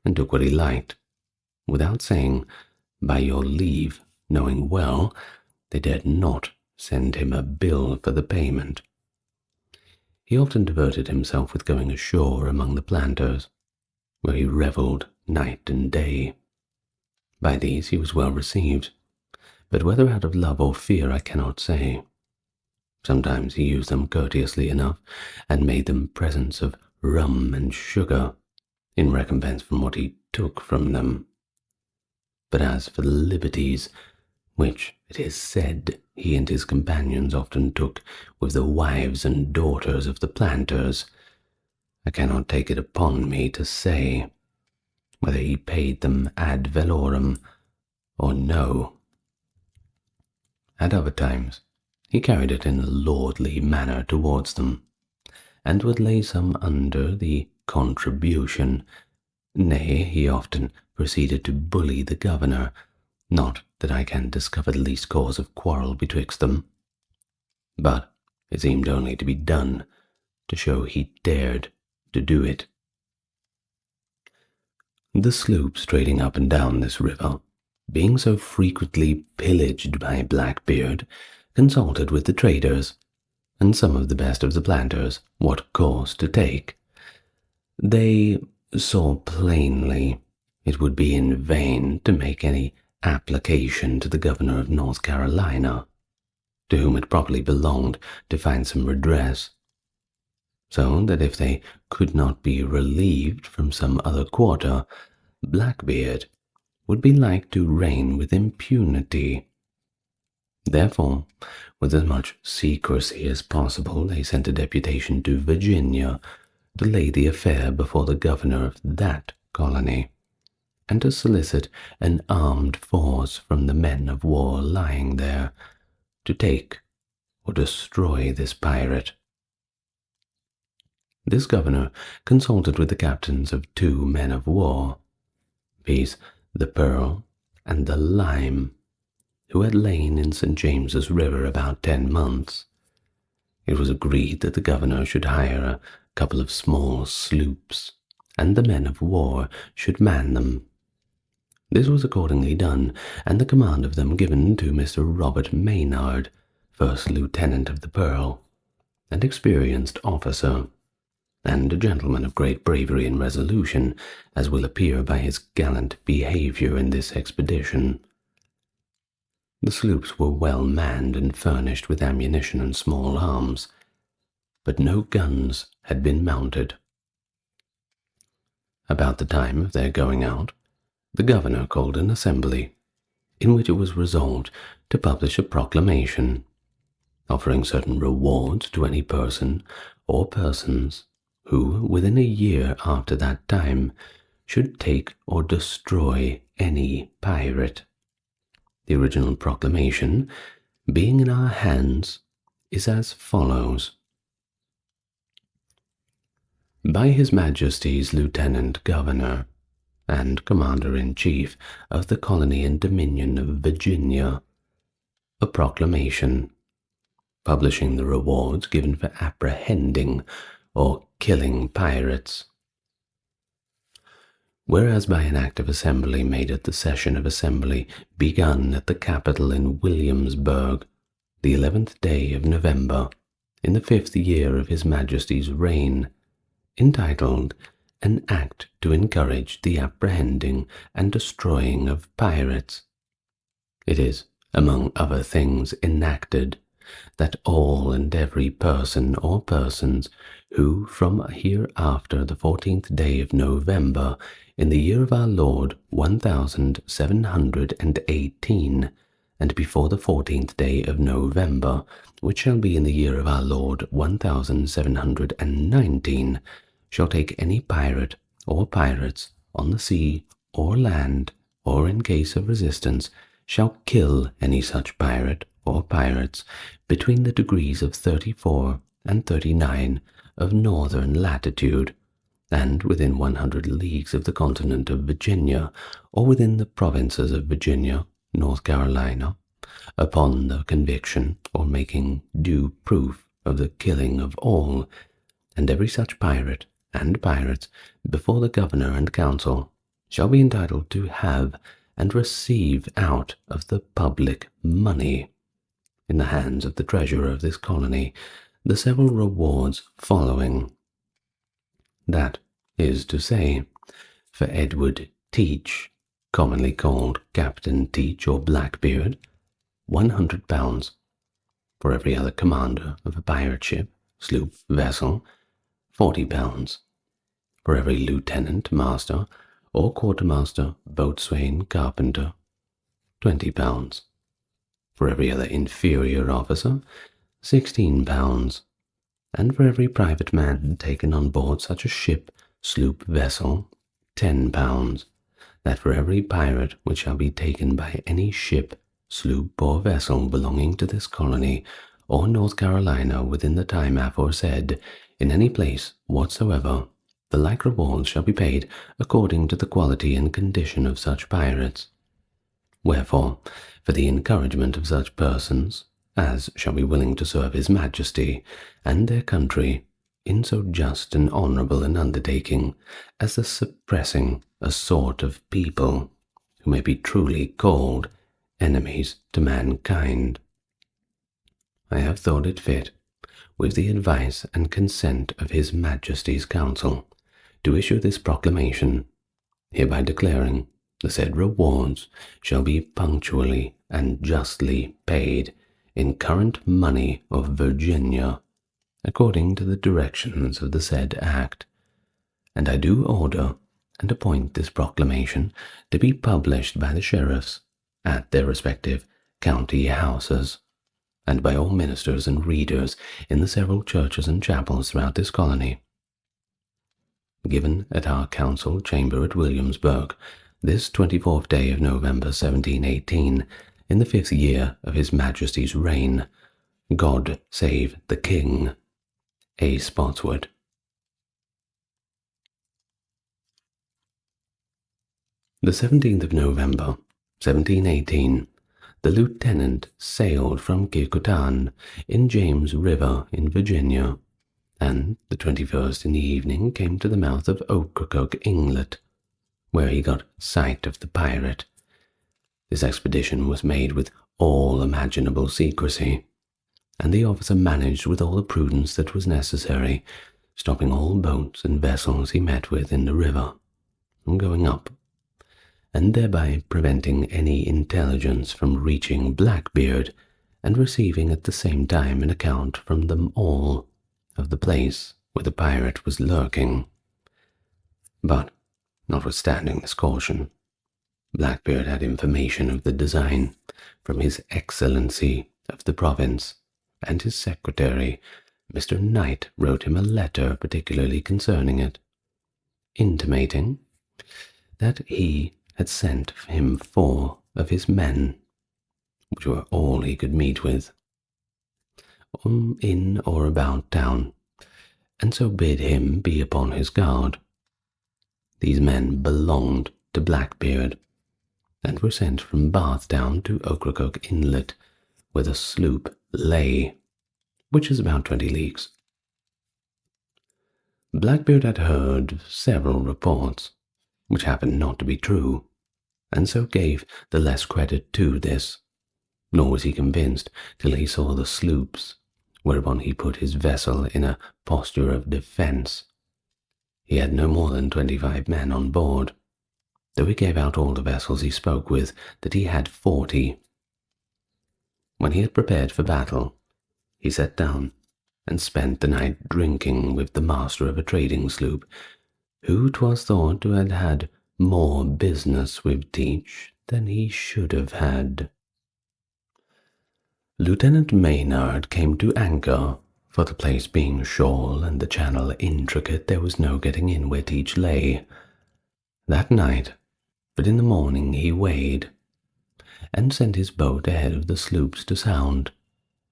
and took what he liked, without saying, by your leave, knowing well they dared not send him a bill for the payment. He often diverted himself with going ashore among the planters, where he revelled night and day. By these he was well received, but whether out of love or fear I cannot say. Sometimes he used them courteously enough, and made them presents of rum and sugar, in recompense from what he took from them. But as for the liberties which, it is said, he and his companions often took with the wives and daughters of the planters, I cannot take it upon me to say whether he paid them ad valorem or no. At other times he carried it in a lordly manner towards them, and would lay some under the contribution. Nay, he often proceeded to bully the governor, not that I can discover the least cause of quarrel betwixt them, but it seemed only to be done to show he dared to do it. The sloops trading up and down this river, being so frequently pillaged by Blackbeard, consulted with the traders, and some of the best of the planters, what course to take. They saw plainly it would be in vain to make any application to the governor of North Carolina, to whom it properly belonged to find some redress, so that if they could not be relieved from some other quarter, Blackbeard would be like to reign with impunity. Therefore, with as much secrecy as possible, they sent a deputation to Virginia to lay the affair before the governor of that colony, and to solicit an armed force from the men of war lying there to take or destroy this pirate. This governor consulted with the captains of 2 men of war, viz., the Pearl and the Lime, who had lain in St. James's River about 10 months. It was agreed that the governor should hire a couple of small sloops, and the men of war should man them. This was accordingly done, and the command of them given to Mr. Robert Maynard, first lieutenant of the Pearl, an experienced officer, and a gentleman of great bravery and resolution, as will appear by his gallant behaviour in this expedition. The sloops were well manned and furnished with ammunition and small arms, but no guns had been mounted. About the time of their going out, the governor called an assembly, in which it was resolved to publish a proclamation, offering certain rewards to any person or persons who, within a year after that time, should take or destroy any pirate. The original proclamation, being in our hands, is as follows. By His Majesty's Lieutenant Governor and Commander-in-Chief of the Colony and Dominion of Virginia, a proclamation publishing the rewards given for apprehending or killing pirates. Whereas by an act of assembly made at the session of assembly begun at the Capitol in Williamsburg, the 11th day of November, in the 5th year of His Majesty's reign, entitled An Act to Encourage the Apprehending and Destroying of Pirates. It is, among other things, enacted that all and every person or persons who from hereafter the 14th day of November in the year of our Lord 1718, and before the 14th day of November, which shall be in the year of our Lord 1719, shall take any pirate or pirates on the sea or land, or in case of resistance, shall kill any such pirate or pirates between the degrees of 34 and 39 of northern latitude, and within 100 leagues of the continent of Virginia, or within the provinces of Virginia, North Carolina, upon the conviction or making due proof of the killing of all and every such pirate and pirates before the governor and council, shall be entitled to have and receive out of the public money, in the hands of the treasurer of this colony, the several rewards following. That is to say, for Edward Teach, commonly called Captain Teach or Blackbeard, £100. For every other commander of a pirate ship, sloop, vessel, £40. For every lieutenant, master, or quartermaster, boatswain, carpenter, £20. For every other inferior officer, £16. And for every private man taken on board such a ship, sloop, vessel, £10. That for every pirate which shall be taken by any ship, sloop, or vessel belonging to this colony or North Carolina within the time aforesaid, in any place whatsoever, the like rewards shall be paid according to the quality and condition of such pirates. Wherefore, for the encouragement of such persons as shall be willing to serve his Majesty and their country in so just and honourable an undertaking as the suppressing a sort of people who may be truly called enemies to mankind, I have thought it fit, with the advice and consent of his Majesty's Council, to issue this proclamation, hereby declaring the said rewards shall be punctually and justly paid in current money of Virginia, according to the directions of the said Act. And I do order and appoint this proclamation to be published by the sheriffs at their respective county houses, and by all ministers and readers in the several churches and chapels throughout this colony. Given at our council chamber at Williamsburg, this 24th day of November 1718, in the 5th year of His Majesty's reign. God save the King. A. Spotswood. The 17th of November, 1718, the lieutenant sailed from Kekutan in James River in Virginia, and the 21st in the evening came to the mouth of Ocracoke Inlet, where he got sight of the pirate. This expedition was made with all imaginable secrecy, and the officer managed with all the prudence that was necessary, stopping all boats and vessels he met with in the river from going up, and thereby preventing any intelligence from reaching Blackbeard, and receiving at the same time an account from them all of the place where the pirate was lurking. But, notwithstanding this caution, Blackbeard had information of the design from His Excellency of the province, and his secretary, Mr. Knight, wrote him a letter particularly concerning it, intimating that he had sent him 4 of his men, which were all he could meet with, in or about town, and so bid him be upon his guard. These men belonged to Blackbeard, and were sent from Bathtown to Ocracoke Inlet, where the sloop lay, which is about 20 leagues. Blackbeard had heard several reports, which happened not to be true, and so gave the less credit to this, nor was he convinced till he saw the sloops, whereupon he put his vessel in a posture of defence. He had no more than 25 men on board, though he gave out all the vessels he spoke with that he had 40. When he had prepared for battle, he sat down and spent the night drinking with the master of a trading sloop, who 'twas thought to have had more business with Teach than he should have had. Lieutenant Maynard came to anchor, for the place being shoal and the channel intricate, there was no getting in where Teach lay that night, but in the morning he weighed, and sent his boat ahead of the sloops to sound,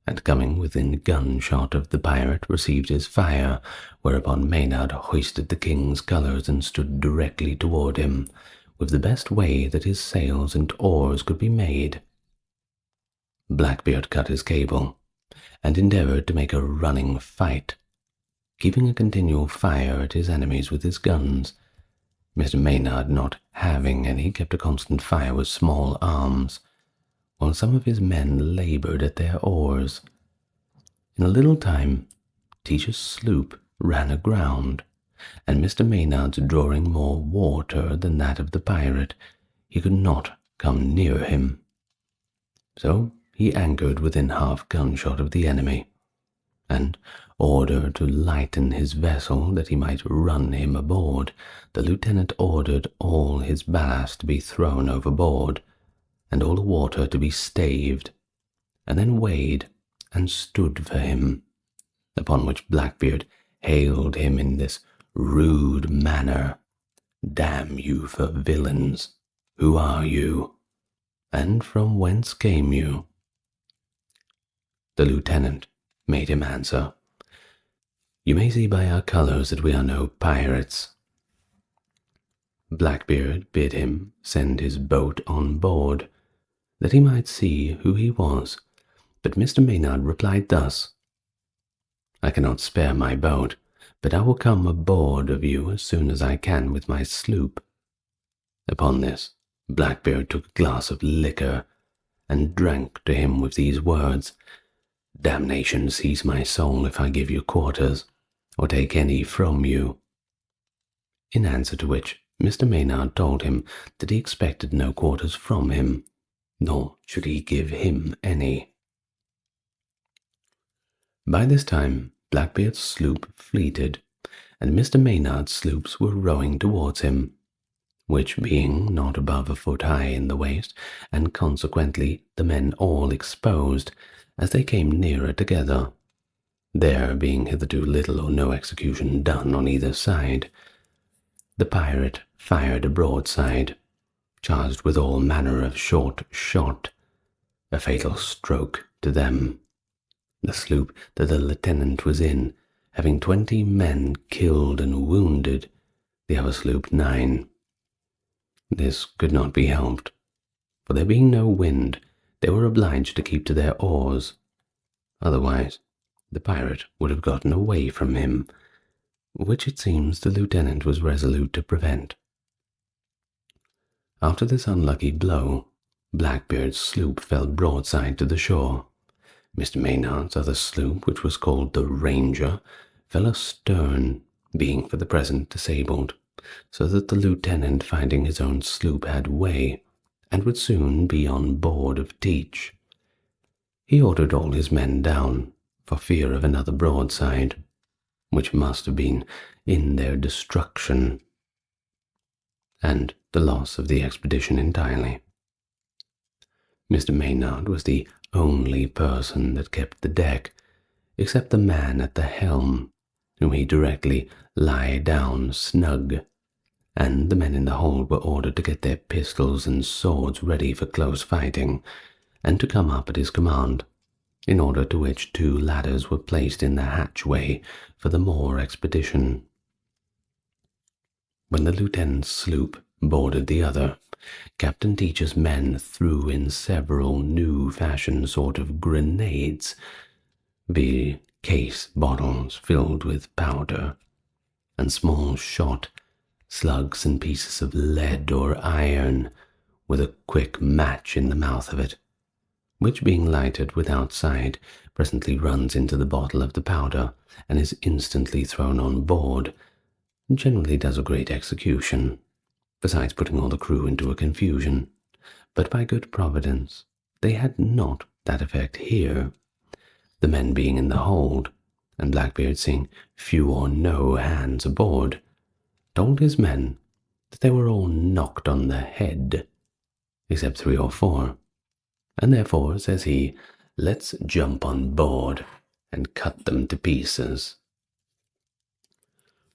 and coming within gunshot of the pirate received his fire, whereupon Maynard hoisted the King's colours and stood directly toward him, with the best way that his sails and oars could be made. Blackbeard cut his cable, and endeavoured to make a running fight, keeping a continual fire at his enemies with his guns. Mr. Maynard, not having any, kept a constant fire with small arms, while some of his men laboured at their oars. In a little time, Teach's sloop ran aground, and Mr. Maynard's drawing more water than that of the pirate, he could not come near him. So he anchored within half gunshot of the enemy, and, ordered to lighten his vessel that he might run him aboard, the lieutenant ordered all his ballast to be thrown overboard, and all the water to be staved, and then weighed and stood for him, upon which Blackbeard hailed him in this rude manner: "Damn you for villains! Who are you? And from whence came you?" The lieutenant made him answer, "You may see by our colours that we are no pirates." Blackbeard bid him send his boat on board, that he might see who he was, but Mr. Maynard replied thus: "I cannot spare my boat, but I will come aboard of you as soon as I can with my sloop." Upon this, Blackbeard took a glass of liquor, and drank to him with these words: "Damnation seize my soul if I give you quarters, or take any from you." In answer to which, Mr. Maynard told him that he expected no quarters from him, nor should he give him any. By this time, Blackbeard's sloop fleeted, and Mr. Maynard's sloops were rowing towards him, which being not above a foot high in the waist, and consequently the men all exposed, as they came nearer together, there being hitherto little or no execution done on either side, the pirate fired a broadside, charged with all manner of short shot, a fatal stroke to them, the sloop that the lieutenant was in having 20 men killed and wounded, the other sloop 9. This could not be helped, for there being no wind, they were obliged to keep to their oars. Otherwise, the pirate would have gotten away from him, which it seems the lieutenant was resolute to prevent. After this unlucky blow, Blackbeard's sloop fell broadside to the shore. Mr. Maynard's other sloop, which was called the Ranger, fell astern, being for the present disabled, so that the lieutenant, finding his own sloop had way, and would soon be on board of Teach, he ordered all his men down, for fear of another broadside, which must have been in their destruction, and the loss of the expedition entirely. Mr. Maynard was the only person that kept the deck, except the man at the helm, whom he directly lie down snug, and the men in the hold were ordered to get their pistols and swords ready for close fighting, and to come up at his command, in order to which 2 ladders were placed in the hatchway for the more expedition. When the lieutenant's sloop boarded the other, Captain Teach's men threw in several new-fashioned sort of grenades, viz. Case bottles filled with powder, and small shot, slugs and pieces of lead or iron, with a quick match in the mouth of it, which being lighted without side, presently runs into the bottle of the powder, and is instantly thrown on board, and generally does a great execution, besides putting all the crew into a confusion. But by good providence, they had not that effect here, the men being in the hold, and Blackbeard, seeing few or no hands aboard, told his men that they were all knocked on the head, except 3 or 4, and therefore, says he, "Let's jump on board and cut them to pieces."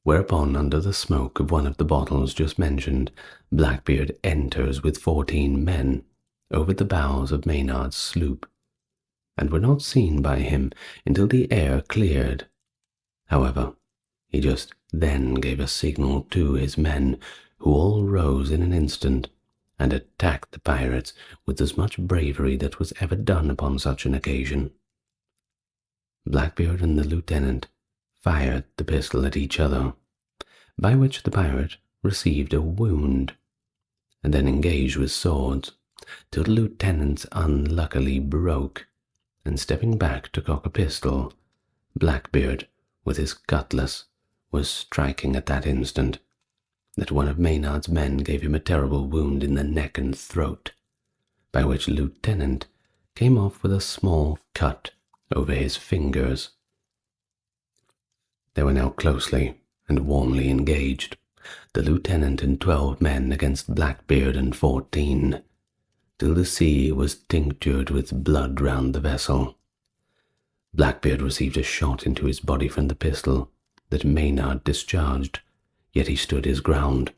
Whereupon, under the smoke of one of the bottles just mentioned, Blackbeard enters with 14 men over the bows of Maynard's sloop, and were not seen by him until the air cleared. However, he just then gave a signal to his men, who all rose in an instant, and attacked the pirates with as much bravery that was ever done upon such an occasion. Blackbeard and the lieutenant fired the pistol at each other, by which the pirate received a wound, and then engaged with swords, till the lieutenant's unluckily broke, and stepping back to cock a pistol, Blackbeard, with his cutlass, was striking at that instant that one of Maynard's men gave him a terrible wound in the neck and throat, by which Lieutenant came off with a small cut over his fingers. They were now closely and warmly engaged, the lieutenant and 12 men against Blackbeard and 14, till the sea was tinctured with blood round the vessel. Blackbeard received a shot into his body from the pistol that Maynard discharged, yet he stood his ground,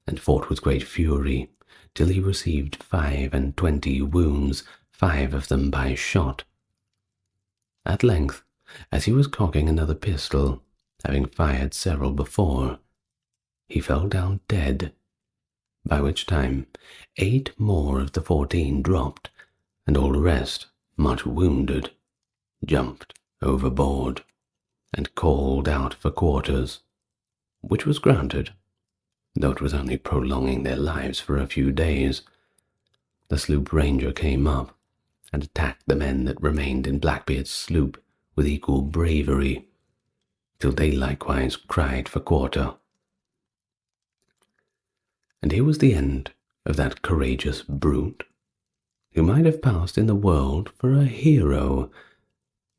and fought with great fury, till he received 25 wounds, 5 of them by shot. At length, as he was cocking another pistol, having fired several before, he fell down dead, by which time 8 more of the 14 dropped, and all the rest, much wounded, jumped overboard, and called out for quarters, which was granted, though it was only prolonging their lives for a few days. The sloop Ranger came up, and attacked the men that remained in Blackbeard's sloop with equal bravery, till they likewise cried for quarter. And here was the end of that courageous brute, who might have passed in the world for a hero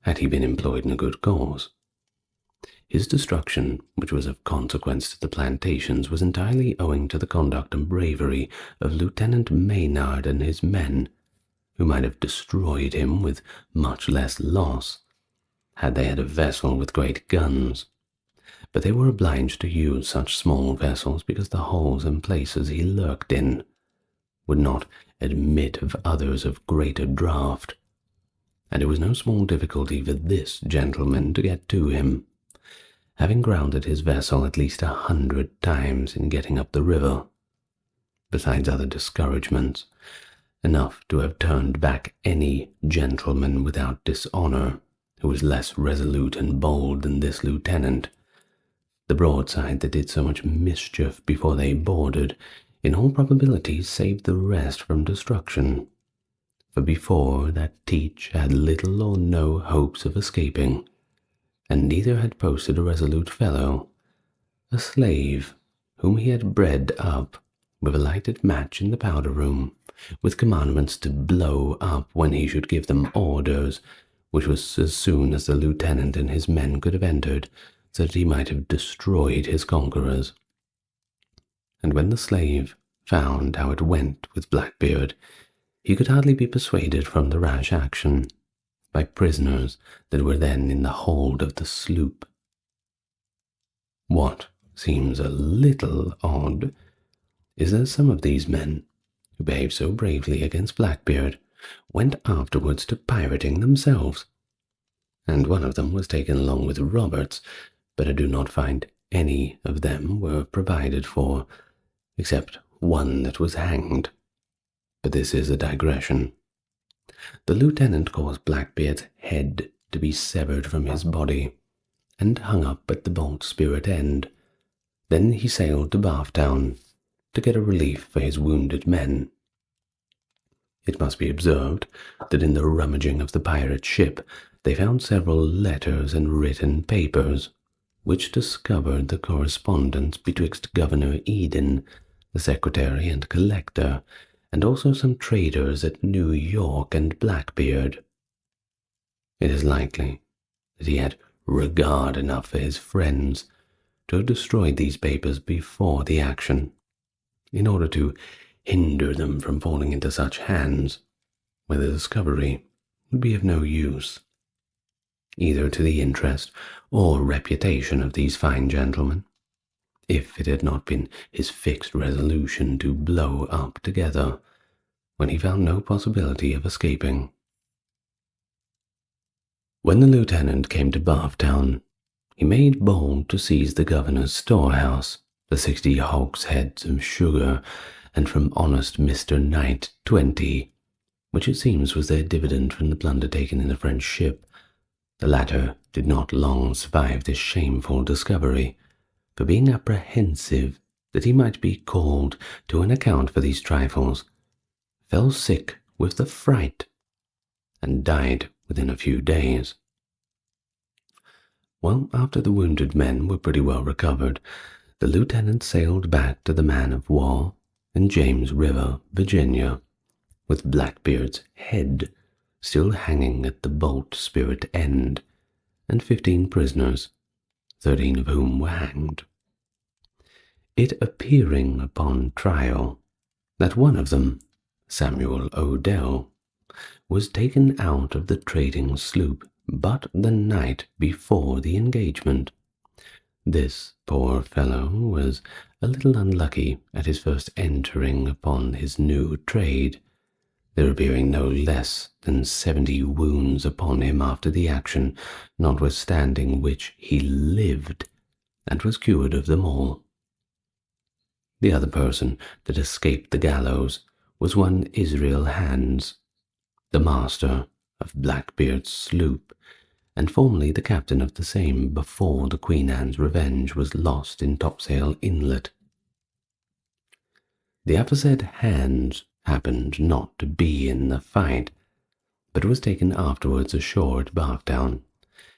had he been employed in a good cause. His destruction, which was of consequence to the plantations, was entirely owing to the conduct and bravery of Lieutenant Maynard and his men, who might have destroyed him with much less loss, had they had a vessel with great guns. But they were obliged to use such small vessels because the holes and places he lurked in would not admit of others of greater draught, and it was no small difficulty for this gentleman to get to him, having grounded his vessel at least 100 times in getting up the river, besides other discouragements, enough to have turned back any gentleman without dishonour who was less resolute and bold than this lieutenant. The broadside that did so much mischief before they boarded, in all probability saved the rest from destruction, for before that Teach had little or no hopes of escaping, and neither had posted a resolute fellow, a slave whom he had bred up with a lighted match in the powder room, with commandments to blow up when he should give them orders, which was as soon as the lieutenant and his men could have entered, so that he might have destroyed his conquerors. And when the slave found how it went with Blackbeard, he could hardly be persuaded from the rash action by prisoners that were then in the hold of the sloop. What seems a little odd is that some of these men, who behaved so bravely against Blackbeard, went afterwards to pirating themselves, and one of them was taken along with Roberts, but I do not find any of them were provided for, except one that was hanged. But this is a digression. The lieutenant caused Blackbeard's head to be severed from his body, and hung up at the bowsprit end. Then he sailed to Bathtown to get a relief for his wounded men. It must be observed that in the rummaging of the pirate ship they found several letters and written papers, which discovered the correspondence betwixt Governor Eden, the secretary and collector, and also some traders at New York and Blackbeard. It is likely that he had regard enough for his friends to have destroyed these papers before the action, in order to hinder them from falling into such hands, where the discovery would be of no use, either to the interest or reputation of these fine gentlemen, if it had not been his fixed resolution to blow up together when he found no possibility of escaping. When the lieutenant came to Bathtown, he made bold to seize the governor's storehouse, the 60 hogsheads of sugar, and from honest Mr. Knight 20, which it seems was their dividend from the plunder taken in the French ship. The latter did not long survive this shameful discovery, for being apprehensive that he might be called to an account for these trifles, fell sick with the fright, and died within a few days. Well, after the wounded men were pretty well recovered, the lieutenant sailed back to the man of war in James River, Virginia, with Blackbeard's head still hanging at the bolt spirit end, and 15 prisoners, 13 of whom were hanged. It appearing upon trial that one of them, Samuel Odell, was taken out of the trading sloop but the night before the engagement. This poor fellow was a little unlucky at his first entering upon his new trade, there appearing no less than 70 wounds upon him after the action, notwithstanding which he lived, and was cured of them all. The other person that escaped the gallows was one Israel Hands, the master of Blackbeard's sloop, and formerly the captain of the same before the Queen Anne's Revenge was lost in Topsail Inlet. The aforesaid Hands happened not to be in the fight, but was taken afterwards ashore at Barktown,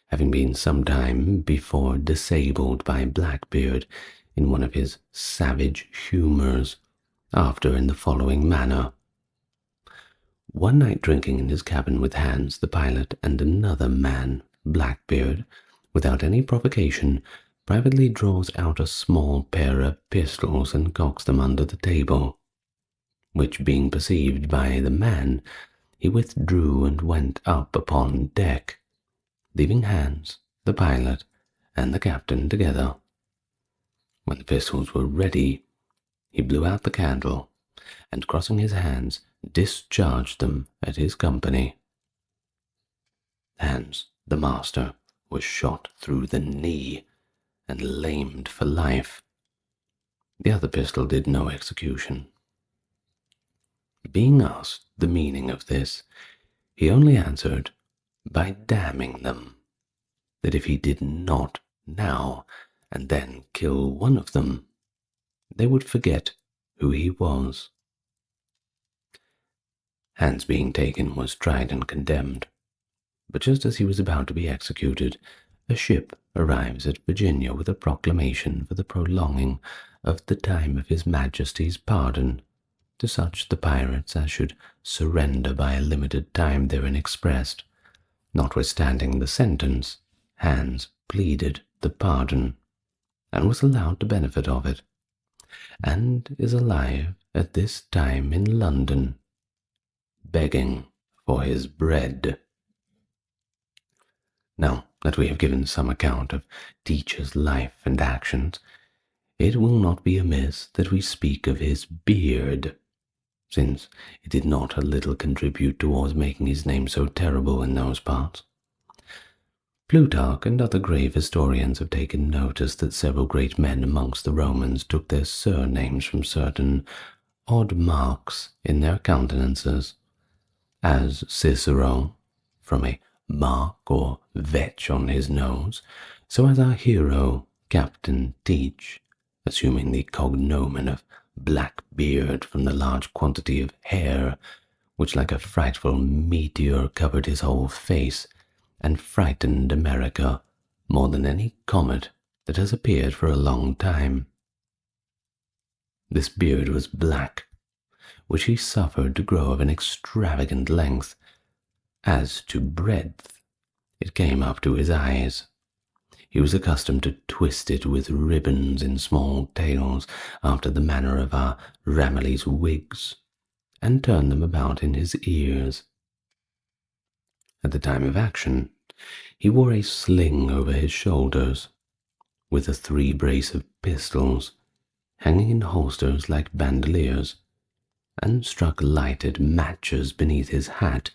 having been some time before disabled by Blackbeard in one of his savage humours, after in the following manner. One night drinking in his cabin with Hans the pilot and another man, Blackbeard, without any provocation, privately draws out a small pair of pistols and cocks them under the table, which being perceived by the man, he withdrew and went up upon deck, leaving Hans, the pilot, and the captain together. When the pistols were ready, he blew out the candle, and crossing his hands, discharged them at his company. Hans, the master, was shot through the knee, and lamed for life. The other pistol did no execution. Being asked the meaning of this, he only answered by damning them, that if he did not now and then kill one of them, they would forget who he was. Hans being taken was tried and condemned, but just as he was about to be executed, a ship arrives at Virginia with a proclamation for the prolonging of the time of his Majesty's pardon to such the pirates as should surrender by a limited time therein expressed. Notwithstanding the sentence, Hans pleaded the pardon, and was allowed the benefit of it, and is alive at this time in London, begging for his bread. Now that we have given some account of Teacher's life and actions, it will not be amiss that we speak of his beard, since it did not a little contribute towards making his name so terrible in those parts. Plutarch and other grave historians have taken notice that several great men amongst the Romans took their surnames from certain odd marks in their countenances, as Cicero, from a mark or vetch on his nose, so as our hero, Captain Teach, assuming the cognomen of Blackbeard from the large quantity of hair which like a frightful meteor covered his whole face, and frightened America more than any comet that has appeared for a long time. This beard was black, which he suffered to grow of an extravagant length. As to breadth, it came up to his eyes. He was accustomed to twist it with ribbons in small tails, after the manner of our Ramillies' wigs, and turn them about in his ears. At the time of action, he wore a sling over his shoulders, with a 3 brace of pistols hanging in holsters like bandoliers, and struck lighted matches beneath his hat,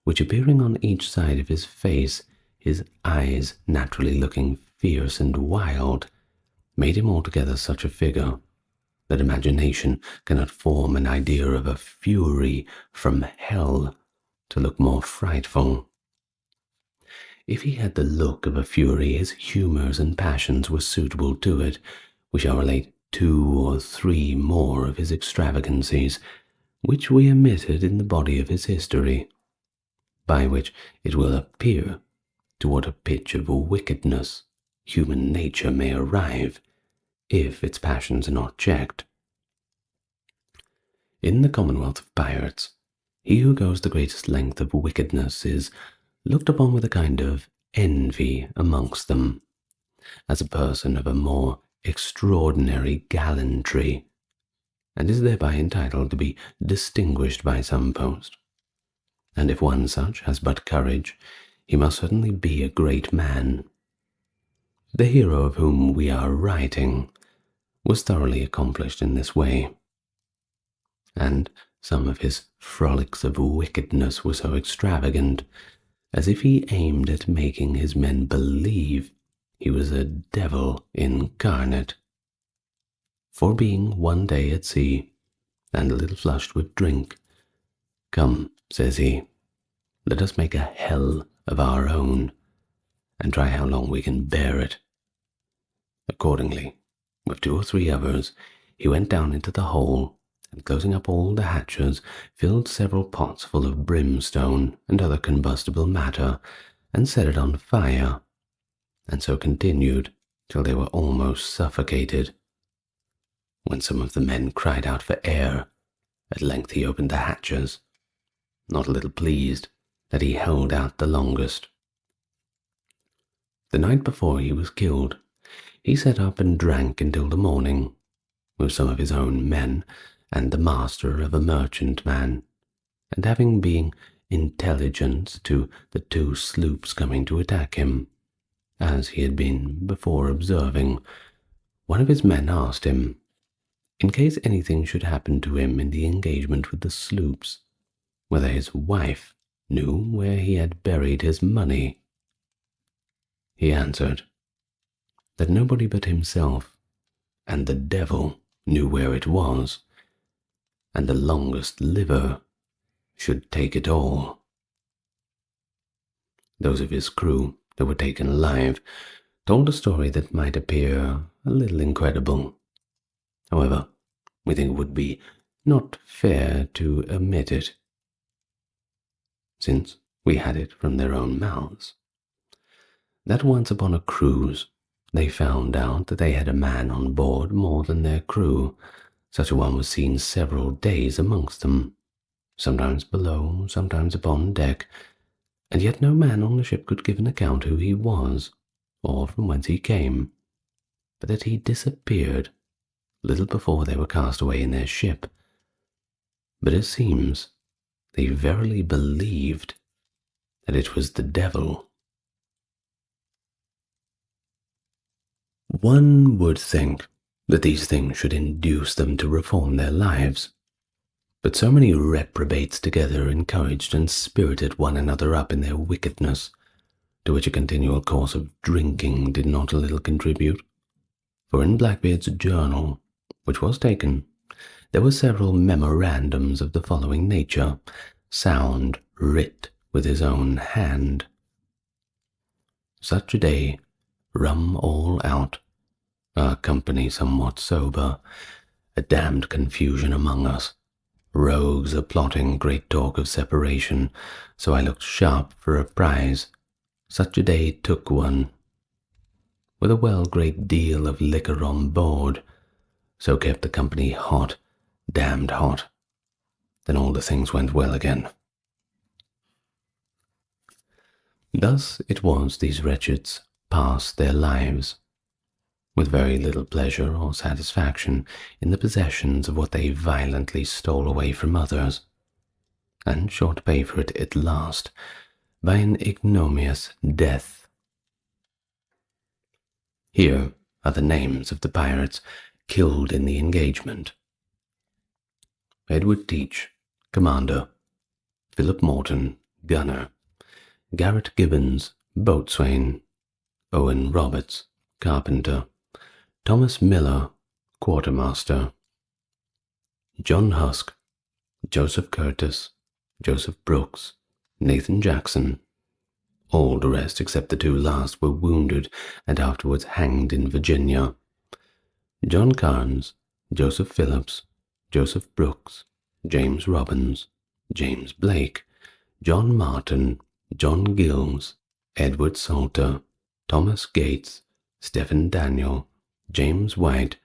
which appearing on each side of his face, his eyes naturally looking fierce and wild, made him altogether such a figure that imagination cannot form an idea of a fury from hell to look more frightful. If he had the look of a fury, his humours and passions were suitable to it. We shall relate 2 or 3 more of his extravagancies, which we omitted in the body of his history, by which it will appear to what a pitch of wickedness human nature may arrive if its passions are not checked. In the Commonwealth of Pirates, he who goes the greatest length of wickedness is looked upon with a kind of envy amongst them, as a person of a more extraordinary gallantry, and is thereby entitled to be distinguished by some post. And if one such has but courage, he must certainly be a great man. The hero of whom we are writing was thoroughly accomplished in this way, and some of his frolics of wickedness were so extravagant, as if he aimed at making his men believe he was a devil incarnate. For being one day at sea, and a little flushed with drink, "Come," says he, "let us make a hell of our own, and try how long we can bear it." Accordingly, with 2 or 3 others, he went down into the hold, and closing up all the hatches, filled several pots full of brimstone and other combustible matter, and set it on fire, and so continued till they were almost suffocated. When some of the men cried out for air, at length he opened the hatches, not a little pleased that he held out the longest. The night before he was killed, he sat up and drank until the morning, with some of his own men and the master of a merchantman, and having been intelligence to the 2 sloops coming to attack him, as he had been before observing, one of his men asked him, in case anything should happen to him in the engagement with the sloops, whether his wife knew where he had buried his money. He answered, that nobody but himself and the devil knew where it was, and the longest liver should take it all. Those of his crew that were taken alive told a story that might appear a little incredible. However, we think it would be not fair to omit it, since we had it from their own mouths, that once upon a cruise they found out that they had a man on board more than their crew. Such a one was seen several days amongst them, sometimes below, sometimes upon deck, and yet no man on the ship could give an account who he was, or from whence he came, but that he disappeared little before they were cast away in their ship. But it seems they verily believed that it was the devil. One would think that these things should induce them to reform their lives, but so many reprobates together encouraged and spirited one another up in their wickedness, to which a continual course of drinking did not a little contribute. For in Blackbeard's journal, which was taken, there were several memorandums of the following nature, sound writ with his own hand. Such a day, rum all out, our company somewhat sober, a damned confusion among us, rogues a plotting great talk of separation, so I looked sharp for a prize. Such a day took one, with a well great deal of liquor on board, so kept the company hot, damned hot. Then all the things went well again. Thus it was these wretches passed their lives, with very little pleasure or satisfaction in the possessions of what they violently stole away from others, and sure to pay for it at last by an ignominious death. Here are the names of the pirates killed in the engagement: Edward Teach, commander; Philip Morton, gunner; Garrett Gibbons, boatswain; Owen Roberts, carpenter; Thomas Miller, quartermaster; John Husk, Joseph Curtis, Joseph Brooks, Nathan Jackson. All the rest, except the 2 last, were wounded and afterwards hanged in Virginia. John Carnes, Joseph Phillips, Joseph Brooks, James Robbins, James Blake, John Martin, John Gills, Edward Salter, Thomas Gates, Stephen Daniel, James White,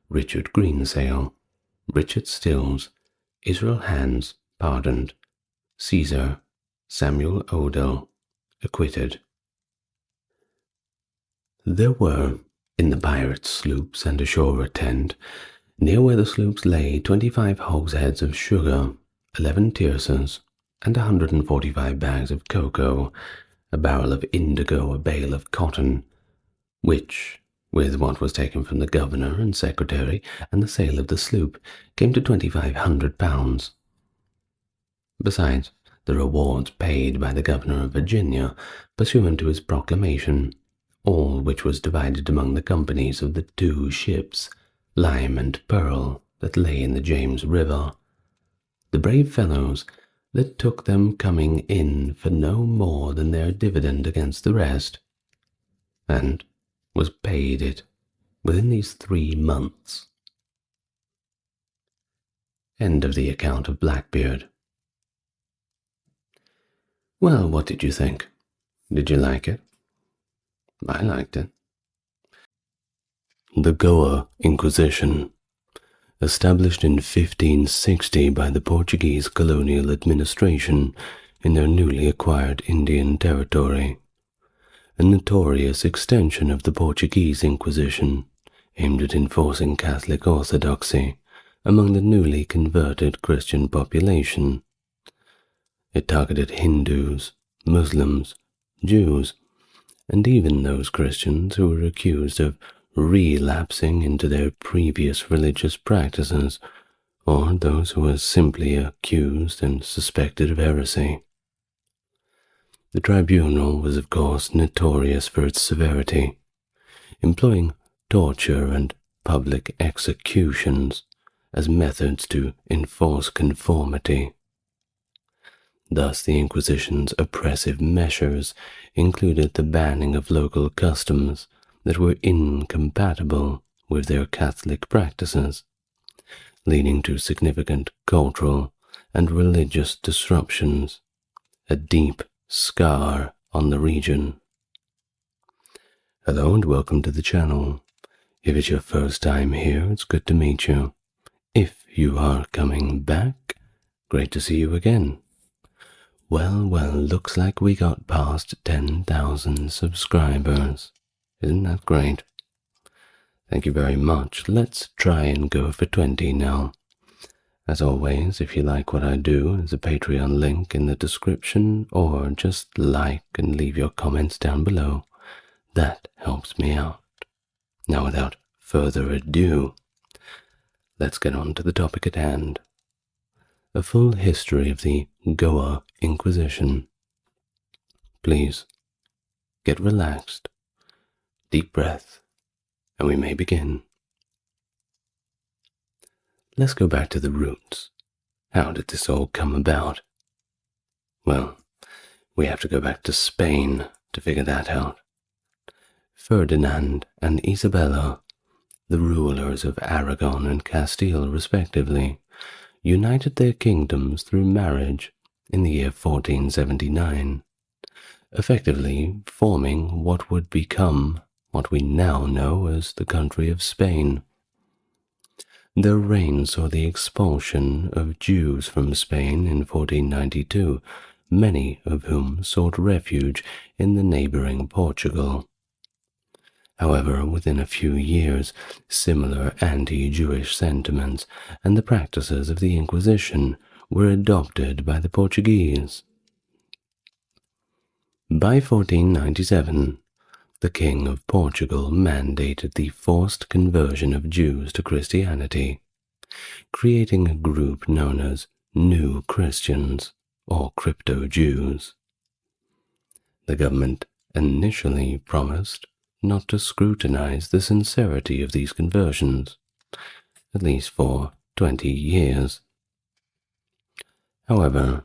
Richard Greensail, Richard Stills, Israel Hands, pardoned, Caesar, Samuel Odell, acquitted. There were, in the pirates' sloops and ashore a tent, near where the sloops lay, 25 hogsheads of sugar, 11 tierces, and 145 bags of cocoa, a barrel of indigo, a bale of cotton, which, with what was taken from the governor and secretary and the sale of the sloop, came to £2,500. Besides, the rewards paid by the governor of Virginia, pursuant to his proclamation, all which was divided among the companies of the 2 ships, Lime and Pearl, that lay in the James River. The brave fellows that took them coming in for no more than their dividend against the rest, and was paid it within these 3 months. End of the account of Blackbeard. Well, what did you think? Did you like it? I liked it. The Goa Inquisition, established in 1560 by the Portuguese colonial administration in their newly acquired Indian territory, a notorious extension of the Portuguese Inquisition, aimed at enforcing Catholic orthodoxy among the newly converted Christian population. It targeted Hindus, Muslims, Jews, and even those Christians who were accused of relapsing into their previous religious practices, or those who were simply accused and suspected of heresy. The tribunal was, of course, notorious for its severity, employing torture and public executions as methods to enforce conformity. Thus, the Inquisition's oppressive measures included the banning of local customs that were incompatible with their Catholic practices, leading to significant cultural and religious disruptions, a deep scar on the region. Hello and welcome to the channel. If it's your first time here, it's good to meet you. If you are coming back, great to see you again. Well, looks like we got past 10,000 subscribers. Isn't that great? Thank you very much. Let's try and go for 20 now. As always, if you like what I do, there's a Patreon link in the description, or just like and leave your comments down below. That helps me out. Now, without further ado, let's get on to the topic at hand. A full history of the Goa Inquisition. Please, get relaxed, deep breath, and we may begin. Let's go back to the roots. How did this all come about? Well, we have to go back to Spain to figure that out. Ferdinand and Isabella, the rulers of Aragon and Castile respectively, united their kingdoms through marriage in the year 1479, effectively forming what would become what we now know as the country of Spain. Their reign saw the expulsion of Jews from Spain in 1492, many of whom sought refuge in the neighboring Portugal. However, within a few years, similar anti-Jewish sentiments and the practices of the Inquisition were adopted by the Portuguese. By 1497, the King of Portugal mandated the forced conversion of Jews to Christianity, creating a group known as New Christians, or Crypto-Jews. The government initially promised not to scrutinize the sincerity of these conversions, at least for 20 years. However,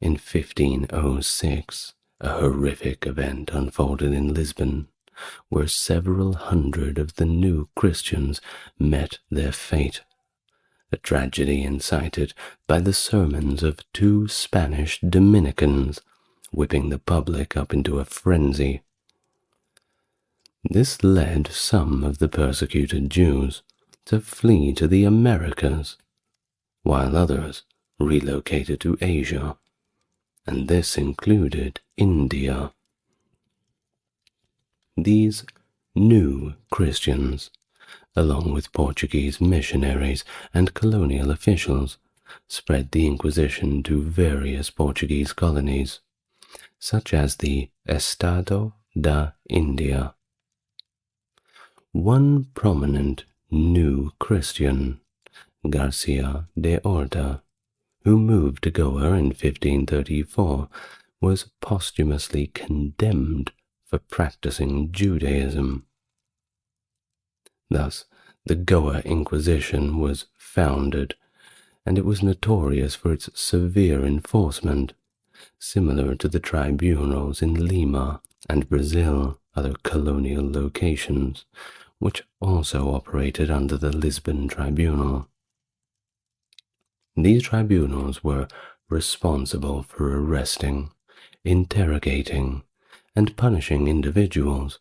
in 1506, a horrific event unfolded in Lisbon, where several hundred of the New Christians met their fate, a tragedy incited by the sermons of 2 Spanish Dominicans, whipping the public up into a frenzy. This led some of the persecuted Jews to flee to the Americas, while others relocated to Asia, and this included India. These new Christians, along with Portuguese missionaries and colonial officials, spread the Inquisition to various Portuguese colonies, such as the Estado da India. One prominent new Christian, Garcia de Orta, who moved to Goa in 1534, was posthumously condemned for practicing Judaism. Thus, the Goa Inquisition was founded, and it was notorious for its severe enforcement, similar to the tribunals in Lima and Brazil, other colonial locations, which also operated under the Lisbon Tribunal. These tribunals were responsible for arresting, interrogating, and punishing individuals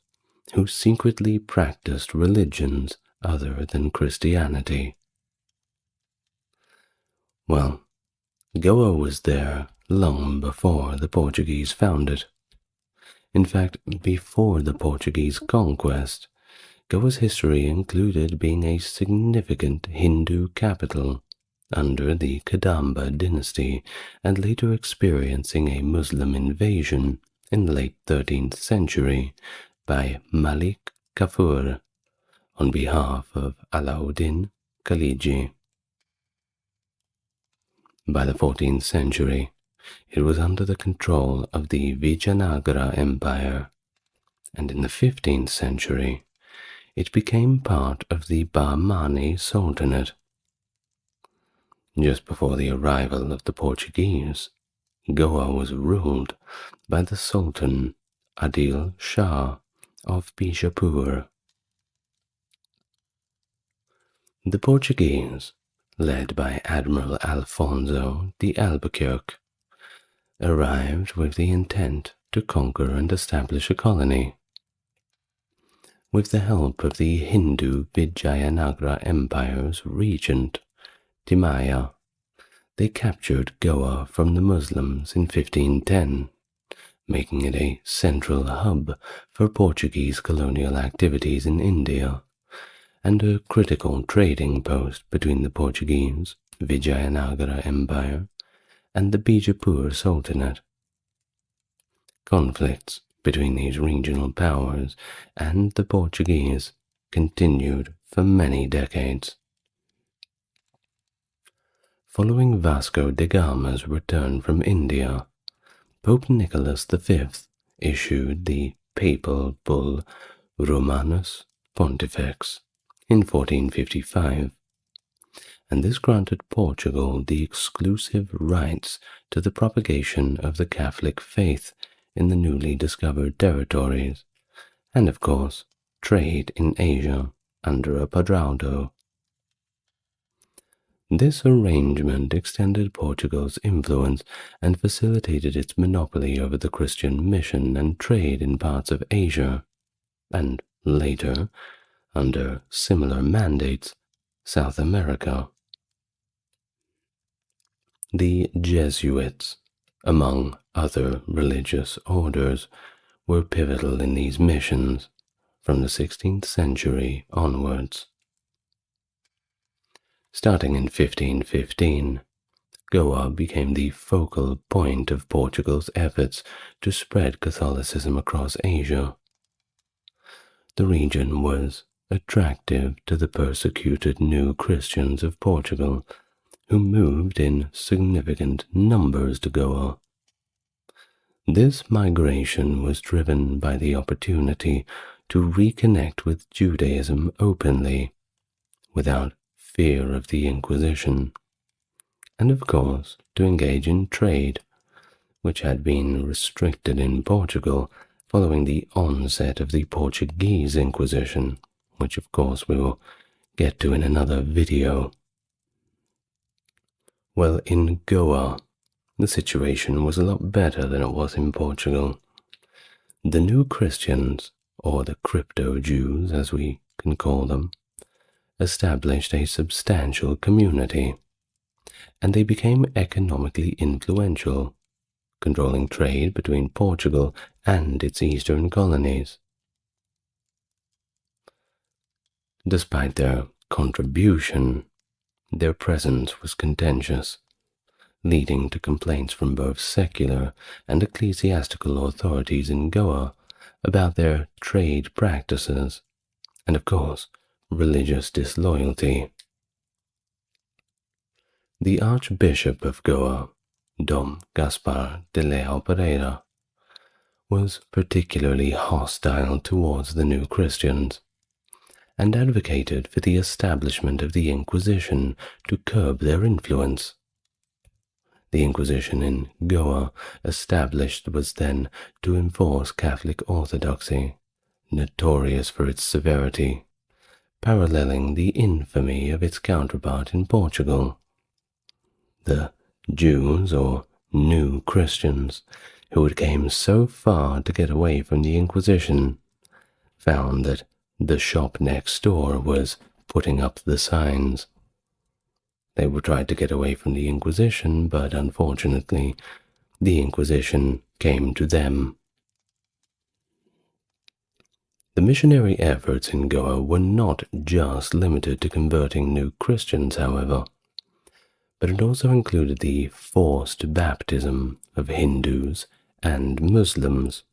who secretly practiced religions other than Christianity. Well, Goa was there long before the Portuguese found it. In fact, before the Portuguese conquest, Goa's history included being a significant Hindu capital under the Kadamba dynasty and later experiencing a Muslim invasion in the late 13th century by Malik Kafur on behalf of Alauddin Khaliji. By the 14th century, it was under the control of the Vijayanagara Empire, and in the 15th century, it became part of the Bahmani Sultanate. Just before the arrival of the Portuguese, Goa was ruled by the Sultan Adil Shah of Bijapur. The Portuguese, led by Admiral Alfonso de Albuquerque, arrived with the intent to conquer and establish a colony. With the help of the Hindu Vijayanagara Empire's regent, Timaya, they captured Goa from the Muslims in 1510, making it a central hub for Portuguese colonial activities in India, and a critical trading post between the Portuguese Vijayanagara Empire and the Bijapur Sultanate. Conflicts between these regional powers and the Portuguese continued for many decades. Following Vasco da Gama's return from India, Pope Nicholas V issued the papal bull Romanus Pontifex in 1455, and this granted Portugal the exclusive rights to the propagation of the Catholic faith in the newly discovered territories, and of course, trade in Asia under a Padraudo. This arrangement extended Portugal's influence and facilitated its monopoly over the Christian mission and trade in parts of Asia, and later, under similar mandates, South America. The Jesuits, among other religious orders, were pivotal in these missions from the 16th century onwards. Starting in 1515, Goa became the focal point of Portugal's efforts to spread Catholicism across Asia. The region was attractive to the persecuted new Christians of Portugal, who moved in significant numbers to Goa. This migration was driven by the opportunity to reconnect with Judaism openly, without fear of the Inquisition, and of course to engage in trade, which had been restricted in Portugal following the onset of the Portuguese Inquisition, which of course we will get to in another video. Well, in Goa, the situation was a lot better than it was in Portugal. The new Christians or the crypto-Jews as we can call them, established a substantial community, and they became economically influential, controlling trade between Portugal and its eastern colonies. Despite their contribution, their presence was contentious, leading to complaints from both secular and ecclesiastical authorities in Goa about their trade practices, and of course, religious disloyalty. The Archbishop of Goa, Dom Gaspar de Leal Pereira, was particularly hostile towards the new Christians, and advocated for the establishment of the Inquisition to curb their influence. The Inquisition in Goa established was then to enforce Catholic orthodoxy, notorious for its severity, paralleling the infamy of its counterpart in Portugal. The Jews, or New Christians, who had came so far to get away from the Inquisition, found that the shop next door was putting up the signs. They were trying to get away from the Inquisition, but unfortunately, the Inquisition came to them. The missionary efforts in Goa were not just limited to converting new Christians, however, but it also included the forced baptism of Hindus and Muslims.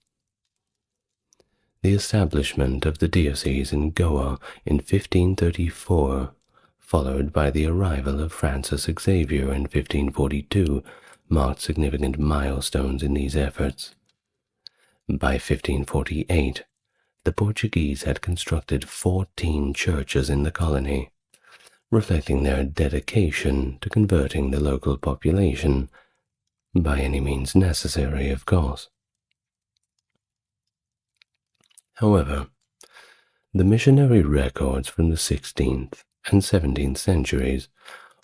The establishment of the diocese in Goa in 1534, followed by the arrival of Francis Xavier in 1542, marked significant milestones in these efforts. By 1548, the Portuguese had constructed 14 churches in the colony, reflecting their dedication to converting the local population, by any means necessary, of course. However, the missionary records from the 16th and 17th centuries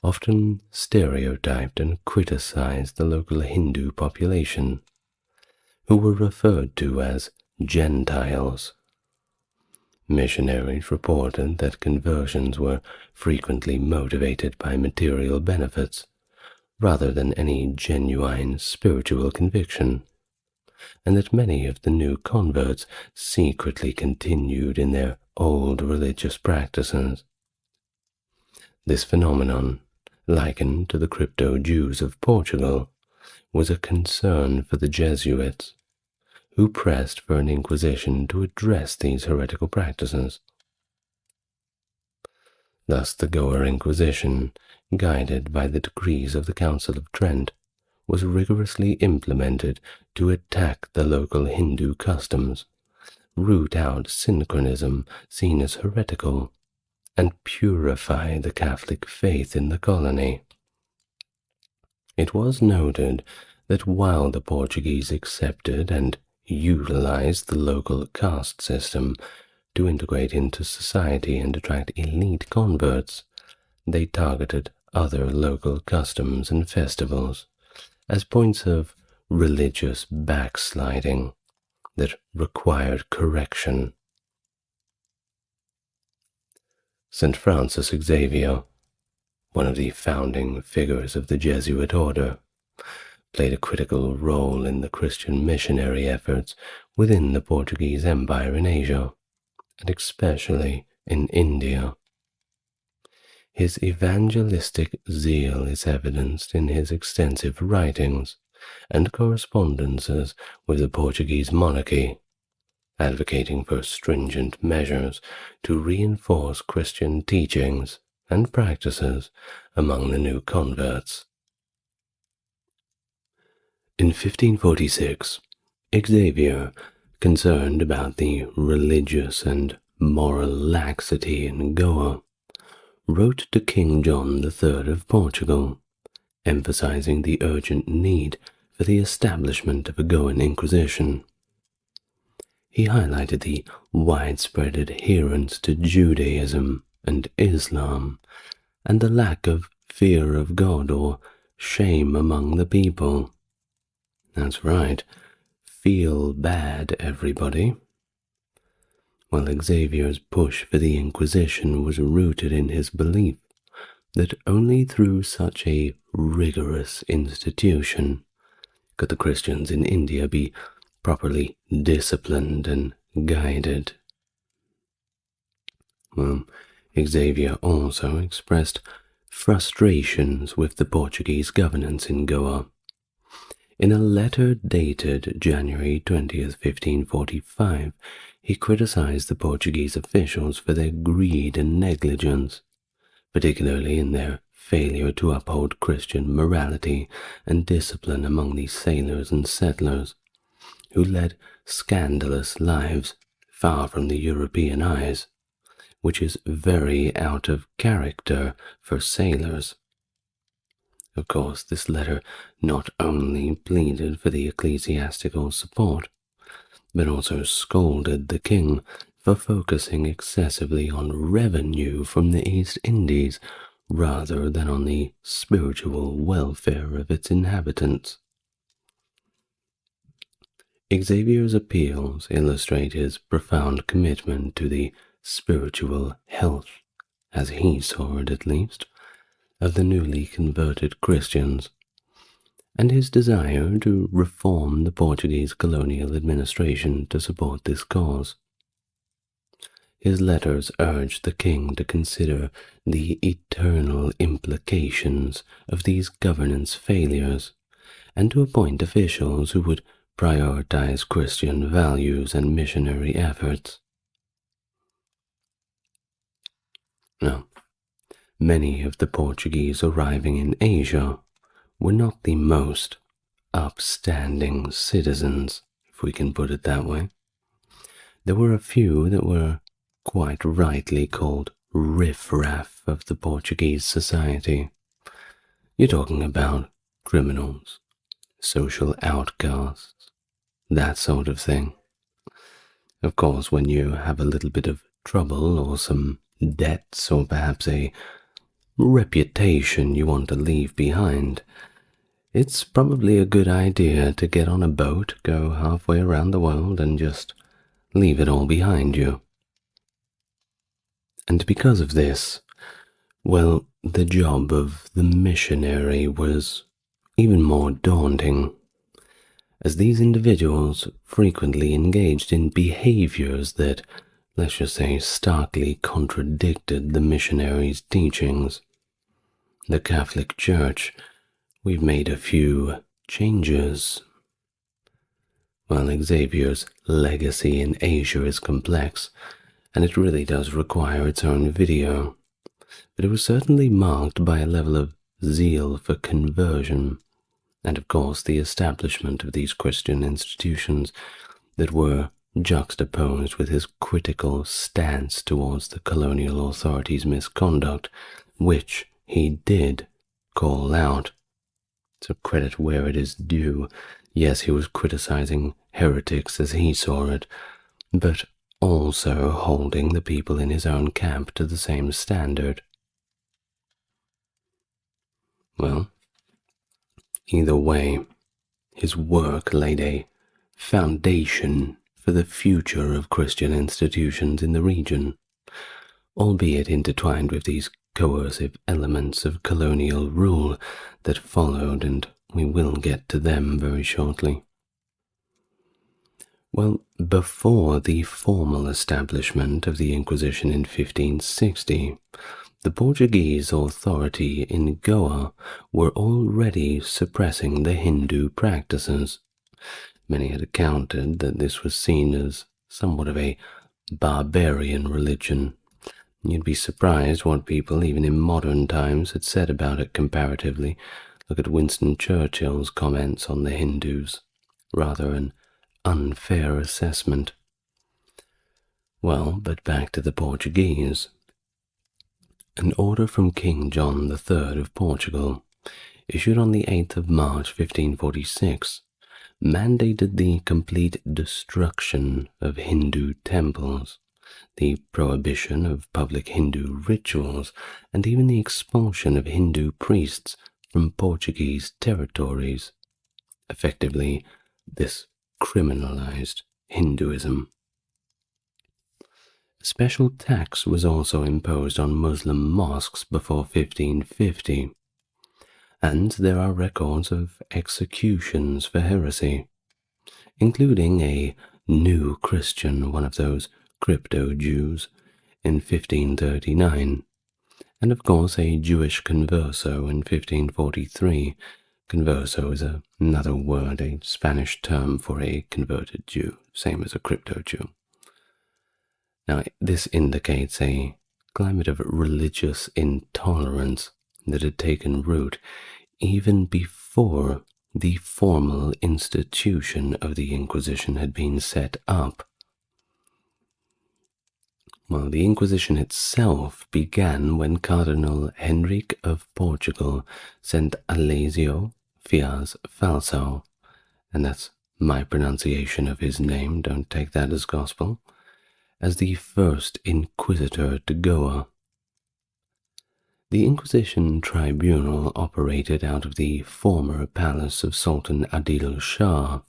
often stereotyped and criticized the local Hindu population, who were referred to as Gentiles. Missionaries reported that conversions were frequently motivated by material benefits, rather than any genuine spiritual conviction, and that many of the new converts secretly continued in their old religious practices. This phenomenon, likened to the crypto-Jews of Portugal, was a concern for the Jesuits, who pressed for an inquisition to address these heretical practices. Thus the Goa Inquisition, guided by the decrees of the Council of Trent, was rigorously implemented to attack the local Hindu customs, root out synchronism seen as heretical, and purify the Catholic faith in the colony. It was noted that while the Portuguese accepted and utilized the local caste system to integrate into society and attract elite converts, they targeted other local customs and festivals as points of religious backsliding that required correction. St. Francis Xavier, one of the founding figures of the Jesuit order, played a critical role in the Christian missionary efforts within the Portuguese Empire in Asia, and especially in India. His evangelistic zeal is evidenced in his extensive writings and correspondences with the Portuguese monarchy, advocating for stringent measures to reinforce Christian teachings and practices among the new converts. In 1546, Xavier, concerned about the religious and moral laxity in Goa, wrote to King John III of Portugal, emphasizing the urgent need for the establishment of a Goan Inquisition. He highlighted the widespread adherence to Judaism and Islam, and the lack of fear of God or shame among the people. That's right, feel bad, everybody. while Xavier's push for the Inquisition was rooted in his belief that only through such a rigorous institution could the Christians in India be properly disciplined and guided. Well, Xavier also expressed frustrations with the Portuguese governance in Goa. In a letter dated January 20th, 1545, he criticized the Portuguese officials for their greed and negligence, particularly in their failure to uphold Christian morality and discipline among these sailors and settlers, who led scandalous lives far from the European eyes, which is very out of character for sailors. Of course, this letter not only pleaded for the ecclesiastical support, but also scolded the king for focusing excessively on revenue from the East Indies rather than on the spiritual welfare of its inhabitants. Xavier's appeals illustrate his profound commitment to the spiritual health, as he saw it at least, of the newly converted Christians, and his desire to reform the Portuguese colonial administration to support this cause. His letters urged the king to consider the eternal implications of these governance failures, and to appoint officials who would prioritize Christian values and missionary efforts. Now, many of the Portuguese arriving in Asia were not the most upstanding citizens, if we can put it that way. There were a few that were quite rightly called riff-raff of the Portuguese society. You're talking about criminals, social outcasts, that sort of thing. Of course, when you have a little bit of trouble or some debts or perhaps a reputation you want to leave behind, it's probably a good idea to get on a boat, go halfway around the world, and just leave it all behind you. And because of this, well, the job of the missionary was even more daunting, as these individuals frequently engaged in behaviors that, let's just say, starkly contradicted the missionary's teachings. The Catholic Church, we've made a few changes. While Xavier's legacy in Asia is complex, and it really does require its own video, but it was certainly marked by a level of zeal for conversion, and of course the establishment of these Christian institutions that were juxtaposed with his critical stance towards the colonial authorities' misconduct, which he did call out. So credit where it is due. Yes, he was criticizing heretics as he saw it, but also holding the people in his own camp to the same standard. Well, either way, his work laid a foundation for the future of Christian institutions in the region, albeit intertwined with these coercive elements of colonial rule that followed, and we will get to them very shortly. Well, before the formal establishment of the Inquisition in 1560, the Portuguese authority in Goa were already suppressing the Hindu practices. Many had accounted that this was seen as somewhat of a barbarian religion. You'd be surprised what people, even in modern times, had said about it comparatively. Look at Winston Churchill's comments on the Hindus. Rather an unfair assessment. Well, but back to the Portuguese. An order from King John III of Portugal, issued on the 8th of March 1546, mandated the complete destruction of Hindu temples, the prohibition of public Hindu rituals, and even the expulsion of Hindu priests from Portuguese territories. Effectively, this criminalized Hinduism. A special tax was also imposed on Muslim mosques before 1550, and there are records of executions for heresy, including a new Christian, one of those crypto-Jews, in 1539, and of course a Jewish converso in 1543. Converso is another word, a Spanish term for a converted Jew, same as a crypto-Jew. Now, this indicates a climate of religious intolerance that had taken root even before the formal institution of the Inquisition had been set up. Well, the Inquisition itself began when Cardinal Henrique of Portugal sent Alessio Fias Falsao, and that's my pronunciation of his name, don't take that as gospel, as the first inquisitor to Goa. The Inquisition tribunal operated out of the former palace of Sultan Adil Shah,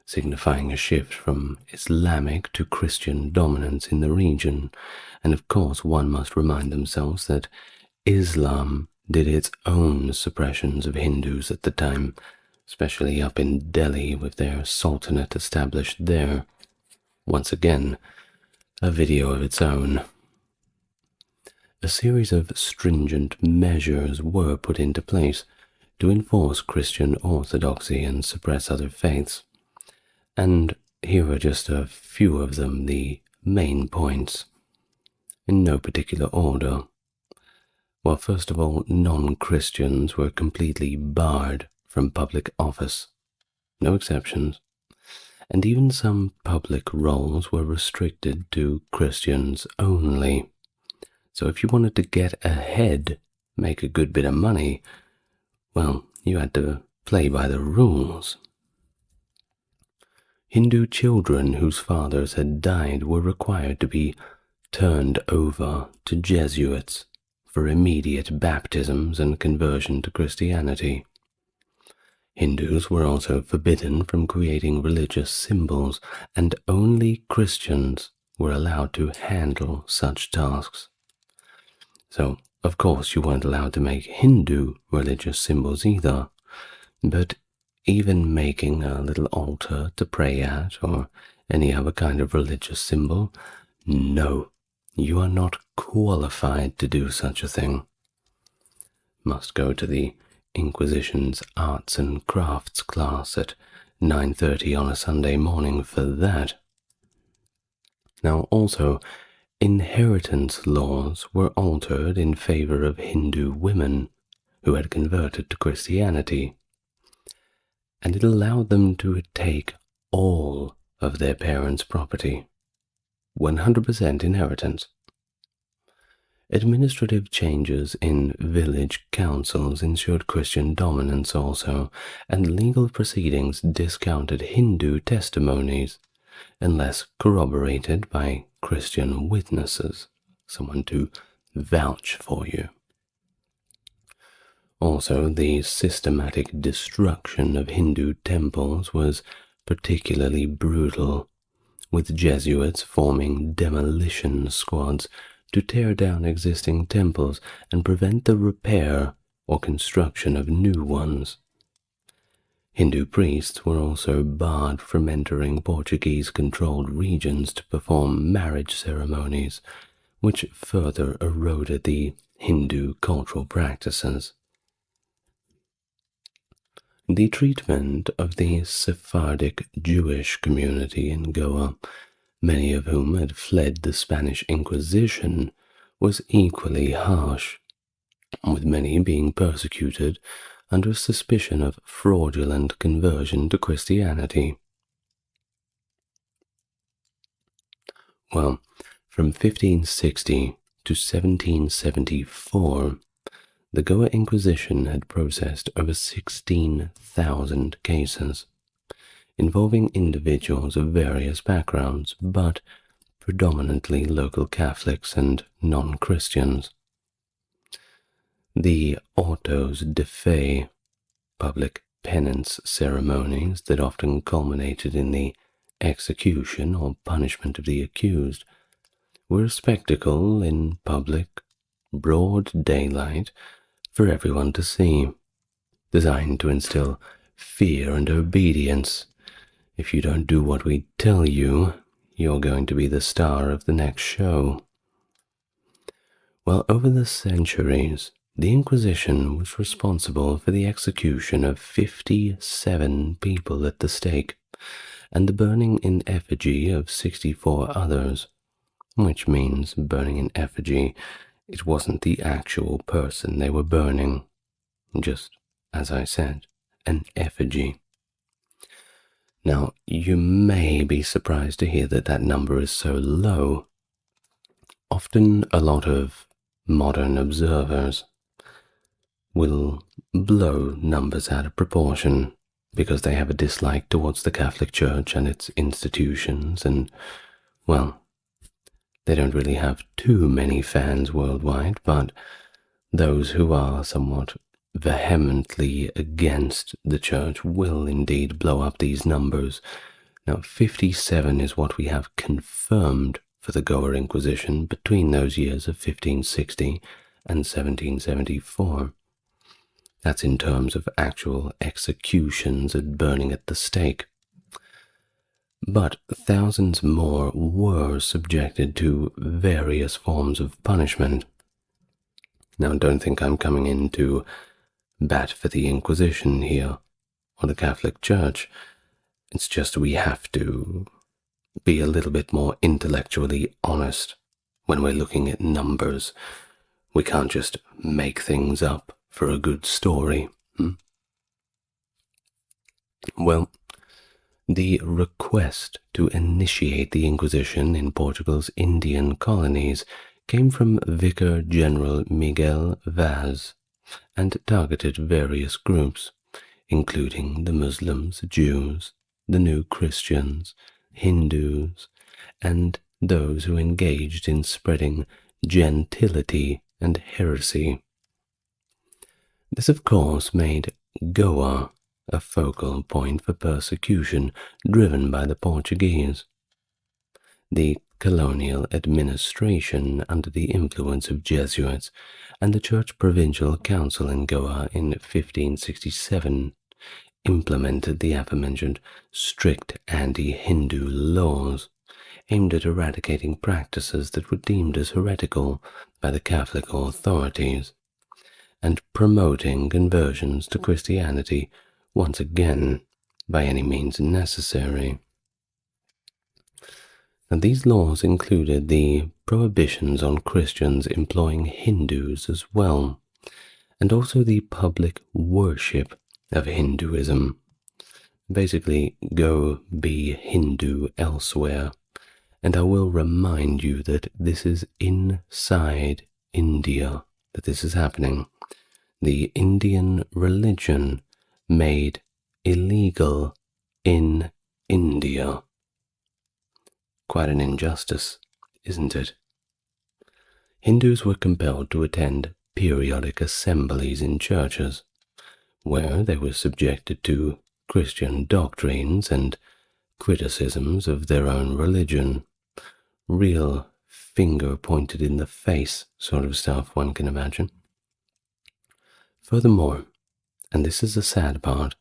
signifying a shift from Islamic to Christian dominance in the region, and of course one must remind themselves that Islam did its own suppressions of Hindus at the time, especially up in Delhi with their sultanate established there. Once again, a video of its own. A series of stringent measures were put into place to enforce Christian orthodoxy and suppress other faiths. And here are just a few of them, the main points, in no particular order. Well, first of all, non-Christians were completely barred from public office. No exceptions. And even some public roles were restricted to Christians only. So if you wanted to get ahead, make a good bit of money, well, you had to play by the rules. Hindu children whose fathers had died were required to be turned over to Jesuits for immediate baptisms and conversion to Christianity. Hindus were also forbidden from creating religious symbols, and only Christians were allowed to handle such tasks. So, of course, you weren't allowed to make Hindu religious symbols either, but even making a little altar to pray at or any other kind of religious symbol, no, you are not qualified to do such a thing. Must go to the Inquisition's Arts and Crafts class at 9:30 on a Sunday morning for that. Now also, inheritance laws were altered in favor of Hindu women who had converted to Christianity, and it allowed them to take all of their parents' property, 100% inheritance. Administrative changes in village councils ensured Christian dominance also, and legal proceedings discounted Hindu testimonies unless corroborated by Christian witnesses, someone to vouch for you. Also, the systematic destruction of Hindu temples was particularly brutal, with Jesuits forming demolition squads to tear down existing temples and prevent the repair or construction of new ones. Hindu priests were also barred from entering Portuguese-controlled regions to perform marriage ceremonies, which further eroded the Hindu cultural practices. The treatment of the Sephardic Jewish community in Goa, many of whom had fled the Spanish Inquisition, was equally harsh, with many being persecuted under suspicion of fraudulent conversion to Christianity. Well, from 1560 to 1774, the Goa Inquisition had processed over 16,000 cases, involving individuals of various backgrounds, but predominantly local Catholics and non-Christians. The autos de fe, public penance ceremonies that often culminated in the execution or punishment of the accused, were a spectacle in public, broad daylight for everyone to see, designed to instill fear and obedience. If you don't do what we tell you, you're going to be the star of the next show. Well, over the centuries, the Inquisition was responsible for the execution of 57 people at the stake, and the burning in effigy of 64 others, which means burning in effigy, it wasn't the actual person they were burning, just, as I said, an effigy. Now, you may be surprised to hear that that number is so low. Often a lot of modern observers will blow numbers out of proportion because they have a dislike towards the Catholic Church and its institutions, and, well, they don't really have too many fans worldwide, but those who are somewhat vehemently against the Church will indeed blow up these numbers. Now, 57 is what we have confirmed for the Goa Inquisition between those years of 1560 and 1774. That's in terms of actual executions and burning at the stake. But thousands more were subjected to various forms of punishment. Now, don't think I'm coming in to bat for the Inquisition here, or the Catholic Church. It's just we have to be a little bit more intellectually honest when we're looking at numbers. We can't just make things up for a good story. Well, the request to initiate the Inquisition in Portugal's Indian colonies came from Vicar General Miguel Vaz and targeted various groups, including the Muslims, Jews, the New Christians, Hindus, and those who engaged in spreading gentility and heresy. This, of course, made Goa a focal point for persecution driven by the Portuguese. The colonial administration under the influence of Jesuits and the Church Provincial Council in Goa in 1567 implemented the aforementioned strict anti-Hindu laws aimed at eradicating practices that were deemed as heretical by the Catholic authorities and promoting conversions to Christianity once again by any means necessary. And these laws included the prohibitions on Christians employing Hindus as well, and also the public worship of Hinduism. Basically, go be Hindu elsewhere. And I will remind you that this is inside India that this is happening. The Indian religion made illegal in India. Quite an injustice, isn't it? Hindus were compelled to attend periodic assemblies in churches, where they were subjected to Christian doctrines and criticisms of their own religion. Real finger pointed in the face sort of stuff, one can imagine. Furthermore, and this is the sad part,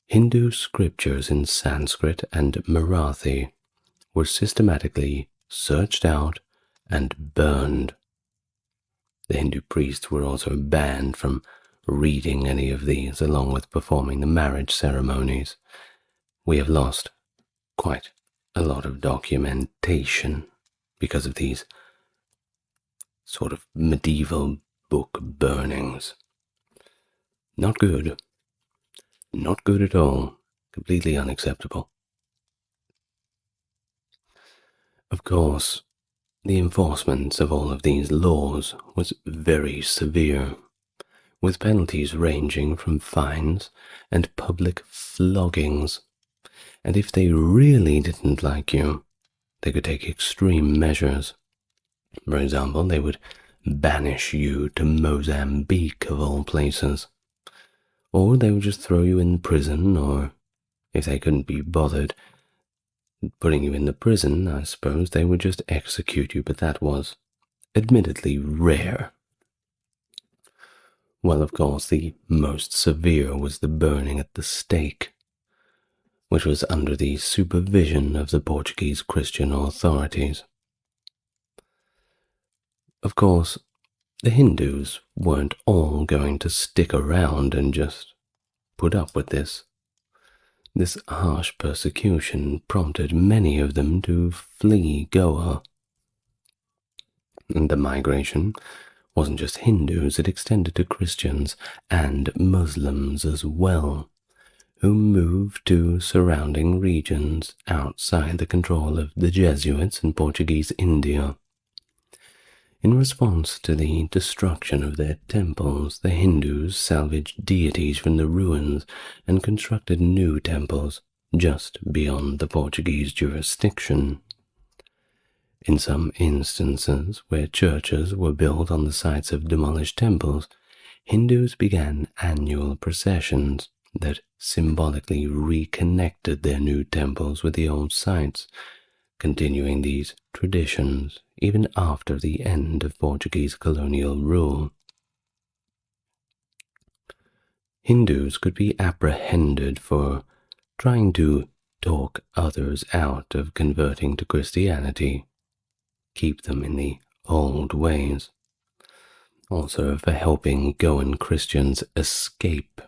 Hindu scriptures in Sanskrit and Marathi were systematically searched out and burned. The Hindu priests were also banned from reading any of these, along with performing the marriage ceremonies. We have lost quite a lot of documentation because of these sort of medieval book burnings. Not good. Not good at all. Completely unacceptable. Of course, the enforcement of all of these laws was very severe, with penalties ranging from fines and public floggings. And if they really didn't like you, they could take extreme measures. For example, they would banish you to Mozambique, of all places. Or they would just throw you in prison, or, if they couldn't be bothered, putting you in the prison, I suppose they would just execute you, but that was admittedly rare. Well, of course, the most severe was the burning at the stake, which was under the supervision of the Portuguese Christian authorities. Of course, the Hindus weren't all going to stick around and just put up with this. This harsh persecution prompted many of them to flee Goa. And the migration wasn't just Hindus, it extended to Christians and Muslims as well, who moved to surrounding regions outside the control of the Jesuits in Portuguese India. In response to the destruction of their temples, the Hindus salvaged deities from the ruins and constructed new temples just beyond the Portuguese jurisdiction. In some instances where churches were built on the sites of demolished temples, Hindus began annual processions that symbolically reconnected their new temples with the old sites, continuing these traditions even after the end of Portuguese colonial rule. Hindus could be apprehended for trying to talk others out of converting to Christianity, keep them in the old ways, also for helping Goan Christians escape,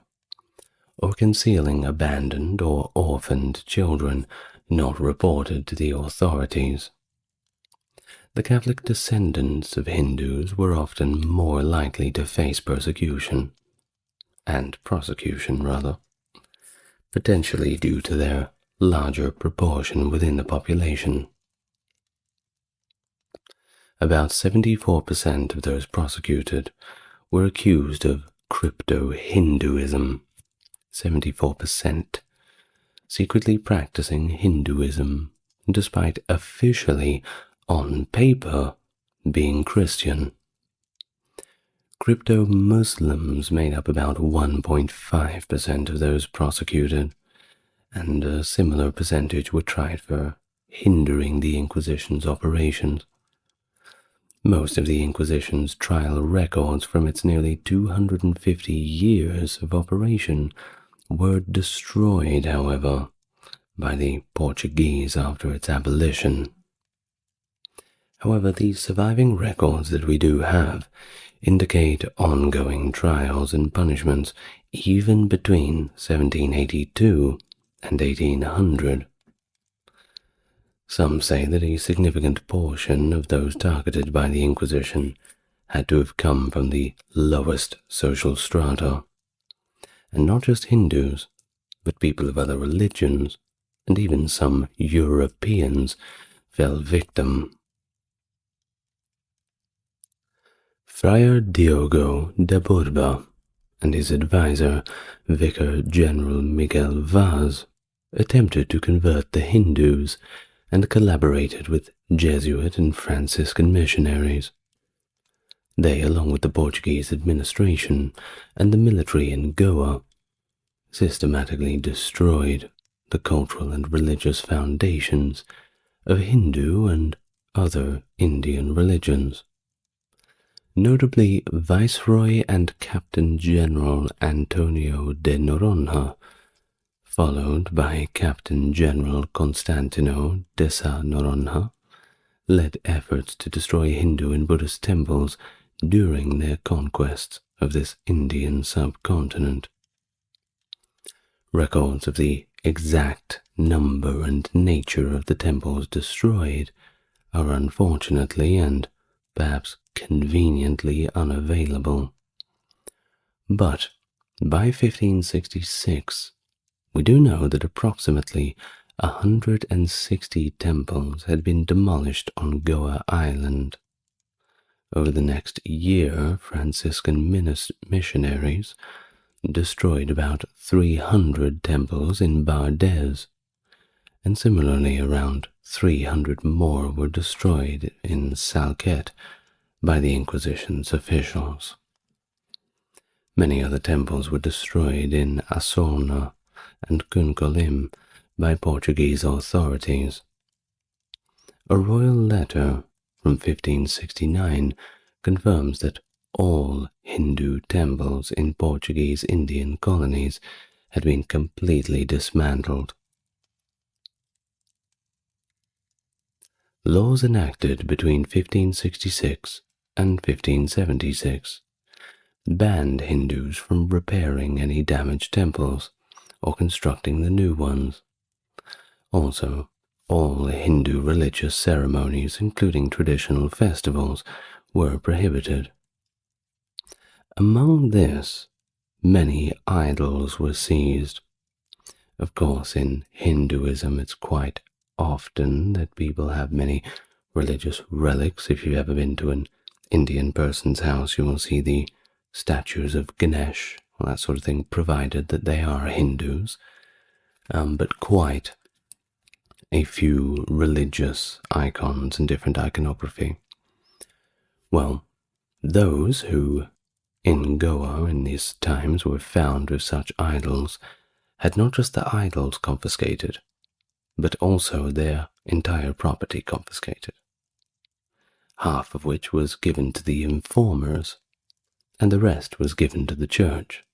or concealing abandoned or orphaned children not reported to the authorities. The Catholic descendants of Hindus were often more likely to face persecution, and prosecution rather, potentially due to their larger proportion within the population. About 74% of those prosecuted were accused of crypto-Hinduism, 74%, secretly practicing Hinduism despite officially, on paper, being Christian. Crypto-Muslims made up about 1.5% of those prosecuted, and a similar percentage were tried for hindering the Inquisition's operations. Most of the Inquisition's trial records from its nearly 250 years of operation were destroyed, however, by the Portuguese after its abolition. However, the surviving records that we do have indicate ongoing trials and punishments even between 1782 and 1800. Some say that a significant portion of those targeted by the Inquisition had to have come from the lowest social strata, and not just Hindus, but people of other religions, and even some Europeans fell victim. Friar Diogo de Burba and his advisor, Vicar General Miguel Vaz, attempted to convert the Hindus and collaborated with Jesuit and Franciscan missionaries. They, along with the Portuguese administration and the military in Goa, systematically destroyed the cultural and religious foundations of Hindu and other Indian religions. Notably, Viceroy and Captain General Antonio de Noronha, followed by Captain General Constantino de Sa Noronha, led efforts to destroy Hindu and Buddhist temples during their conquests of this Indian subcontinent. Records of the exact number and nature of the temples destroyed are unfortunately and perhaps conveniently unavailable. But by 1566, we do know that approximately 160 temples had been demolished on Goa Island. Over the next year, Franciscan missionaries destroyed about 300 temples in Bardez, and similarly around 300 more were destroyed in Salket by the Inquisition's officials. Many other temples were destroyed in Asona and Kunkolim by Portuguese authorities. A royal letter from 1569 confirms that all Hindu temples in Portuguese Indian colonies had been completely dismantled. Laws enacted between 1566 and 1576 banned Hindus from repairing any damaged temples or constructing the new ones. Also, all Hindu religious ceremonies, including traditional festivals, were prohibited. Among this, many idols were seized. Of course, in Hinduism, it's quite often that people have many religious relics. If you've ever been to an Indian person's house, you will see the statues of Ganesh, or that sort of thing, provided that they are Hindus. But quite a few religious icons and different iconography. Well, those who in Goa in these times were found with such idols had not just the idols confiscated, but also their entire property confiscated, half of which was given to the informers, and the rest was given to the church.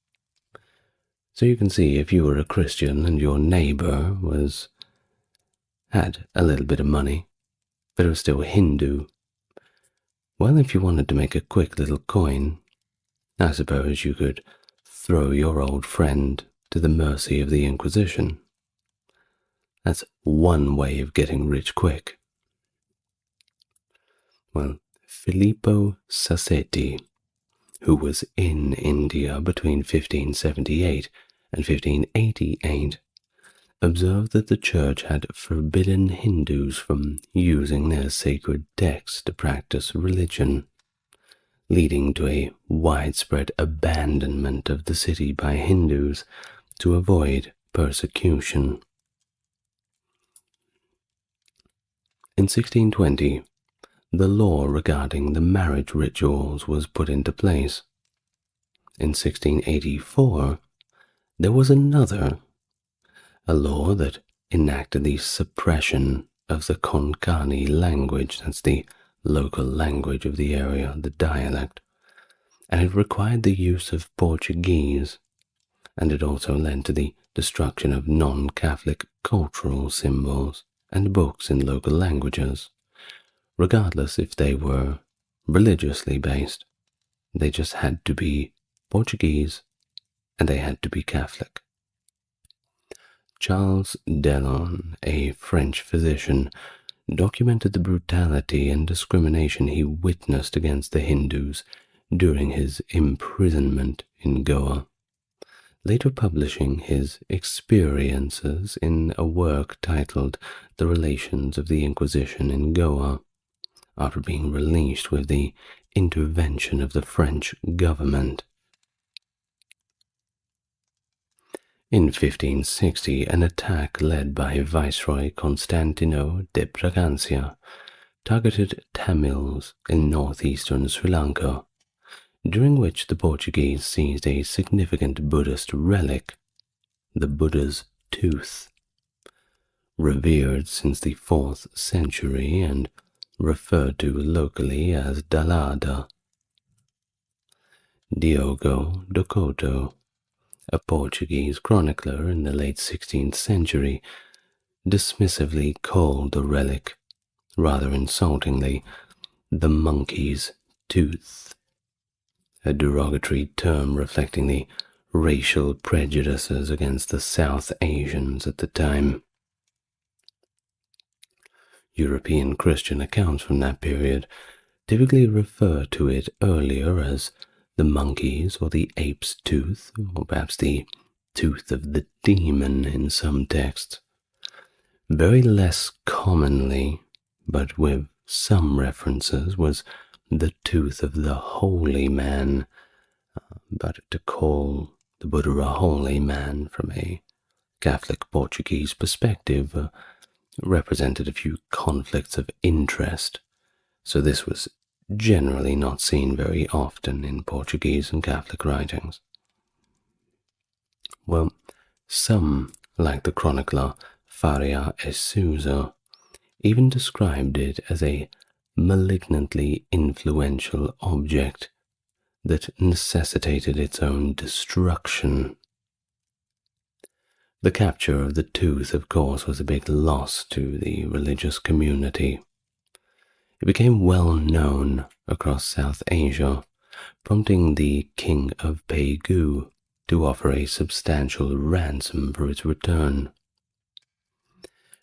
So you can see, if you were a Christian and your neighbor had a little bit of money, but it was still Hindu, well, if you wanted to make a quick little coin, I suppose you could throw your old friend to the mercy of the Inquisition. That's one way of getting rich quick. Well, Filippo Sassetti, who was in India between 1578 and 1588, observed that the church had forbidden Hindus from using their sacred texts to practice religion, leading to a widespread abandonment of the city by Hindus to avoid persecution. In 1620, the law regarding the marriage rituals was put into place. In 1684, there was a law that enacted the suppression of the Konkani language, that's the local language of the area, the dialect, and it required the use of Portuguese, and it also led to the destruction of non-Catholic cultural symbols and books in local languages, regardless if they were religiously based. They just had to be Portuguese, and they had to be Catholic. Charles Dellon, a French physician, documented the brutality and discrimination he witnessed against the Hindus during his imprisonment in Goa, later publishing his experiences in a work titled The Relations of the Inquisition in Goa, after being released with the intervention of the French government. In 1560, an attack led by Viceroy Constantino de Braganza targeted Tamils in northeastern Sri Lanka, during which the Portuguese seized a significant Buddhist relic, the Buddha's tooth, revered since the 4th century and referred to locally as Dalada. Diogo da Couto, a Portuguese chronicler in the late 16th century, dismissively called the relic, rather insultingly, the monkey's tooth, a derogatory term reflecting the racial prejudices against the South Asians at the time. European Christian accounts from that period typically refer to it earlier as the monkey's or the ape's tooth, or perhaps the tooth of the demon in some texts. Very less commonly, but with some references, was the tooth of the holy man. But to call the Buddha a holy man from a Catholic Portuguese perspective represented a few conflicts of interest, so this was generally not seen very often in Portuguese and Catholic writings. Well, some, like the chronicler, Faria Souza, even described it as a malignantly influential object that necessitated its own destruction. The capture of the tooth, of course, was a big loss to the religious community. It became well known across South Asia, prompting the King of Pegu to offer a substantial ransom for its return.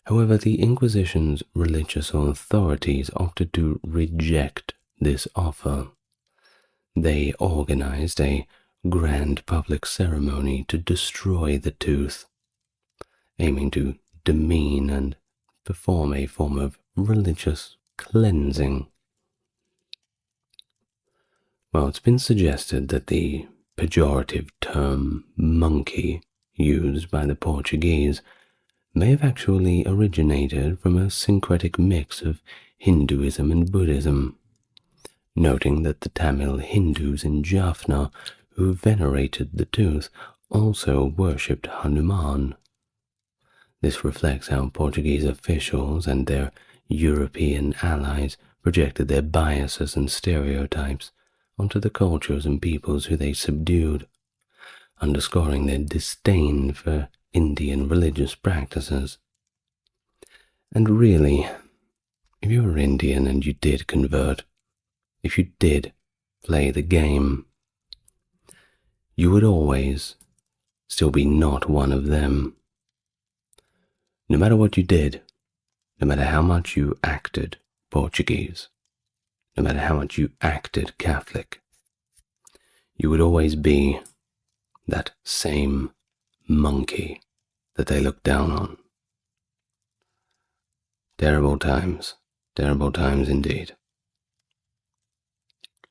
However, the Inquisition's religious authorities opted to reject this offer. They organized a grand public ceremony to destroy the tooth, aiming to demean and perform a form of religious cleansing. Well, it's been suggested that the pejorative term monkey used by the Portuguese may have actually originated from a syncretic mix of Hinduism and Buddhism, noting that the Tamil Hindus in Jaffna who venerated the tooth also worshipped Hanuman. This reflects how Portuguese officials and their European allies projected their biases and stereotypes onto the cultures and peoples who they subdued, underscoring their disdain for Indian religious practices. And really, if you were Indian and you did convert, if you did play the game, you would always still be not one of them. No matter what you did, no matter how much you acted Portuguese, no matter how much you acted Catholic, you would always be that same monkey that they looked down on. Terrible times indeed.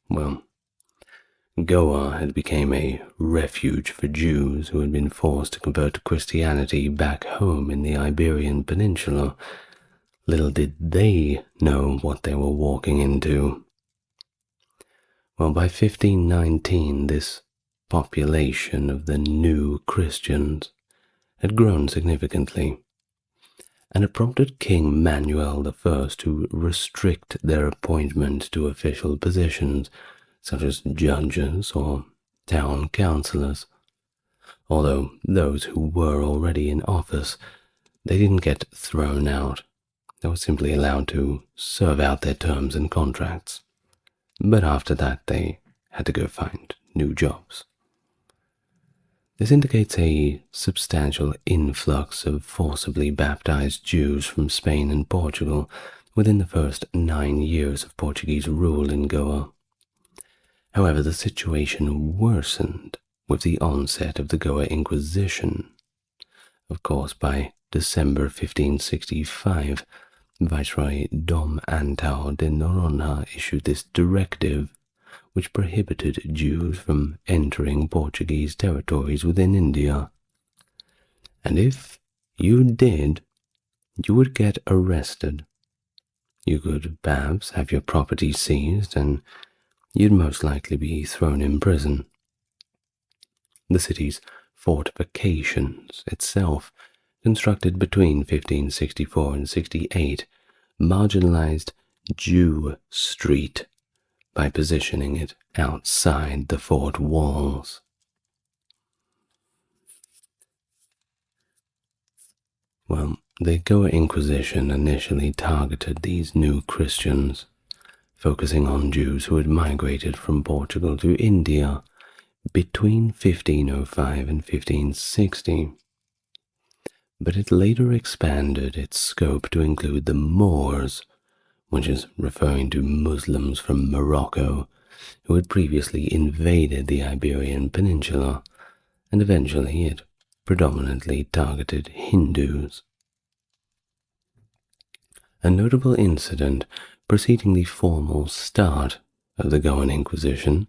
Well, Goa had become a refuge for Jews who had been forced to convert to Christianity back home in the Iberian Peninsula. Little did they know what they were walking into. Well, by 1519, this population of the new Christians had grown significantly, and it prompted King Manuel I to restrict their appointment to official positions such as judges or town councillors. Although those who were already in office, they didn't get thrown out. They were simply allowed to serve out their terms and contracts. But after that, they had to go find new jobs. This indicates a substantial influx of forcibly baptized Jews from Spain and Portugal within the first 9 years of Portuguese rule in Goa. However, the situation worsened with the onset of the Goa Inquisition. Of course, by December 1565, Viceroy Dom Antão de Noronha issued this directive which prohibited Jews from entering Portuguese territories within India. And if you did, you would get arrested. You could perhaps have your property seized, and you'd most likely be thrown in prison. The city's fortifications itself, constructed between 1564 and 68, marginalized Jew Street by positioning it outside the fort walls. Well, the Goa Inquisition initially targeted these new Christians, focusing on Jews who had migrated from Portugal to India between 1505 and 1560. But it later expanded its scope to include the Moors, which is referring to Muslims from Morocco who had previously invaded the Iberian Peninsula, and eventually it predominantly targeted Hindus. A notable incident preceding the formal start of the Goan Inquisition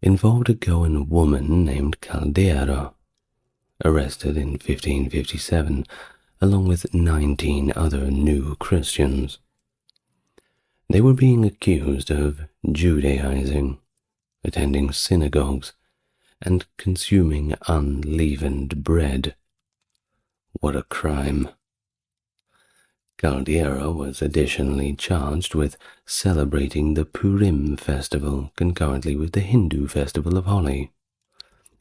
involved a Goan woman named Caldera, arrested in 1557 along with 19 other new Christians. They were being accused of Judaizing, attending synagogues, and consuming unleavened bread. What a crime! Caldera was additionally charged with celebrating the Purim festival concurrently with the Hindu festival of Holi,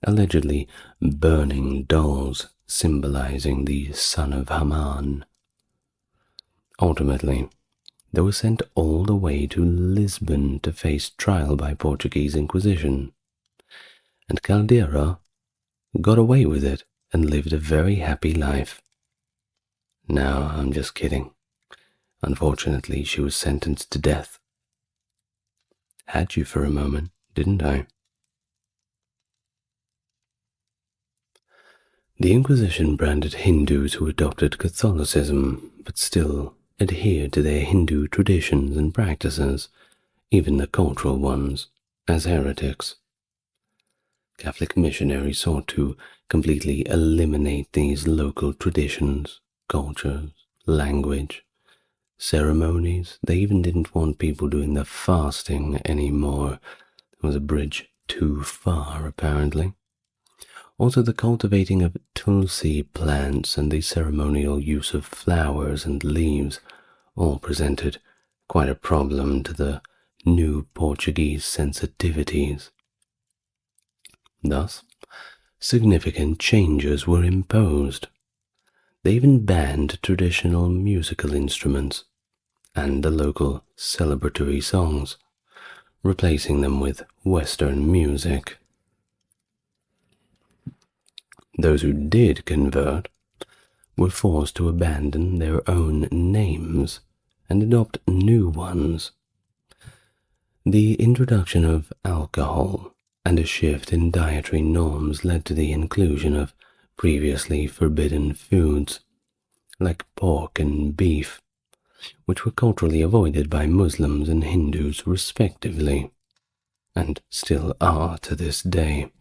allegedly burning dolls symbolizing the son of Haman. Ultimately, they were sent all the way to Lisbon to face trial by Portuguese Inquisition, and Caldera got away with it and lived a very happy life. No, I'm just kidding. Unfortunately, she was sentenced to death. Had you for a moment, didn't I? The Inquisition branded Hindus who adopted Catholicism, but still adhered to their Hindu traditions and practices, even the cultural ones, as heretics. Catholic missionaries sought to completely eliminate these local traditions, cultures, language, ceremonies. They even didn't want people doing the fasting anymore. It was a bridge too far, apparently. Also, the cultivating of tulsi plants and the ceremonial use of flowers and leaves all presented quite a problem to the new Portuguese sensitivities. Thus, significant changes were imposed. They even banned traditional musical instruments and the local celebratory songs, replacing them with Western music. Those who did convert were forced to abandon their own names and adopt new ones. The introduction of alcohol and a shift in dietary norms led to the inclusion of previously forbidden foods, like pork and beef, which were culturally avoided by Muslims and Hindus respectively, and still are to this day.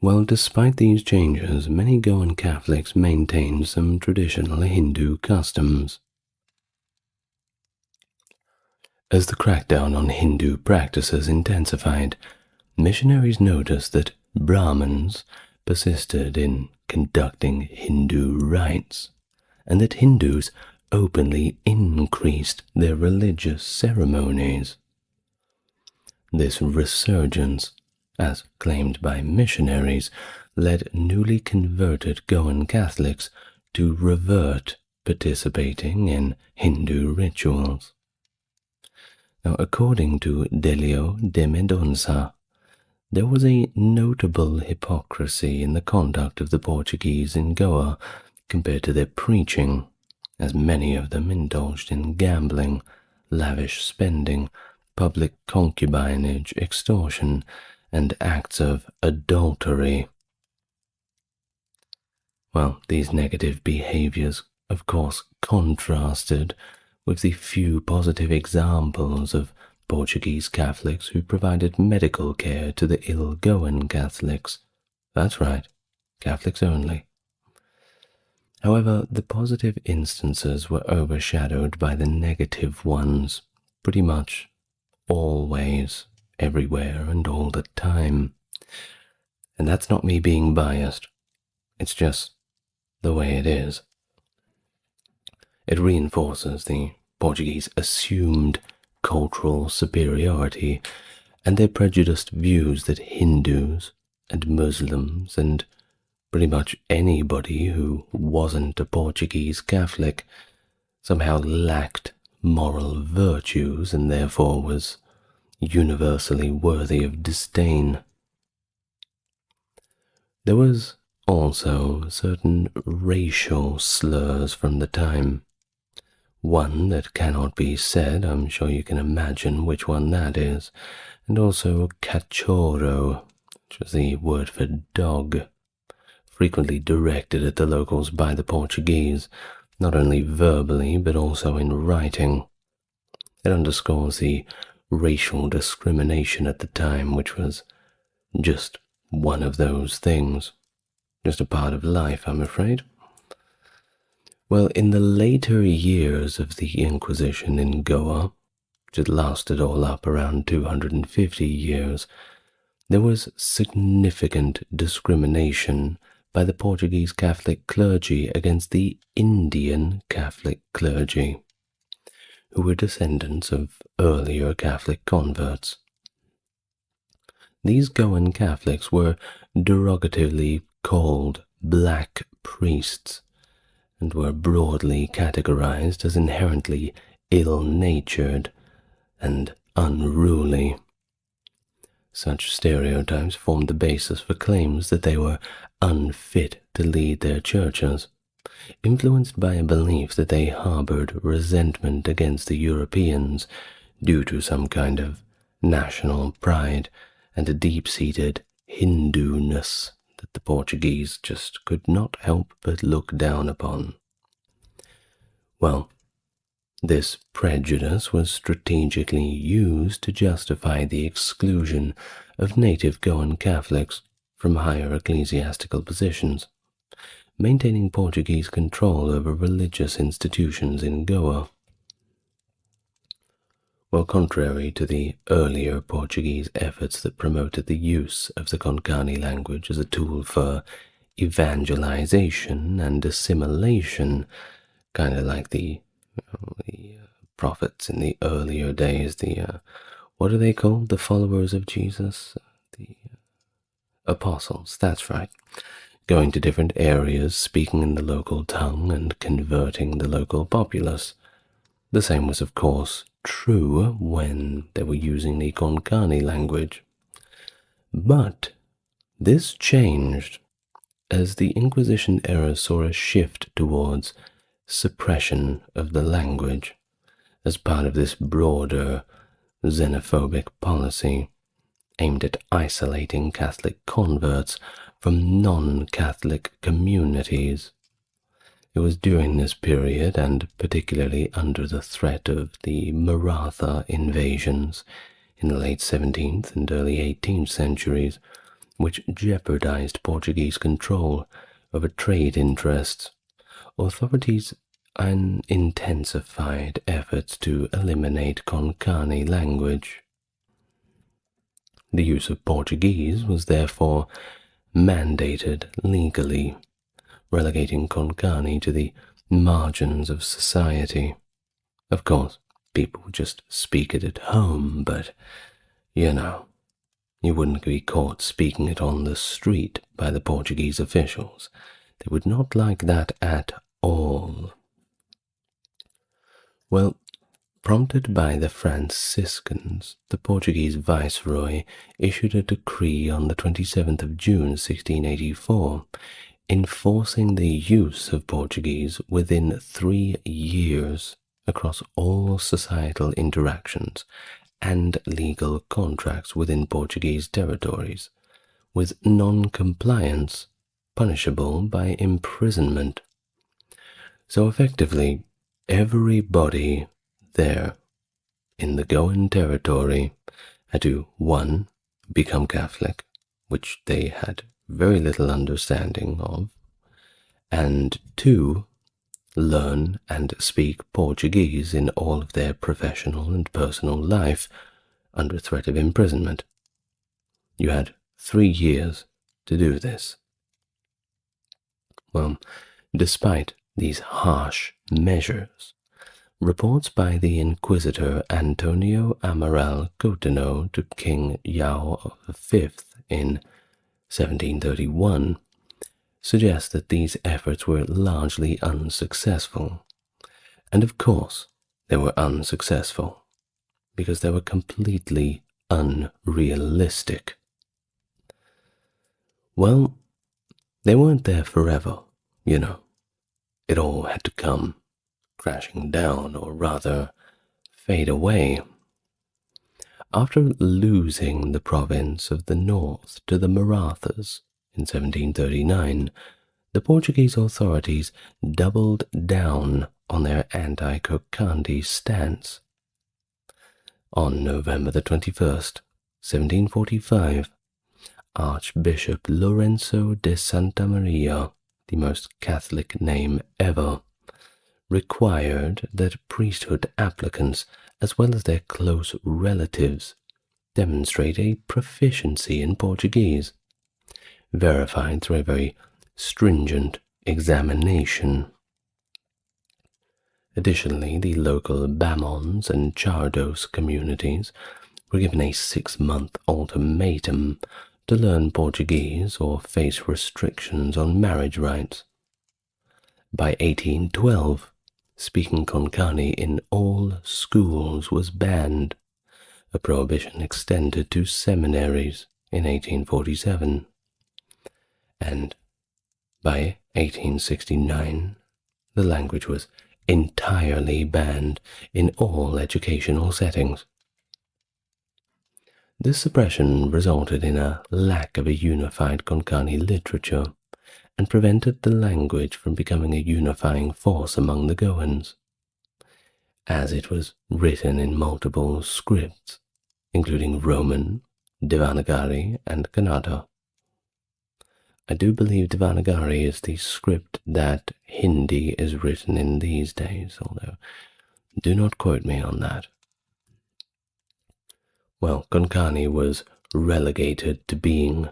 Well, despite these changes, many Goan Catholics maintained some traditional Hindu customs. As the crackdown on Hindu practices intensified, missionaries noticed that Brahmins persisted in conducting Hindu rites, and that Hindus openly increased their religious ceremonies. This resurgence, as claimed by missionaries, led newly converted Goan Catholics to revert participating in Hindu rituals. Now, according to Delio de Mendonça, there was a notable hypocrisy in the conduct of the Portuguese in Goa compared to their preaching, as many of them indulged in gambling, lavish spending, public concubinage, extortion, and acts of adultery. Well, these negative behaviors, of course, contrasted with the few positive examples of Portuguese Catholics who provided medical care to the ill Goan Catholics. That's right, Catholics only. However, the positive instances were overshadowed by the negative ones, pretty much always, everywhere, and all the time. And that's not me being biased. It's just the way it is. It reinforces the Portuguese assumed cultural superiority and their prejudiced views that Hindus and Muslims and pretty much anybody who wasn't a Portuguese Catholic somehow lacked moral virtues and therefore was universally worthy of disdain. There was also certain racial slurs from the time. One that cannot be said, I'm sure you can imagine which one that is, and also cachorro, which was the word for dog, frequently directed at the locals by the Portuguese, not only verbally but also in writing. It underscores the racial discrimination at the time, which was just one of those things. Just a part of life, I'm afraid. Well, in the later years of the Inquisition in Goa, which had lasted all up around 250 years, there was significant discrimination by the Portuguese Catholic clergy against the Indian Catholic clergy, who were descendants of earlier Catholic converts. These Goan Catholics were derogatively called black priests and were broadly categorized as inherently ill-natured and unruly. Such stereotypes formed the basis for claims that they were unfit to lead their churches, influenced by a belief that they harbored resentment against the Europeans due to some kind of national pride and a deep-seated Hindu-ness that the Portuguese just could not help but look down upon. Well, this prejudice was strategically used to justify the exclusion of native Goan Catholics from higher ecclesiastical positions, maintaining Portuguese control over religious institutions in Goa. Well, contrary to the earlier Portuguese efforts that promoted the use of the Konkani language as a tool for evangelization and assimilation, kind of like the prophets in the earlier days, what are they called? The followers of Jesus? The apostles, that's right. Going to different areas, speaking in the local tongue, and converting the local populace. The same was, of course, true when they were using the Konkani language. But this changed as the Inquisition era saw a shift towards suppression of the language as part of this broader xenophobic policy aimed at isolating Catholic converts from non-Catholic communities. It was during this period, and particularly under the threat of the Maratha invasions in the late 17th and early 18th centuries, which jeopardized Portuguese control over trade interests, authorities intensified efforts to eliminate Konkani language. The use of Portuguese was therefore mandated legally, relegating Konkani to the margins of society. Of course, people would just speak it at home, but, you wouldn't be caught speaking it on the street by the Portuguese officials. They would not like that at all. Well, prompted by the Franciscans, the Portuguese viceroy issued a decree on the 27th of June 1684, enforcing the use of Portuguese within 3 years across all societal interactions and legal contracts within Portuguese territories, with non-compliance punishable by imprisonment. So effectively, everybody there in the Goan territory had to, 1, become Catholic, which they had very little understanding of, and 2, learn and speak Portuguese in all of their professional and personal life under threat of imprisonment. You had 3 years to do this. Well, despite these harsh measures, reports by the Inquisitor Antonio Amaral Coutinho to King João V in 1731 suggest that these efforts were largely unsuccessful. And of course, they were unsuccessful because they were completely unrealistic. Well, they weren't there forever, It all had to come crashing down, or rather, fade away. After losing the province of the north to the Marathas in 1739, the Portuguese authorities doubled down on their anti-Kokandi stance. On November the 21st, 1745, Archbishop Lorenzo de Santa Maria, the most Catholic name ever, required that priesthood applicants, as well as their close relatives, demonstrate a proficiency in Portuguese, verified through a very stringent examination. Additionally, the local Bamons and Chardos communities were given a 6-month ultimatum to learn Portuguese or face restrictions on marriage rights. By 1812, speaking Konkani in all schools was banned, a prohibition extended to seminaries in 1847. And by 1869, the language was entirely banned in all educational settings. This suppression resulted in a lack of a unified Konkani literature and prevented the language from becoming a unifying force among the Goans, as it was written in multiple scripts, including Roman, Devanagari, and Kannada. I do believe Devanagari is the script that Hindi is written in these days, although do not quote me on that. Well, Konkani was relegated to being,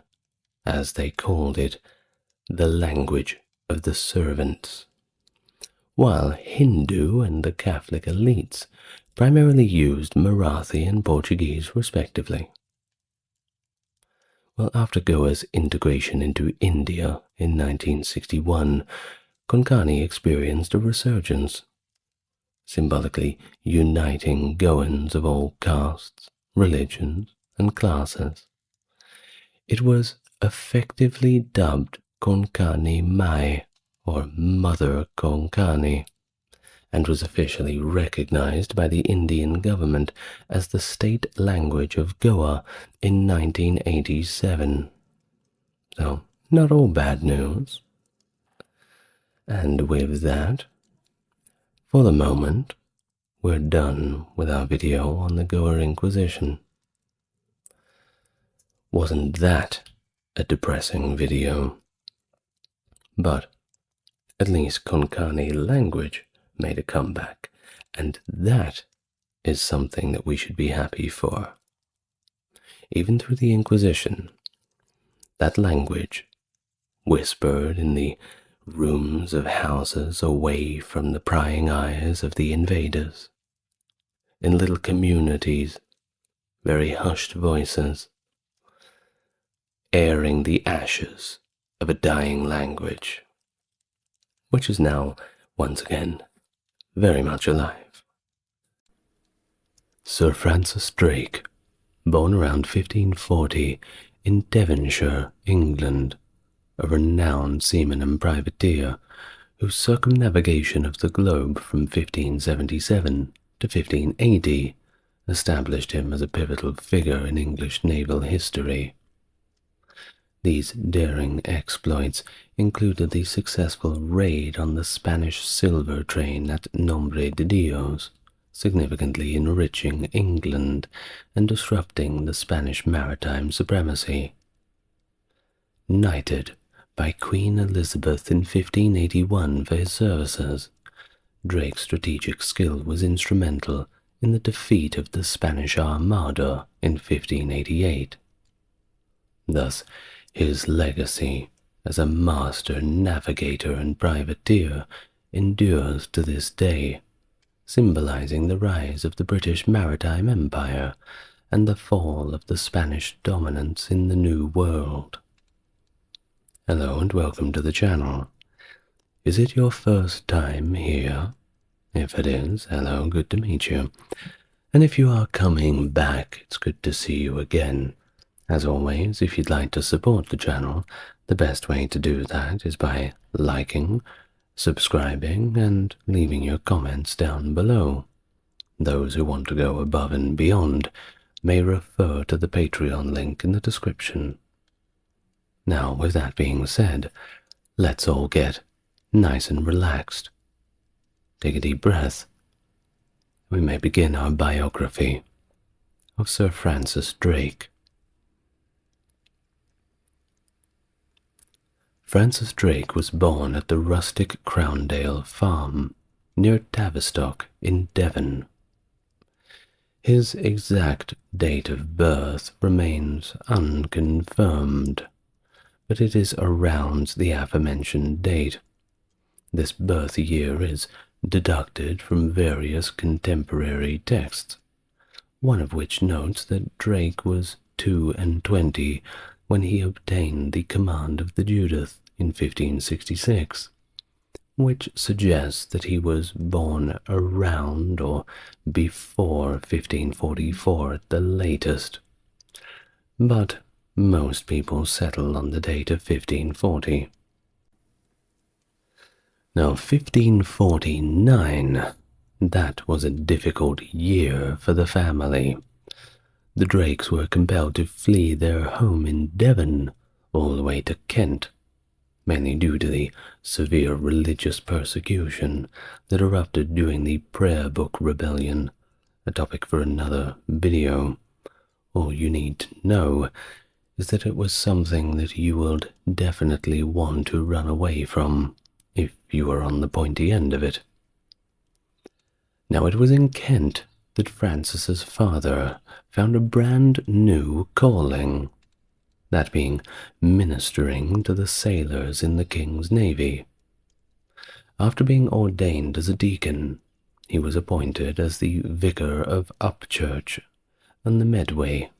as they called it, the language of the servants, while Hindu and the Catholic elites primarily used Marathi and Portuguese respectively. Well, after Goa's integration into India in 1961, Konkani experienced a resurgence, symbolically uniting Goans of all castes, religions, and classes. It was effectively dubbed Konkani Mai, or Mother Konkani, and was officially recognized by the Indian government as the state language of Goa in 1987. So, not all bad news. And with that, for the moment, we're done with our video on the Goa Inquisition. Wasn't that a depressing video? But at least Konkani language made a comeback, and that is something that we should be happy for. Even through the Inquisition, that language, whispered in the rooms of houses away from the prying eyes of the invaders, in little communities, very hushed voices, airing the ashes of a dying language, which is now, once again, very much alive. Sir Francis Drake, born around 1540 in Devonshire, England, a renowned seaman and privateer whose circumnavigation of the globe from 1577 to 1580 established him as a pivotal figure in English naval history. These daring exploits included the successful raid on the Spanish silver train at Nombre de Dios, significantly enriching England and disrupting the Spanish maritime supremacy. Knighted by Queen Elizabeth in 1581 for his services, Drake's strategic skill was instrumental in the defeat of the Spanish Armada in 1588. Thus, his legacy as a master navigator and privateer endures to this day, symbolizing the rise of the British Maritime Empire and the fall of the Spanish dominance in the New World. Hello and welcome to the channel. Is it your first time here? If it is, hello, good to meet you. And if you are coming back, it's good to see you again. As always, if you'd like to support the channel, the best way to do that is by liking, subscribing, and leaving your comments down below. Those who want to go above and beyond may refer to the Patreon link in the description. Now, with that being said, let's all get nice and relaxed. Take a deep breath. We may begin our biography of Sir Francis Drake. Francis Drake was born at the rustic Crowndale farm near Tavistock in Devon. His exact date of birth remains unconfirmed, but it is around the aforementioned date. This birth year is deducted from various contemporary texts, one of which notes that Drake was 22 when he obtained the command of the Judith in 1566, which suggests that he was born around or before 1544 at the latest. But most people settle on the date of 1540. Now, 1549, that was a difficult year for the family. The Drakes were compelled to flee their home in Devon all the way to Kent, mainly due to the severe religious persecution that erupted during the Prayer Book Rebellion, a topic for another video. All you need to know is that it was something that you would definitely want to run away from if you were on the pointy end of it. Now, it was in Kent that Francis's father found a brand new calling, that being ministering to the sailors in the King's Navy. After being ordained as a deacon, he was appointed as the vicar of Upchurch and the Medway.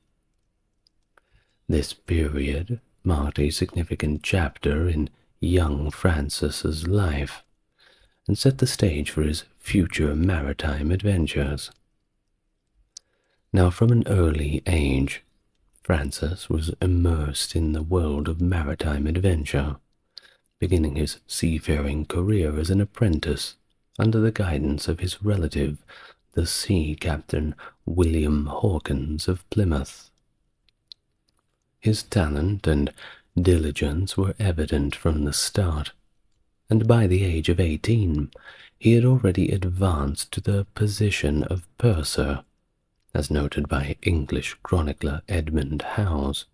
This period marked a significant chapter in young Francis's life and set the stage for his future maritime adventures. Now, from an early age, Francis was immersed in the world of maritime adventure, beginning his seafaring career as an apprentice under the guidance of his relative, the sea captain William Hawkins of Plymouth. His talent and diligence were evident from the start, and by the age of 18 he had already advanced to the position of purser, as noted by English chronicler Edmund Howes.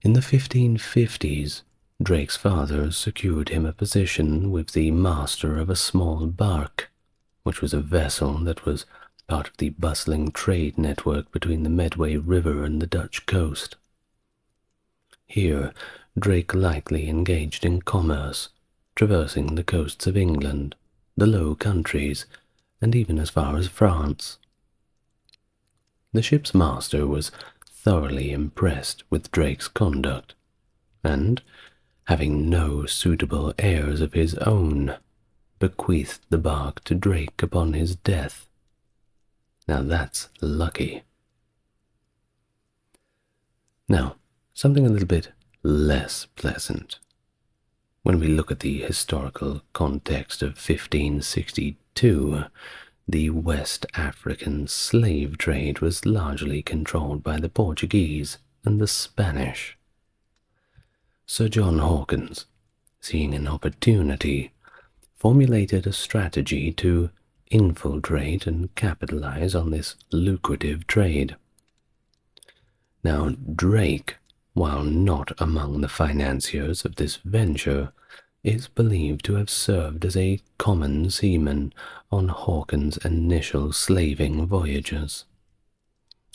In the 1550s, Drake's father secured him a position with the master of a small bark, which was a vessel that was part of the bustling trade network between the Medway River and the Dutch coast. Here, Drake likely engaged in commerce, traversing the coasts of England, the Low Countries, and even as far as France. The ship's master was thoroughly impressed with Drake's conduct, and, having no suitable heirs of his own, bequeathed the bark to Drake upon his death. Now that's lucky. Now, something a little bit less pleasant. When we look at the historical context of 1562, the West African slave trade was largely controlled by the Portuguese and the Spanish. Sir John Hawkins, seeing an opportunity, formulated a strategy to infiltrate and capitalize on this lucrative trade. Now, Drake, while not among the financiers of this venture, is believed to have served as a common seaman on Hawkins' initial slaving voyages,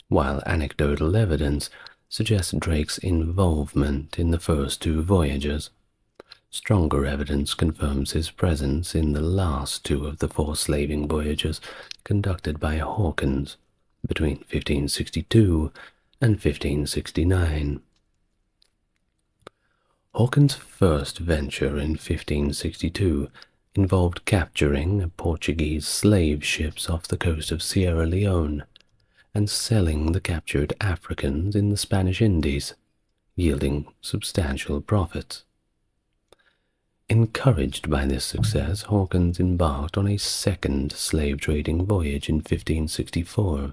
while anecdotal evidence suggests Drake's involvement in the first two voyages. Stronger evidence confirms his presence in the last two of the 4 slaving voyages conducted by Hawkins between 1562 and 1569. Hawkins' first venture in 1562 involved capturing Portuguese slave ships off the coast of Sierra Leone and selling the captured Africans in the Spanish Indies, yielding substantial profits. Encouraged by this success, Hawkins embarked on a second slave-trading voyage in 1564,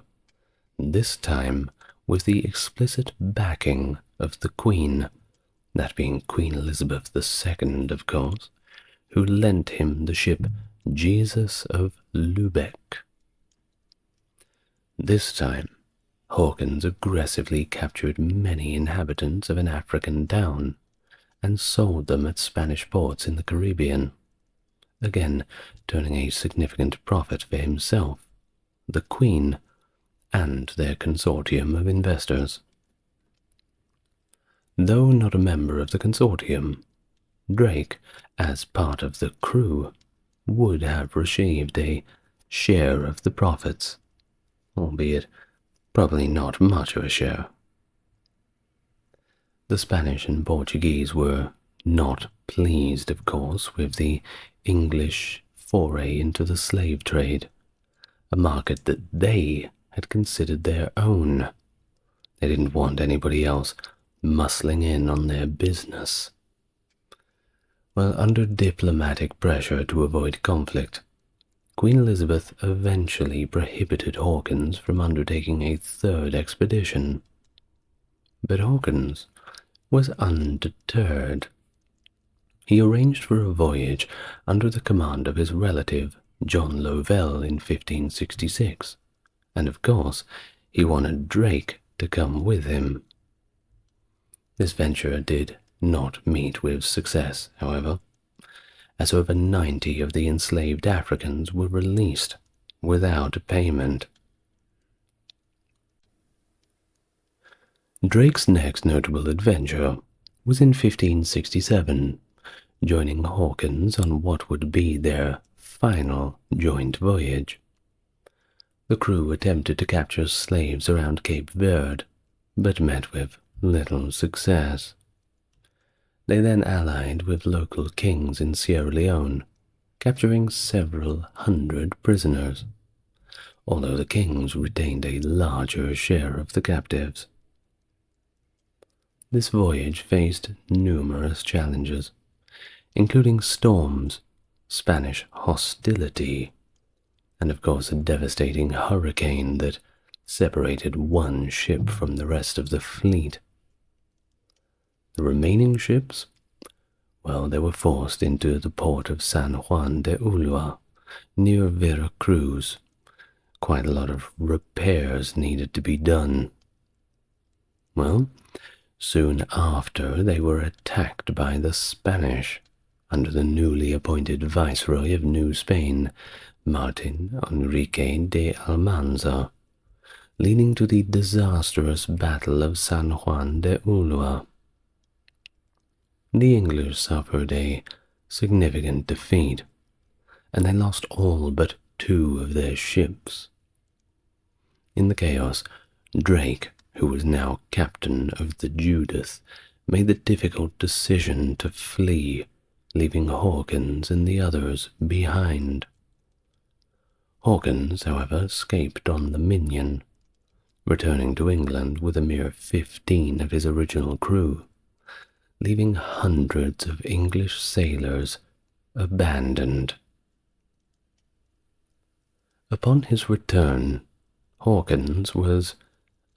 this time with the explicit backing of the Queen, that being Queen Elizabeth II, of course, who lent him the ship Jesus of Lubeck. This time, Hawkins aggressively captured many inhabitants of an African town and sold them at Spanish ports in the Caribbean, again turning a significant profit for himself, the Queen, and their consortium of investors. Though not a member of the consortium, Drake, as part of the crew, would have received a share of the profits, albeit probably not much of a share. The Spanish and Portuguese were not pleased, of course, with the English foray into the slave trade, a market that they had considered their own. They didn't want anybody else muscling in on their business. Well, under diplomatic pressure to avoid conflict, Queen Elizabeth eventually prohibited Hawkins from undertaking a third expedition. But Hawkins was undeterred. He arranged for a voyage under the command of his relative, John Lovell, in 1566, and of course he wanted Drake to come with him. This venture did not meet with success, however, as over 90 of the enslaved Africans were released without payment. Drake's next notable adventure was in 1567, joining Hawkins on what would be their final joint voyage. The crew attempted to capture slaves around Cape Verde, but met with little success. They then allied with local kings in Sierra Leone, capturing several hundred prisoners, although the kings retained a larger share of the captives. This voyage faced numerous challenges, including storms, Spanish hostility, and of course a devastating hurricane that separated one ship from the rest of the fleet. The remaining ships, well, they were forced into the port of San Juan de Ulua, near Veracruz. Quite a lot of repairs needed to be done. Well, soon after, they were attacked by the Spanish under the newly appointed Viceroy of New Spain, Martin Enrique de Almanza, leading to the disastrous Battle of San Juan de Ulua. The English suffered a significant defeat, and they lost all but 2 of their ships. In the chaos, Drake, who was now captain of the Judith, made the difficult decision to flee, leaving Hawkins and the others behind. Hawkins, however, escaped on the Minion, returning to England with a mere 15 of his original crew, leaving hundreds of English sailors abandoned. Upon his return, Hawkins was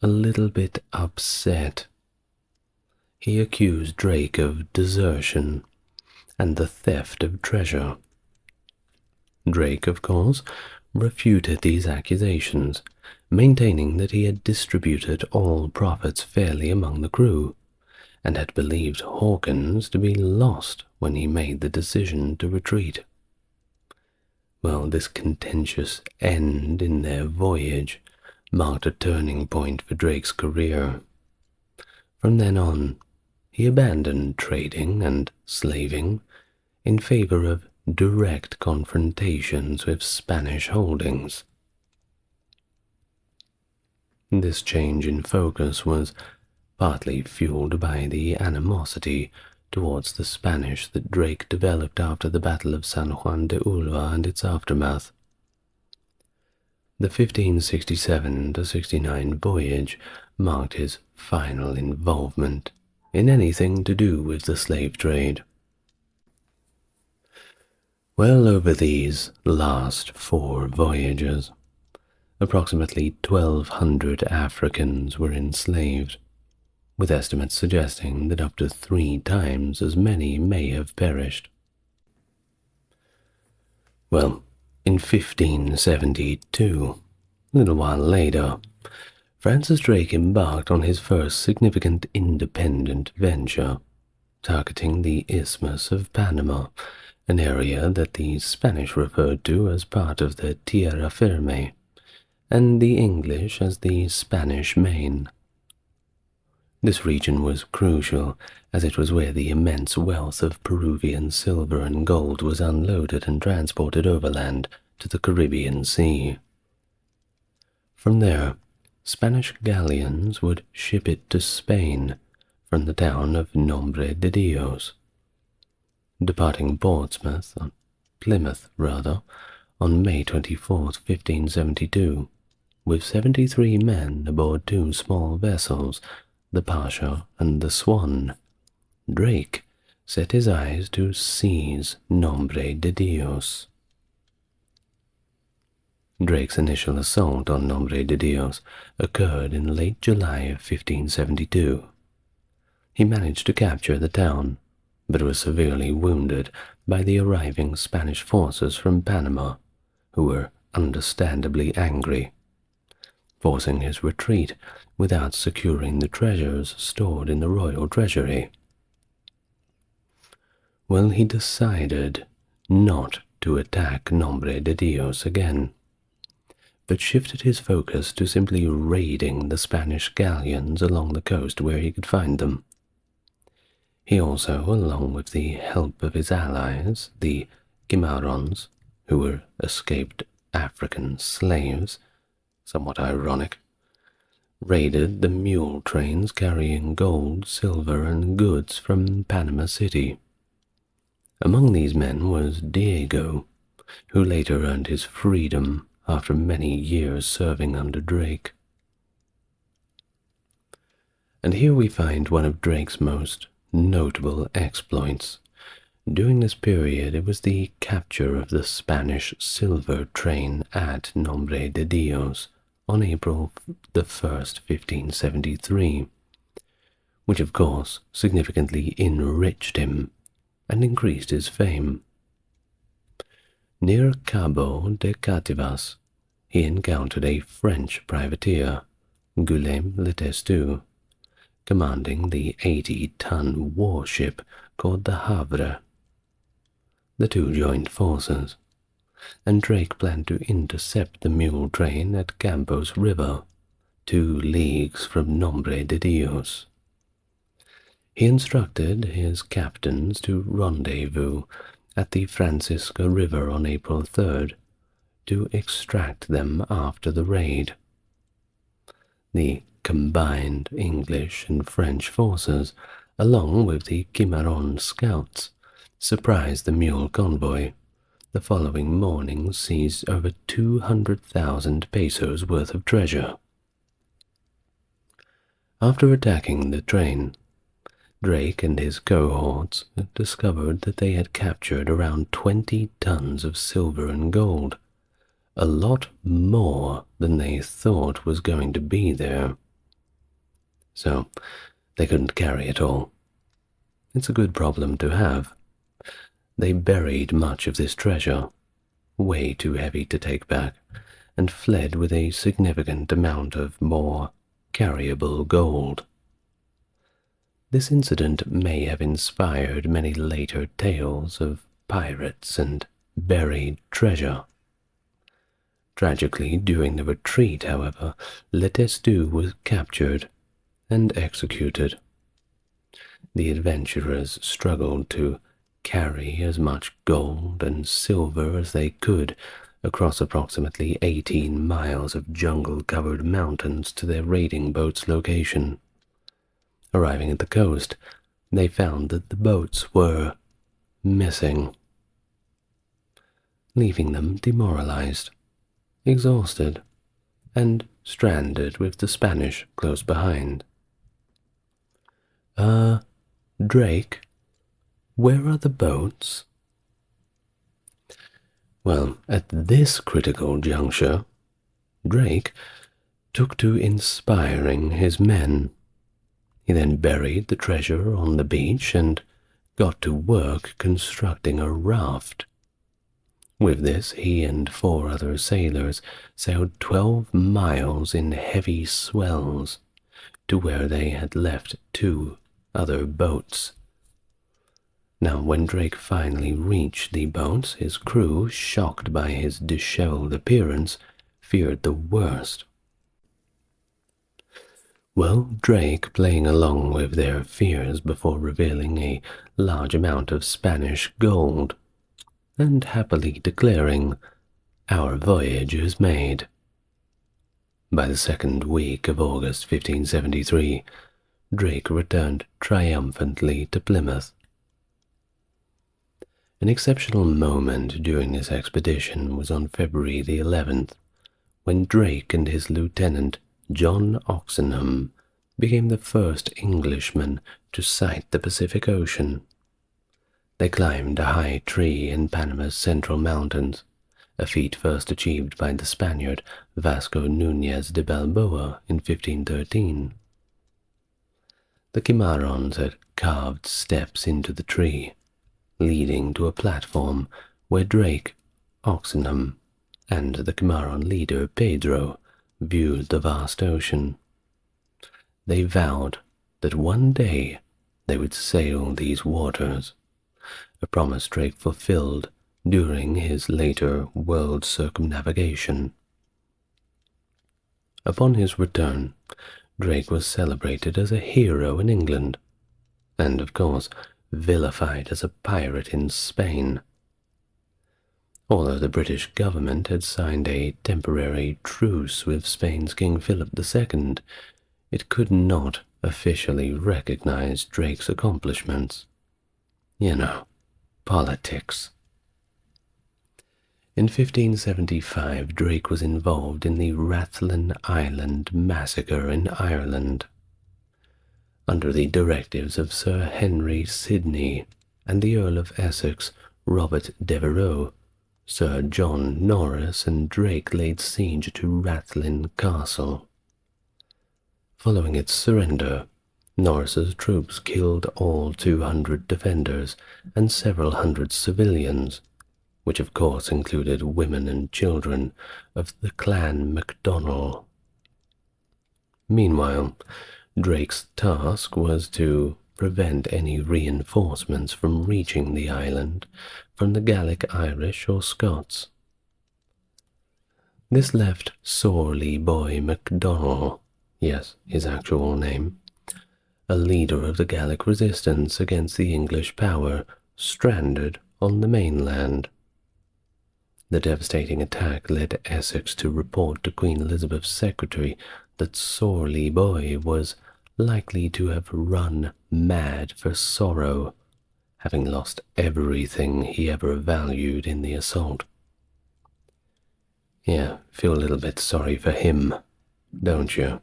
a little bit upset. He accused Drake of desertion and the theft of treasure. Drake, of course, refuted these accusations, maintaining that he had distributed all profits fairly among the crew, and had believed Hawkins to be lost when he made the decision to retreat. Well, this contentious end in their voyage marked a turning point for Drake's career. From then on, he abandoned trading and slaving in favor of direct confrontations with Spanish holdings. This change in focus was partly fueled by the animosity towards the Spanish that Drake developed after the Battle of San Juan de Ulua and its aftermath. The 1567-69 voyage marked his final involvement in anything to do with the slave trade. Well, over these last 4 voyages, approximately 1,200 Africans were enslaved, with estimates suggesting that up to 3 times as many may have perished. Well, in 1572, a little while later, Francis Drake embarked on his first significant independent venture, targeting the Isthmus of Panama, an area that the Spanish referred to as part of the Tierra Firme, and the English as the Spanish Main. This region was crucial, as it was where the immense wealth of Peruvian silver and gold was unloaded and transported overland to the Caribbean Sea. From there, Spanish galleons would ship it to Spain from the town of Nombre de Dios, departing Plymouth, on May 24, 1572, with 73 men aboard two small vessels, the Pasha and the Swan. Drake set his eyes to seize Nombre de Dios. Drake's initial assault on Nombre de Dios occurred in late July of 1572. He managed to capture the town, but was severely wounded by the arriving Spanish forces from Panama, who were understandably angry, forcing his retreat without securing the treasures stored in the royal treasury. Well, he decided not to attack Nombre de Dios again, but shifted his focus to simply raiding the Spanish galleons along the coast where he could find them. He also, along with the help of his allies, the Cimarrons, who were escaped African slaves, somewhat ironic, raided the mule trains carrying gold, silver, and goods from Panama City. Among these men was Diego, who later earned his freedom after many years serving under Drake. And here we find one of Drake's most notable exploits. During this period, it was the capture of the Spanish silver train at Nombre de Dios on April the 1st, 1573, which of course significantly enriched him and increased his fame. Near Cabo de Cativas, he encountered a French privateer, Guillaume le Testu, commanding the 80-ton warship called the Havre. The two joined forces, and Drake planned to intercept the mule train at Campos River, 2 leagues from Nombre de Dios. He instructed his captains to rendezvous at the Francisco River on April 3rd to extract them after the raid. The combined English and French forces, along with the Cimarron scouts, surprised the mule convoy. The following morning seized over 200,000 pesos worth of treasure. After attacking the train, Drake and his cohorts discovered that they had captured around 20 tons of silver and gold, a lot more than they thought was going to be there. So they couldn't carry it all. It's a good problem to have. They buried much of this treasure, way too heavy to take back, and fled with a significant amount of more carryable gold. This incident may have inspired many later tales of pirates and buried treasure. Tragically, during the retreat, however, Le Testu was captured and executed. The adventurers struggled to carry as much gold and silver as they could across approximately 18 miles of jungle-covered mountains to their raiding boat's location. Arriving at the coast, they found that the boats were missing, leaving them demoralized, exhausted, and stranded with the Spanish close behind. Drake, where are the boats? Well, at this critical juncture, Drake took to inspiring his men. He then buried the treasure on the beach and got to work constructing a raft. With this, he and 4 other sailors sailed 12 miles in heavy swells to where they had left 2 other boats. Now, when Drake finally reached the boats, his crew, shocked by his disheveled appearance, feared the worst. Well, Drake playing along with their fears before revealing a large amount of Spanish gold, and happily declaring, "Our voyage is made." By the second week of August 1573, Drake returned triumphantly to Plymouth. An exceptional moment during this expedition was on February the 11th, when Drake and his lieutenant, John Oxenham, became the first Englishmen to sight the Pacific Ocean. They climbed a high tree in Panama's central mountains, a feat first achieved by the Spaniard Vasco Núñez de Balboa in 1513. The Cimarrons had carved steps into the tree, leading to a platform where Drake, Oxenham, and the Cimarron leader Pedro viewed the vast ocean. They vowed that one day they would sail these waters, a promise Drake fulfilled during his later world circumnavigation. Upon his return, Drake was celebrated as a hero in England, and of course vilified as a pirate in Spain. Although the British government had signed a temporary truce with Spain's King Philip II, it could not officially recognize Drake's accomplishments. You know, politics. In 1575, Drake was involved in the Rathlin Island massacre in Ireland. Under the directives of Sir Henry Sidney and the Earl of Essex, Robert Devereux, Sir John Norris and Drake laid siege to Rathlin Castle. Following its surrender, Norris's troops killed all 200 defenders and several hundred civilians, which of course included women and children of the clan MacDonald. Meanwhile, Drake's task was to prevent any reinforcements from reaching the island from the Gaelic Irish or Scots. This left Sorley Boy MacDonald, yes, his actual name, a leader of the Gaelic resistance against the English power, stranded on the mainland. The devastating attack led Essex to report to Queen Elizabeth's secretary that Sorley Boy was likely to have run mad for sorrow, having lost everything he ever valued in the assault. Yeah, feel a little bit sorry for him, don't you?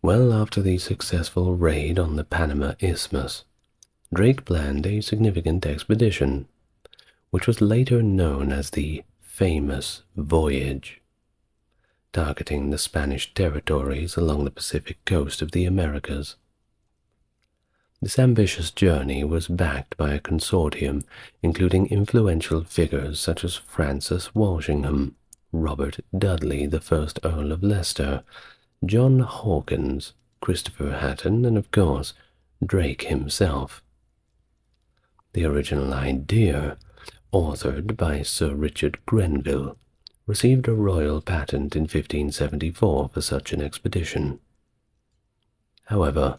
Well, after the successful raid on the Panama Isthmus, Drake planned a significant expedition, which was later known as the Famous Voyage, targeting the Spanish territories along the Pacific coast of the Americas. This ambitious journey was backed by a consortium including influential figures such as Francis Walsingham, Robert Dudley, the first Earl of Leicester, John Hawkins, Christopher Hatton, and of course, Drake himself. The original idea, authored by Sir Richard Grenville, received a royal patent in 1574 for such an expedition. However,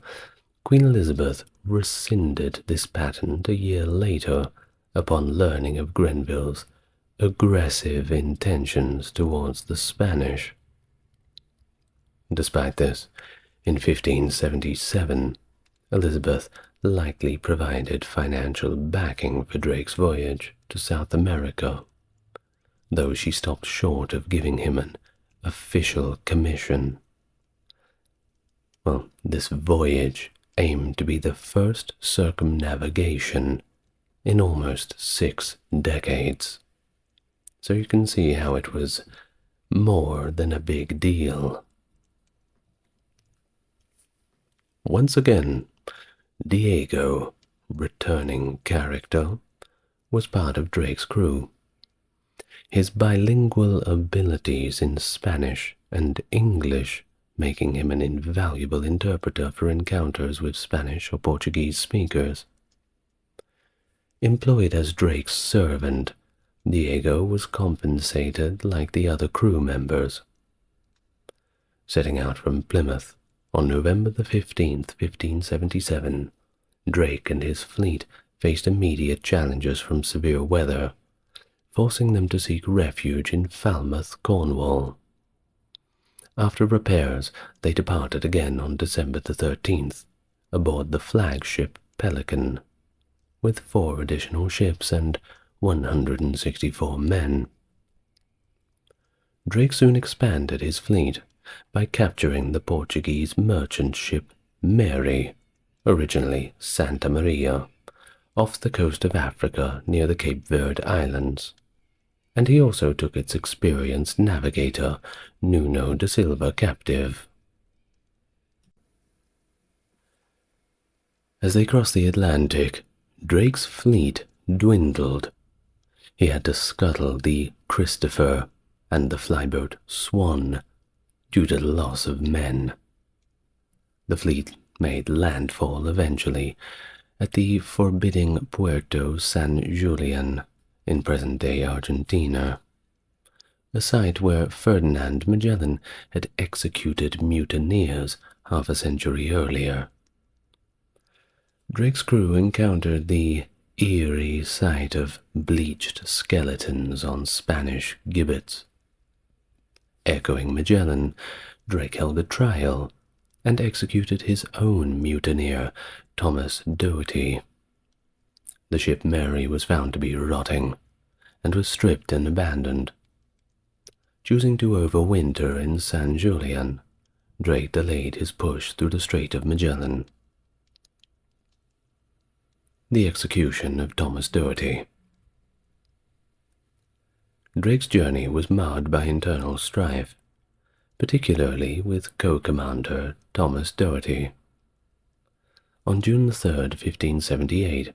Queen Elizabeth rescinded this patent a year later upon learning of Grenville's aggressive intentions towards the Spanish. Despite this, in 1577, Elizabeth likely provided financial backing for Drake's voyage to South America, though she stopped short of giving him an official commission. Well, this voyage aimed to be the first circumnavigation in almost 6 decades, so you can see how it was more than a big deal. Once again, Diego, returning character, was part of Drake's crew. His bilingual abilities in Spanish and English making him an invaluable interpreter for encounters with Spanish or Portuguese speakers. Employed as Drake's servant, Diego was compensated like the other crew members. Setting out from Plymouth on November the 15th, 1577, Drake and his fleet faced immediate challenges from severe weather, forcing them to seek refuge in Falmouth, Cornwall. After repairs, they departed again on December the 13th, aboard the flagship Pelican, with 4 additional ships and 164 men. Drake soon expanded his fleet by capturing the Portuguese merchant ship Mary, originally Santa Maria, off the coast of Africa near the Cape Verde Islands, and he also took its experienced navigator Nuno da Silva captive. As they crossed the Atlantic, Drake's fleet dwindled. He had to scuttle the Christopher and the flyboat Swan due to the loss of men. The fleet made landfall eventually at the forbidding Puerto San Julian in present-day Argentina, a site where Ferdinand Magellan had executed mutineers half a century earlier. Drake's crew encountered the eerie sight of bleached skeletons on Spanish gibbets. Echoing Magellan, Drake held a trial and executed his own mutineer, Thomas Doherty. The ship Mary was found to be rotting and was stripped and abandoned. Choosing to overwinter in San Julian, Drake delayed his push through the Strait of Magellan. The execution of Thomas Doherty. Drake's journey was marred by internal strife, particularly with co-commander Thomas Doherty. On June 3, 1578,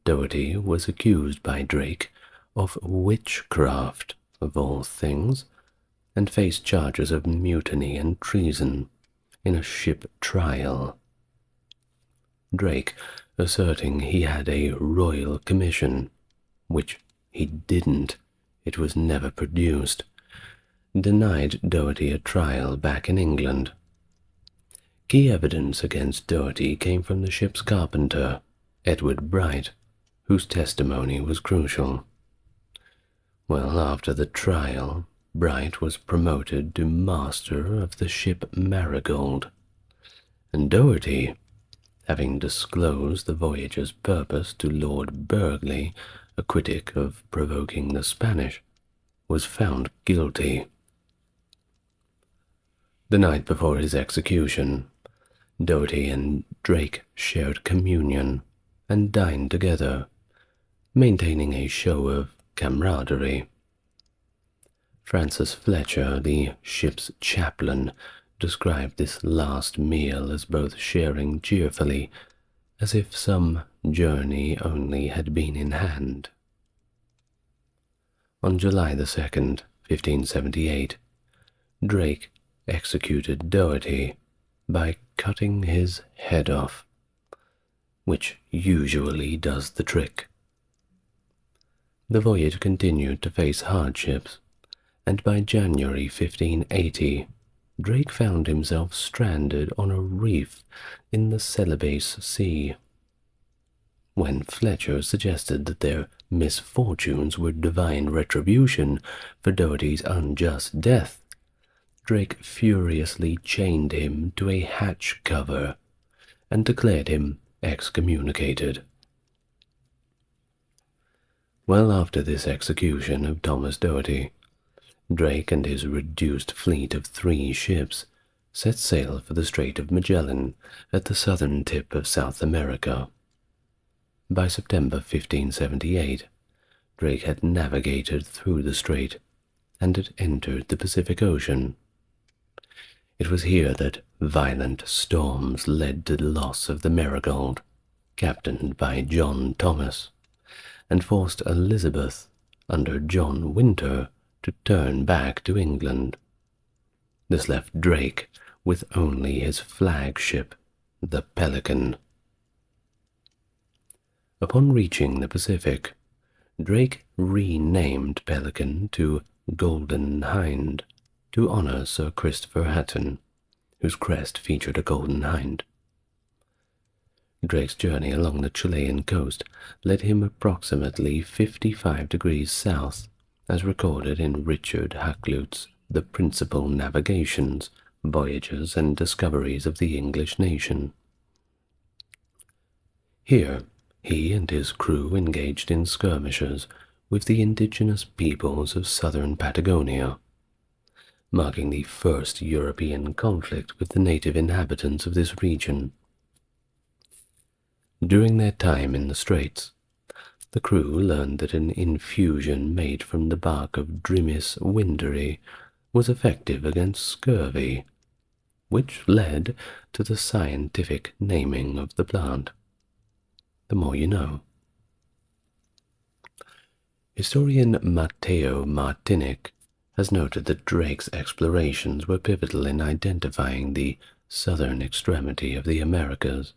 Doherty was accused by Drake of witchcraft, of all things, and faced charges of mutiny and treason in a ship trial. Drake, asserting he had a royal commission, which he didn't, it was never produced, denied Doherty a trial back in England. Key evidence against Doherty came from the ship's carpenter, Edward Bright, whose testimony was crucial. Well, after the trial, Bright was promoted to master of the ship Marigold, and Doherty, having disclosed the voyage's purpose to Lord Burghley, a critic of provoking the Spanish, was found guilty. The night before his execution, Doherty and Drake shared communion and dined together, maintaining a show of camaraderie. Francis Fletcher, the ship's chaplain, described this last meal as both sharing cheerfully, as if some journey only had been in hand. On July the 2nd, 1578, Drake executed Doherty by cutting his head off, which usually does the trick. The voyage continued to face hardships, and by January 1580, Drake found himself stranded on a reef in the Celebes Sea. When Fletcher suggested that their misfortunes were divine retribution for Doherty's unjust death, Drake furiously chained him to a hatch cover and declared him excommunicated. Well after this execution of Thomas Doherty, Drake and his reduced fleet of 3 ships set sail for the Strait of Magellan at the southern tip of South America. By September 1578, Drake had navigated through the strait and had entered the Pacific Ocean. It was here that violent storms led to the loss of the Marigold, captained by John Thomas, and forced Elizabeth, under John Winter, to turn back to England. This left Drake with only his flagship, the Pelican. Upon reaching the Pacific, Drake renamed Pelican to Golden Hind to honor Sir Christopher Hatton, whose crest featured a golden hind. Drake's journey along the Chilean coast led him approximately 55 degrees south, as recorded in Richard Hakluyt's The Principal Navigations, Voyages and Discoveries of the English Nation. Here, he and his crew engaged in skirmishes with the indigenous peoples of southern Patagonia, marking the first European conflict with the native inhabitants of this region. During their time in the Straits, the crew learned that an infusion made from the bark of Drimys winteri was effective against scurvy, which led to the scientific naming of the plant. The more you know. Historian Matteo Martinic has noted that Drake's explorations were pivotal in identifying the southern extremity of the Americas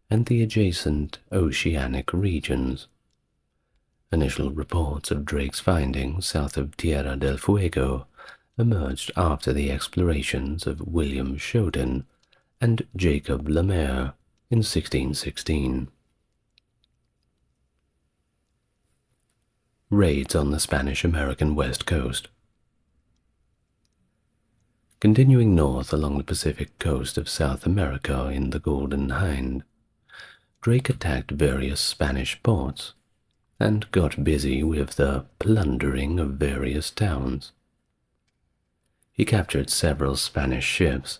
and the adjacent oceanic regions. Initial reports of Drake's findings south of Tierra del Fuego emerged after the explorations of William Schouten and Jacob Lemaire in 1616. Raids on the Spanish-American west coast. Continuing north along the Pacific coast of South America in the Golden Hind, Drake attacked various Spanish ports and got busy with the plundering of various towns. He captured several Spanish ships,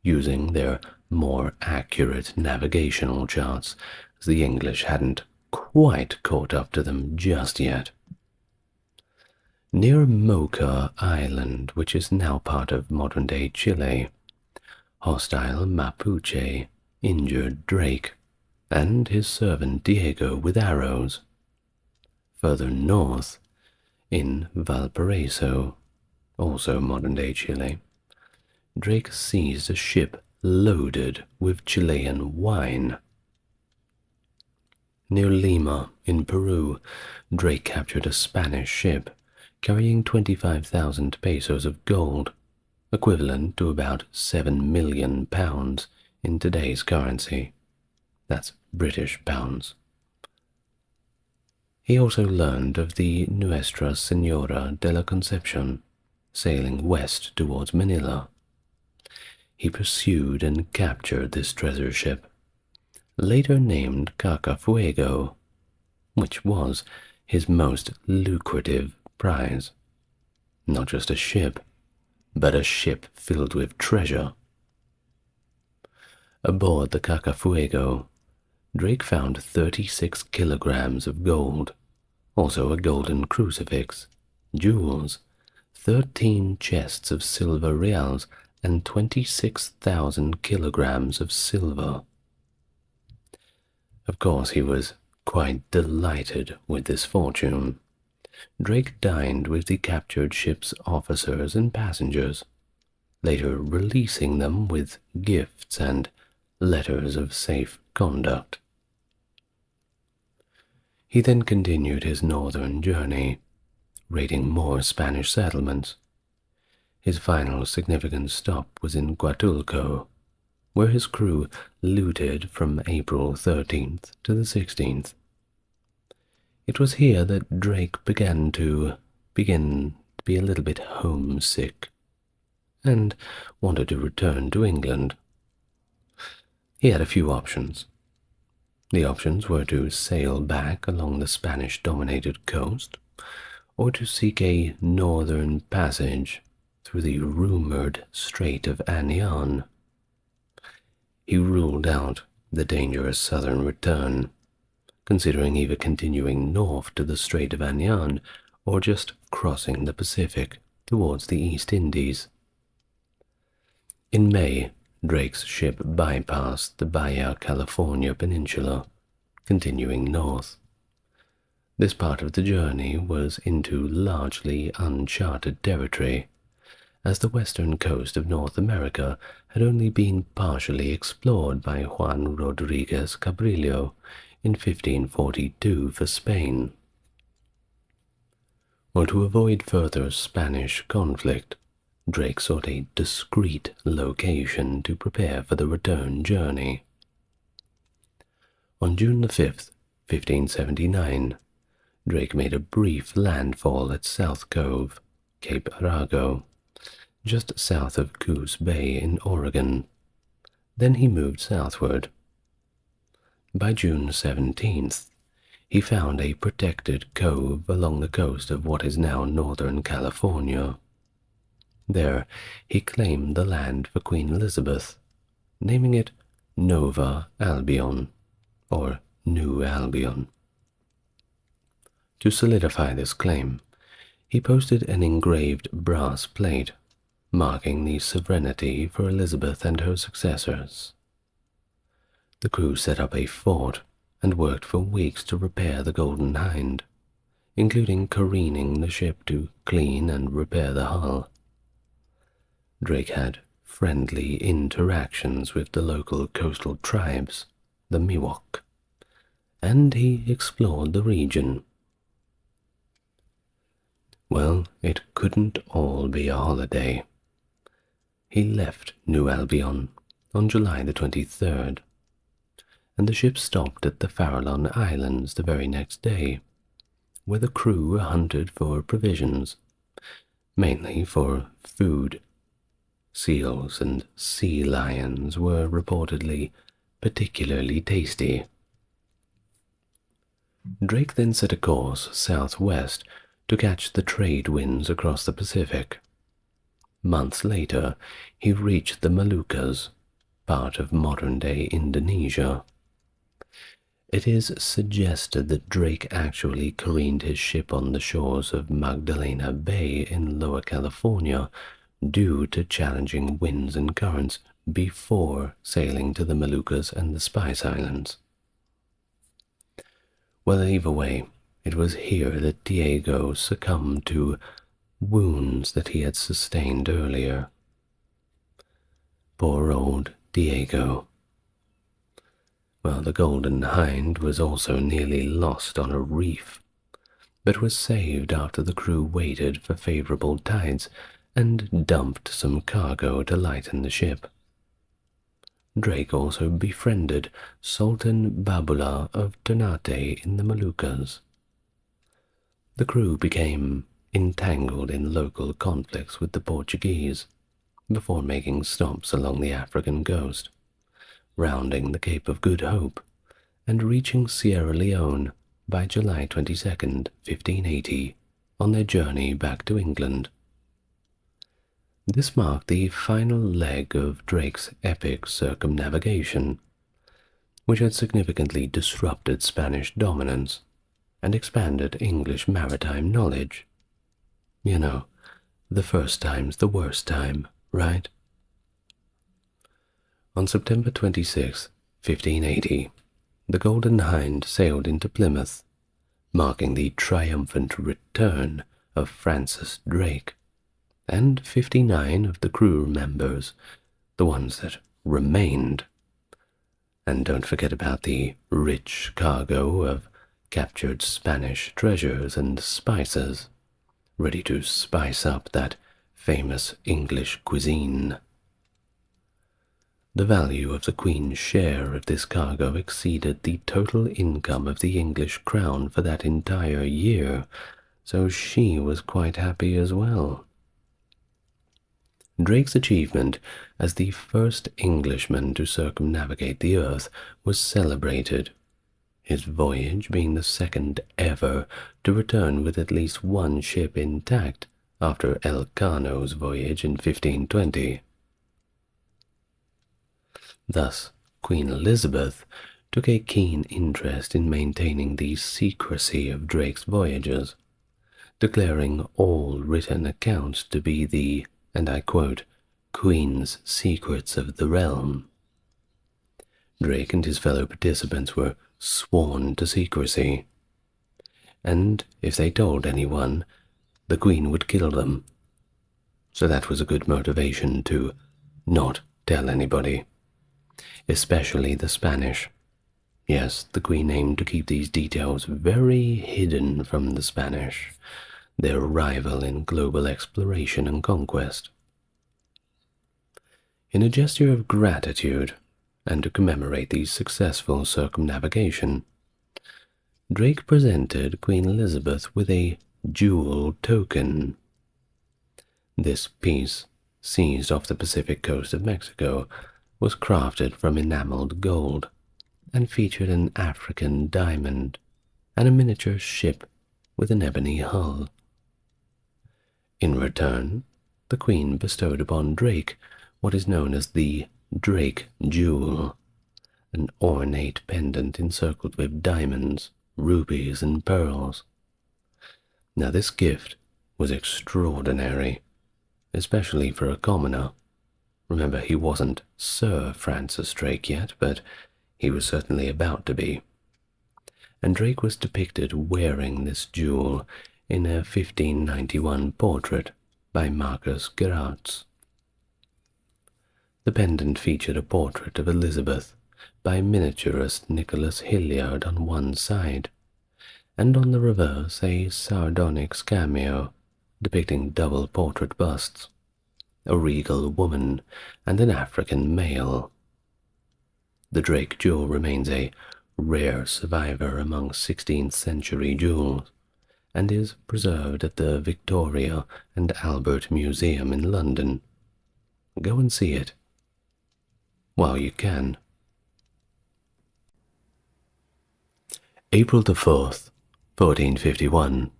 using their more accurate navigational charts, as the English hadn't quite caught up to them just yet. Near Mocha Island, which is now part of modern-day Chile, hostile Mapuche injured Drake and his servant Diego with arrows. Further north, in Valparaiso, also modern-day Chile, Drake seized a ship loaded with Chilean wine. Near Lima, in Peru, Drake captured a Spanish ship carrying 25,000 pesos of gold, equivalent to about 7 million pounds in today's currency. That's British pounds. He also learned of the Nuestra Señora de la Concepción, sailing west towards Manila. He pursued and captured this treasure ship, later named Cacafuego, which was his most lucrative prize. Not just a ship, but a ship filled with treasure. Aboard the Cacafuego, Drake found 36 kilograms of gold, also a golden crucifix, jewels, 13 chests of silver reals, and 26,000 kilograms of silver. Of course, he was quite delighted with this fortune. Drake dined with the captured ship's officers and passengers, later releasing them with gifts and letters of safe conduct. He then continued his northern journey, raiding more Spanish settlements. His final significant stop was in Huatulco, where his crew looted from April 13th to the 16th. It was here that Drake began to be a little bit homesick and wanted to return to England. He had a few options. The options were to sail back along the Spanish-dominated coast, or to seek a northern passage through the rumored Strait of Anian. He ruled out the dangerous southern return, considering either continuing north to the Strait of Anian or just crossing the Pacific towards the East Indies. In May, Drake's ship bypassed the Baja California Peninsula, continuing north. This part of the journey was into largely uncharted territory, as the western coast of North America had only been partially explored by Juan Rodriguez Cabrillo in 1542 for Spain. Or to avoid further Spanish conflict, Drake sought a discreet location to prepare for the return journey. On June the 5th, 1579, Drake made a brief landfall at South Cove, Cape Arago, just south of Goose Bay in Oregon. Then he moved southward. By June 17th, he found a protected cove along the coast of what is now northern California. There, he claimed the land for Queen Elizabeth, naming it Nova Albion, or New Albion. To solidify this claim, he posted an engraved brass plate marking the sovereignty for Elizabeth and her successors. The crew set up a fort and worked for weeks to repair the Golden Hind, including careening the ship to clean and repair the hull. Drake had friendly interactions with the local coastal tribes, the Miwok, and he explored the region. Well, it couldn't all be a holiday. He left New Albion on July the 23rd, and the ship stopped at the Farallon Islands the very next day, where the crew hunted for provisions, mainly for food. Seals and sea lions were reportedly particularly tasty. Drake then set a course southwest to catch the trade winds across the Pacific. Months later, he reached the Moluccas, part of modern-day Indonesia. It is suggested that Drake actually careened his ship on the shores of Magdalena Bay in Lower California due to challenging winds and currents before sailing to the Moluccas and the Spice Islands. Well, either way, it was here that Diego succumbed to wounds that he had sustained earlier. Poor old Diego. Well, the Golden Hind was also nearly lost on a reef, but was saved after the crew waited for favorable tides and dumped some cargo to lighten the ship. Drake also befriended Sultan Babula of Ternate in the Moluccas. The crew became entangled in local conflicts with the Portuguese before making stops along the African coast, rounding the Cape of Good Hope, and reaching Sierra Leone by July 22nd, 1580, on their journey back to England. This marked the final leg of Drake's epic circumnavigation, which had significantly disrupted Spanish dominance and expanded English maritime knowledge. You know, the first time's the worst time, right? On September 26, 1580, the Golden Hind sailed into Plymouth, marking the triumphant return of Francis Drake, and 59 of the crew members, the ones that remained. And don't forget about the rich cargo of captured Spanish treasures and spices, ready to spice up that famous English cuisine. The value of the Queen's share of this cargo exceeded the total income of the English crown for that entire year, so she was quite happy as well. Drake's achievement as the first Englishman to circumnavigate the earth was celebrated, his voyage being the second ever to return with at least one ship intact after Elcano's voyage in 1520. Thus, Queen Elizabeth took a keen interest in maintaining the secrecy of Drake's voyages, declaring all written accounts to be the, and I quote, Queen's secrets of the realm. Drake and his fellow participants were sworn to secrecy, and if they told anyone, the Queen would kill them. So that was a good motivation to not tell anybody, especially the Spanish. Yes, the Queen aimed to keep these details very hidden from the Spanish, their rival in global exploration and conquest. In a gesture of gratitude, and to commemorate the successful circumnavigation, Drake presented Queen Elizabeth with a jewel token. This piece, seized off the Pacific coast of Mexico, was crafted from enameled gold and featured an African diamond and a miniature ship with an ebony hull. In return, the Queen bestowed upon Drake what is known as the Drake Jewel, an ornate pendant encircled with diamonds, rubies, and pearls. Now this gift was extraordinary, especially for a commoner. Remember, he wasn't Sir Francis Drake yet, but he was certainly about to be. And Drake was depicted wearing this jewel in a 1591 portrait by Marcus Gerards. The pendant featured a portrait of Elizabeth by miniaturist Nicholas Hilliard on one side, and on the reverse a sardonyx cameo depicting double portrait busts, a regal woman and an African male. The Drake jewel remains a rare survivor among 16th century jewels, and is preserved at the Victoria and Albert Museum in London. Go and see it while you can. April the 4th, 1451,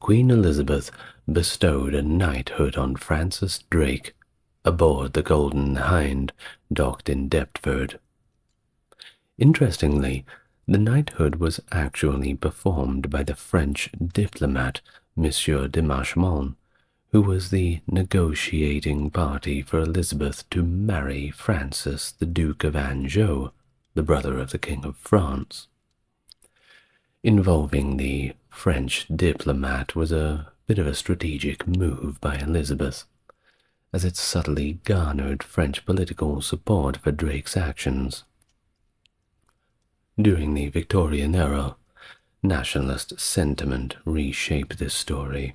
Queen Elizabeth bestowed a knighthood on Francis Drake aboard the Golden Hind docked in Deptford. Interestingly, the knighthood was actually performed by the French diplomat Monsieur de Marchemont, who was the negotiating party for Elizabeth to marry Francis, the Duke of Anjou, the brother of the King of France. Involving the French diplomat was a bit of a strategic move by Elizabeth, as it subtly garnered French political support for Drake's actions. During the Victorian era, nationalist sentiment reshaped this story,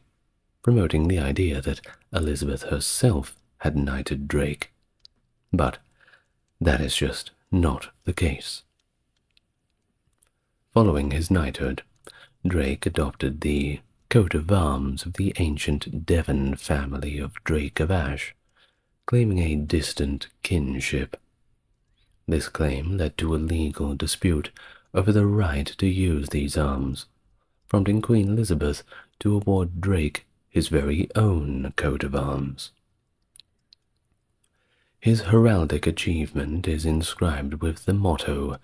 promoting the idea that Elizabeth herself had knighted Drake. But that is just not the case. Following his knighthood, Drake adopted the coat of arms of the ancient Devon family of Drake of Ash, claiming a distant kinship. This claim led to a legal dispute over the right to use these arms, prompting Queen Elizabeth to award Drake his very own coat of arms. His heraldic achievement is inscribed with the motto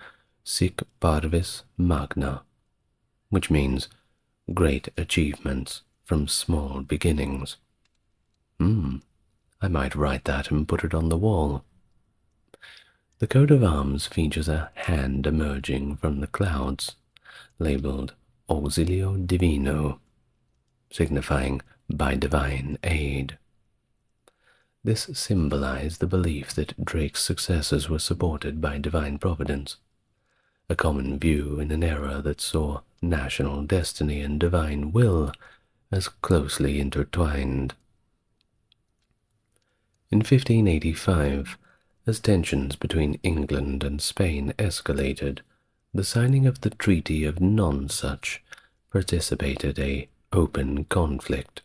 Sic Parvis Magna, which means great achievements from small beginnings. I might write that and put it on the wall. The coat of arms features a hand emerging from the clouds, labeled Auxilio Divino, signifying by divine aid. This symbolized the belief that Drake's successors were supported by divine providence, a common view in an era that saw national destiny and divine will as closely intertwined. In 1585, as tensions between England and Spain escalated, the signing of the Treaty of Nonsuch precipitated an open conflict.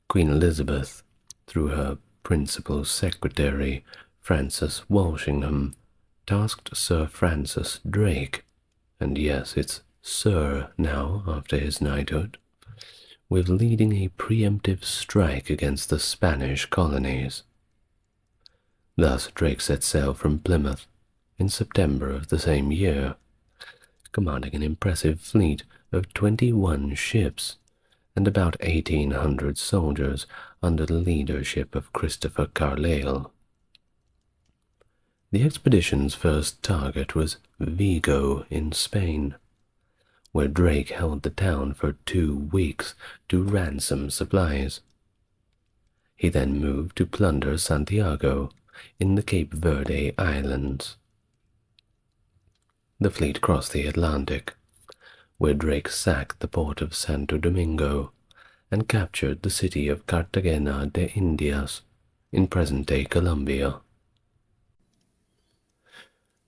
Queen Elizabeth, through her principal secretary, Francis Walsingham, tasked Sir Francis Drake, and yes, it's Sir now after his knighthood, with leading a preemptive strike against the Spanish colonies. Thus Drake set sail from Plymouth in September of the same year, commanding an impressive fleet of 21 ships and about 1,800 soldiers under the leadership of Christopher Carleill. The expedition's first target was Vigo in Spain, where Drake held the town for 2 weeks to ransom supplies. He then moved to plunder Santiago in the Cape Verde Islands. The fleet crossed the Atlantic, where Drake sacked the port of Santo Domingo and captured the city of Cartagena de Indias in present-day Colombia.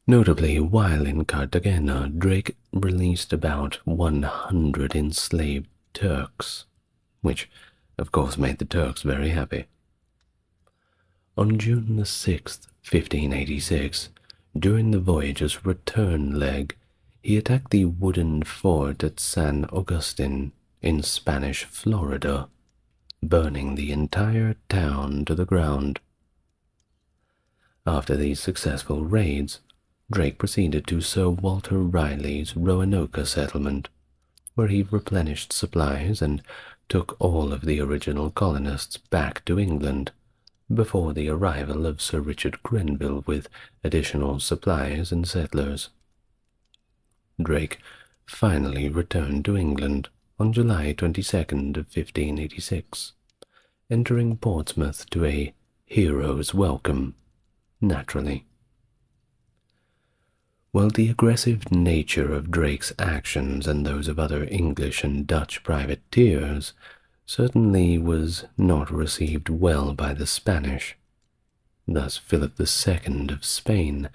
Notably, while in Cartagena, Drake released about 100 enslaved Turks, which of course made the Turks very happy. On June the 6th, 1586, during the voyage's return leg, he attacked the wooden fort at San Agustin in Spanish Florida, burning the entire town to the ground. After these successful raids, Drake proceeded to Sir Walter Raleigh's Roanoke settlement, where he replenished supplies and took all of the original colonists back to England before the arrival of Sir Richard Grenville with additional supplies and settlers. Drake finally returned to England on July 22nd of 1586, entering Portsmouth to a hero's welcome, naturally. While the aggressive nature of Drake's actions and those of other English and Dutch privateers certainly was not received well by the Spanish, thus Philip II of Spain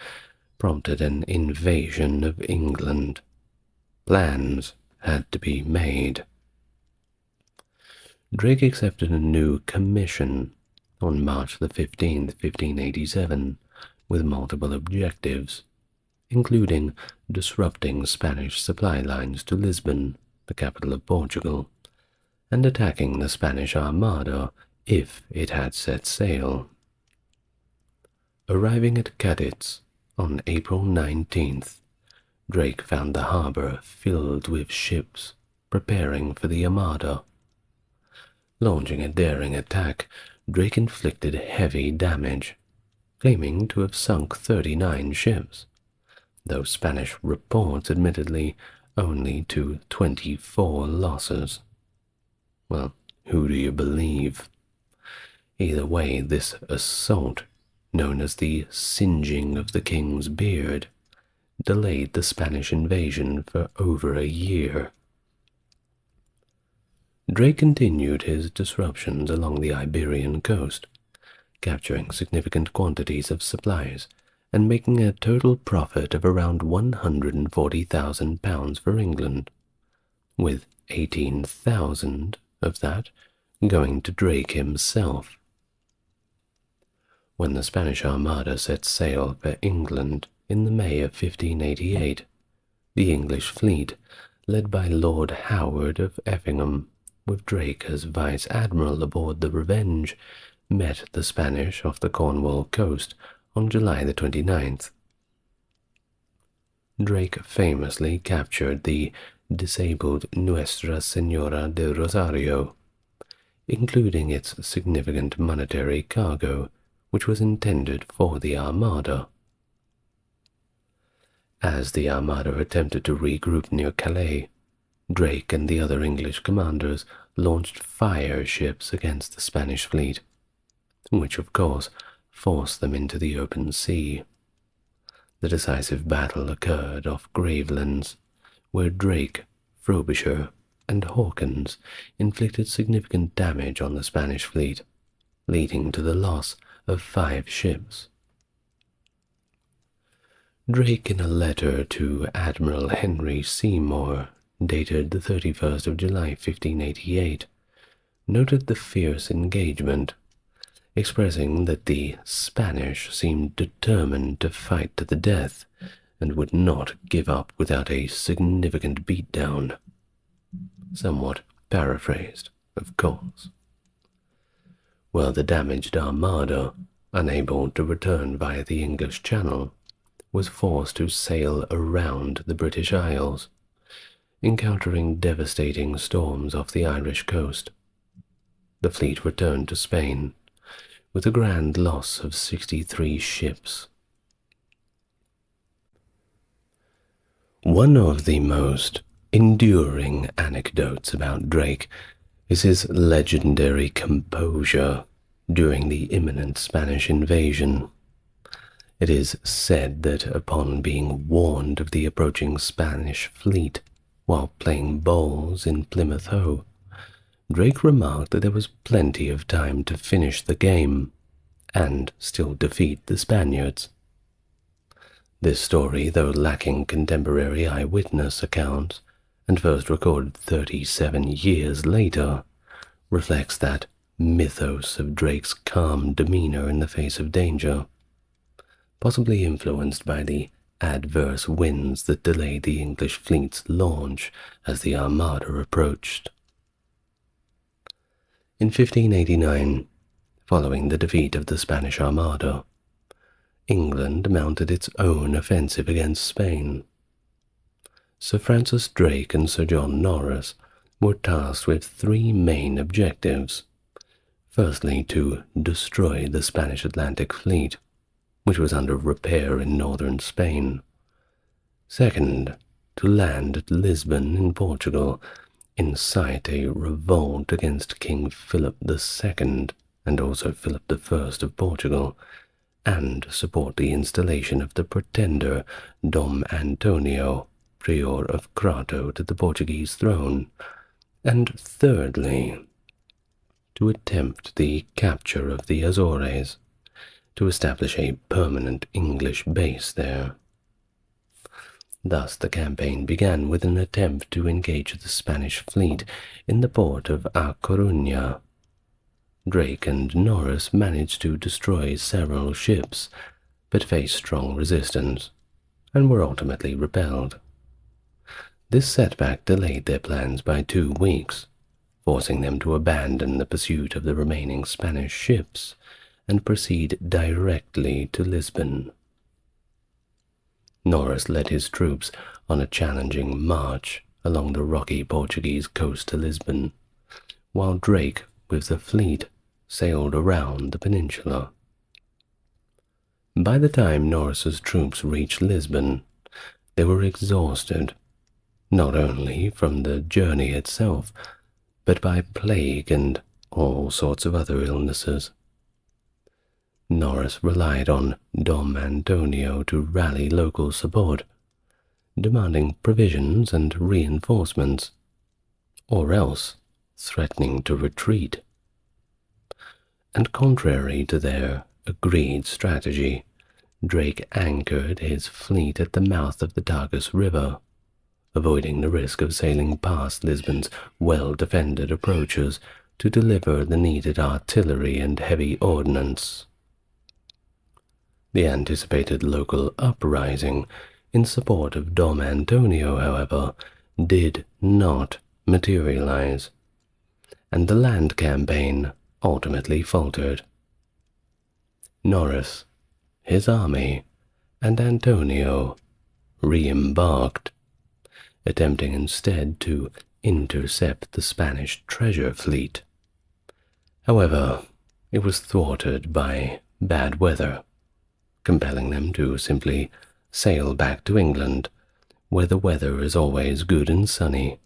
prompted an invasion of England. Plans had to be made. Drake accepted a new commission on March the 15th, 1587, with multiple objectives, including disrupting Spanish supply lines to Lisbon, the capital of Portugal, and attacking the Spanish Armada if it had set sail. Arriving at Cadiz on April 19th, Drake found the harbor filled with ships preparing for the Armada. Launching a daring attack, Drake inflicted heavy damage, claiming to have sunk 39 ships, though Spanish reports admittedly only to 24 losses. Well, who do you believe? Either way, this assault, known as the singeing of the king's beard, delayed the Spanish invasion for over a year. Drake continued his disruptions along the Iberian coast, capturing significant quantities of supplies and making a total profit of around £140,000 for England, with 18,000 of that going to Drake himself. When the Spanish Armada set sail for England in the May of 1588, the English fleet, led by Lord Howard of Effingham, with Drake as vice admiral aboard the Revenge, met the Spanish off the Cornwall coast on July the 29th. Drake famously captured the disabled Nuestra Senora del Rosario, including its significant monetary cargo, which was intended for the Armada. As the Armada attempted to regroup near Calais, Drake and the other English commanders launched fire ships against the Spanish fleet, which of course forced them into the open sea. The decisive battle occurred off Gravelands, where Drake, Frobisher, and Hawkins inflicted significant damage on the Spanish fleet, leading to the loss of 5 ships. Drake, in a letter to Admiral Henry Seymour, dated the 31st of July 1588, noted the fierce engagement, expressing that the Spanish seemed determined to fight to the death and would not give up without a significant beatdown. Somewhat paraphrased, of course. While the damaged Armada, unable to return via the English Channel, was forced to sail around the British Isles, encountering devastating storms off the Irish coast. The fleet returned to Spain, with a grand loss of 63 ships. One of the most enduring anecdotes about Drake is his legendary composure during the imminent Spanish invasion. It is said that upon being warned of the approaching Spanish fleet while playing bowls in Plymouth Hoe, Drake remarked that there was plenty of time to finish the game, and still defeat the Spaniards. This story, though lacking contemporary eyewitness accounts, and first recorded 37 years later, reflects that mythos of Drake's calm demeanor in the face of danger, possibly influenced by the adverse winds that delayed the English fleet's launch as the Armada approached. In 1589, following the defeat of the Spanish Armada, England mounted its own offensive against Spain. Sir Francis Drake and Sir John Norris were tasked with three main objectives. Firstly, to destroy the Spanish Atlantic fleet, which was under repair in northern Spain. Second, to land at Lisbon in Portugal, incite a revolt against King Philip II and also Philip I of Portugal, and support the installation of the pretender Dom Antonio, Prior of Crato, to the Portuguese throne, and thirdly, to attempt the capture of the Azores, to establish a permanent English base there. Thus the campaign began with an attempt to engage the Spanish fleet in the port of A Coruña. Drake and Norris managed to destroy several ships, but faced strong resistance, and were ultimately repelled. This setback delayed their plans by 2 weeks, forcing them to abandon the pursuit of the remaining Spanish ships and proceed directly to Lisbon. Norris led his troops on a challenging march along the rocky Portuguese coast to Lisbon, while Drake, with the fleet, sailed around the peninsula. By the time Norris's troops reached Lisbon, they were exhausted, not only from the journey itself, but by plague and all sorts of other illnesses. Norris relied on Dom Antonio to rally local support, demanding provisions and reinforcements, or else threatening to retreat. And contrary to their agreed strategy, Drake anchored his fleet at the mouth of the Tagus River, avoiding the risk of sailing past Lisbon's well-defended approaches to deliver the needed artillery and heavy ordnance. The anticipated local uprising in support of Dom Antonio, however, did not materialize, and the land campaign ultimately faltered. Norris, his army, and Antonio re-embarked, attempting instead to intercept the Spanish treasure fleet. However, it was thwarted by bad weather, compelling them to simply sail back to England, where the weather is always good and sunny.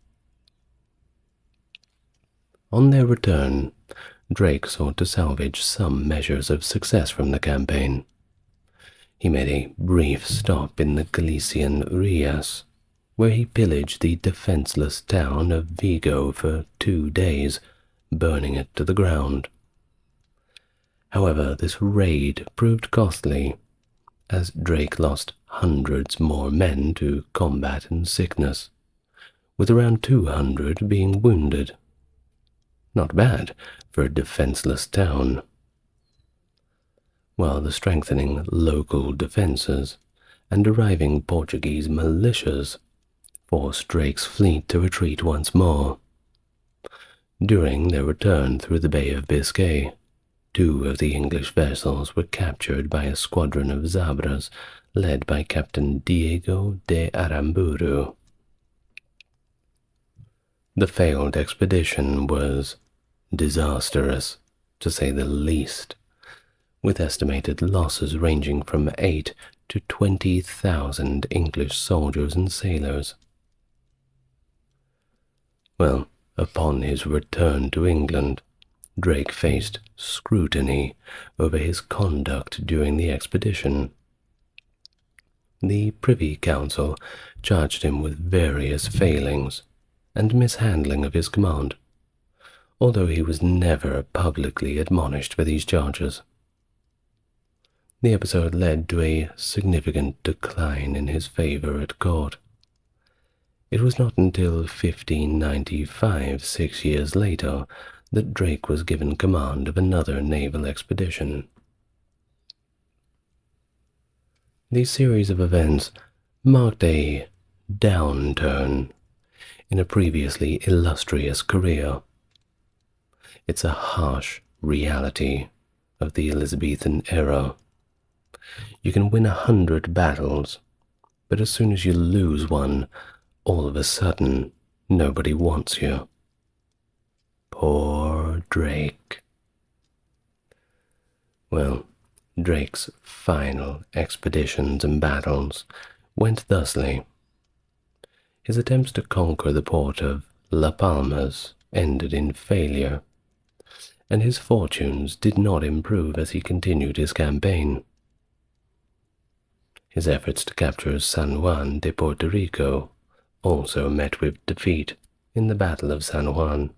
On their return, Drake sought to salvage some measures of success from the campaign. He made a brief stop in the Galician Rias, where he pillaged the defenseless town of Vigo for 2 days, burning it to the ground. However, this raid proved costly, as Drake lost hundreds more men to combat and sickness, with around 200 being wounded. Not bad for a defenseless town. While the strengthening local defenses and arriving Portuguese militias forced Drake's fleet to retreat once more. During their return through the Bay of Biscay, 2 of the English vessels were captured by a squadron of Zabras led by Captain Diego de Aramburu. The failed expedition was disastrous, to say the least, with estimated losses ranging from 8 to 20,000 English soldiers and sailors. Well, upon his return to England, Drake faced scrutiny over his conduct during the expedition. The Privy Council charged him with various failings and mishandling of his command, although he was never publicly admonished for these charges. The episode led to a significant decline in his favor at court. It was not until 1595, 6 years later, that Drake was given command of another naval expedition. These series of events marked a downturn in a previously illustrious career. It's a harsh reality of the Elizabethan era. You can win 100 battles, but as soon as you lose one, all of a sudden, nobody wants you. Poor Drake. Well, Drake's final expeditions and battles went thusly. His attempts to conquer the port of La Palmas ended in failure, and his fortunes did not improve as he continued his campaign. His efforts to capture San Juan de Puerto Rico also met with defeat in the Battle of San Juan.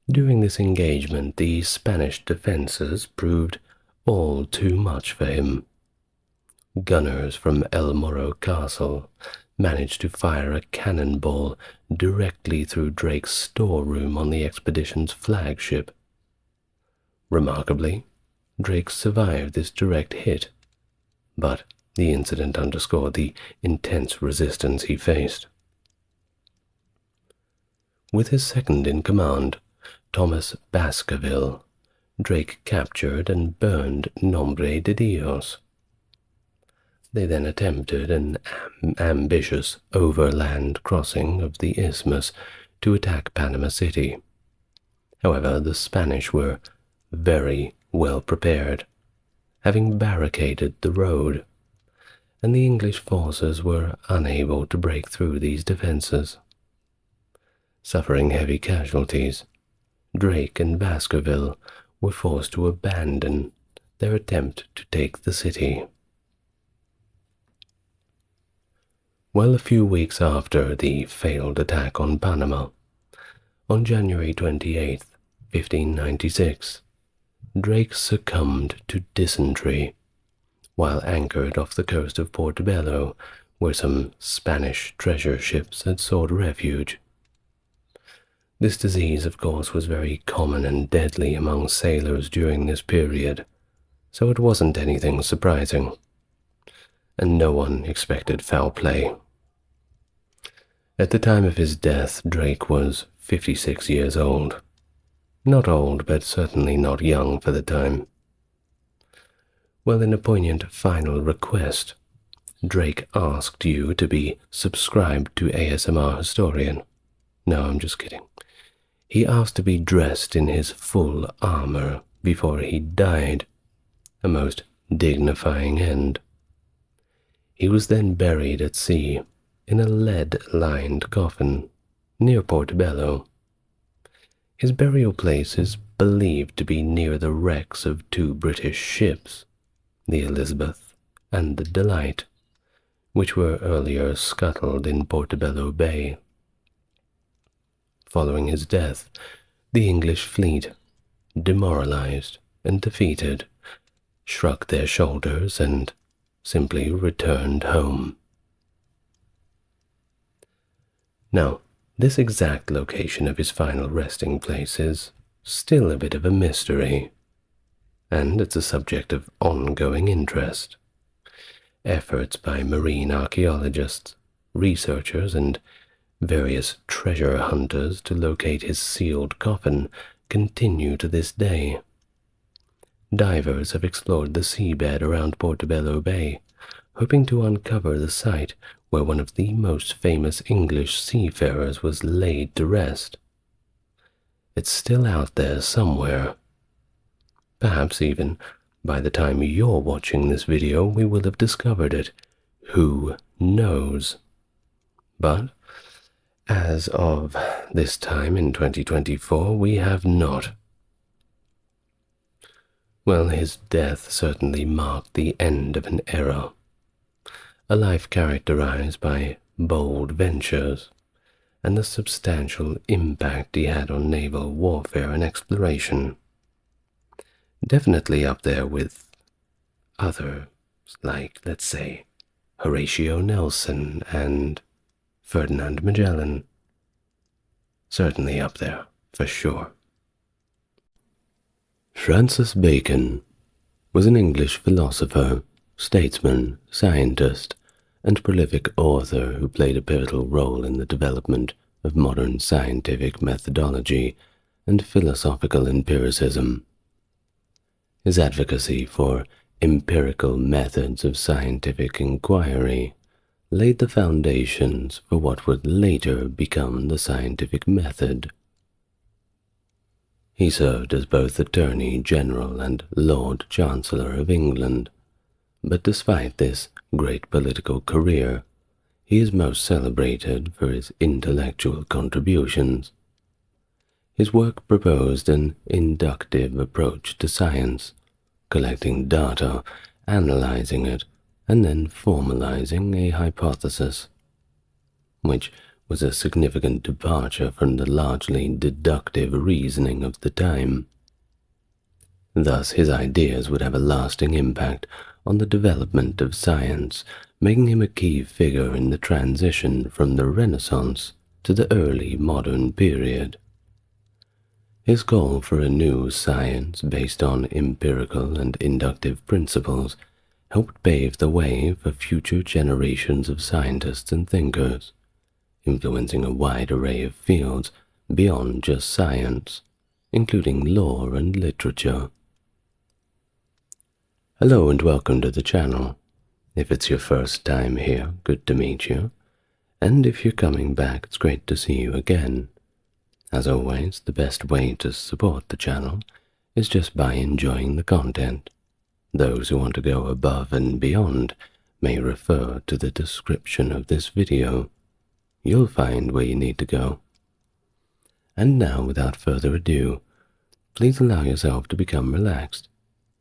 During this engagement, the Spanish defenses proved all too much for him. Gunners from El Morro Castle managed to fire a cannonball directly through Drake's storeroom on the expedition's flagship. Remarkably, Drake survived this direct hit, but the incident underscored the intense resistance he faced. With his second in command, Thomas Baskerville, Drake captured and burned Nombre de Dios. They then attempted an ambitious overland crossing of the isthmus to attack Panama City. However, the Spanish were very well prepared, having barricaded the road, and the English forces were unable to break through these defenses. Suffering heavy casualties, Drake and Baskerville were forced to abandon their attempt to take the city. Well, a few weeks after the failed attack on Panama, on January 28, 1596, Drake succumbed to dysentery while anchored off the coast of Portobello, where some Spanish treasure ships had sought refuge. This disease, of course, was very common and deadly among sailors during this period, so it wasn't anything surprising, and no one expected foul play. At the time of his death, Drake was 56 years old. Not old, but certainly not young for the time. Well, in a poignant final request, Drake asked you to be subscribed to ASMR Historian. No, I'm just kidding. He asked to be dressed in his full armor before he died, a most dignifying end. He was then buried at sea in a lead-lined coffin near Portobello. His burial place is believed to be near the wrecks of two British ships, the Elizabeth and the Delight, which were earlier scuttled in Portobello Bay. Following his death, the English fleet, demoralized and defeated, shrugged their shoulders and simply returned home. Now, this exact location of his final resting place is still a bit of a mystery, and it's a subject of ongoing interest. Efforts by marine archaeologists, researchers, and various treasure hunters to locate his sealed coffin continue to this day. Divers have explored the seabed around Portobello Bay, hoping to uncover the site where one of the most famous English seafarers was laid to rest. It's still out there somewhere. Perhaps even by the time you're watching this video, we will have discovered it. Who knows? But as of this time in 2024, we have not. Well, his death certainly marked the end of an era, a life characterized by bold ventures and the substantial impact he had on naval warfare and exploration. Definitely up there with others like, let's say, Horatio Nelson and Ferdinand Magellan. Certainly up there, for sure. Francis Bacon was an English philosopher, statesman, scientist, and prolific author who played a pivotal role in the development of modern scientific methodology and philosophical empiricism. His advocacy for empirical methods of scientific inquiry laid the foundations for what would later become the scientific method. He served as both Attorney General and Lord Chancellor of England, but despite this great political career, he is most celebrated for his intellectual contributions. His work proposed an inductive approach to science, collecting data, analyzing it, and then formalizing a hypothesis, which was a significant departure from the largely deductive reasoning of the time. Thus, his ideas would have a lasting impact on the development of science, making him a key figure in the transition from the Renaissance to the early modern period. His call for a new science based on empirical and inductive principles helped pave the way for future generations of scientists and thinkers, influencing a wide array of fields beyond just science, including law and literature. Hello and welcome to the channel. If it's your first time here, good to meet you. And if you're coming back, it's great to see you again. As always, the best way to support the channel is just by enjoying the content. Those who want to go above and beyond may refer to the description of this video. You'll find where you need to go. And now, without further ado, please allow yourself to become relaxed,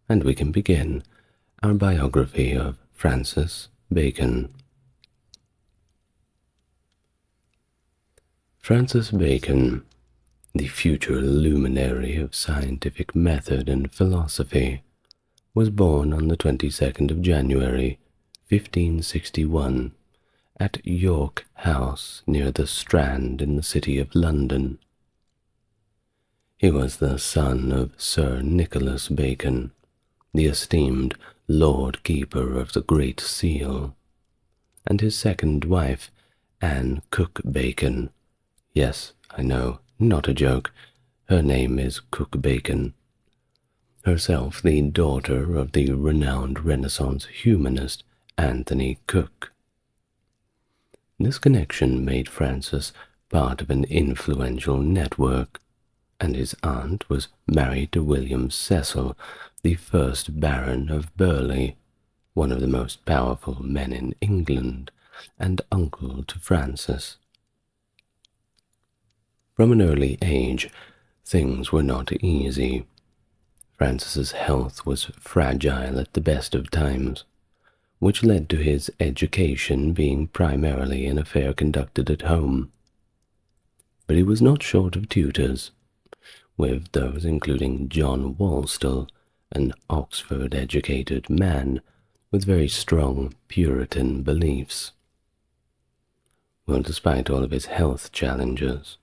and we can begin our biography of Francis Bacon. Francis Bacon, the future luminary of scientific method and philosophy, was born on the 22nd of January, 1561, at York House near the Strand in the city of London. He was the son of Sir Nicholas Bacon, the esteemed Lord Keeper of the Great Seal, and his second wife, Anne Cook Bacon. Yes, I know, not a joke. Her name is Cook Bacon. Herself the daughter of the renowned Renaissance humanist Anthony Cook. This connection made Francis part of an influential network, and his aunt was married to William Cecil, the first Baron of Burghley, one of the most powerful men in England, and uncle to Francis. From an early age, things were not easy. Francis's health was fragile at the best of times, which led to his education being primarily an affair conducted at home. But he was not short of tutors, with those including John Walstall, an Oxford-educated man with very strong Puritan beliefs. Well, despite all of his health challenges,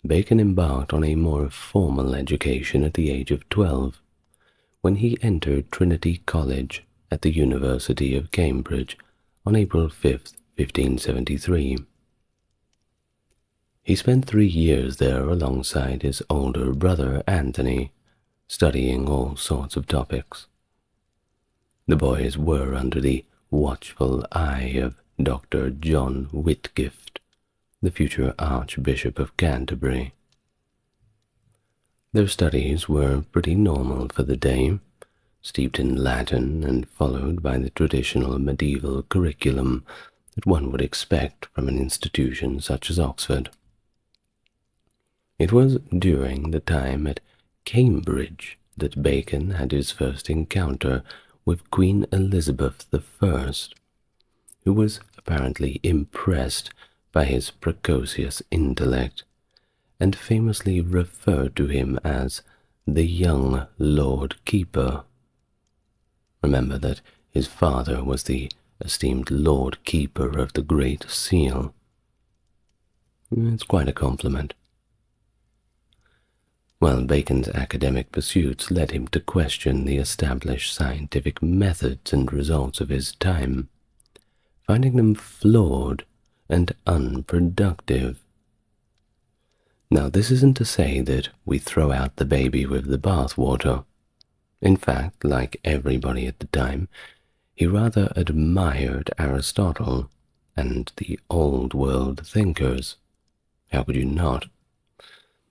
Bacon embarked on a more formal education at the age of 12, when he entered Trinity College at the University of Cambridge on April 5, 1573. He spent 3 years there alongside his older brother Anthony, studying all sorts of topics. The boys were under the watchful eye of Dr. John Whitgift, the future Archbishop of Canterbury. Their studies were pretty normal for the day, steeped in Latin and followed by the traditional medieval curriculum that one would expect from an institution such as Oxford. It was during the time at Cambridge that Bacon had his first encounter with Queen Elizabeth I, who was apparently impressed by his precocious intellect, and famously referred to him as the young Lord Keeper. Remember that his father was the esteemed Lord Keeper of the Great Seal. It's quite a compliment. While Bacon's academic pursuits led him to question the established scientific methods and results of his time, finding them flawed and unproductive. Now, this isn't to say that we throw out the baby with the bathwater. In fact, like everybody at the time, he rather admired Aristotle and the old world thinkers. How could you not?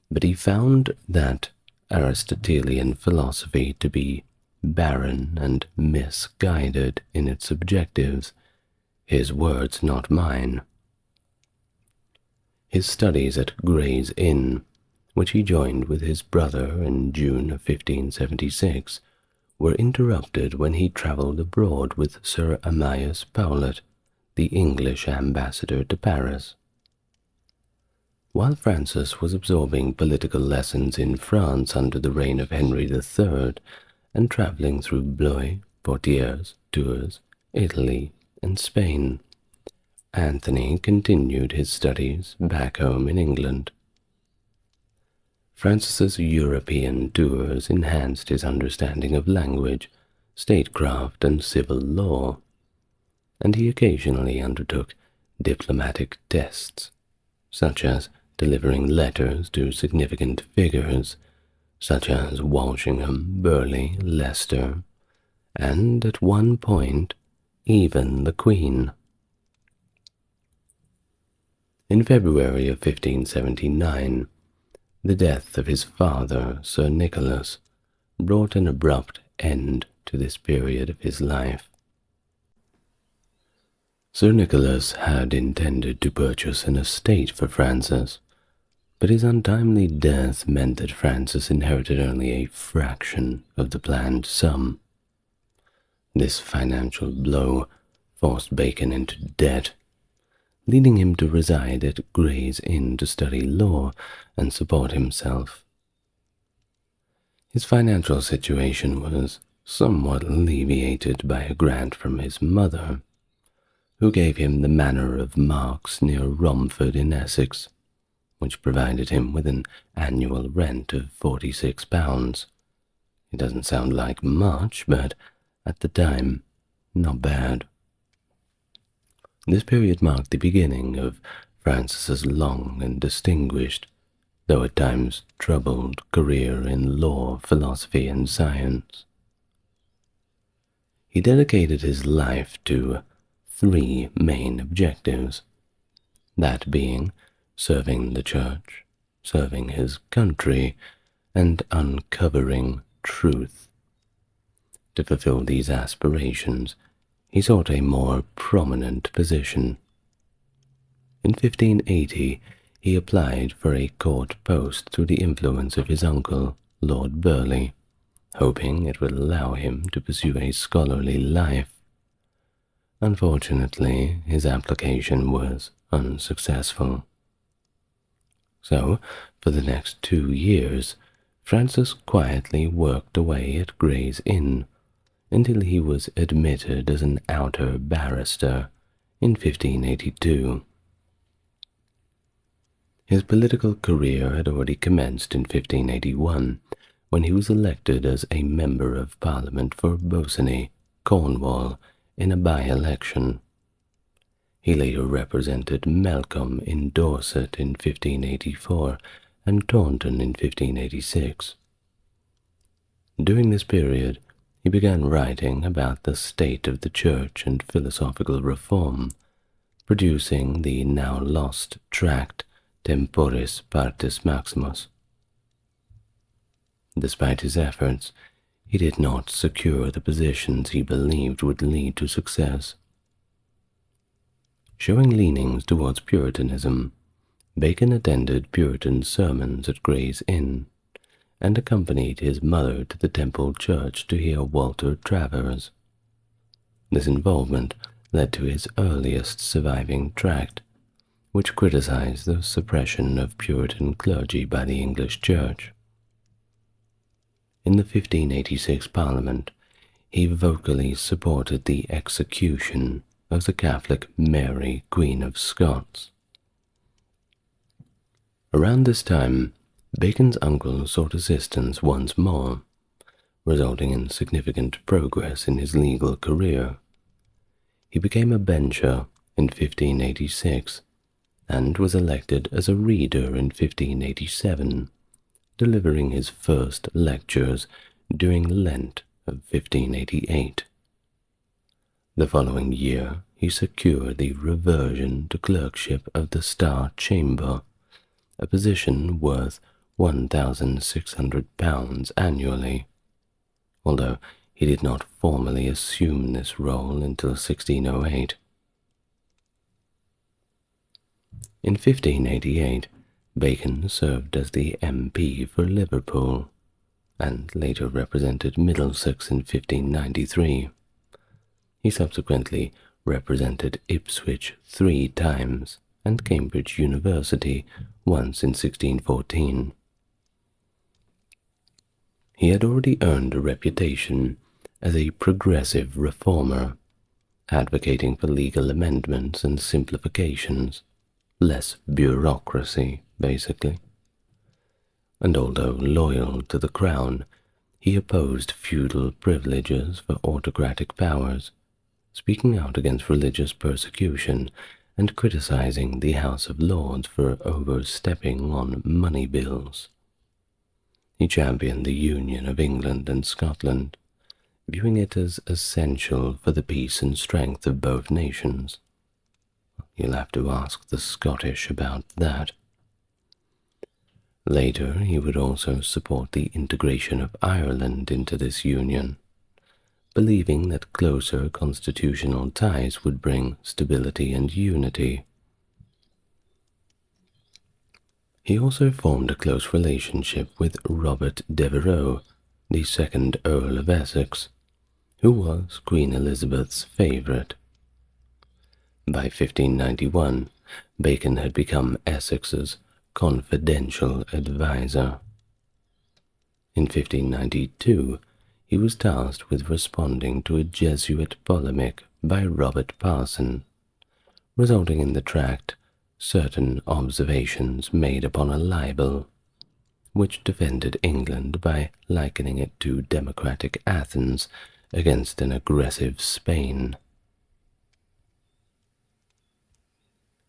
But he found that Aristotelian philosophy to be barren and misguided in its objectives. His words, not mine. His studies at Gray's Inn, which he joined with his brother in June of 1576, were interrupted when he travelled abroad with Sir Amias Powlett, the English ambassador to Paris. While Francis was absorbing political lessons in France under the reign of Henry III and travelling through Blois, Poitiers, Tours, Italy, and Spain, Anthony continued his studies back home in England. Francis's European tours enhanced his understanding of language, statecraft, and civil law, and he occasionally undertook diplomatic tests, such as delivering letters to significant figures, such as Walsingham, Burleigh, Leicester, and at one point, even the Queen. In February of 1579, the death of his father, Sir Nicholas, brought an abrupt end to this period of his life. Sir Nicholas had intended to purchase an estate for Francis, but his untimely death meant that Francis inherited only a fraction of the planned sum. This financial blow forced Bacon into debt, leading him to reside at Gray's Inn to study law and support himself. His financial situation was somewhat alleviated by a grant from his mother, who gave him the manor of Marks near Romford in Essex, which provided him with an annual rent of £46. It doesn't sound like much, but at the time, not bad. This period marked the beginning of Francis's long and distinguished, though at times troubled, career in law, philosophy, and science. He dedicated his life to 3 main objectives, that being serving the church, serving his country, and uncovering truth. To fulfill these aspirations, he sought a more prominent position. In 1580, he applied for a court post through the influence of his uncle, Lord Burleigh, hoping it would allow him to pursue a scholarly life. Unfortunately, his application was unsuccessful. So, for the next 2 years, Francis quietly worked away at Gray's Inn until he was admitted as an outer barrister in 1582. His political career had already commenced in 1581, when he was elected as a Member of Parliament for Boseney, Cornwall, in a by-election. He later represented Melcombe in Dorset in 1584 and Taunton in 1586. During this period, he began writing about the state of the Church and philosophical reform, producing the now lost tract Temporis Partis Maximus. Despite his efforts, he did not secure the positions he believed would lead to success. Showing leanings towards Puritanism, Bacon attended Puritan sermons at Gray's Inn and accompanied his mother to the Temple Church to hear Walter Travers. This involvement led to his earliest surviving tract, which criticized the suppression of Puritan clergy by the English Church. In the 1586 Parliament, he vocally supported the execution of the Catholic Mary, Queen of Scots. Around this time, Bacon's uncle sought assistance once more, resulting in significant progress in his legal career. He became a bencher in 1586 and was elected as a reader in 1587, delivering his first lectures during Lent of 1588. The following year, he secured the reversion to clerkship of the Star Chamber, a position worth £1,600 annually, although he did not formally assume this role until 1608. In 1588, Bacon served as the MP for Liverpool, and later represented Middlesex in 1593. He subsequently represented Ipswich 3 times and Cambridge University once in 1614. He had already earned a reputation as a progressive reformer, advocating for legal amendments and simplifications, less bureaucracy, basically. And although loyal to the crown, he opposed feudal privileges for autocratic powers, speaking out against religious persecution and criticizing the House of Lords for overstepping on money bills. He championed the union of England and Scotland, viewing it as essential for the peace and strength of both nations. You'll have to ask the Scottish about that. Later, he would also support the integration of Ireland into this union, believing that closer constitutional ties would bring stability and unity. He also formed a close relationship with Robert Devereux, the second Earl of Essex, who was Queen Elizabeth's favourite. By 1591, Bacon had become Essex's confidential advisor. In 1592, he was tasked with responding to a Jesuit polemic by Robert Parson, resulting in the tract Certain Observations Made upon a Libel, which defended England by likening it to democratic Athens against an aggressive Spain.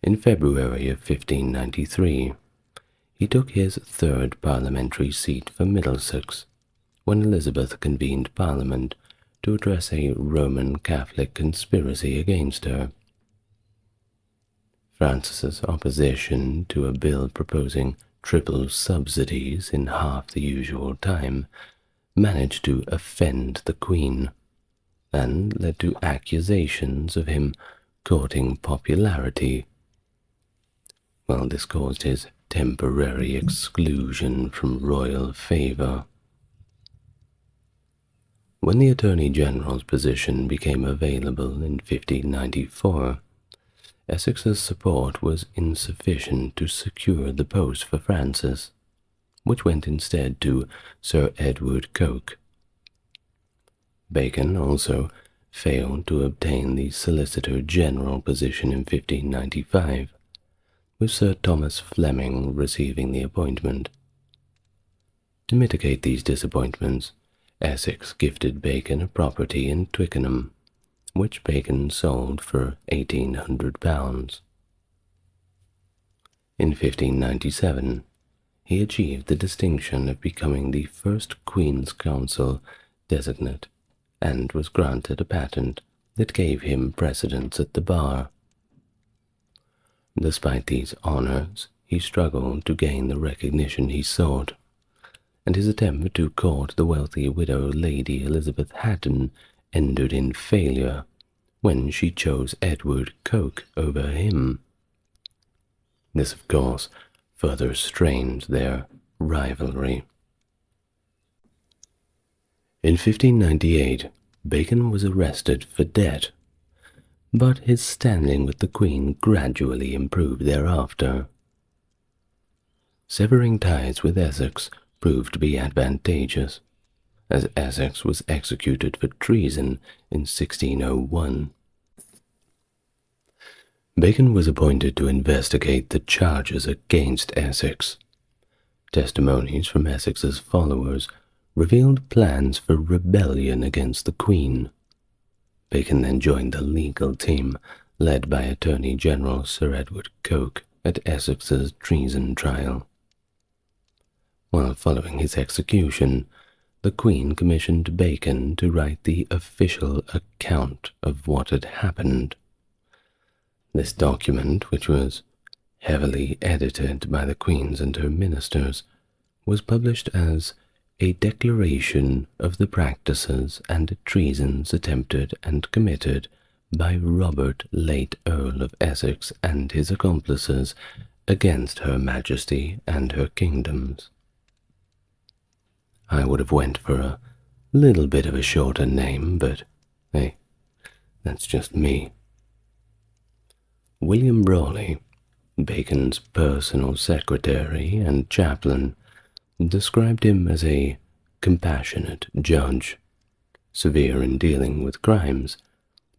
In February of 1593, he took his third parliamentary seat for Middlesex, when Elizabeth convened Parliament to address a Roman Catholic conspiracy against her. Francis's opposition to a bill proposing triple subsidies in half the usual time managed to offend the Queen, and led to accusations of him courting popularity. Well, this caused his temporary exclusion from royal favour. When the Attorney General's position became available in 1594, Essex's support was insufficient to secure the post for Francis, which went instead to Sir Edward Coke. Bacon also failed to obtain the Solicitor General position in 1595, with Sir Thomas Fleming receiving the appointment. To mitigate these disappointments, Essex gifted Bacon a property in Twickenham, which Bacon sold for £1,800. In 1597, he achieved the distinction of becoming the first Queen's Counsel designate and was granted a patent that gave him precedence at the bar. Despite these honours, he struggled to gain the recognition he sought, and his attempt to court the wealthy widow Lady Elizabeth Hatton ended in failure when she chose Edward Coke over him. This, of course, further strained their rivalry. In 1598, Bacon was arrested for debt, but his standing with the Queen gradually improved thereafter. Severing ties with Essex proved to be advantageous, as Essex was executed for treason in 1601. Bacon was appointed to investigate the charges against Essex. Testimonies from Essex's followers revealed plans for rebellion against the Queen. Bacon then joined the legal team led by Attorney General Sir Edward Coke at Essex's treason trial. While following his execution, the Queen commissioned Bacon to write the official account of what had happened. This document, which was heavily edited by the Queen and her ministers, was published as a declaration of the practices and treasons attempted and committed by Robert, late Earl of Essex, and his accomplices against Her Majesty and her kingdoms. I would have went for a little bit of a shorter name, but hey, that's just me. William Raleigh, Bacon's personal secretary and chaplain, described him as a compassionate judge, severe in dealing with crimes,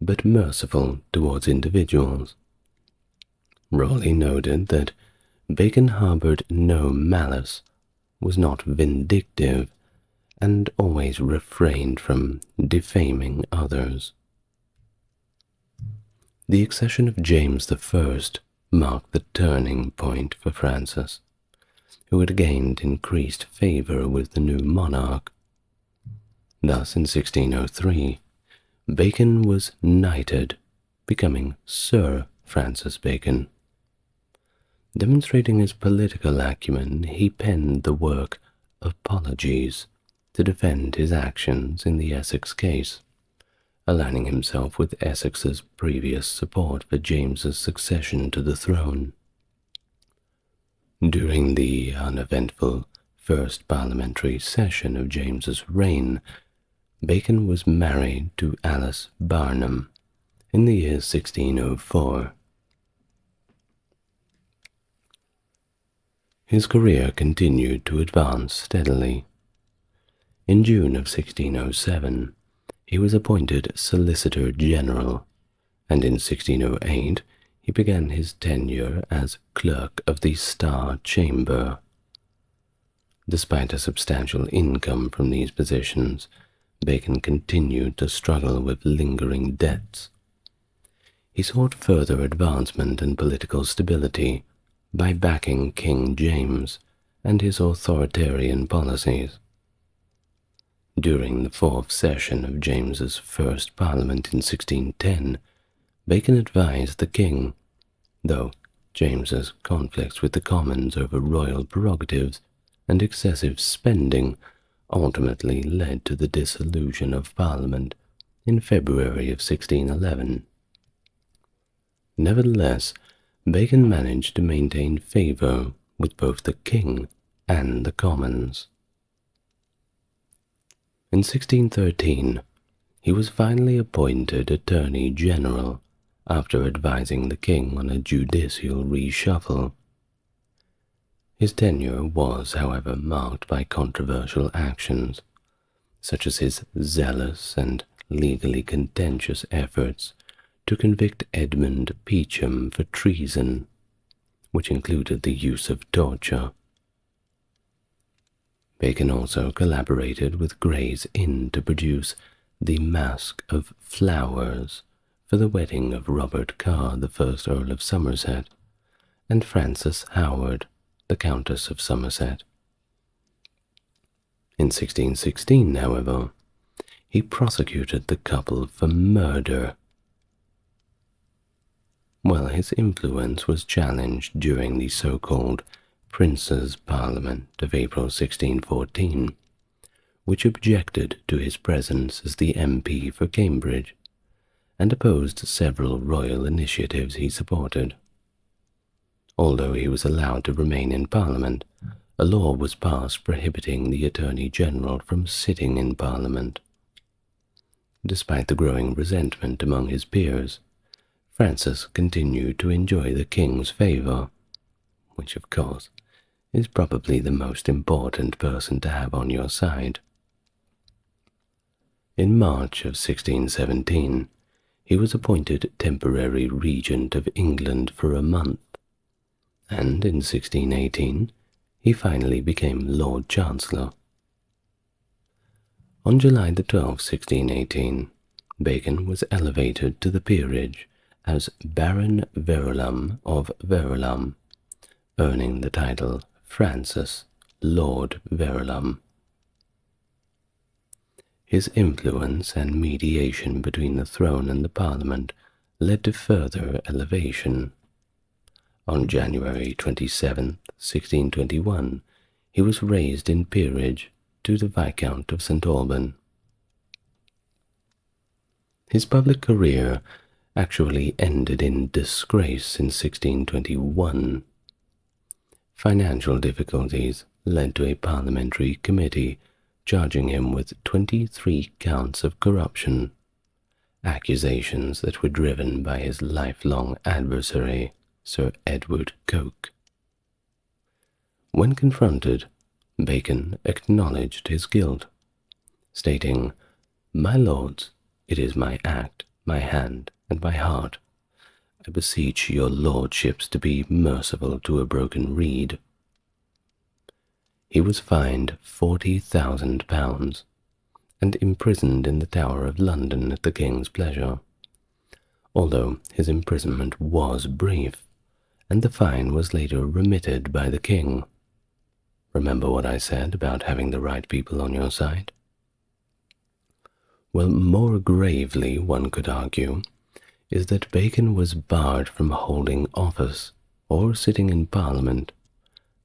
but merciful towards individuals. Raleigh noted that Bacon harbored no malice, was not vindictive, and always refrained from defaming others. The accession of James I marked the turning point for Francis, who had gained increased favour with the new monarch. Thus, in 1603, Bacon was knighted, becoming Sir Francis Bacon. Demonstrating his political acumen, he penned the work Apologies to defend his actions in the Essex case, aligning himself with Essex's previous support for James's succession to the throne. During the uneventful first parliamentary session of James's reign, Bacon was married to Alice Barnum in the year 1604. His career continued to advance steadily. In June of 1607, he was appointed Solicitor General, and in 1608 he began his tenure as Clerk of the Star Chamber. Despite a substantial income from these positions, Bacon continued to struggle with lingering debts. He sought further advancement and political stability by backing King James and his authoritarian policies. During the fourth session of James's first Parliament in 1610, Bacon advised the king, though James's conflicts with the Commons over royal prerogatives and excessive spending ultimately led to the dissolution of Parliament in February of 1611. Nevertheless, Bacon managed to maintain favour with both the king and the Commons. In 1613, he was finally appointed Attorney General after advising the king on a judicial reshuffle. His tenure was, however, marked by controversial actions, such as his zealous and legally contentious efforts to convict Edmund Peacham for treason, which included the use of torture. Bacon also collaborated with Gray's Inn to produce The Masque of Flowers for the wedding of Robert Carr, the first Earl of Somerset, and Frances Howard, the Countess of Somerset. In 1616, however, he prosecuted the couple for murder. While his influence was challenged during the so-called Prince's Parliament of April 1614, which objected to his presence as the MP for Cambridge and opposed several royal initiatives he supported. Although he was allowed to remain in Parliament, a law was passed prohibiting the Attorney General from sitting in Parliament. Despite the growing resentment among his peers, Francis continued to enjoy the king's favour, which of course is probably the most important person to have on your side. In March of 1617, he was appointed temporary regent of England for a month, and in 1618 he finally became Lord Chancellor. On July the 12th, 1618, Bacon was elevated to the peerage as Baron Verulam of Verulam, earning the title Francis, Lord Verulam. His influence and mediation between the throne and the Parliament led to further elevation. On January 27, 1621, he was raised in peerage to the Viscount of St. Alban. His public career actually ended in disgrace in 1621. Financial difficulties led to a parliamentary committee charging him with 23 counts of corruption, accusations that were driven by his lifelong adversary, Sir Edward Coke. When confronted, Bacon acknowledged his guilt, stating, "My lords, it is my act, my hand, and my heart. I beseech your lordships to be merciful to a broken reed." He was fined £40,000 and imprisoned in the Tower of London at the King's pleasure, although his imprisonment was brief, and the fine was later remitted by the King. Remember what I said about having the right people on your side? Well, more gravely, one could argue, is that Bacon was barred from holding office or sitting in Parliament,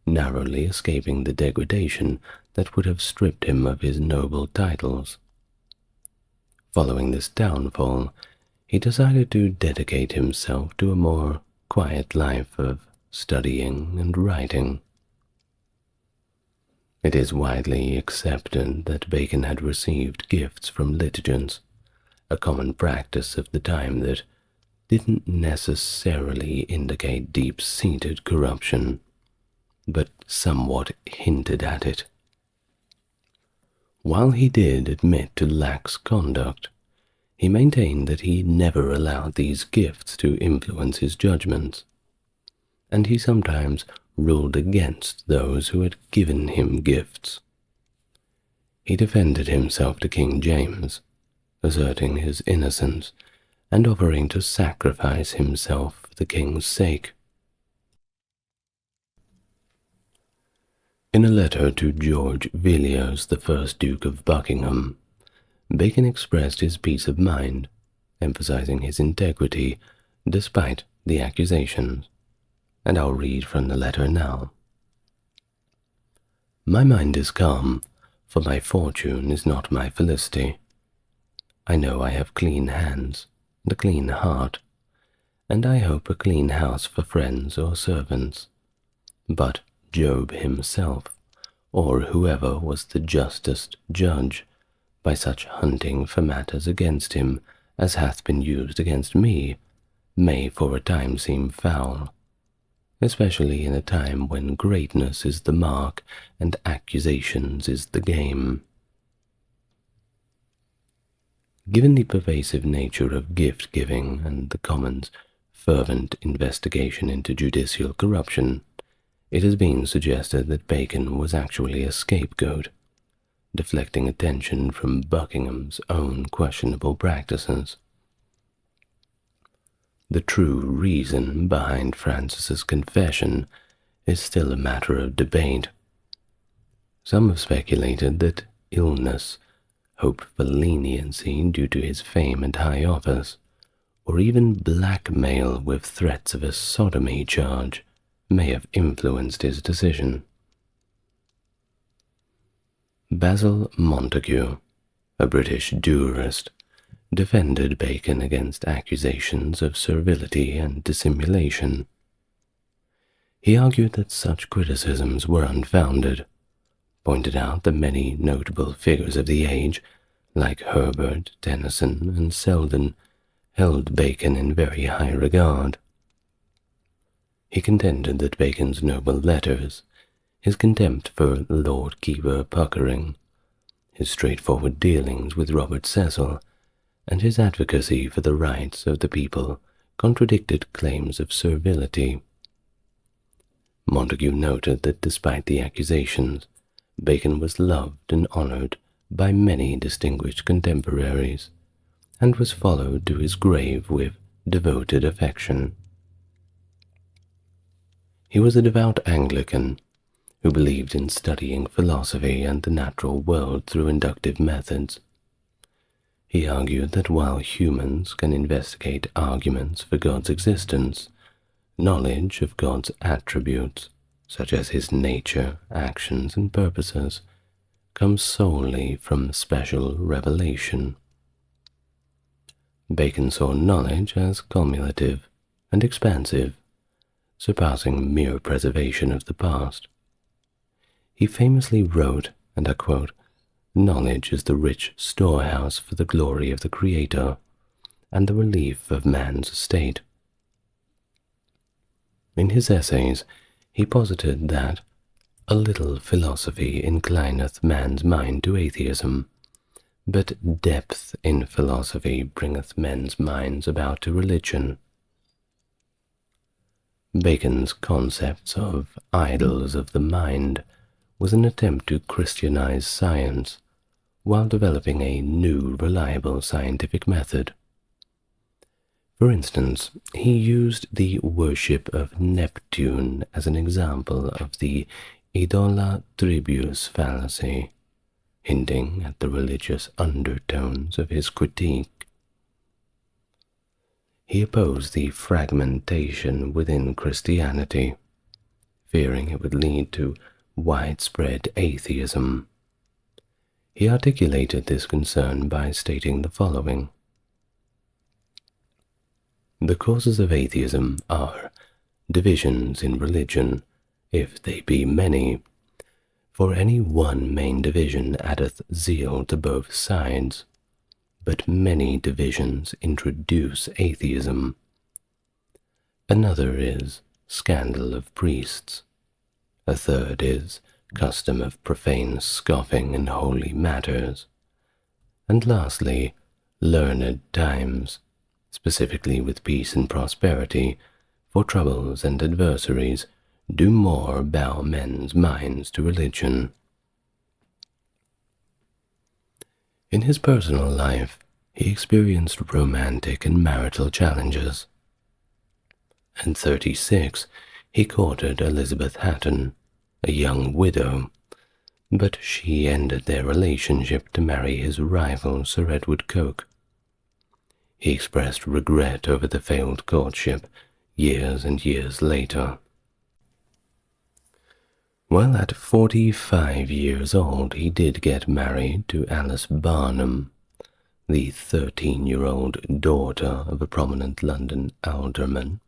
narrowly escaping the degradation that would have stripped him of his noble titles. Following this downfall, he decided to dedicate himself to a more quiet life of studying and writing. It is widely accepted that Bacon had received gifts from litigants, a common practice of the time that didn't necessarily indicate deep-seated corruption, but somewhat hinted at it. While he did admit to lax conduct, he maintained that he never allowed these gifts to influence his judgments, and he sometimes ruled against those who had given him gifts. He defended himself to King James, asserting his innocence and offering to sacrifice himself for the king's sake. In a letter to George Villiers, the first Duke of Buckingham, Bacon expressed his peace of mind, emphasizing his integrity despite the accusations, and I'll read from the letter now. "My mind is calm, for my fortune is not my felicity. I know I have clean hands and a clean heart, and I hope a clean house for friends or servants. But Job himself, or whoever was the justest judge, by such hunting for matters against him as hath been used against me, may for a time seem foul, especially in a time when greatness is the mark and accusations is the game. Given the pervasive nature of gift-giving and the Commons' fervent investigation into judicial corruption, it has been suggested that Bacon was actually a scapegoat, deflecting attention from Buckingham's own questionable practices. The true reason behind Francis's confession is still a matter of debate. Some have speculated that illness, hope for leniency due to his fame and high office, or even blackmail with threats of a sodomy charge may have influenced his decision. Basil Montague, a British jurist, defended Bacon against accusations of servility and dissimulation. He argued that such criticisms were unfounded, pointed out that many notable figures of the age, like Herbert, Tennyson, and Selden, held Bacon in very high regard. He contended that Bacon's noble letters, his contempt for Lord Keeper Puckering, his straightforward dealings with Robert Cecil, and his advocacy for the rights of the people contradicted claims of servility. Montagu noted that despite the accusations, Bacon was loved and honoured by many distinguished contemporaries, and was followed to his grave with devoted affection. He was a devout Anglican who believed in studying philosophy and the natural world through inductive methods. He argued that while humans can investigate arguments for God's existence, knowledge of God's attributes, such as his nature, actions, and purposes, comes solely from special revelation. Bacon saw knowledge as cumulative and expansive, surpassing mere preservation of the past. He famously wrote, and I quote, "Knowledge is the rich storehouse for the glory of the Creator and the relief of man's estate." In his essays, he posited that "a little philosophy inclineth man's mind to atheism, but depth in philosophy bringeth men's minds about to religion." Bacon's concepts of idols of the mind was an attempt to Christianize science while developing a new, reliable scientific method. For instance, he used the worship of Neptune as an example of the idola tribus fallacy, hinting at the religious undertones of his critique. He opposed the fragmentation within Christianity, fearing it would lead to widespread atheism. He articulated this concern by stating the following: "The causes of atheism are divisions in religion, if they be many. For any one main division addeth zeal to both sides, but many divisions introduce atheism. Another is scandal of priests. A third is custom of profane scoffing in holy matters. And lastly, learned times, specifically with peace and prosperity, for troubles and adversaries, do more bow men's minds to religion." In his personal life, he experienced romantic and marital challenges. At 36, he courted Elizabeth Hatton, a young widow, but she ended their relationship to marry his rival Sir Edward Coke. He expressed regret over the failed courtship years and years later. While at 45 years old, he did get married to Alice Barnum, the 13-year-old daughter of a prominent London alderman.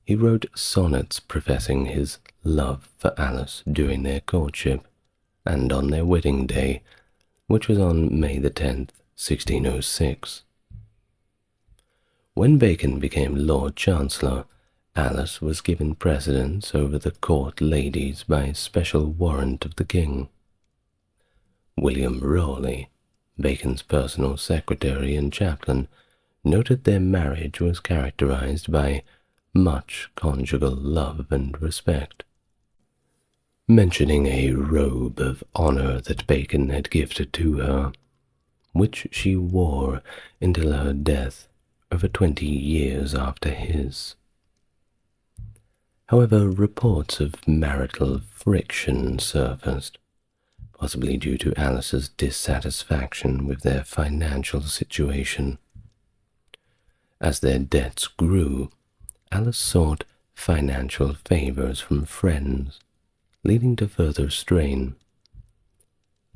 He wrote sonnets professing his love for Alice during their courtship and on their wedding day, which was on May the 10th, 1606. When Bacon became Lord Chancellor, Alice was given precedence over the court ladies by special warrant of the king. William Raleigh, Bacon's personal secretary and chaplain, noted their marriage was characterized by much conjugal love and respect, mentioning a robe of honor that Bacon had gifted to her, which she wore until her death over 20 years after his. However, reports of marital friction surfaced, possibly due to Alice's dissatisfaction with their financial situation. As their debts grew, Alice sought financial favors from friends, leading to further strain.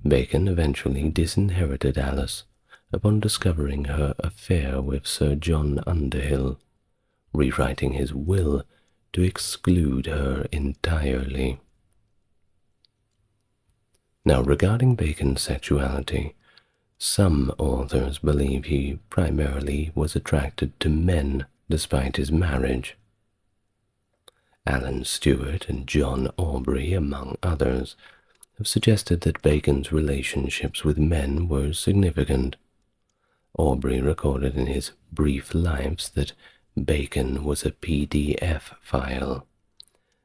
Bacon eventually disinherited Alice upon discovering her affair with Sir John Underhill, rewriting his will to exclude her entirely. Now, regarding Bacon's sexuality, some authors believe he primarily was attracted to men despite his marriage. Alan Stewart and John Aubrey, among others, have suggested that Bacon's relationships with men were significant. Aubrey recorded in his Brief Lives that Bacon was a PDF file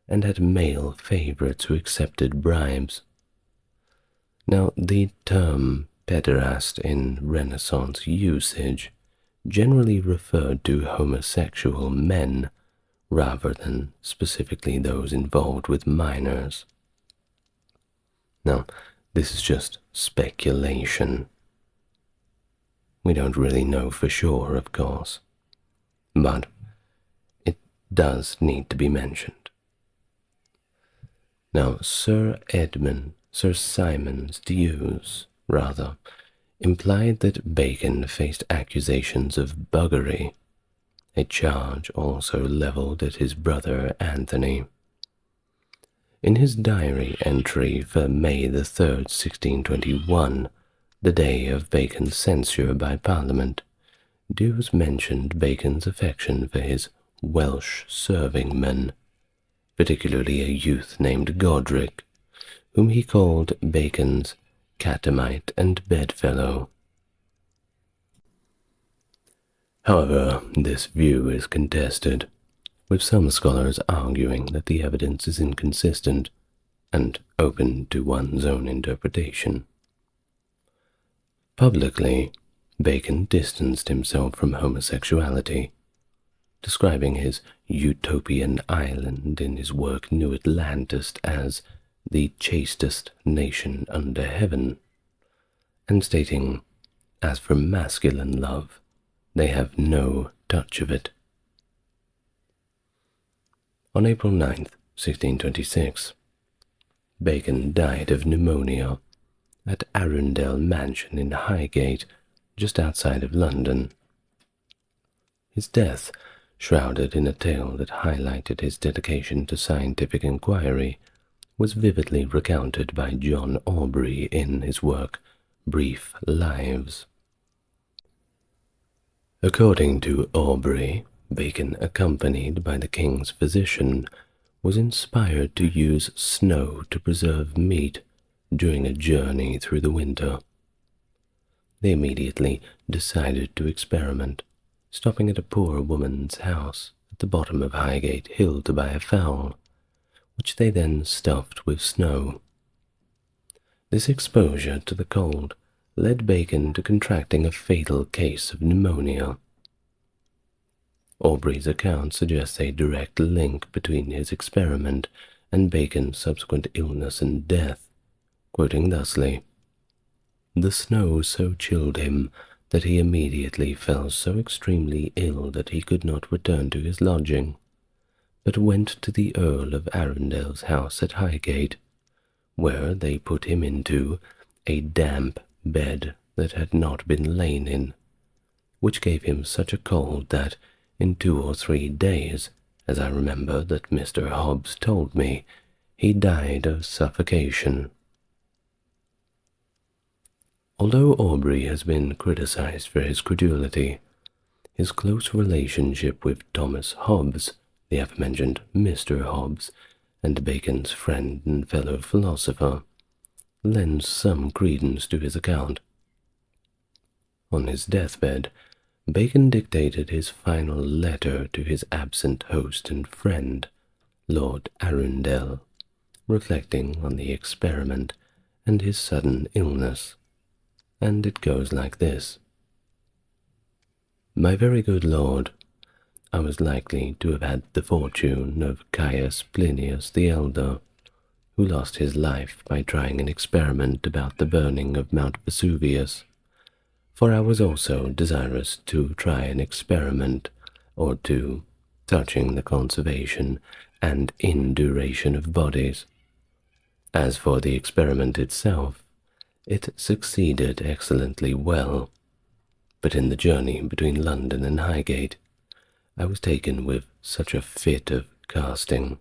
and had male favorites who accepted bribes. Now, the term pederast in Renaissance usage generally referred to homosexual men rather than specifically those involved with minors. Now, this is just speculation. We don't really know for sure, of course, but it does need to be mentioned. Now, Sir Symonds D'Ewes, rather, implied that Bacon faced accusations of buggery, a charge also levelled at his brother Anthony. In his diary entry for May the 3rd, 1621, the day of Bacon's censure by Parliament, D'Ewes mentioned Bacon's affection for his Welsh serving-men, particularly a youth named Godric, whom he called Bacon's catamite and bedfellow. However, this view is contested, with some scholars arguing that the evidence is inconsistent and open to one's own interpretation. Publicly, Bacon distanced himself from homosexuality, describing his utopian island in his work New Atlantis as the chastest nation under heaven, and stating, as for masculine love, they have no touch of it. On April 9th, 1626, Bacon died of pneumonia at Arundel Mansion in Highgate, just outside of London. His death, shrouded in a tale that highlighted his dedication to scientific inquiry, was vividly recounted by John Aubrey in his work Brief Lives. According to Aubrey, Bacon, accompanied by the king's physician, was inspired to use snow to preserve meat during a journey through the winter. They immediately decided to experiment, stopping at a poor woman's house at the bottom of Highgate Hill to buy a fowl, which they then stuffed with snow. This exposure to the cold led Bacon to contracting a fatal case of pneumonia. Aubrey's account suggests a direct link between his experiment and Bacon's subsequent illness and death, quoting thusly, "The snow so chilled him that he immediately fell so extremely ill that he could not return to his lodging, but went to the Earl of Arundel's house at Highgate, where they put him into a damp bed that had not been lain in, which gave him such a cold that in 2 or 3 days, as I remember that Mr. Hobbs told me, he died of suffocation." Although Aubrey has been criticized for his credulity, his close relationship with Thomas Hobbes, the aforementioned Mr. Hobbes, and Bacon's friend and fellow philosopher, lends some credence to his account. On his deathbed, Bacon dictated his final letter to his absent host and friend, Lord Arundel, reflecting on the experiment and his sudden illness, and it goes like this. "My very good lord, I was likely to have had the fortune of Caius Plinius the Elder, who lost his life by trying an experiment about the burning of Mount Vesuvius, for I was also desirous to try an experiment or two touching the conservation and induration of bodies. As for the experiment itself, it succeeded excellently well, but in the journey between London and Highgate, I was taken with such a fit of casting,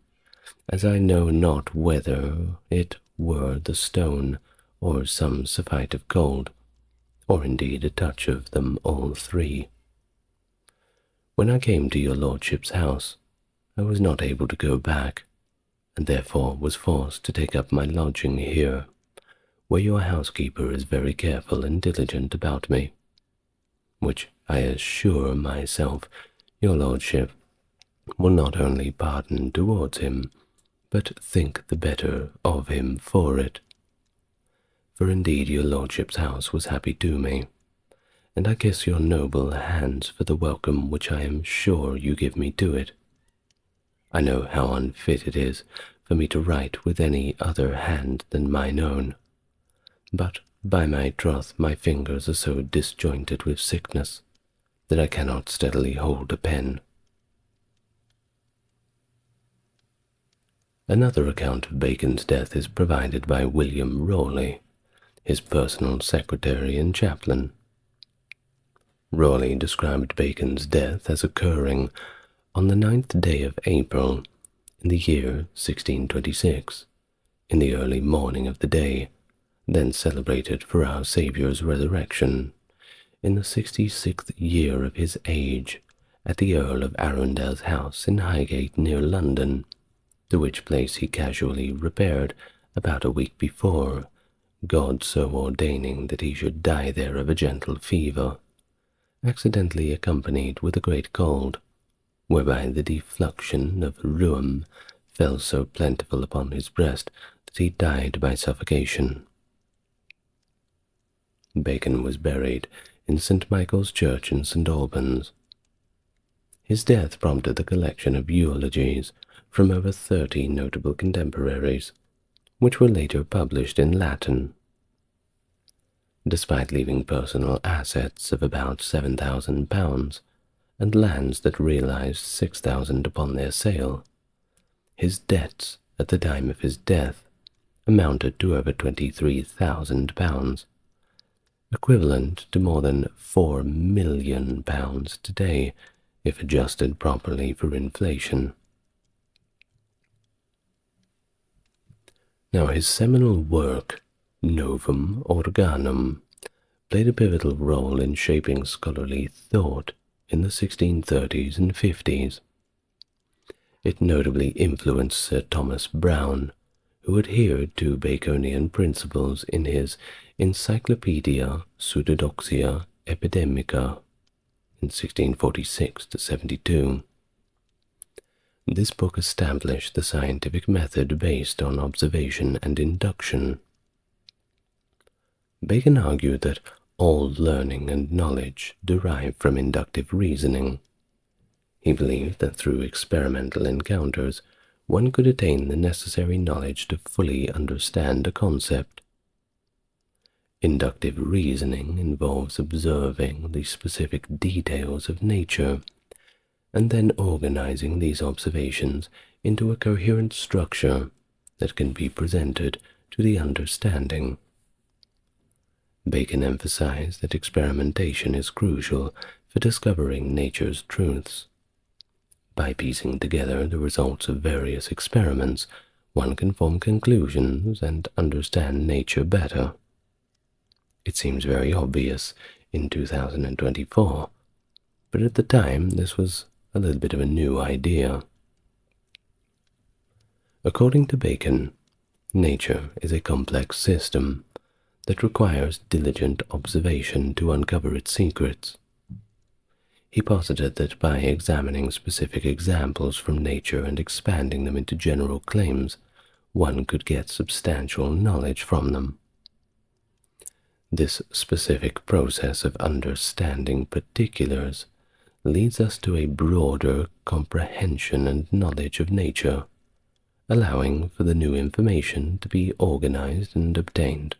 as I know not whether it were the stone or some surfeit of cold, or indeed a touch of them all three. When I came to your lordship's house, I was not able to go back, and therefore was forced to take up my lodging here, where your housekeeper is very careful and diligent about me, which I assure myself your lordship will not only pardon towards him, but think the better of him for it. For indeed your lordship's house was happy to me, and I kiss your noble hands for the welcome which I am sure you give me to it. I know how unfit it is for me to write with any other hand than mine own, but by my troth my fingers are so disjointed with sickness that I cannot steadily hold a pen. Another account of Bacon's death is provided by William Rorke, his personal secretary and chaplain. Rorke described Bacon's death as occurring on the 9th day of April in the year 1626, in the early morning of the day, then celebrated for our Saviour's resurrection, in the 66th year of his age, at the Earl of Arundel's house in Highgate near London, to which place he casually repaired about a week before, God so ordaining that he should die there of a gentle fever, accidentally accompanied with a great cold, whereby the defluxion of rheum fell so plentiful upon his breast that he died by suffocation. Bacon was buried in St. Michael's Church in St. Albans. His death prompted the collection of eulogies from over 30 notable contemporaries, which were later published in Latin. Despite leaving personal assets of about £7,000 and lands that realized £6,000 upon their sale, his debts at the time of his death amounted to over £23,000, equivalent to more than £4 million today, if adjusted properly for inflation. Now his seminal work, Novum Organum, played a pivotal role in shaping scholarly thought in the 1630s and 50s. It notably influenced Sir Thomas Browne, who adhered to Baconian principles in his Encyclopaedia Pseudodoxia Epidemica in 1646–72. This book established the scientific method based on observation and induction. Bacon argued that all learning and knowledge derive from inductive reasoning. He believed that through experimental encounters one could attain the necessary knowledge to fully understand a concept. Inductive reasoning involves observing the specific details of nature and then organizing these observations into a coherent structure that can be presented to the understanding. Bacon emphasized that experimentation is crucial for discovering nature's truths. By piecing together the results of various experiments, one can form conclusions and understand nature better. It seems very obvious in 2024, but at the time this was a little bit of a new idea. According to Bacon, nature is a complex system that requires diligent observation to uncover its secrets. He posited that by examining specific examples from nature and expanding them into general claims, one could get substantial knowledge from them. This specific process of understanding particulars leads us to a broader comprehension and knowledge of nature, allowing for the new information to be organized and obtained.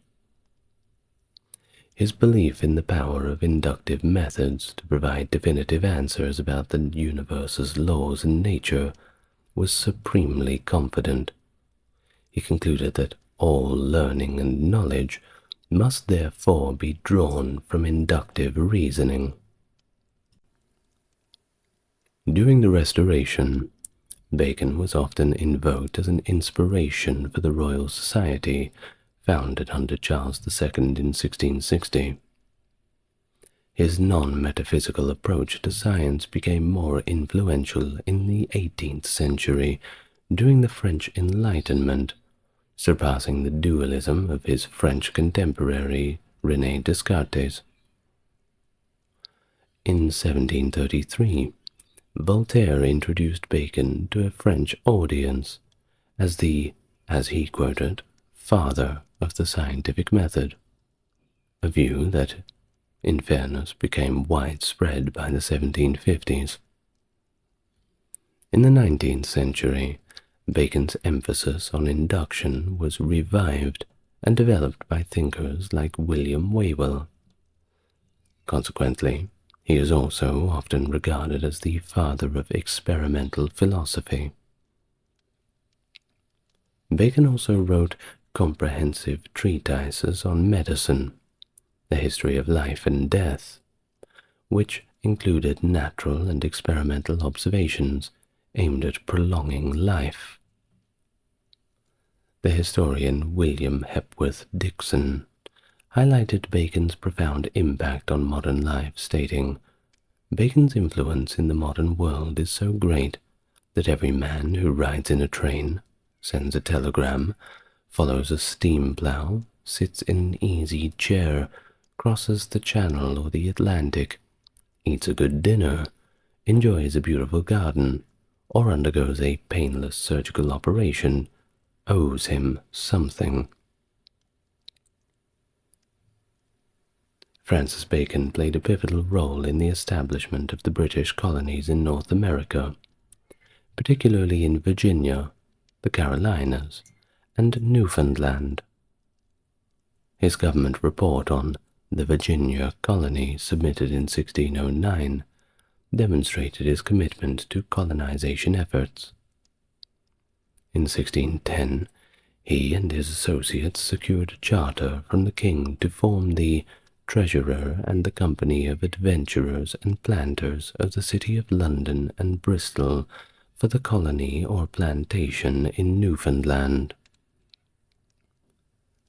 His belief in the power of inductive methods to provide definitive answers about the universe's laws and nature was supremely confident. He concluded that all learning and knowledge must therefore be drawn from inductive reasoning. During the Restoration, Bacon was often invoked as an inspiration for the Royal Society founded under Charles II in 1660. His non-metaphysical approach to science became more influential in the 18th century during the French Enlightenment, surpassing the dualism of his French contemporary René Descartes. In 1733, Voltaire introduced Bacon to a French audience as the, as he quoted, father of the scientific method, a view that, in fairness, became widespread by the 1750s. In the 19th century, Bacon's emphasis on induction was revived and developed by thinkers like William Whewell. Consequently, he is also often regarded as the father of experimental philosophy. Bacon also wrote comprehensive treatises on medicine, the history of life and death, which included natural and experimental observations aimed at prolonging life. The historian William Hepworth Dixon highlighted Bacon's profound impact on modern life, stating, "Bacon's influence in the modern world is so great that every man who rides in a train, sends a telegram, follows a steam plow, sits in an easy chair, crosses the Channel or the Atlantic, eats a good dinner, enjoys a beautiful garden, or undergoes a painless surgical operation, owes him something." Francis Bacon played a pivotal role in the establishment of the British colonies in North America, particularly in Virginia, the Carolinas, and Newfoundland. His government report on the Virginia colony, submitted in 1609, demonstrated his commitment to colonization efforts. In 1610, he and his associates secured a charter from the king to form the Treasurer and the Company of Adventurers and Planters of the City of London and Bristol for the colony or plantation in Newfoundland,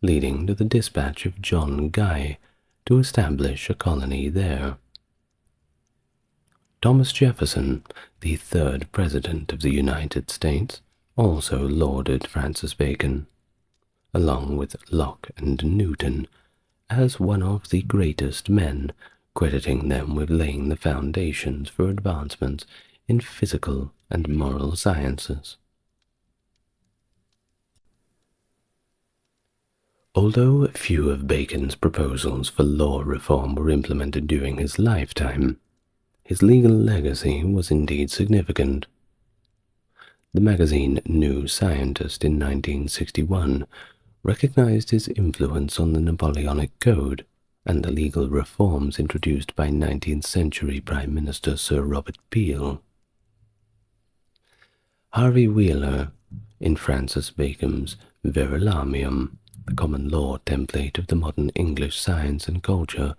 leading to the dispatch of John Guy to establish a colony there. Thomas Jefferson, the third President of the United States, also lauded Francis Bacon, along with Locke and Newton, as one of the greatest men, crediting them with laying the foundations for advancements in physical and moral sciences. Although few of Bacon's proposals for law reform were implemented during his lifetime, his legal legacy was indeed significant. The magazine New Scientist in 1961 recognized his influence on the Napoleonic Code and the legal reforms introduced by 19th century Prime Minister Sir Robert Peel. Harvey Wheeler, in Francis Bacon's Verulamium, the common law template of the modern English science and culture,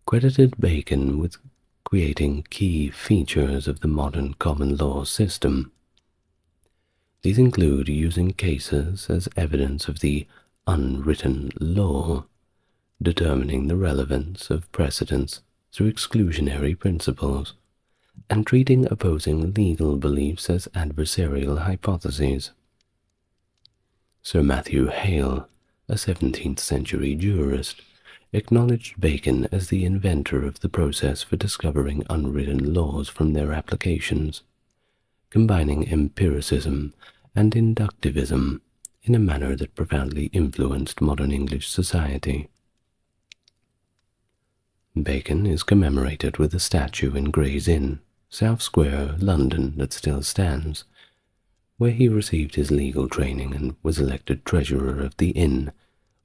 credited Bacon with creating key features of the modern common law system. These include using cases as evidence of the unwritten law, determining the relevance of precedents through exclusionary principles, and treating opposing legal beliefs as adversarial hypotheses. Sir Matthew Hale, a 17th century jurist, acknowledged Bacon as the inventor of the process for discovering unwritten laws from their applications, combining empiricism and inductivism in a manner that profoundly influenced modern English society. Bacon is commemorated with a statue in Gray's Inn, South Square, London, that still stands, where he received his legal training and was elected treasurer of the inn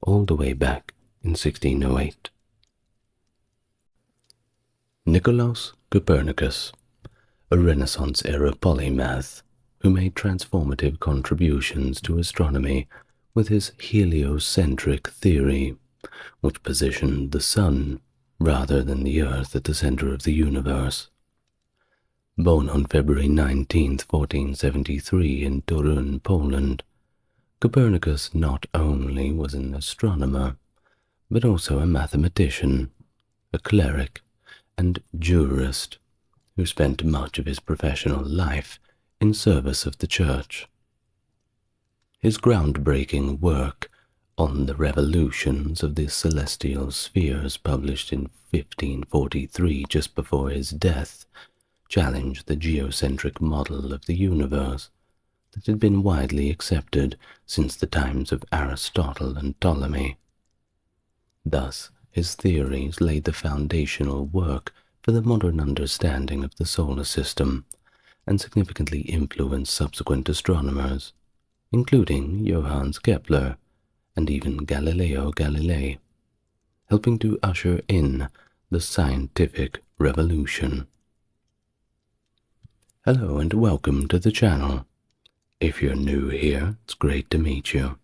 all the way back in 1608. Nicolaus Copernicus, a Renaissance-era polymath who made transformative contributions to astronomy with his heliocentric theory, which positioned the sun rather than the Earth at the center of the universe. Born on February 19, 1473 in Torun, Poland, Copernicus not only was an astronomer, but also a mathematician, a cleric, and jurist who spent much of his professional life in service of the Church. His groundbreaking work on the revolutions of the celestial spheres, published in 1543, just before his death, challenged the geocentric model of the universe that had been widely accepted since the times of Aristotle and Ptolemy. Thus, his theories laid the foundational work for the modern understanding of the solar system and significantly influenced subsequent astronomers, including Johannes Kepler and even Galileo Galilei, helping to usher in the scientific revolution. Hello and welcome to the channel. If you're new here, it's great to meet you.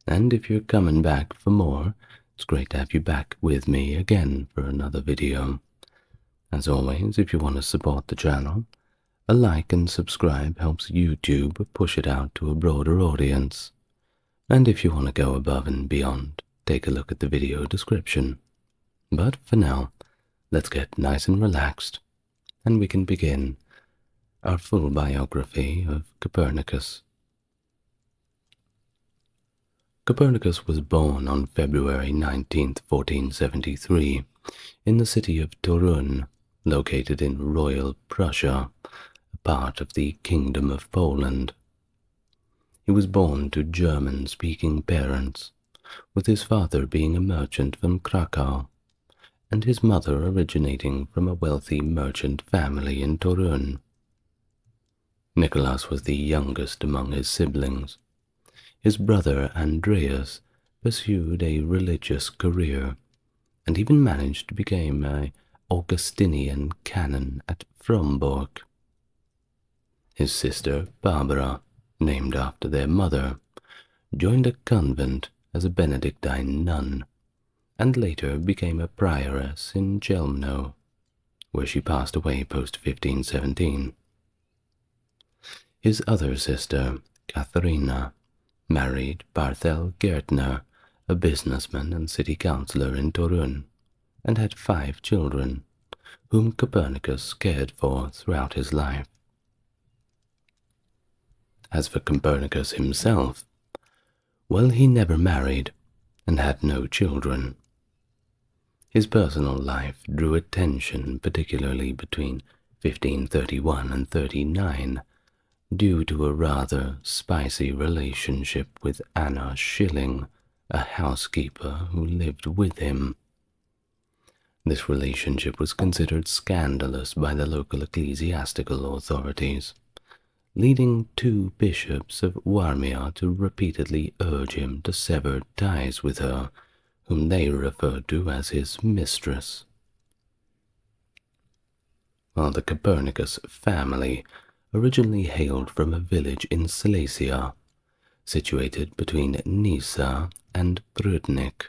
And if you're coming back for more, it's great to have you back with me again for another video. As always, if you want to support the channel, a like and subscribe helps YouTube push it out to a broader audience. And if you want to go above and beyond, take a look at the video description. But for now, let's get nice and relaxed, and we can begin our full biography of Copernicus. Copernicus was born on February 19, 1473, in the city of Torun, located in Royal Prussia, a part of the Kingdom of Poland. He was born to German-speaking parents, with his father being a merchant from Krakow, and his mother originating from a wealthy merchant family in Torun. Nicholas was the youngest among his siblings. His brother Andreas pursued a religious career, and even managed to become an Augustinian canon at Frombork. His sister Barbara, named after their mother, joined a convent as a Benedictine nun, and later became a prioress in Chelmno, where she passed away post-1517. His other sister, Katharina, married Barthel Gärtner, a businessman and city councillor in Torun, and had 5 children, whom Copernicus cared for throughout his life. As for Copernicus himself, well, he never married and had no children. His personal life drew attention, particularly between 1531 and 39, due to a rather spicy relationship with Anna Schilling, a housekeeper who lived with him. This relationship was considered scandalous by the local ecclesiastical authorities, leading 2 bishops of Warmia to repeatedly urge him to sever ties with her, whom they referred to as his mistress. While the Copernicus family originally hailed from a village in Silesia, situated between Nisa and Prudnik.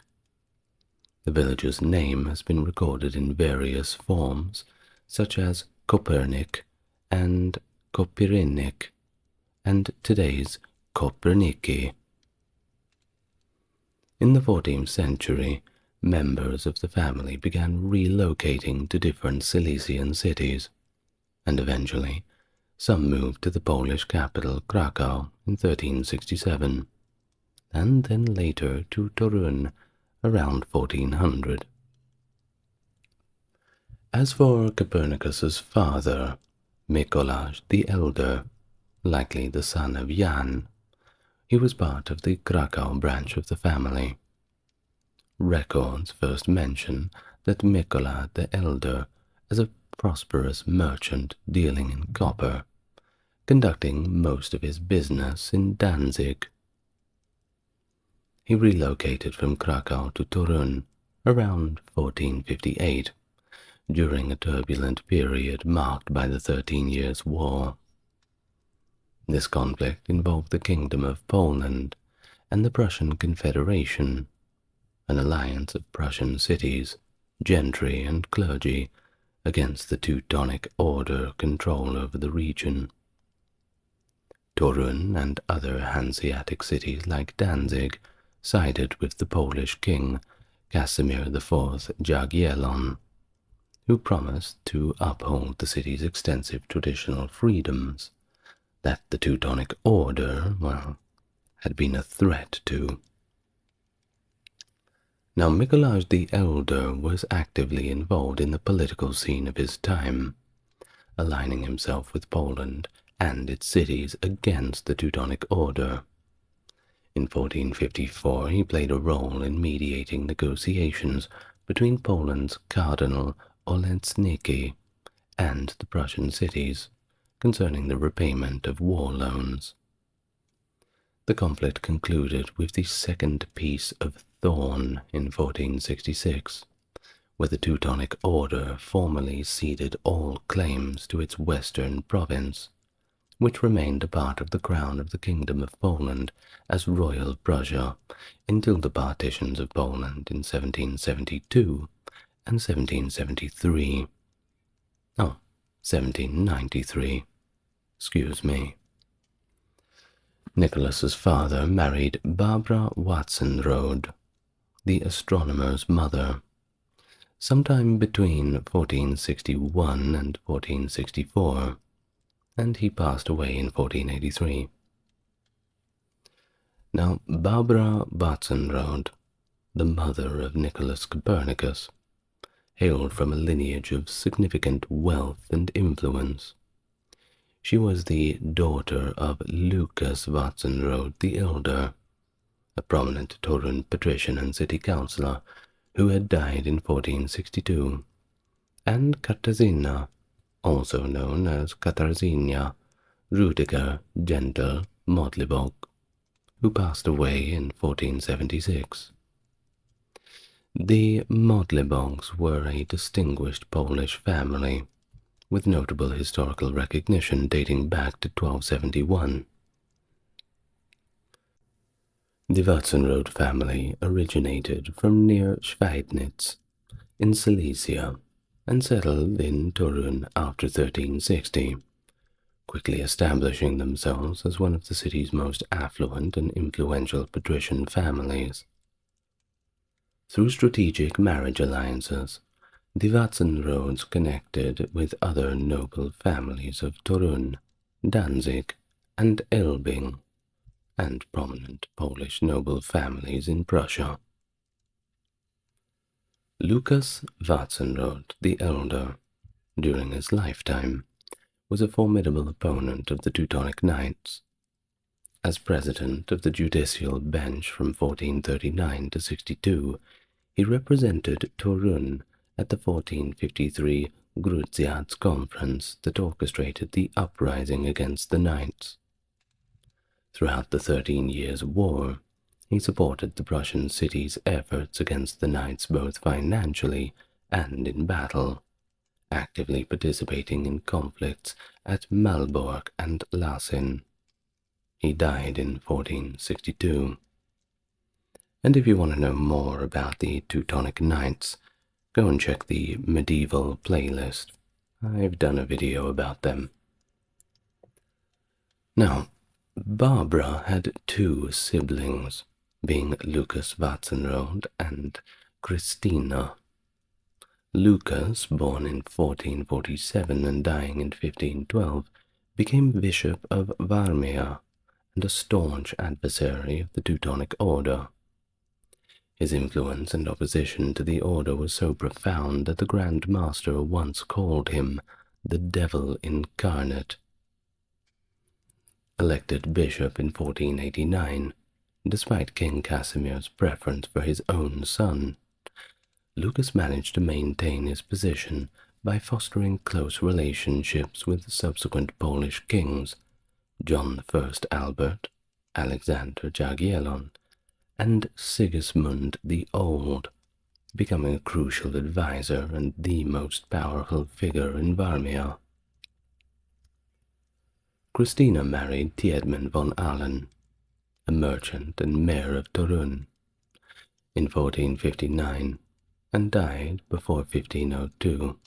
The village's name has been recorded in various forms, such as Copernic and Copernic, and today's Koperniki. In the 14th century, members of the family began relocating to different Silesian cities, and eventually some moved to the Polish capital Krakow in 1367, and then later to Torun around 1400. As for Copernicus's father, Mikołaj the Elder, likely the son of Jan, he was part of the Krakow branch of the family. Records first mention that Mikołaj the Elder as a prosperous merchant dealing in copper, conducting most of his business in Danzig. He relocated from Krakow to Torun around 1458, during a turbulent period marked by the 13 Years' War. This conflict involved the Kingdom of Poland and the Prussian Confederation, an alliance of Prussian cities, gentry and clergy, against the Teutonic Order control over the region. Torun and other Hanseatic cities like Danzig sided with the Polish king Casimir IV Jagiellon, who promised to uphold the city's extensive traditional freedoms that the Teutonic Order, well, had been a threat to. Now, Mikołaj the Elder was actively involved in the political scene of his time, aligning himself with Poland and its cities against the Teutonic Order. In 1454, he played a role in mediating negotiations between Poland's Cardinal Olesnicki and the Prussian cities concerning the repayment of war loans. The conflict concluded with the Second Peace of Thorn in 1466, where the Teutonic Order formally ceded all claims to its western province, which remained a part of the crown of the Kingdom of Poland as Royal Prussia until the partitions of Poland in 1772 and 1773. Oh, 1793. Excuse me. Nicholas's father married Barbara Watson-Rode, the astronomer's mother, sometime between 1461 and 1464, and he passed away in 1483. Now, Barbara Watson-Rode, the mother of Nicholas Copernicus, hailed from a lineage of significant wealth and influence. She was the daughter of Lucas Watson-Rode the Elder, a prominent Torun patrician and city councillor who had died in 1462, and Katarzyna, also known as Katarzyna Rudiger Gentle Modlibog, who passed away in 1476. The Modlibogs were a distinguished Polish family, with notable historical recognition dating back to 1271. The Watson-Rode family originated from near Schweidnitz in Silesia and settled in Torun after 1360, quickly establishing themselves as one of the city's most affluent and influential patrician families. Through strategic marriage alliances, the Watson-Rodes connected with other noble families of Torun, Danzig, and Elbing, and prominent Polish noble families in Prussia. Lucas Watson-Rode the Elder, during his lifetime, was a formidable opponent of the Teutonic Knights. As president of the judicial bench from 1439 to 62, he represented Torun at the 1453 Grudziądz Conference that orchestrated the uprising against the Knights. Throughout the 13 Years' War, he supported the Prussian city's efforts against the Knights both financially and in battle, actively participating in conflicts at Malbork and Lasin. He died in 1462. And if you want to know more about the Teutonic Knights, go and check the medieval playlist. I've done a video about them. Now, Barbara had two siblings, being Lucas Watson-Rode and Christina. Lucas, born in 1447 and dying in 1512, became Bishop of Warmia and a staunch adversary of the Teutonic Order. His influence and opposition to the order was so profound that the Grand Master once called him the Devil Incarnate. Elected bishop in 1489, despite King Casimir's preference for his own son, Lucas managed to maintain his position by fostering close relationships with subsequent Polish kings, John I Albert, Alexander Jagiellon, and Sigismund the Old, becoming a crucial advisor and the most powerful figure in Warmia. Christina married Tiedman von Ahlen, a merchant and mayor of Torun, in 1459, and died before 1502.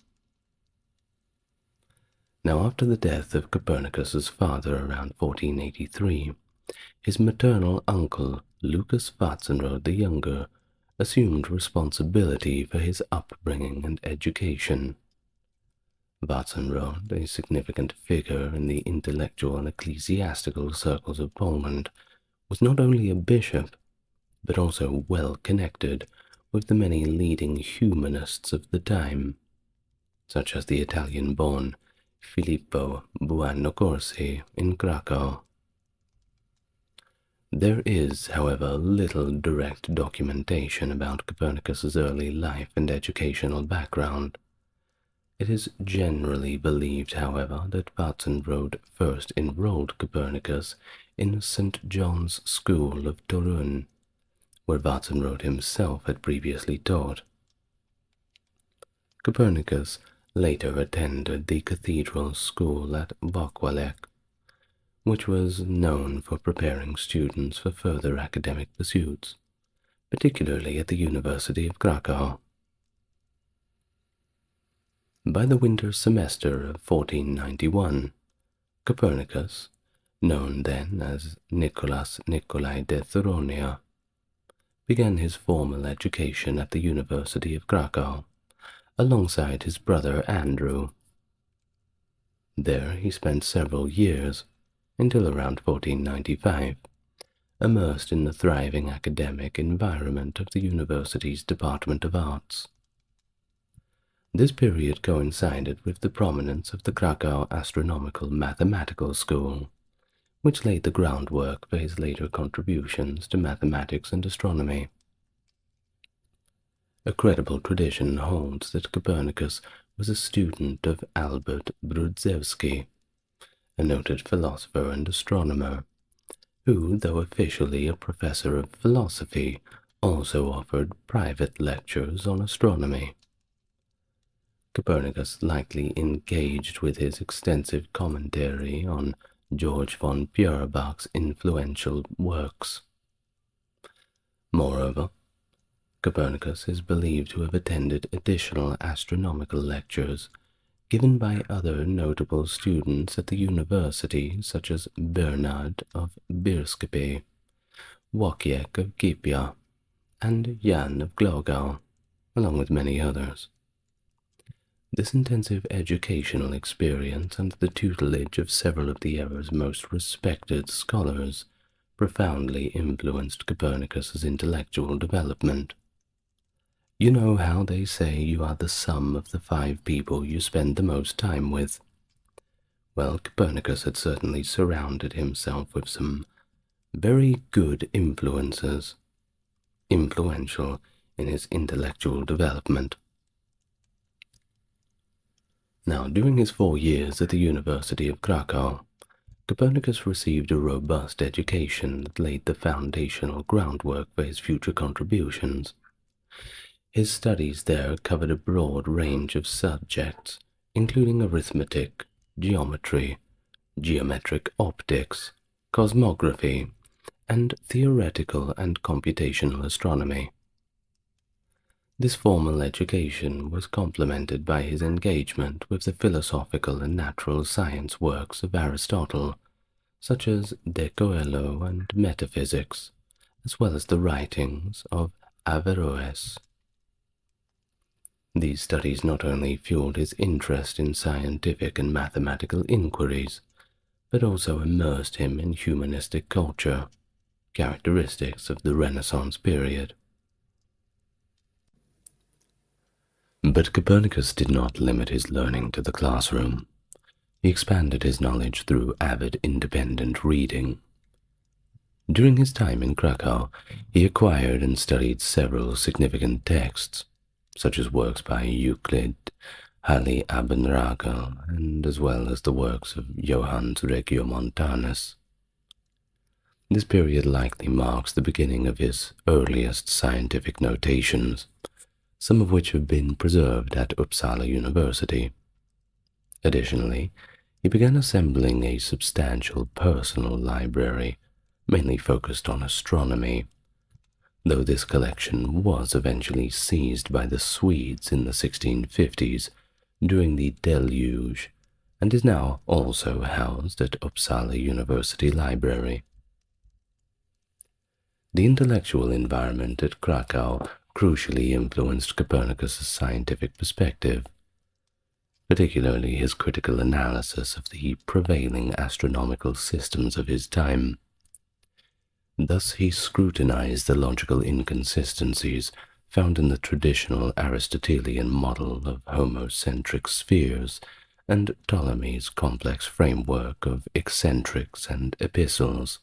Now, after the death of Copernicus's father around 1483, his maternal uncle, Lucas Watson-Rode the Younger, assumed responsibility for his upbringing and education. Watson-Rode, a significant figure in the intellectual and ecclesiastical circles of Poland, was not only a bishop, but also well connected with the many leading humanists of the time, such as the Italian-born Filippo Buonaccorsi in Krakow. There is, however, little direct documentation about Copernicus's early life and educational background. It is generally believed, however, that Vatnsrud first enrolled Copernicus in St. John's School of Torun, where Vatnsrud himself had previously taught. Copernicus later attended the cathedral school at Buckwalek, which was known for preparing students for further academic pursuits, particularly at the University of Krakow. By the winter semester of 1491, Copernicus, known then as Nicholas Nicolai de Thoronia, began his formal education at the University of Krakow, alongside his brother Andrew. There he spent several years, until around 1495, immersed in the thriving academic environment of the university's Department of Arts. This period coincided with the prominence of the Krakow Astronomical Mathematical School, which laid the groundwork for his later contributions to mathematics and astronomy. A credible tradition holds that Copernicus was a student of Albert Brudzewski, a noted philosopher and astronomer, who, though officially a professor of philosophy, also offered private lectures on astronomy. Copernicus likely engaged with his extensive commentary on George von Feuerbach's influential works. Moreover, Copernicus is believed to have attended additional astronomical lectures given by other notable students at the university, such as Bernard of Bierskepé, Wojciech of Gipia, and Jan of Glogau, along with many others. This intensive educational experience under the tutelage of several of the era's most respected scholars profoundly influenced Copernicus's intellectual development. You know how they say you are the sum of the 5 people you spend the most time with? Well, Copernicus had certainly surrounded himself with some very good influences, influential in his intellectual development. Now, during his 4 years at the University of Krakow, Copernicus received a robust education that laid the foundational groundwork for his future contributions. His studies there covered a broad range of subjects, including arithmetic, geometry, geometric optics, cosmography, and theoretical and computational astronomy. This formal education was complemented by his engagement with the philosophical and natural science works of Aristotle, such as De Coelho and Metaphysics, as well as the writings of Averroes. These studies not only fueled his interest in scientific and mathematical inquiries, but also immersed him in humanistic culture, characteristics of the Renaissance period. But Copernicus did not limit his learning to the classroom. He expanded his knowledge through avid independent reading. During his time in Krakow, he acquired and studied several significant texts, such as works by Euclid, Halle Abenragel, and as well as the works of Johannes Regiomontanus. This period likely marks the beginning of his earliest scientific notations, some of which have been preserved at Uppsala University. Additionally, he began assembling a substantial personal library, mainly focused on astronomy, though this collection was eventually seized by the Swedes in the 1650s during the deluge, and is now also housed at Uppsala University Library. The intellectual environment at Krakow crucially influenced Copernicus's scientific perspective, particularly his critical analysis of the prevailing astronomical systems of his time. Thus he scrutinized the logical inconsistencies found in the traditional Aristotelian model of homocentric spheres and Ptolemy's complex framework of eccentrics and epistles.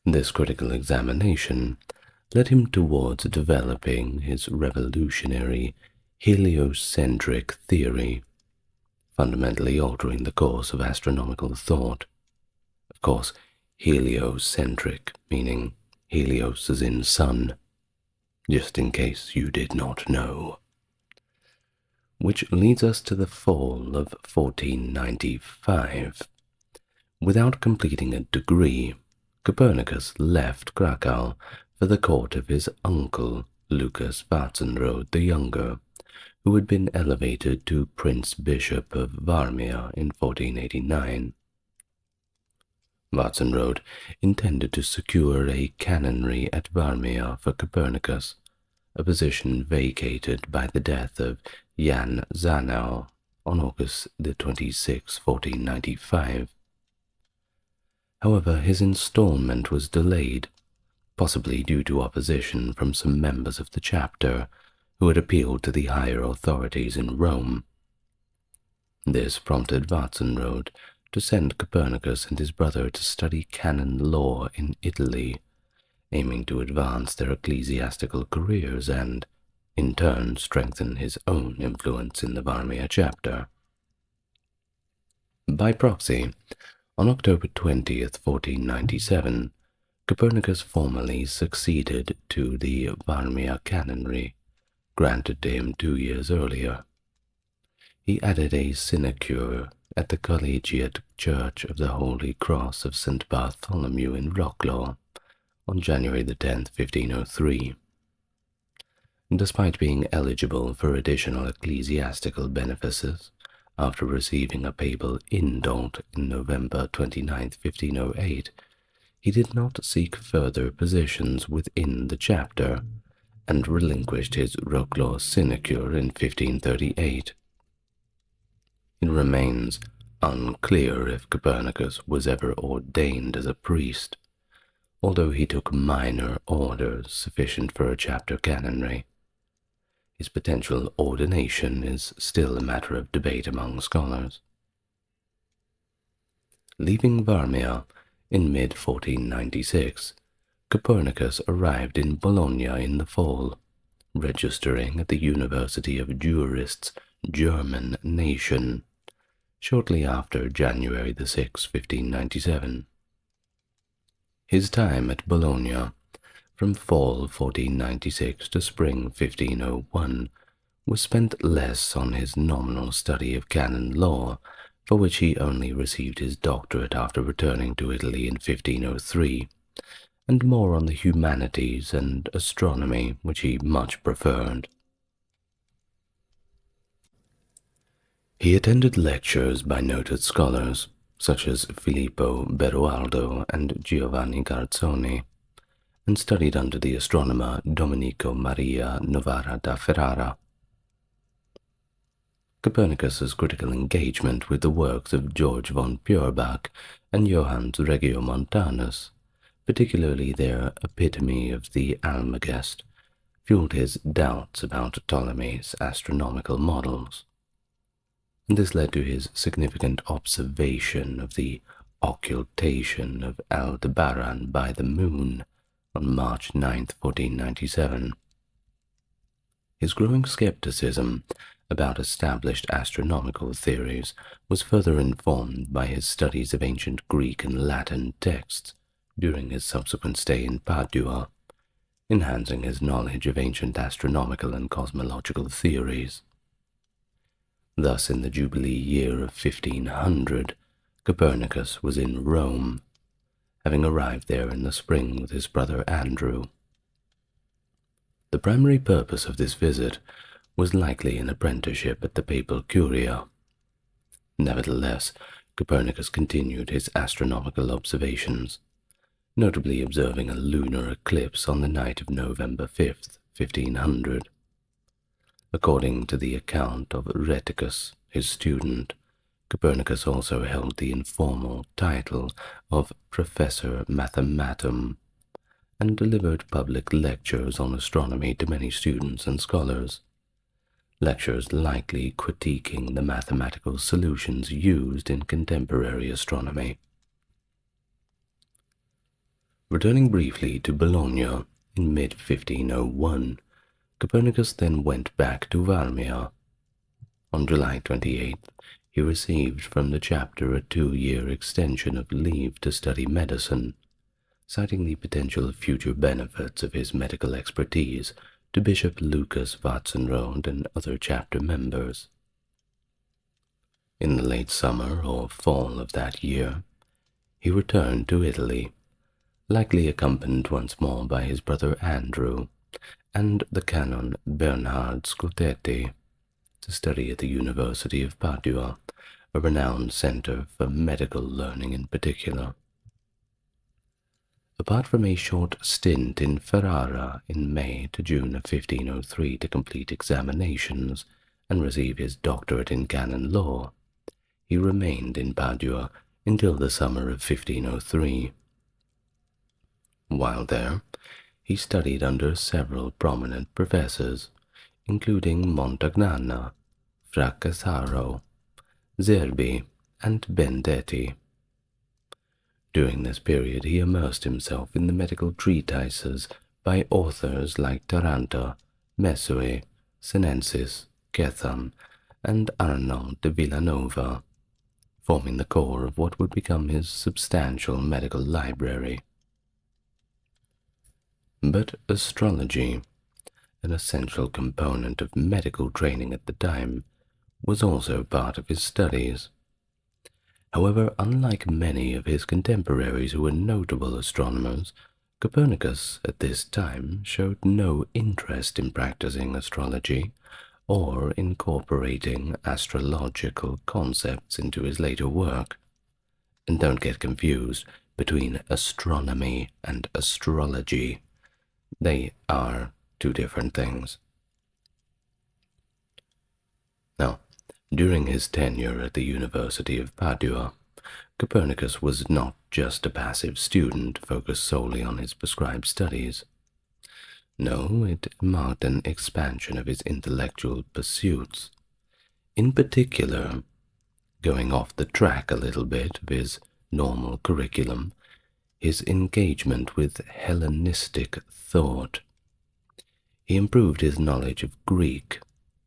This critical examination led him towards developing his revolutionary heliocentric theory, fundamentally altering the course of astronomical thought. Of course, heliocentric, meaning Helios as in sun, just in case you did not know. Which leads us to the fall of 1495. Without completing a degree, Copernicus left Krakow for the court of his uncle, Lucas Vatsenrode the Younger, who had been elevated to Prince Bishop of Varmia in 1489. Vatsenrode intended to secure a canonry at Varmia for Copernicus, a position vacated by the death of Jan Zanau on August 26, 1495. However, his installment was delayed, possibly due to opposition from some members of the chapter who had appealed to the higher authorities in Rome. This prompted Vatsenrode to send Copernicus and his brother to study canon law in Italy, aiming to advance their ecclesiastical careers and, in turn, strengthen his own influence in the Varmia chapter. By proxy, on October 20th, 1497, Copernicus formally succeeded to the Varmia canonry, granted to him 2 years earlier. He added a sinecure at the Collegiate Church of the Holy Cross of St. Bartholomew in Rocklaw on January 10th, 1503. Despite being eligible for additional ecclesiastical benefices, after receiving a papal indult in November 29th, 1508, he did not seek further positions within the chapter, and relinquished his Rocklaw sinecure in 1538. It remains unclear if Copernicus was ever ordained as a priest, although he took minor orders sufficient for a chapter canonry. His potential ordination is still a matter of debate among scholars. Leaving Varmia in mid-1496, Copernicus arrived in Bologna in the fall, registering at the University of Jurists' German Nation, shortly after January 6, 1597. His time at Bologna, from fall 1496 to spring 1501, was spent less on his nominal study of canon law, for which he only received his doctorate after returning to Italy in 1503, and more on the humanities and astronomy, which he much preferred. He attended lectures by noted scholars, such as Filippo Berualdo and Giovanni Garzoni, and studied under the astronomer Domenico Maria Novara da Ferrara. Copernicus's critical engagement with the works of George von Purbach and Johannes Regiomontanus, particularly their epitome of the Almagest, fueled his doubts about Ptolemy's astronomical models. And this led to his significant observation of the occultation of Aldebaran by the moon on March 9, 1497. His growing skepticism about established astronomical theories was further informed by his studies of ancient Greek and Latin texts during his subsequent stay in Padua, enhancing his knowledge of ancient astronomical and cosmological theories. Thus, in the Jubilee year of 1500, Copernicus was in Rome, having arrived there in the spring with his brother Andrew. The primary purpose of this visit was likely an apprenticeship at the papal curia. Nevertheless, Copernicus continued his astronomical observations, notably observing a lunar eclipse on the night of November 5th, 1500. According to the account of Rheticus, his student, Copernicus also held the informal title of Professor Mathematum and delivered public lectures on astronomy to many students and scholars, lectures likely critiquing the mathematical solutions used in contemporary astronomy. Returning briefly to Bologna in mid-1501, Copernicus then went back to Varmia. On July 28th, he received from the chapter a 2-year extension of leave to study medicine, citing the potential future benefits of his medical expertise to Bishop Lucas Vatsenrode and other chapter members. In the late summer or fall of that year, he returned to Italy, likely accompanied once more by his brother Andrew and the canon Bernhard Scotetti, to study at the University of Padua, a renowned centre for medical learning in particular. Apart from a short stint in Ferrara in May to June of 1503 to complete examinations and receive his doctorate in canon law, he remained in Padua until the summer of 1503. While there, he studied under several prominent professors, including Montagnana, Fracassaro, Zerbi, and Bendetti. During this period, he immersed himself in the medical treatises by authors like Taranto, Mesue, Senensis, Gethan, and Arnaud de Villanova, forming the core of what would become his substantial medical library. But astrology, an essential component of medical training at the time, was also part of his studies. However, unlike many of his contemporaries who were notable astronomers, Copernicus at this time showed no interest in practicing astrology or incorporating astrological concepts into his later work. And don't get confused between astronomy and astrology. They are two different things. Now, during his tenure at the University of Padua, Copernicus was not just a passive student focused solely on his prescribed studies. No, it marked an expansion of his intellectual pursuits. In particular, going off the track a little bit of his normal curriculum, his engagement with Hellenistic thought. He improved his knowledge of Greek,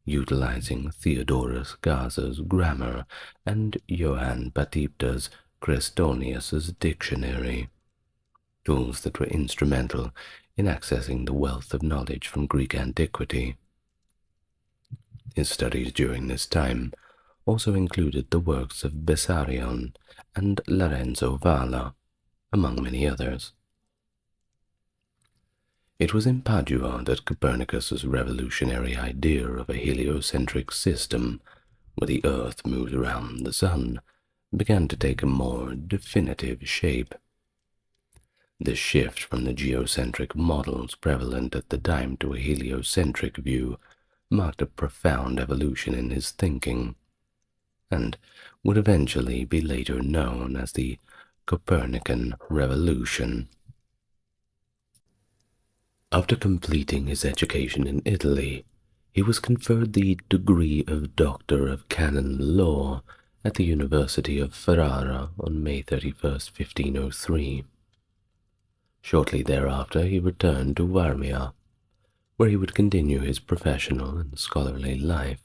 utilizing Theodorus Gaza's grammar and Johann Baptista's Crestonius's dictionary, tools that were instrumental in accessing the wealth of knowledge from Greek antiquity. His studies during this time also included the works of Bessarion and Lorenzo Valla, among many others. It was in Padua that Copernicus's revolutionary idea of a heliocentric system, where the Earth moves around the Sun, began to take a more definitive shape. This shift from the geocentric models prevalent at the time to a heliocentric view marked a profound evolution in his thinking, and would eventually be later known as the Copernican Revolution. After completing his education in Italy, he was conferred the degree of Doctor of Canon Law at the University of Ferrara on May 31st, 1503. Shortly thereafter, he returned to Varmia, where he would continue his professional and scholarly life.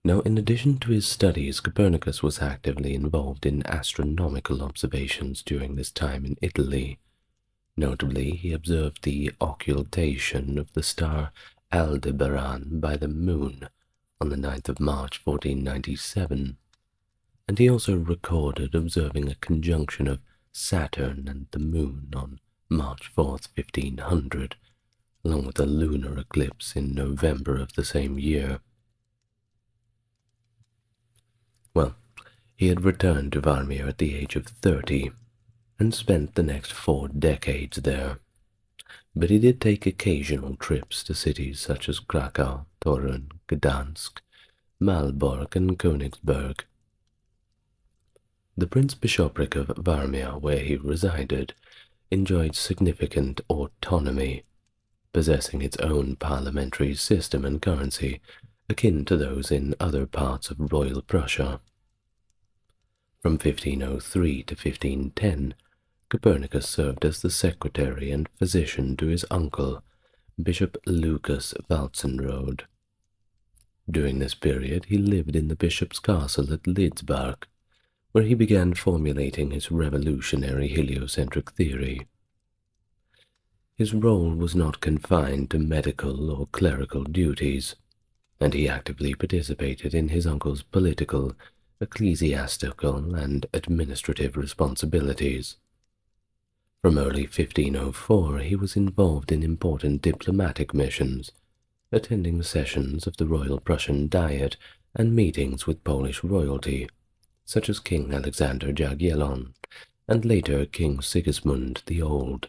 Now, in addition to his studies, Copernicus was actively involved in astronomical observations during this time in Italy. Notably, he observed the occultation of the star Aldebaran by the moon on the 9th of March 1497, and he also recorded observing a conjunction of Saturn and the moon on March 4th, 1500, along with a lunar eclipse in November of the same year. Well, he had returned to Varmia at the age of 30, and spent the next 4 decades there, but he did take occasional trips to cities such as Krakow, Torun, Gdansk, Malbork, and Königsberg. The Prince-Bishopric of Varmia, where he resided, enjoyed significant autonomy, possessing its own parliamentary system and currency, akin to those in other parts of Royal Prussia. From 1503 to 1510, Copernicus served as the secretary and physician to his uncle, Bishop Lucas Walzenrode. During this period, he lived in the bishop's castle at Lidzbark, where he began formulating his revolutionary heliocentric theory. His role was not confined to medical or clerical duties, and he actively participated in his uncle's political, ecclesiastical, and administrative responsibilities. From early 1504, he was involved in important diplomatic missions, attending sessions of the Royal Prussian Diet and meetings with Polish royalty, such as King Alexander Jagiellon and later King Sigismund the Old.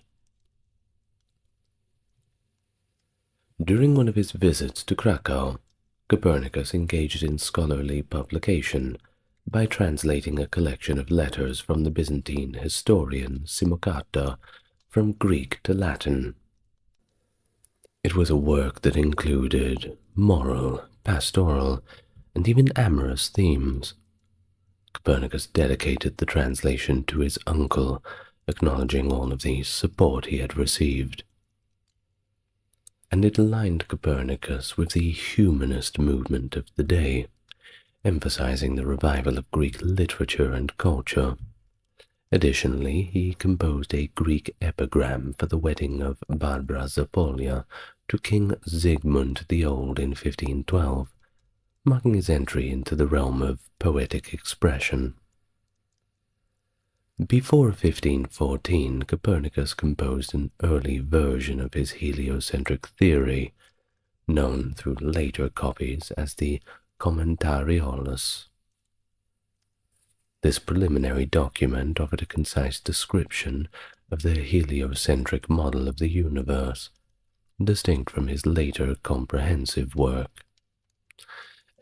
During one of his visits to Krakow, Copernicus engaged in scholarly publication by translating a collection of letters from the Byzantine historian Simocatta from Greek to Latin. It was a work that included moral, pastoral, and even amorous themes. Copernicus dedicated the translation to his uncle, acknowledging all of the support he had received. And it aligned Copernicus with the humanist movement of the day, emphasizing the revival of Greek literature and culture. Additionally, he composed a Greek epigram for the wedding of Barbara Zapolia to King Zygmunt the Old in 1512, marking his entry into the realm of poetic expression. Before 1514, Copernicus composed an early version of his heliocentric theory, known through later copies as the Commentariolus. This preliminary document offered a concise description of the heliocentric model of the universe, distinct from his later comprehensive work.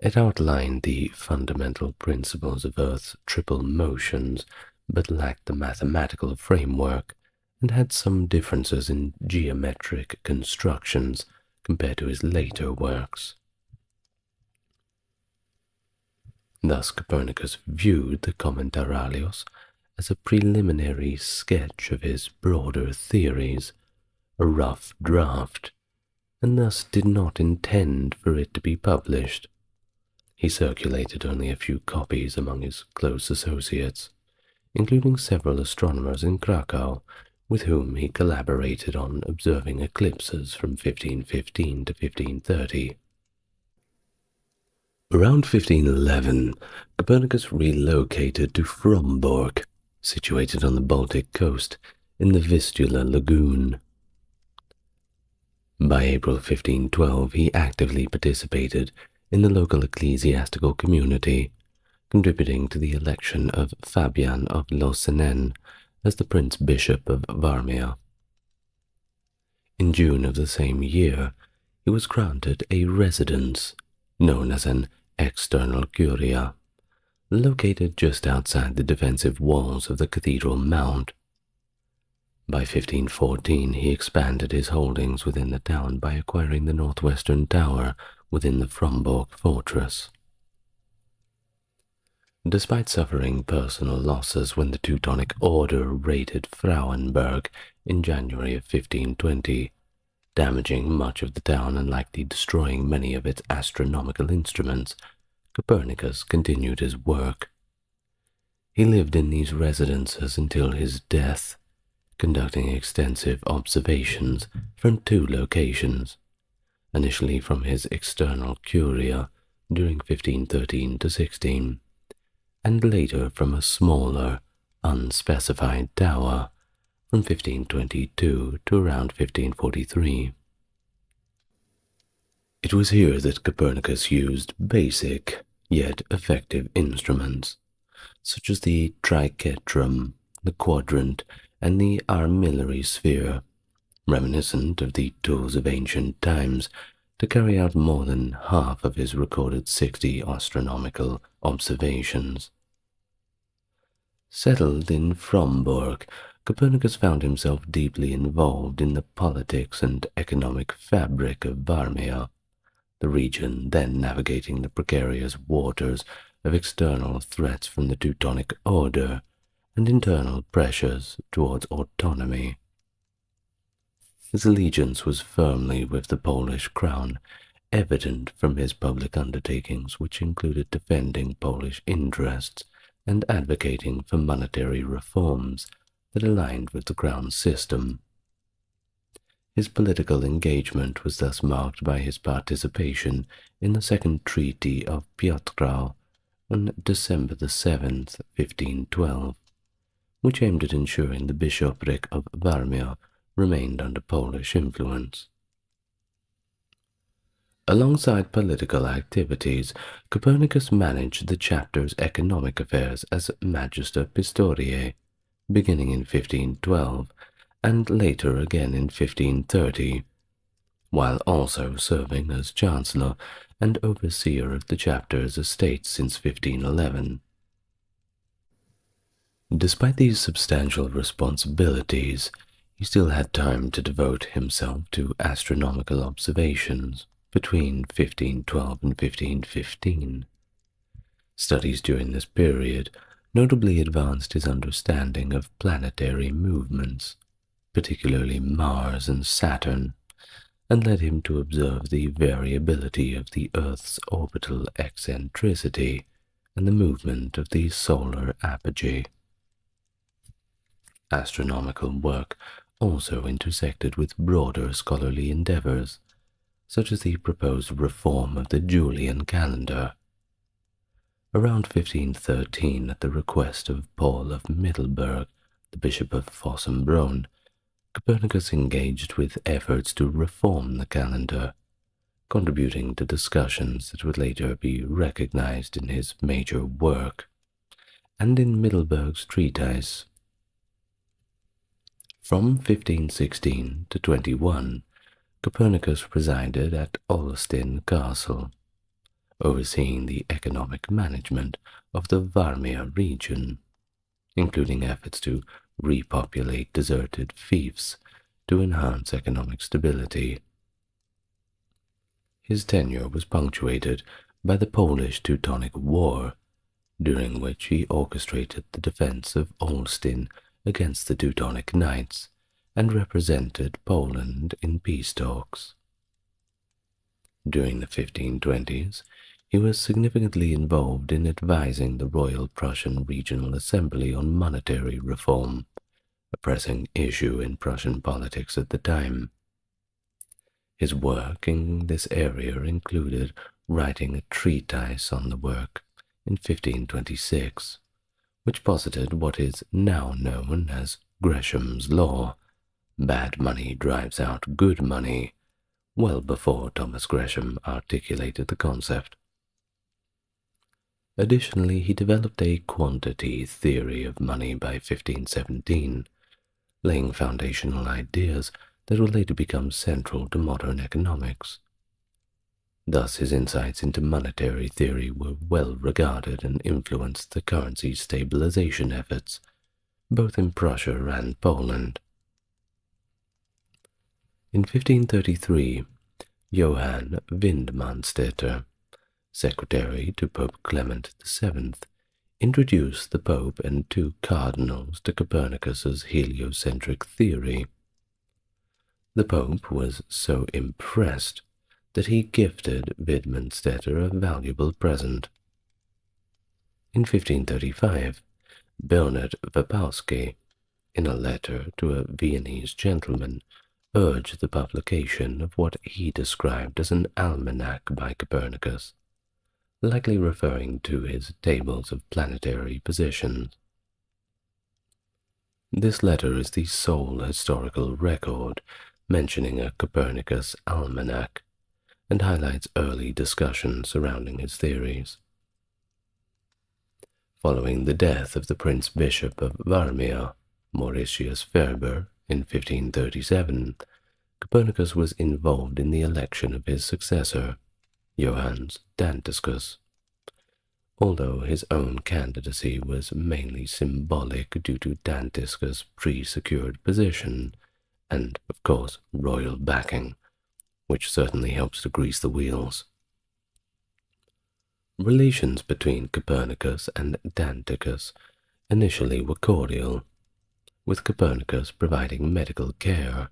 It outlined the fundamental principles of Earth's triple motions, but lacked the mathematical framework and had some differences in geometric constructions compared to his later works. Thus, Copernicus viewed the Commentarios as a preliminary sketch of his broader theories, a rough draft, and thus did not intend for it to be published. He circulated only a few copies among his close associates, including several astronomers in Krakow, with whom he collaborated on observing eclipses from 1515 to 1530. Around 1511, Copernicus relocated to Frombork, situated on the Baltic coast in the Vistula Lagoon. By April 1512, he actively participated in the local ecclesiastical community, contributing to the election of Fabian of Lausanne as the Prince Bishop of Varmia. In June of the same year, he was granted a residence, known as an external curia, located just outside the defensive walls of the cathedral mount. By 1514, he expanded his holdings within the town by acquiring the northwestern tower within the Frombork fortress. Despite suffering personal losses when the Teutonic Order raided Frauenberg in January of 1520, damaging much of the town and likely destroying many of its astronomical instruments, Copernicus continued his work. He lived in these residences until his death, conducting extensive observations from two locations, initially from his external curia during 1513 to 16, and later from a smaller, unspecified tower from 1522 to around 1543. It was here that Copernicus used basic, yet effective instruments, such as the triquetrum, the quadrant, and the armillary sphere, reminiscent of the tools of ancient times, to carry out more than half of his recorded 60 astronomical observations. Settled in Fromborg, Copernicus found himself deeply involved in the politics and economic fabric of Varmia, the region then navigating the precarious waters of external threats from the Teutonic Order and internal pressures towards autonomy. His allegiance was firmly with the Polish crown, evident from his public undertakings, which included defending Polish interests and advocating for monetary reforms that aligned with the crown system. His political engagement was thus marked by his participation in the Second Treaty of Piotrkow on December 7th, 1512, which aimed at ensuring the bishopric of Warmia remained under Polish influence. Alongside political activities, Copernicus managed the chapter's economic affairs as Magister Pistoriae, beginning in 1512 and later again in 1530, while also serving as Chancellor and overseer of the chapter's estates since 1511. Despite these substantial responsibilities, he still had time to devote himself to astronomical observations between 1512 and 1515. Studies during this period notably advanced his understanding of planetary movements, particularly Mars and Saturn, and led him to observe the variability of the Earth's orbital eccentricity and the movement of the solar apogee. Astronomical work also intersected with broader scholarly endeavors, such as the proposed reform of the Julian calendar. Around 1513, at the request of Paul of Middelburg, the Bishop of Fossombrone, Copernicus engaged with efforts to reform the calendar, contributing to discussions that would later be recognized in his major work, and in Middelburg's treatise. From 1516 to 21, Copernicus resided at Olsztyn Castle, overseeing the economic management of the Warmia region, including efforts to repopulate deserted fiefs to enhance economic stability. His tenure was punctuated by the Polish-Teutonic War, during which he orchestrated the defense of Olsztyn against the Teutonic Knights and represented Poland in peace talks. During the 1520s, he was significantly involved in advising the Royal Prussian Regional Assembly on monetary reform, a pressing issue in Prussian politics at the time. His work in this area included writing a treatise on the work in 1526, which posited what is now known as Gresham's Law: bad money drives out good money, well before Thomas Gresham articulated the concept. Additionally, he developed a quantity theory of money by 1517, laying foundational ideas that would later become central to modern economics. Thus, his insights into monetary theory were well regarded and influenced the currency stabilization efforts, both in Prussia and Poland. In 1533, Johann Windmanstetter, secretary to Pope Clement VII, introduced the Pope and two cardinals to Copernicus's heliocentric theory. The Pope was so impressed that he gifted Widmanstetter a valuable present. In 1535, Bernard Wapowski, in a letter to a Viennese gentleman, urged the publication of what he described as an almanac by Copernicus, likely referring to his tables of planetary positions. This letter is the sole historical record mentioning a Copernicus almanac, and highlights early discussions surrounding his theories. Following the death of the Prince Bishop of Warmia, Mauritius Ferber, in 1537, Copernicus was involved in the election of his successor, Johannes Dantiscus, although his own candidacy was mainly symbolic due to Dantiscus' pre-secured position and, of course, royal backing, which certainly helps to grease the wheels. Relations between Copernicus and Danticus initially were cordial, with Copernicus providing medical care.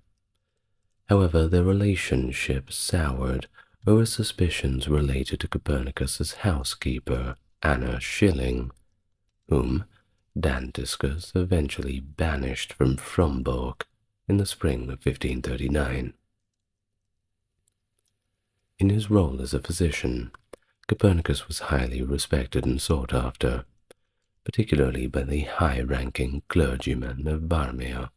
However, their relationship soured over suspicions related to Copernicus's housekeeper, Anna Schilling, whom Dantiscus eventually banished from Frombork in the spring of 1539. In his role as a physician, Copernicus was highly respected and sought after, particularly by the high-ranking clergymen of Varmia.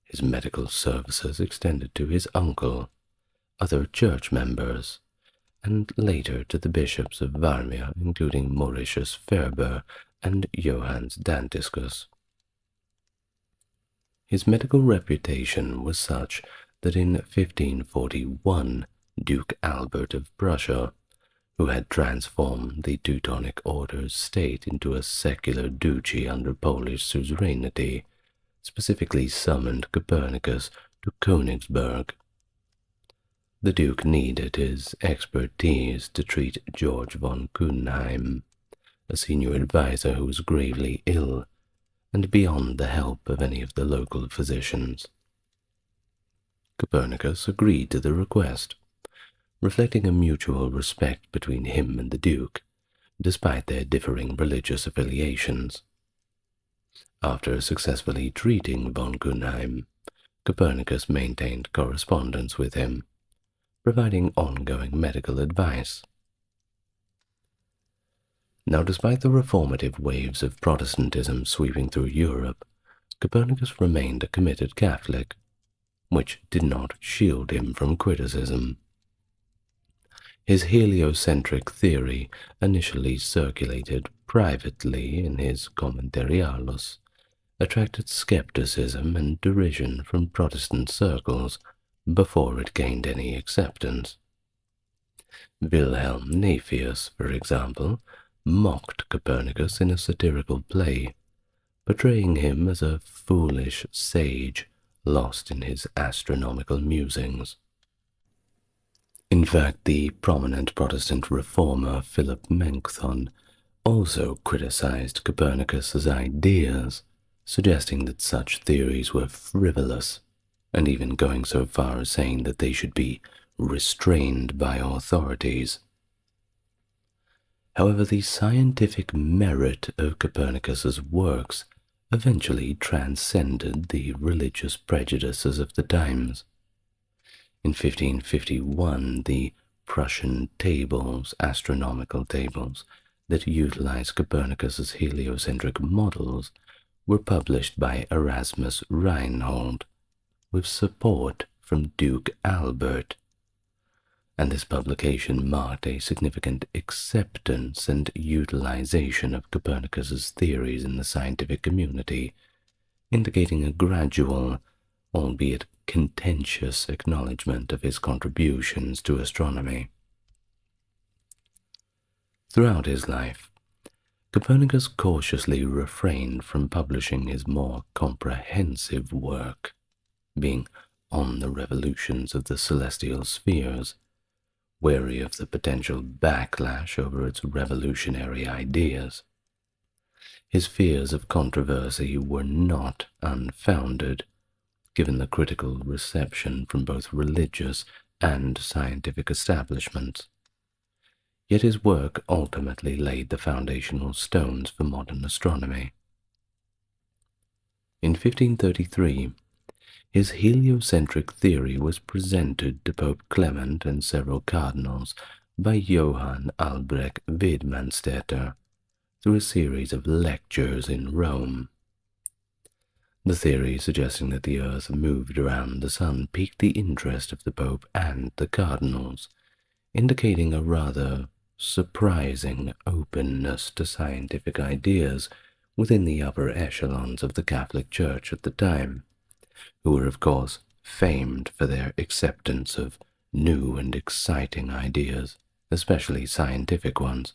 His medical services extended to his uncle, other church members, and later to the bishops of Varmia, including Mauritius Ferber and Johannes Dantiscus. His medical reputation was such that in 1541, Duke Albert of Prussia, who had transformed the Teutonic Order's state into a secular duchy under Polish suzerainty, specifically summoned Copernicus to Königsberg. The Duke needed his expertise to treat George von Kuenheim, a senior advisor who was gravely ill and beyond the help of any of the local physicians. Copernicus agreed to the request, reflecting a mutual respect between him and the Duke, despite their differing religious affiliations. After successfully treating von Kuenheim, Copernicus maintained correspondence with him, providing ongoing medical advice. Now, despite the reformative waves of Protestantism sweeping through Europe, Copernicus remained a committed Catholic, which did not shield him from criticism. His heliocentric theory, initially circulated privately in his Commentarialos, attracted skepticism and derision from Protestant circles before it gained any acceptance. Wilhelm Naevius, for example, mocked Copernicus in a satirical play, portraying him as a foolish sage lost in his astronomical musings. In fact, the prominent Protestant reformer Philip Melanchthon also criticized Copernicus's ideas, suggesting that such theories were frivolous, and even going so far as saying that they should be restrained by authorities. However, the scientific merit of Copernicus's works eventually transcended the religious prejudices of the times. In 1551, the Prussian tables, astronomical tables, that utilized Copernicus's heliocentric models were published by Erasmus Reinhold, with support from Duke Albert, and this publication marked a significant acceptance and utilization of Copernicus's theories in the scientific community, indicating a gradual, albeit contentious, acknowledgement of his contributions to astronomy. Throughout his life, Copernicus cautiously refrained from publishing his more comprehensive work, being On the Revolutions of the Celestial Spheres, wary of the potential backlash over its revolutionary ideas. His fears of controversy were not unfounded, given the critical reception from both religious and scientific establishments. Yet his work ultimately laid the foundational stones for modern astronomy. In 1533, his heliocentric theory was presented to Pope Clement and several cardinals by Johann Albrecht Widmanstätter through a series of lectures in Rome. The theory suggesting that the Earth moved around the Sun piqued the interest of the Pope and the cardinals, indicating a rather surprising openness to scientific ideas within the upper echelons of the Catholic Church at the time, who were, of course, famed for their acceptance of new and exciting ideas, especially scientific ones.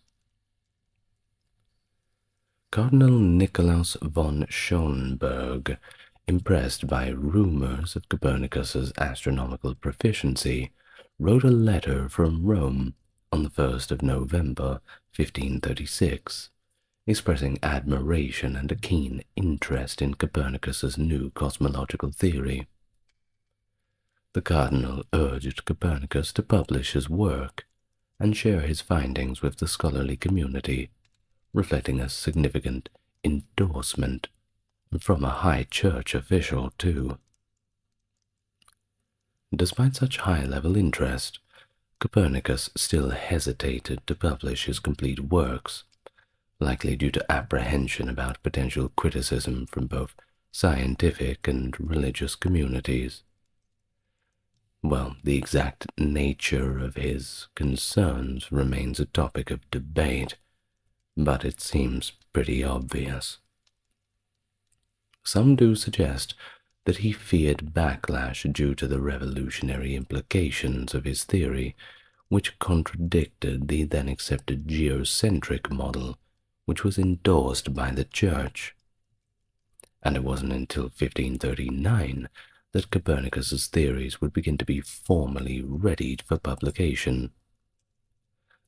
Cardinal Nicolaus von Schönberg, impressed by rumors of Copernicus's astronomical proficiency, wrote a letter from Rome on the 1st of November, 1536, expressing admiration and a keen interest in Copernicus's new cosmological theory. The cardinal urged Copernicus to publish his work and share his findings with the scholarly community, reflecting a significant endorsement from a high church official, too. Despite such high-level interest, Copernicus still hesitated to publish his complete works, likely due to apprehension about potential criticism from both scientific and religious communities. Well, the exact nature of his concerns remains a topic of debate, but it seems pretty obvious. Some do suggest that he feared backlash due to the revolutionary implications of his theory, which contradicted the then accepted geocentric model, which was endorsed by the Church. And it wasn't until 1539 that Copernicus's theories would begin to be formally readied for publication.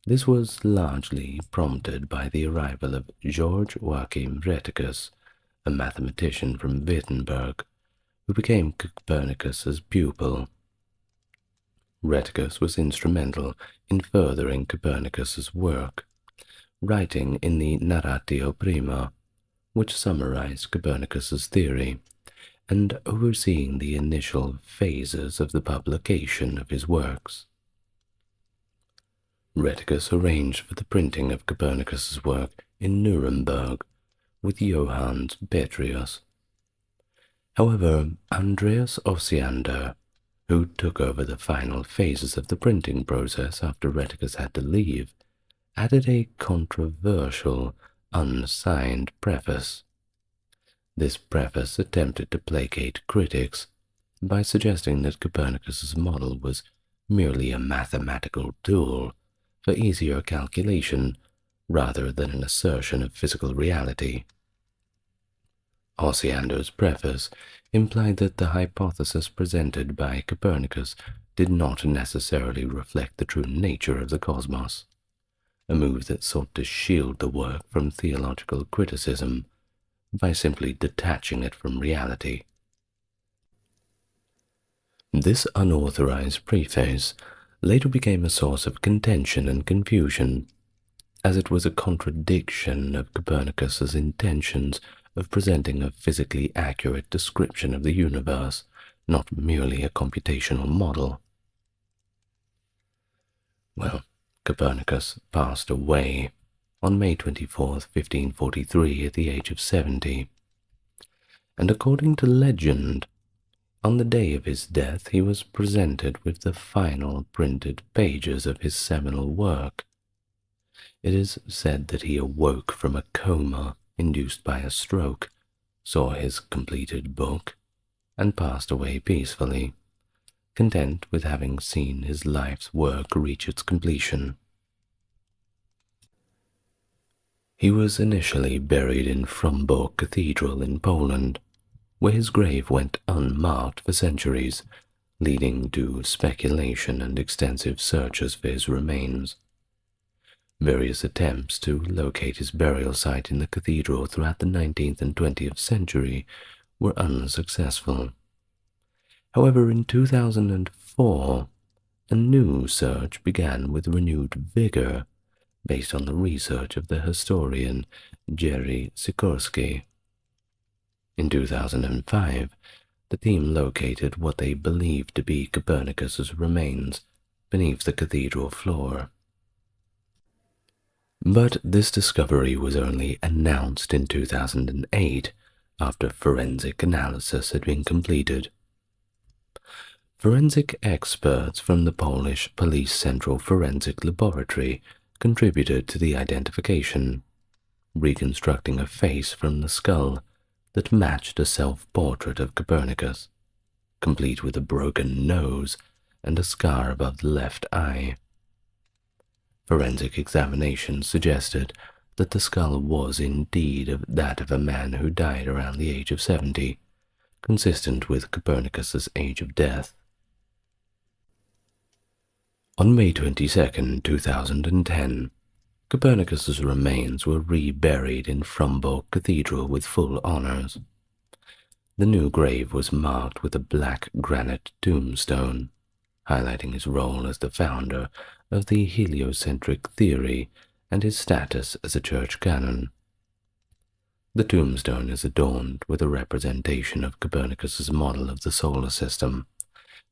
This was largely prompted by the arrival of George Joachim Rheticus, a mathematician from Wittenberg, who became Copernicus's pupil. Rheticus was instrumental in furthering Copernicus's work, writing in the Narratio Prima, which summarized Copernicus's theory, and overseeing the initial phases of the publication of his works. Rheticus arranged for the printing of Copernicus's work in Nuremberg with Johannes Petrius. However, Andreas Osiander, who took over the final phases of the printing process after Rheticus had to leave, added a controversial, unsigned preface. This preface attempted to placate critics by suggesting that Copernicus's model was merely a mathematical tool for easier calculation rather than an assertion of physical reality. Osiander's preface implied that the hypothesis presented by Copernicus did not necessarily reflect the true nature of the cosmos, a move that sought to shield the work from theological criticism by simply detaching it from reality. This unauthorized preface later became a source of contention and confusion, as it was a contradiction of Copernicus's intentions of presenting a physically accurate description of the universe, not merely a computational model. Well, Copernicus passed away on May 24, 1543, at the age of 70. And according to legend, on the day of his death he was presented with the final printed pages of his seminal work. It is said that he awoke from a coma induced by a stroke, saw his completed book, and passed away peacefully, content with having seen his life's work reach its completion. He was initially buried in Frombork Cathedral in Poland, where his grave went unmarked for centuries, leading to speculation and extensive searches for his remains. Various attempts to locate his burial site in the cathedral throughout the 19th and 20th century were unsuccessful. However, in 2004, a new search began with renewed vigor, based on the research of the historian Jerry Sikorski. In 2005, the team located what they believed to be Copernicus's remains beneath the cathedral floor. But this discovery was only announced in 2008 after forensic analysis had been completed. Forensic experts from the Polish Police Central Forensic Laboratory contributed to the identification, reconstructing a face from the skull that matched a self-portrait of Copernicus. complete with a broken nose and a scar above the left eye. Forensic examination suggested that the skull was indeed that of a man who died around the age of 70, consistent with Copernicus's age of death. On May 22, 2010, Copernicus's remains were reburied in Frombork Cathedral with full honors. The new grave was marked with a black granite tombstone, highlighting his role as the founder of the heliocentric theory and his status as a church canon. The tombstone is adorned with a representation of Copernicus's model of the solar system,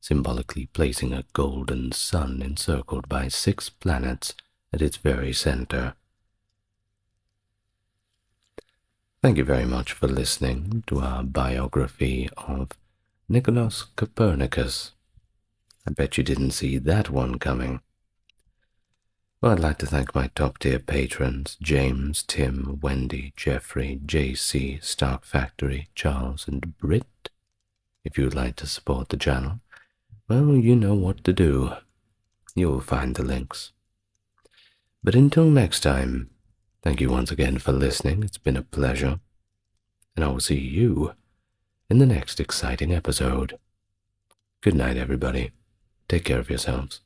symbolically placing a golden sun encircled by 6 planets at its very center. Thank you very much for listening to our biography of Nicolaus Copernicus. I bet you didn't see that one coming. Well, I'd like to thank my top-tier patrons, James, Tim, Wendy, Jeffrey, JC, Stark Factory, Charles, and Britt. If you would like to support the channel, well, you know what to do. You'll find the links. But until next time, thank you once again for listening. It's been a pleasure. And I will see you in the next exciting episode. Good night, everybody. Take care of yourselves.